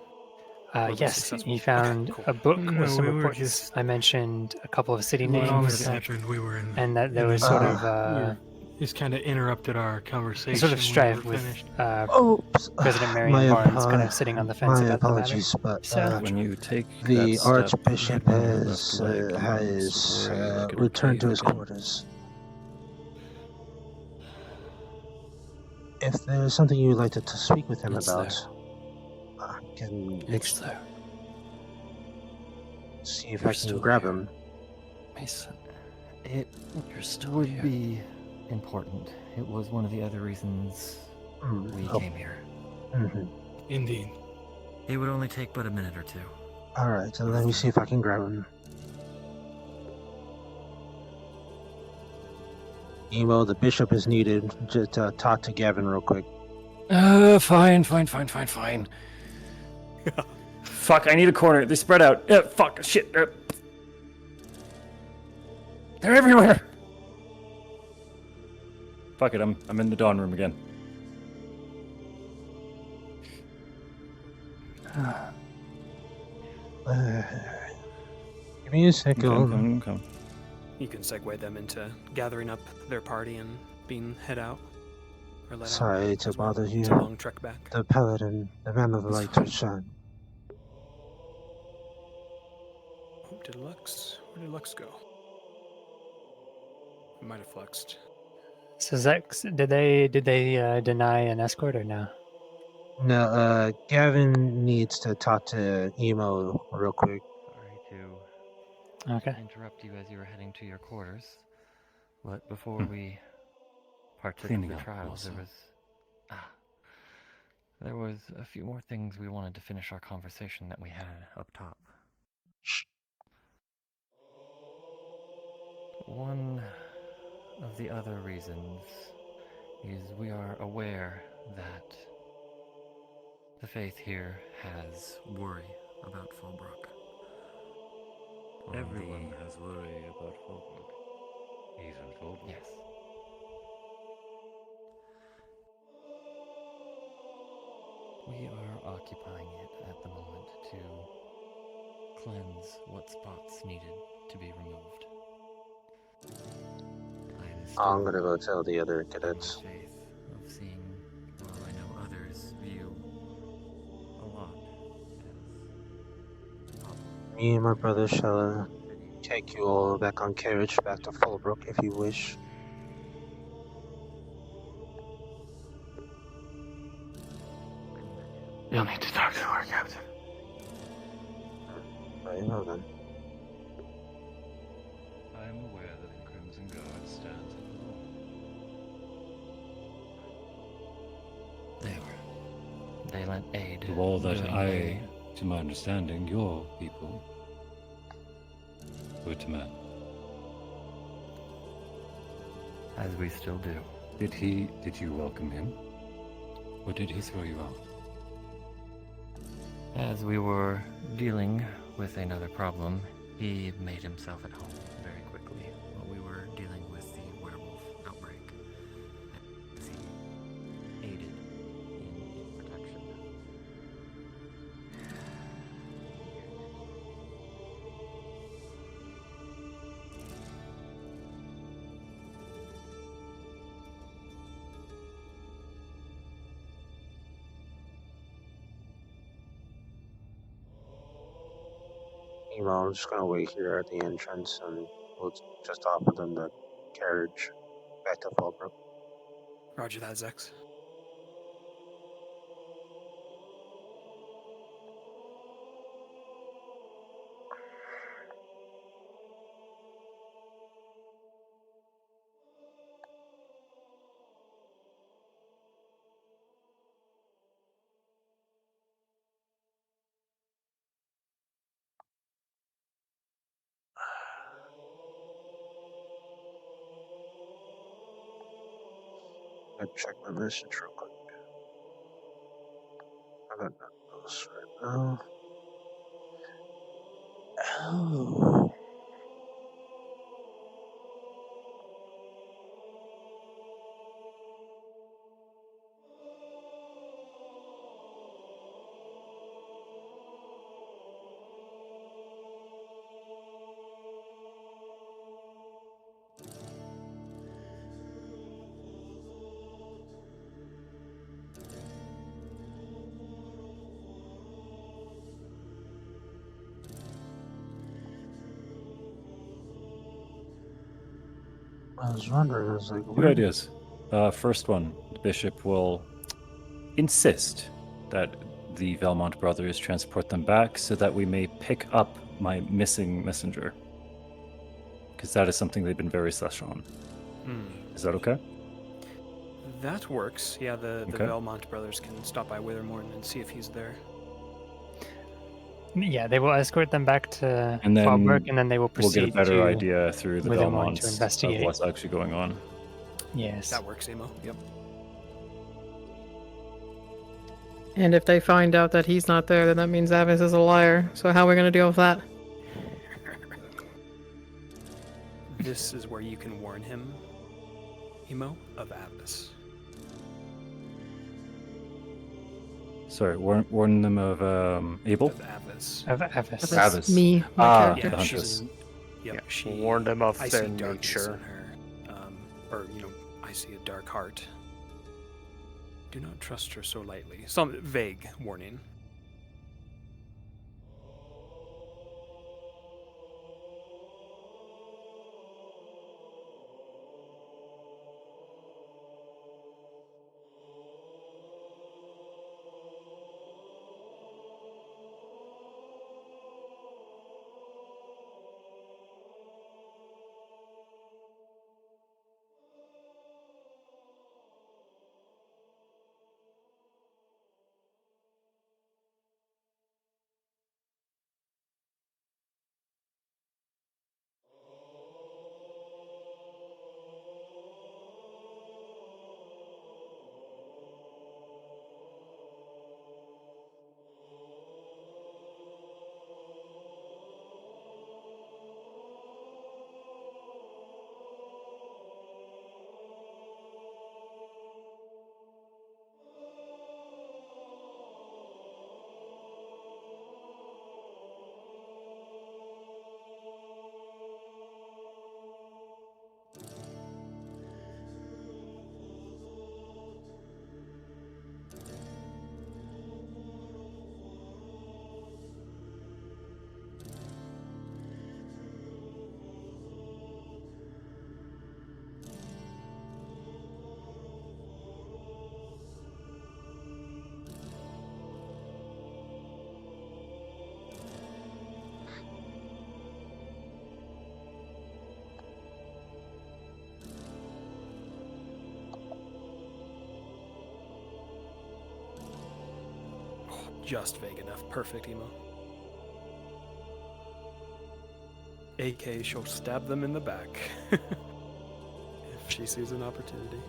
Or was it Yes, successful? he found Okay, a book No, with some we were reports. just- I mentioned a couple of city When all names, this happened, we were in. and that there in was the- sort of just kind of interrupted our conversation. sort of when we strife were with finished. President Marion My Barnes, kind apo- of sitting on the fence my about apologies, the matter. but So When you take the that step, Archbishop when your has left leg has spray like it'll returned to pay his again. quarters. If there's something you would like to speak with him It's about, there. I can It's there. see if You're I can still grab here. him. Mason, it You're still would here. be important. It was one of the other reasons we Oh. came here. Indeed. It would only take but a minute or 2. Alright, so let me see if I can grab him. Emo, the bishop is needed. Just talk to Gavin real quick. Fine. Fuck, I need a corner. They spread out. Fuck, shit. They're everywhere. Fuck it, I'm in the dawn room again. Give me a second. Come. You can segue them into gathering up their party and being head out. Or let Sorry out to as well. bother you. It's a long trek back. The paladin, the man of the It's light fine. to shine. Where did Lux go? I might have flexed. So Zex, did they deny an escort or no? No, Gavin needs to talk to Emo real quick. Sorry to Okay. interrupt you as you were heading to your quarters, but before we partook Cleaning of the up trials, also. there was a few more things we wanted to finish our conversation that we had up top. One of the other reasons is we are aware that the faith here has worry about Fulbrook. Everyone has worry about Fulbrook. Even Fulbrook. Yes. We are occupying it at the moment to cleanse what spots needed to be removed. I am still I'm gonna go tell the other in the cadets. faith of seeing, while I know others view a lot as Me and my brother shall take you all back on carriage back to Fallbrook if you wish. You'll need to talk to her, Captain. Very well then. I am aware that the Crimson Guard stands at the door. they lent aid. To all that during to my understanding, your people were to men. As we still do. Did you welcome him? Or did he throw you out? As we were dealing with another problem, he made himself at home very quickly while we were dealing with the werewolf outbreak. As he aided in protection. Emo, I'm just gonna wait here at the entrance and we'll just offer them the carriage back to Fallbrook. Roger that, Zex. I'll check my message real quick. I got those right now. Oh. I was wondering, I was like, Two ideas. First one, the bishop will insist that the Valmont brothers transport them back so that we may pick up my missing messenger. Because that is something they've been very slush on. Is that okay? That works. Yeah, the Okay. Belmont brothers can stop by Withermorn and see if he's there. Yeah, they will escort them back to And then Fallbrook, and then they will we'll proceed get a better to idea through the Withermorn to Belmonts of investigate. what's actually going on. Yes. That works, Amo. Yep. And if they find out that he's not there, then that means Avis is a liar. So how are we going to deal with that? This is where you can warn him Emo of Avis. Sorry, warn them of Abel? Of Avis. Of Avis. Avis. Me, my character. The Yeah, she's Huntress. an, yep, Yeah, she warn them of I their see darkness nature. in her. Or, I see a dark heart. Do not trust her so lightly. Some vague warning. Just vague enough. Perfect, Emo. AK, she'll stab them in the back. If she sees an opportunity.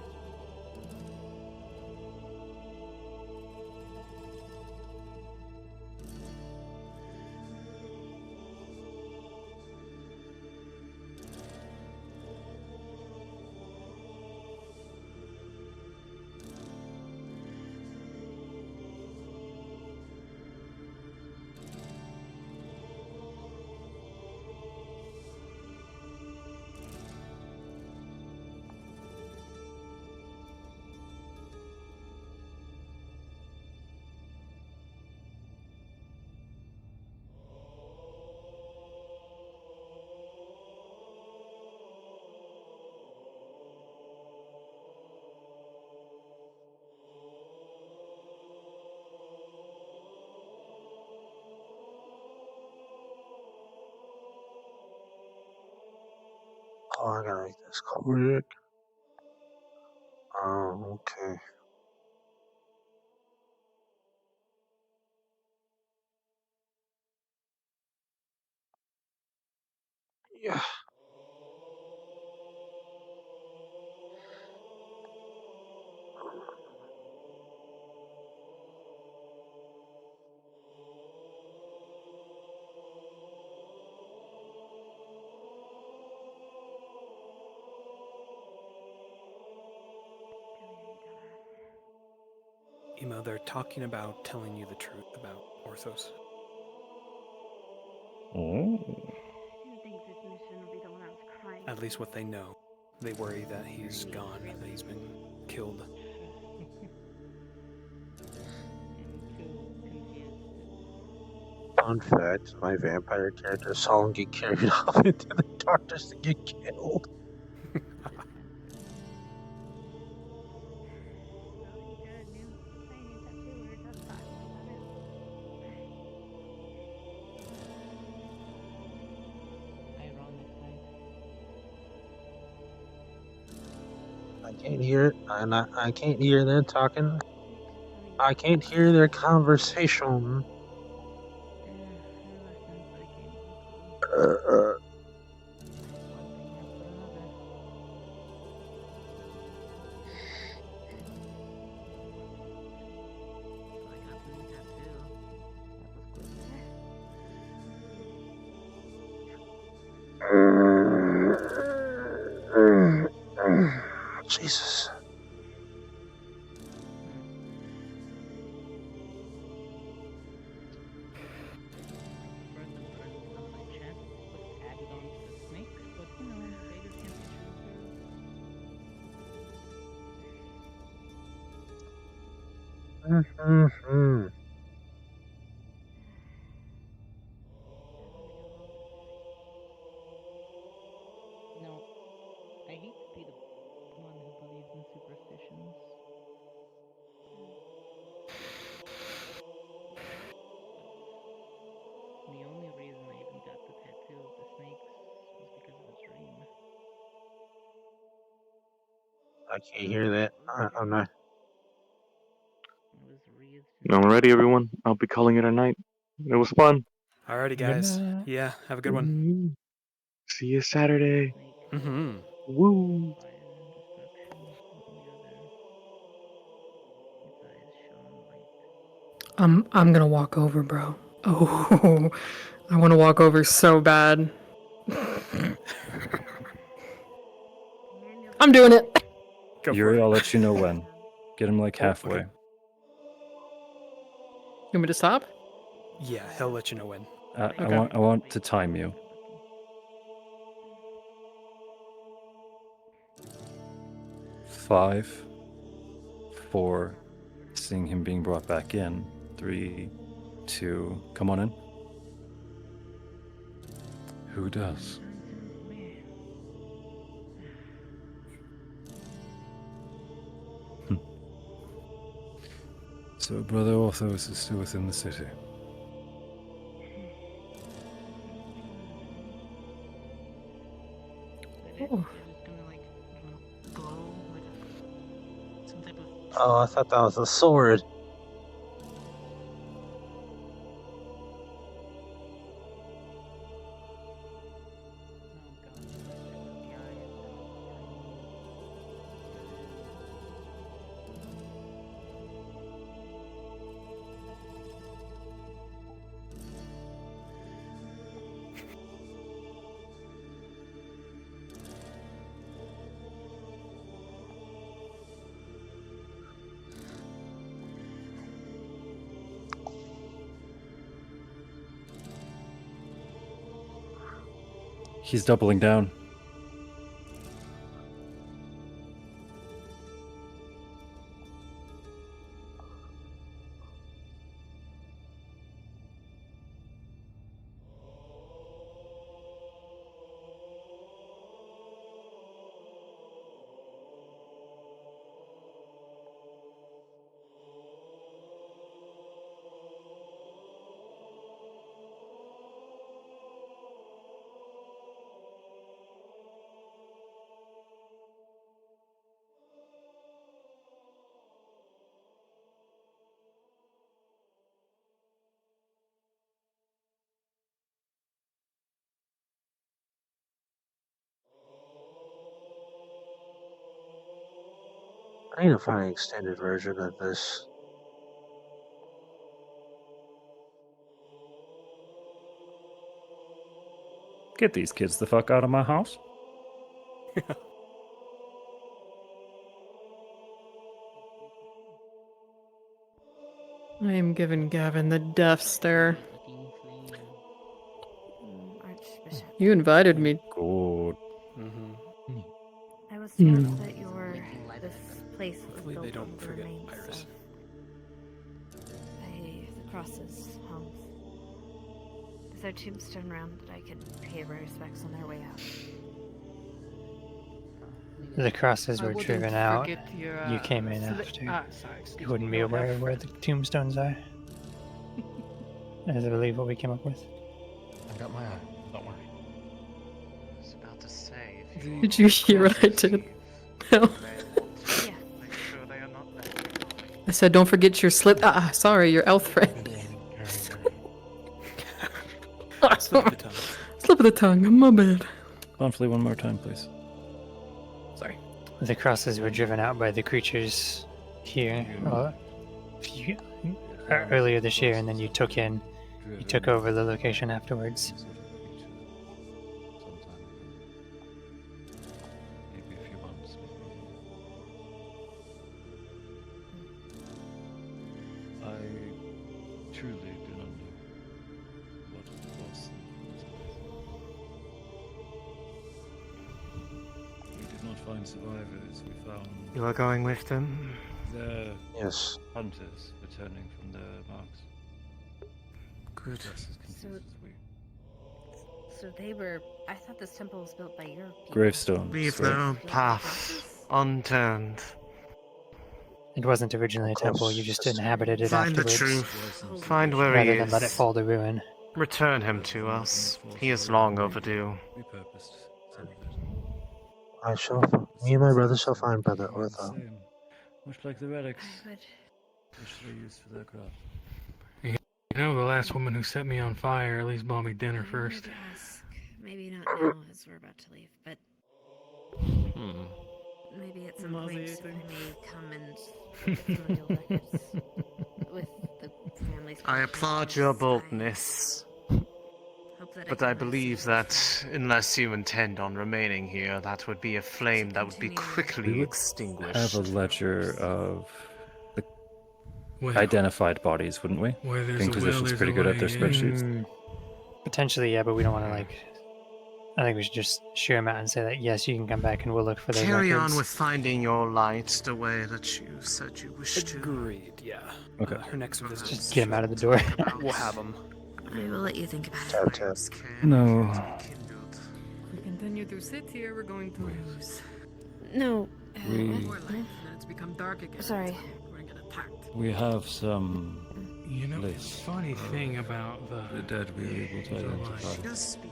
Oh, I gotta make this quick. Oh, okay. Yeah. Emo, they're talking about telling you the truth about Orthos. Oh. At least what they know. They worry that he's gone, that he's been killed. Fun fact, my vampire character saw him get carried off into the darkness to get killed. I can't hear it, and I can't hear them talking. I can't hear their conversation. Jesus. Added on to the snake, but you know, beggars can't be choosers. Mm-hmm. No, I hate to be the one who believes in superstitions. But the only reason I even got the tattoo of the snakes was because of a dream. I can't hear that. I'm not. It was wreathed I'm ready, everyone. I'll be calling it a night. It was fun. Alrighty, Good guys. night. Yeah, have a good one. See you Saturday. Mm-hmm. Woo! fire and destruction on the other. Its eyes shone light. I'm gonna walk over, bro. Oh, I want to walk over so bad. I'm doing it. Go for Yuri, it. I'll let you know when. Get him like halfway. okay. You want me to stop? Yeah, he'll let you know when. I want to time you. 5, 4, seeing him being brought back in. 3, 2, come on in. Who does? So Brother Orthos is still within the city. Oh. They're just gonna like, I don't know, glow like some type of. Oh, I thought that was a sword. He's doubling down. I need to find an extended version of this. Get these kids the fuck out of my house. I am giving Gavin the death stare. Archbishop. You invited me. Good. Mm-hmm. I was Hmm. told that this place was Hopefully built they don't on the forget remains Iris. of the Cross's homes. Is there a tombstone around that I can pay my respects on their way out? The crosses I were wouldn't driven out. forget your, You came in sli- after. sorry, excuse You wouldn't me, be your aware of where friend. the tombstones are. As I believe what we came up with. I got my eye. Don't worry. I was about to say, if you Did you hear what I did? No. may want to make sure they are not there. I said, don't forget your slip. Sorry, your elf friend. Slip of the tongue. Slip of the tongue. My bad. Monthly, one more time, please. Sorry. The crosses were driven out by the creatures here earlier this year, and then you took over the location afterwards. Maybe a few months, maybe truly do not know what was. We did not find survivors. We found You are going with them? the Yes. hunters returning from their marks. Good. Just as confused as we. So they were. I thought this temple was built by your people. Gravestone. Leave their path unturned. It wasn't originally a temple, you just inhabited it Find the afterwards. truth. Find where rather he than is. let it fall to ruin. Return him to us. He is long overdue. We purposed some of it. I shall. Me and my brother shall find Brother Ortho. Much like the relics, I would. which they used for their craft. You know, the last woman who set me on fire at least bought me dinner first. Ask. Maybe not now, as we're about to leave, but maybe at some point I may come and look at familial records with the families. I applaud your boldness. But I believe that unless you intend on remaining here, that would be a flame that would be quickly extinguished. Have a ledger of the Well, identified bodies, wouldn't we? where there's a will, Inquisition's there's pretty a good at way, their yeah. spreadsheets. Potentially, yeah, but we don't want to I think we should just share them out and say that yes, you can come back and we'll look for those Carry records. on with finding your light the way that you said you wished to. Agreed, yeah. Okay. Her next visit. Just get him out of the door. We'll have him. I will let you think about Tap, it. tap. No. If we continue to sit here, we're going to lose. No. More life, and then it's become dark again. Sorry. We're gonna get attacked. We have some You know, the lists funny thing about the dead we were able to identify. She does speak.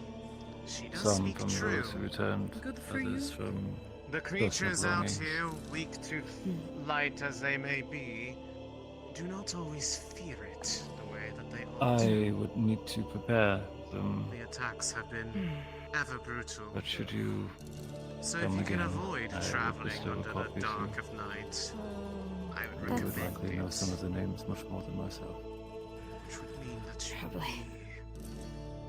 She does Some speak from true. those who returned, Good for others you. from The creatures out belongings. here, weak to light as they may be, do not always fear it the way that they ought. I would need to prepare them, The attacks have been ever brutal. but should you So if come you can again, avoid I will traveling bestow a under copy the to dark you. of night, I would You would recommend likely know it. some of the names much more than myself. Which would mean that you Probably. would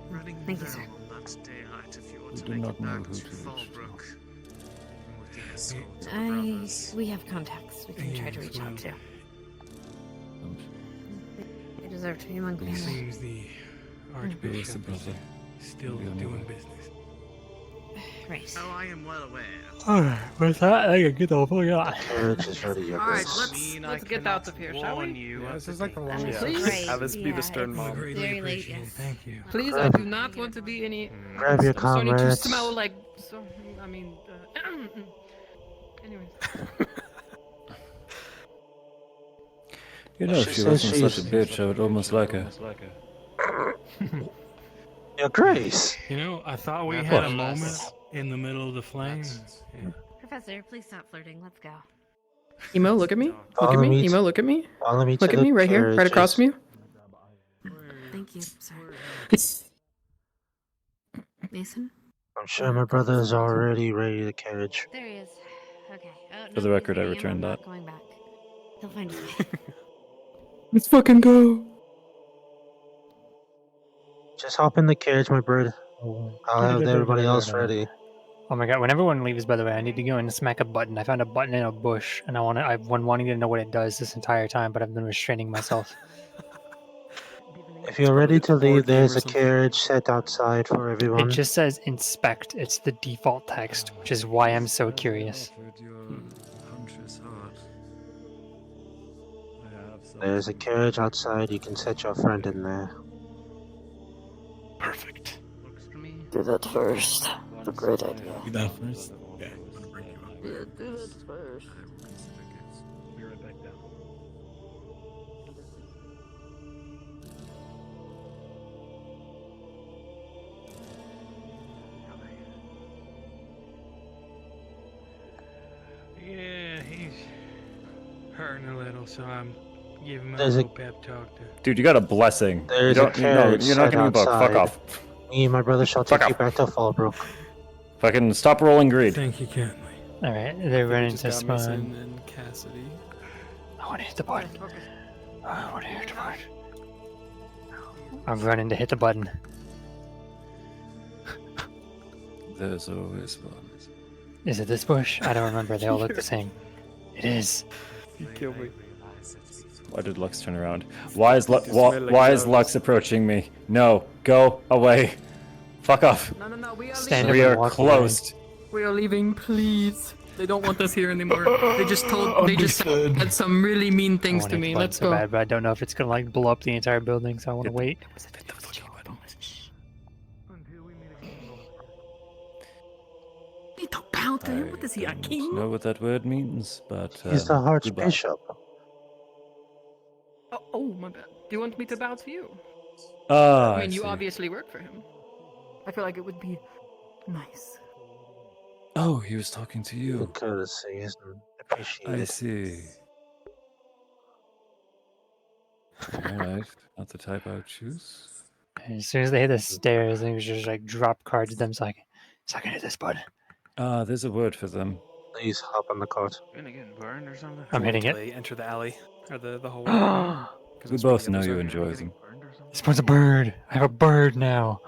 be running Thank you, down sir. on that daylight if you were We to do make not it know back who to to reach Fallbrook. With the escort of the brothers. We have contacts we can try to reach out to. They deserve to be among It family. seems the Archbishop is still doing business. Right. Oh, I am well aware. Alright, with that, I can get the fuck out. Carriage is ready, your Alright, grace. let's get out of here, shall we? Yeah, this is like the longest. Please. Have us be the stern it's mom. very late, yes. Thank you. Please, I do not want to be any. Grab your starting to comrades. smell like. So, I mean. Anyways. You know, if She she says wasn't such a she's- bitch, I would almost like her. Your grace. You know, I thought we Of had a course. moment in the middle of the flames. Yeah. Professor, please stop flirting. Let's go. Emo, look at me. Look at Follow me. me Emo, look at me. Follow me Look to at the me right here, right across from you. Thank you. Sorry. Mason? I'm sure my brother is already ready to carriage. There he is. Okay. Oh, For the no, record, I I'm returned not that. going back. He'll find his way. Let's fucking go. Just hop in the carriage, my bird. I'll have everybody else ready. Oh my god, when everyone leaves, by the way, I need to go and smack a button. I found a button in a bush, and I've been wanting to know what it does this entire time, but I've been restraining myself. If you're ready to leave, there's a something. carriage set outside for everyone. It just says inspect. It's the default text, which is why I'm so curious. There's a carriage outside. You can set your friend in there. Perfect. Do that first. It's a great idea. Do that first? Yeah, I'm gonna bring you up. Yeah, do that first. Be right back down. Yeah, he's hurting a little, so I'm giving him a There's a- little pep talk to. Dude, you got a blessing. There's you a don't, no, carriage you're not set getting a book. Fuck outside. off. Me and my brother shall Fuck take you off. back to Fallbrook. Fucking stop rolling greed. Thank you, Kenley. Alright, they're running to Just got Mason spawn. and Cassidy. I want to hit the button. I want to hit the button. I'm running to hit the button. There's always one. Is it this bush? I don't remember. They all look the same. It is. You killed me. Why did Lux turn around? Why is smell like why is drugs. Lux approaching me? No, go away. Fuck off. No, we are Stand We up and are walk closed. We are leaving, please. They don't want us here anymore. They just said some really mean I things want to to me. explode Let's so go. bad, but I don't know if it's gonna like blow up the entire building, so I want to wait. Need to bow to him. What is he, a I don't king? know what that word means, but He's the goodbye. Archbishop. Oh, my bad. Do you want me to bow to you? Ah, I mean, you see. obviously work for him. I feel like it would be nice. Oh, he was talking to The you. courtesy isn't I appreciated. see. Alright, not the type I would choose. And as soon as they hit the stairs, they just like drop cards them so I can hit this bud. There's a word for them. Please hop on the cart. Gonna get burned or something? I'm hitting it. They enter the alley or the hallway. We both know you enjoy them. This one's a bird. I have a bird now.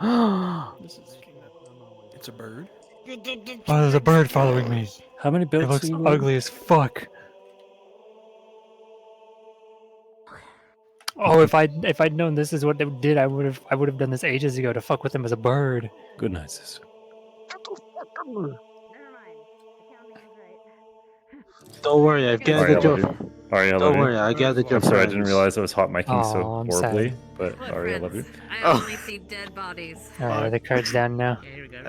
It's a bird. Oh, there's a bird following me. How many It builds looks do you ugly as fuck. Oh, if I'd known this is what they did, I would have done this ages ago to fuck with them as a bird. Good night, sister. Don't worry, I've gathered your. Ari, I love Don't you. worry, I gathered your I'm sorry, I friends. didn't realize I was hot micing so Aw, I'm horribly. sad. But Ari, I love you. I only see dead bodies. Alright, are the cards down now?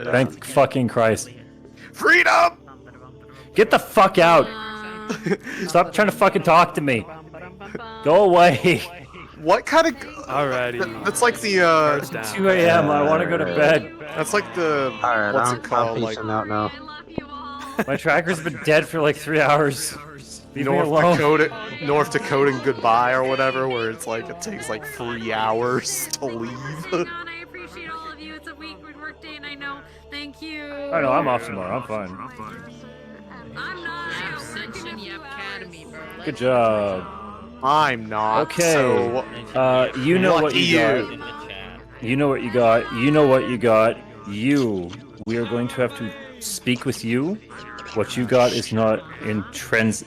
Thank fucking Christ. Freedom! Get the fuck out! Stop trying to fucking talk to me. Go away. What kind of? Alrighty. That's like the 2 a.m. I want to go to bed. That's like the Alright, what's I'm it called? Like peacing out now. My tracker's been dead for like 3 hours. Leave me North alone. Dakota goodbye or whatever, where it's like it takes like 3 hours to leave. I appreciate all of you. It's a week work day, and I know. Thank you. I know, I'm off tomorrow. I'm fine. I'm not. Ascension Academy, bro. Good job. I'm not. Okay. So, you know what lucky you got. you. You know what you got. You know what you got. You. We are going to have to speak with you. What you got is not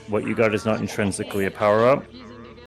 What you got is not intrinsically a power up.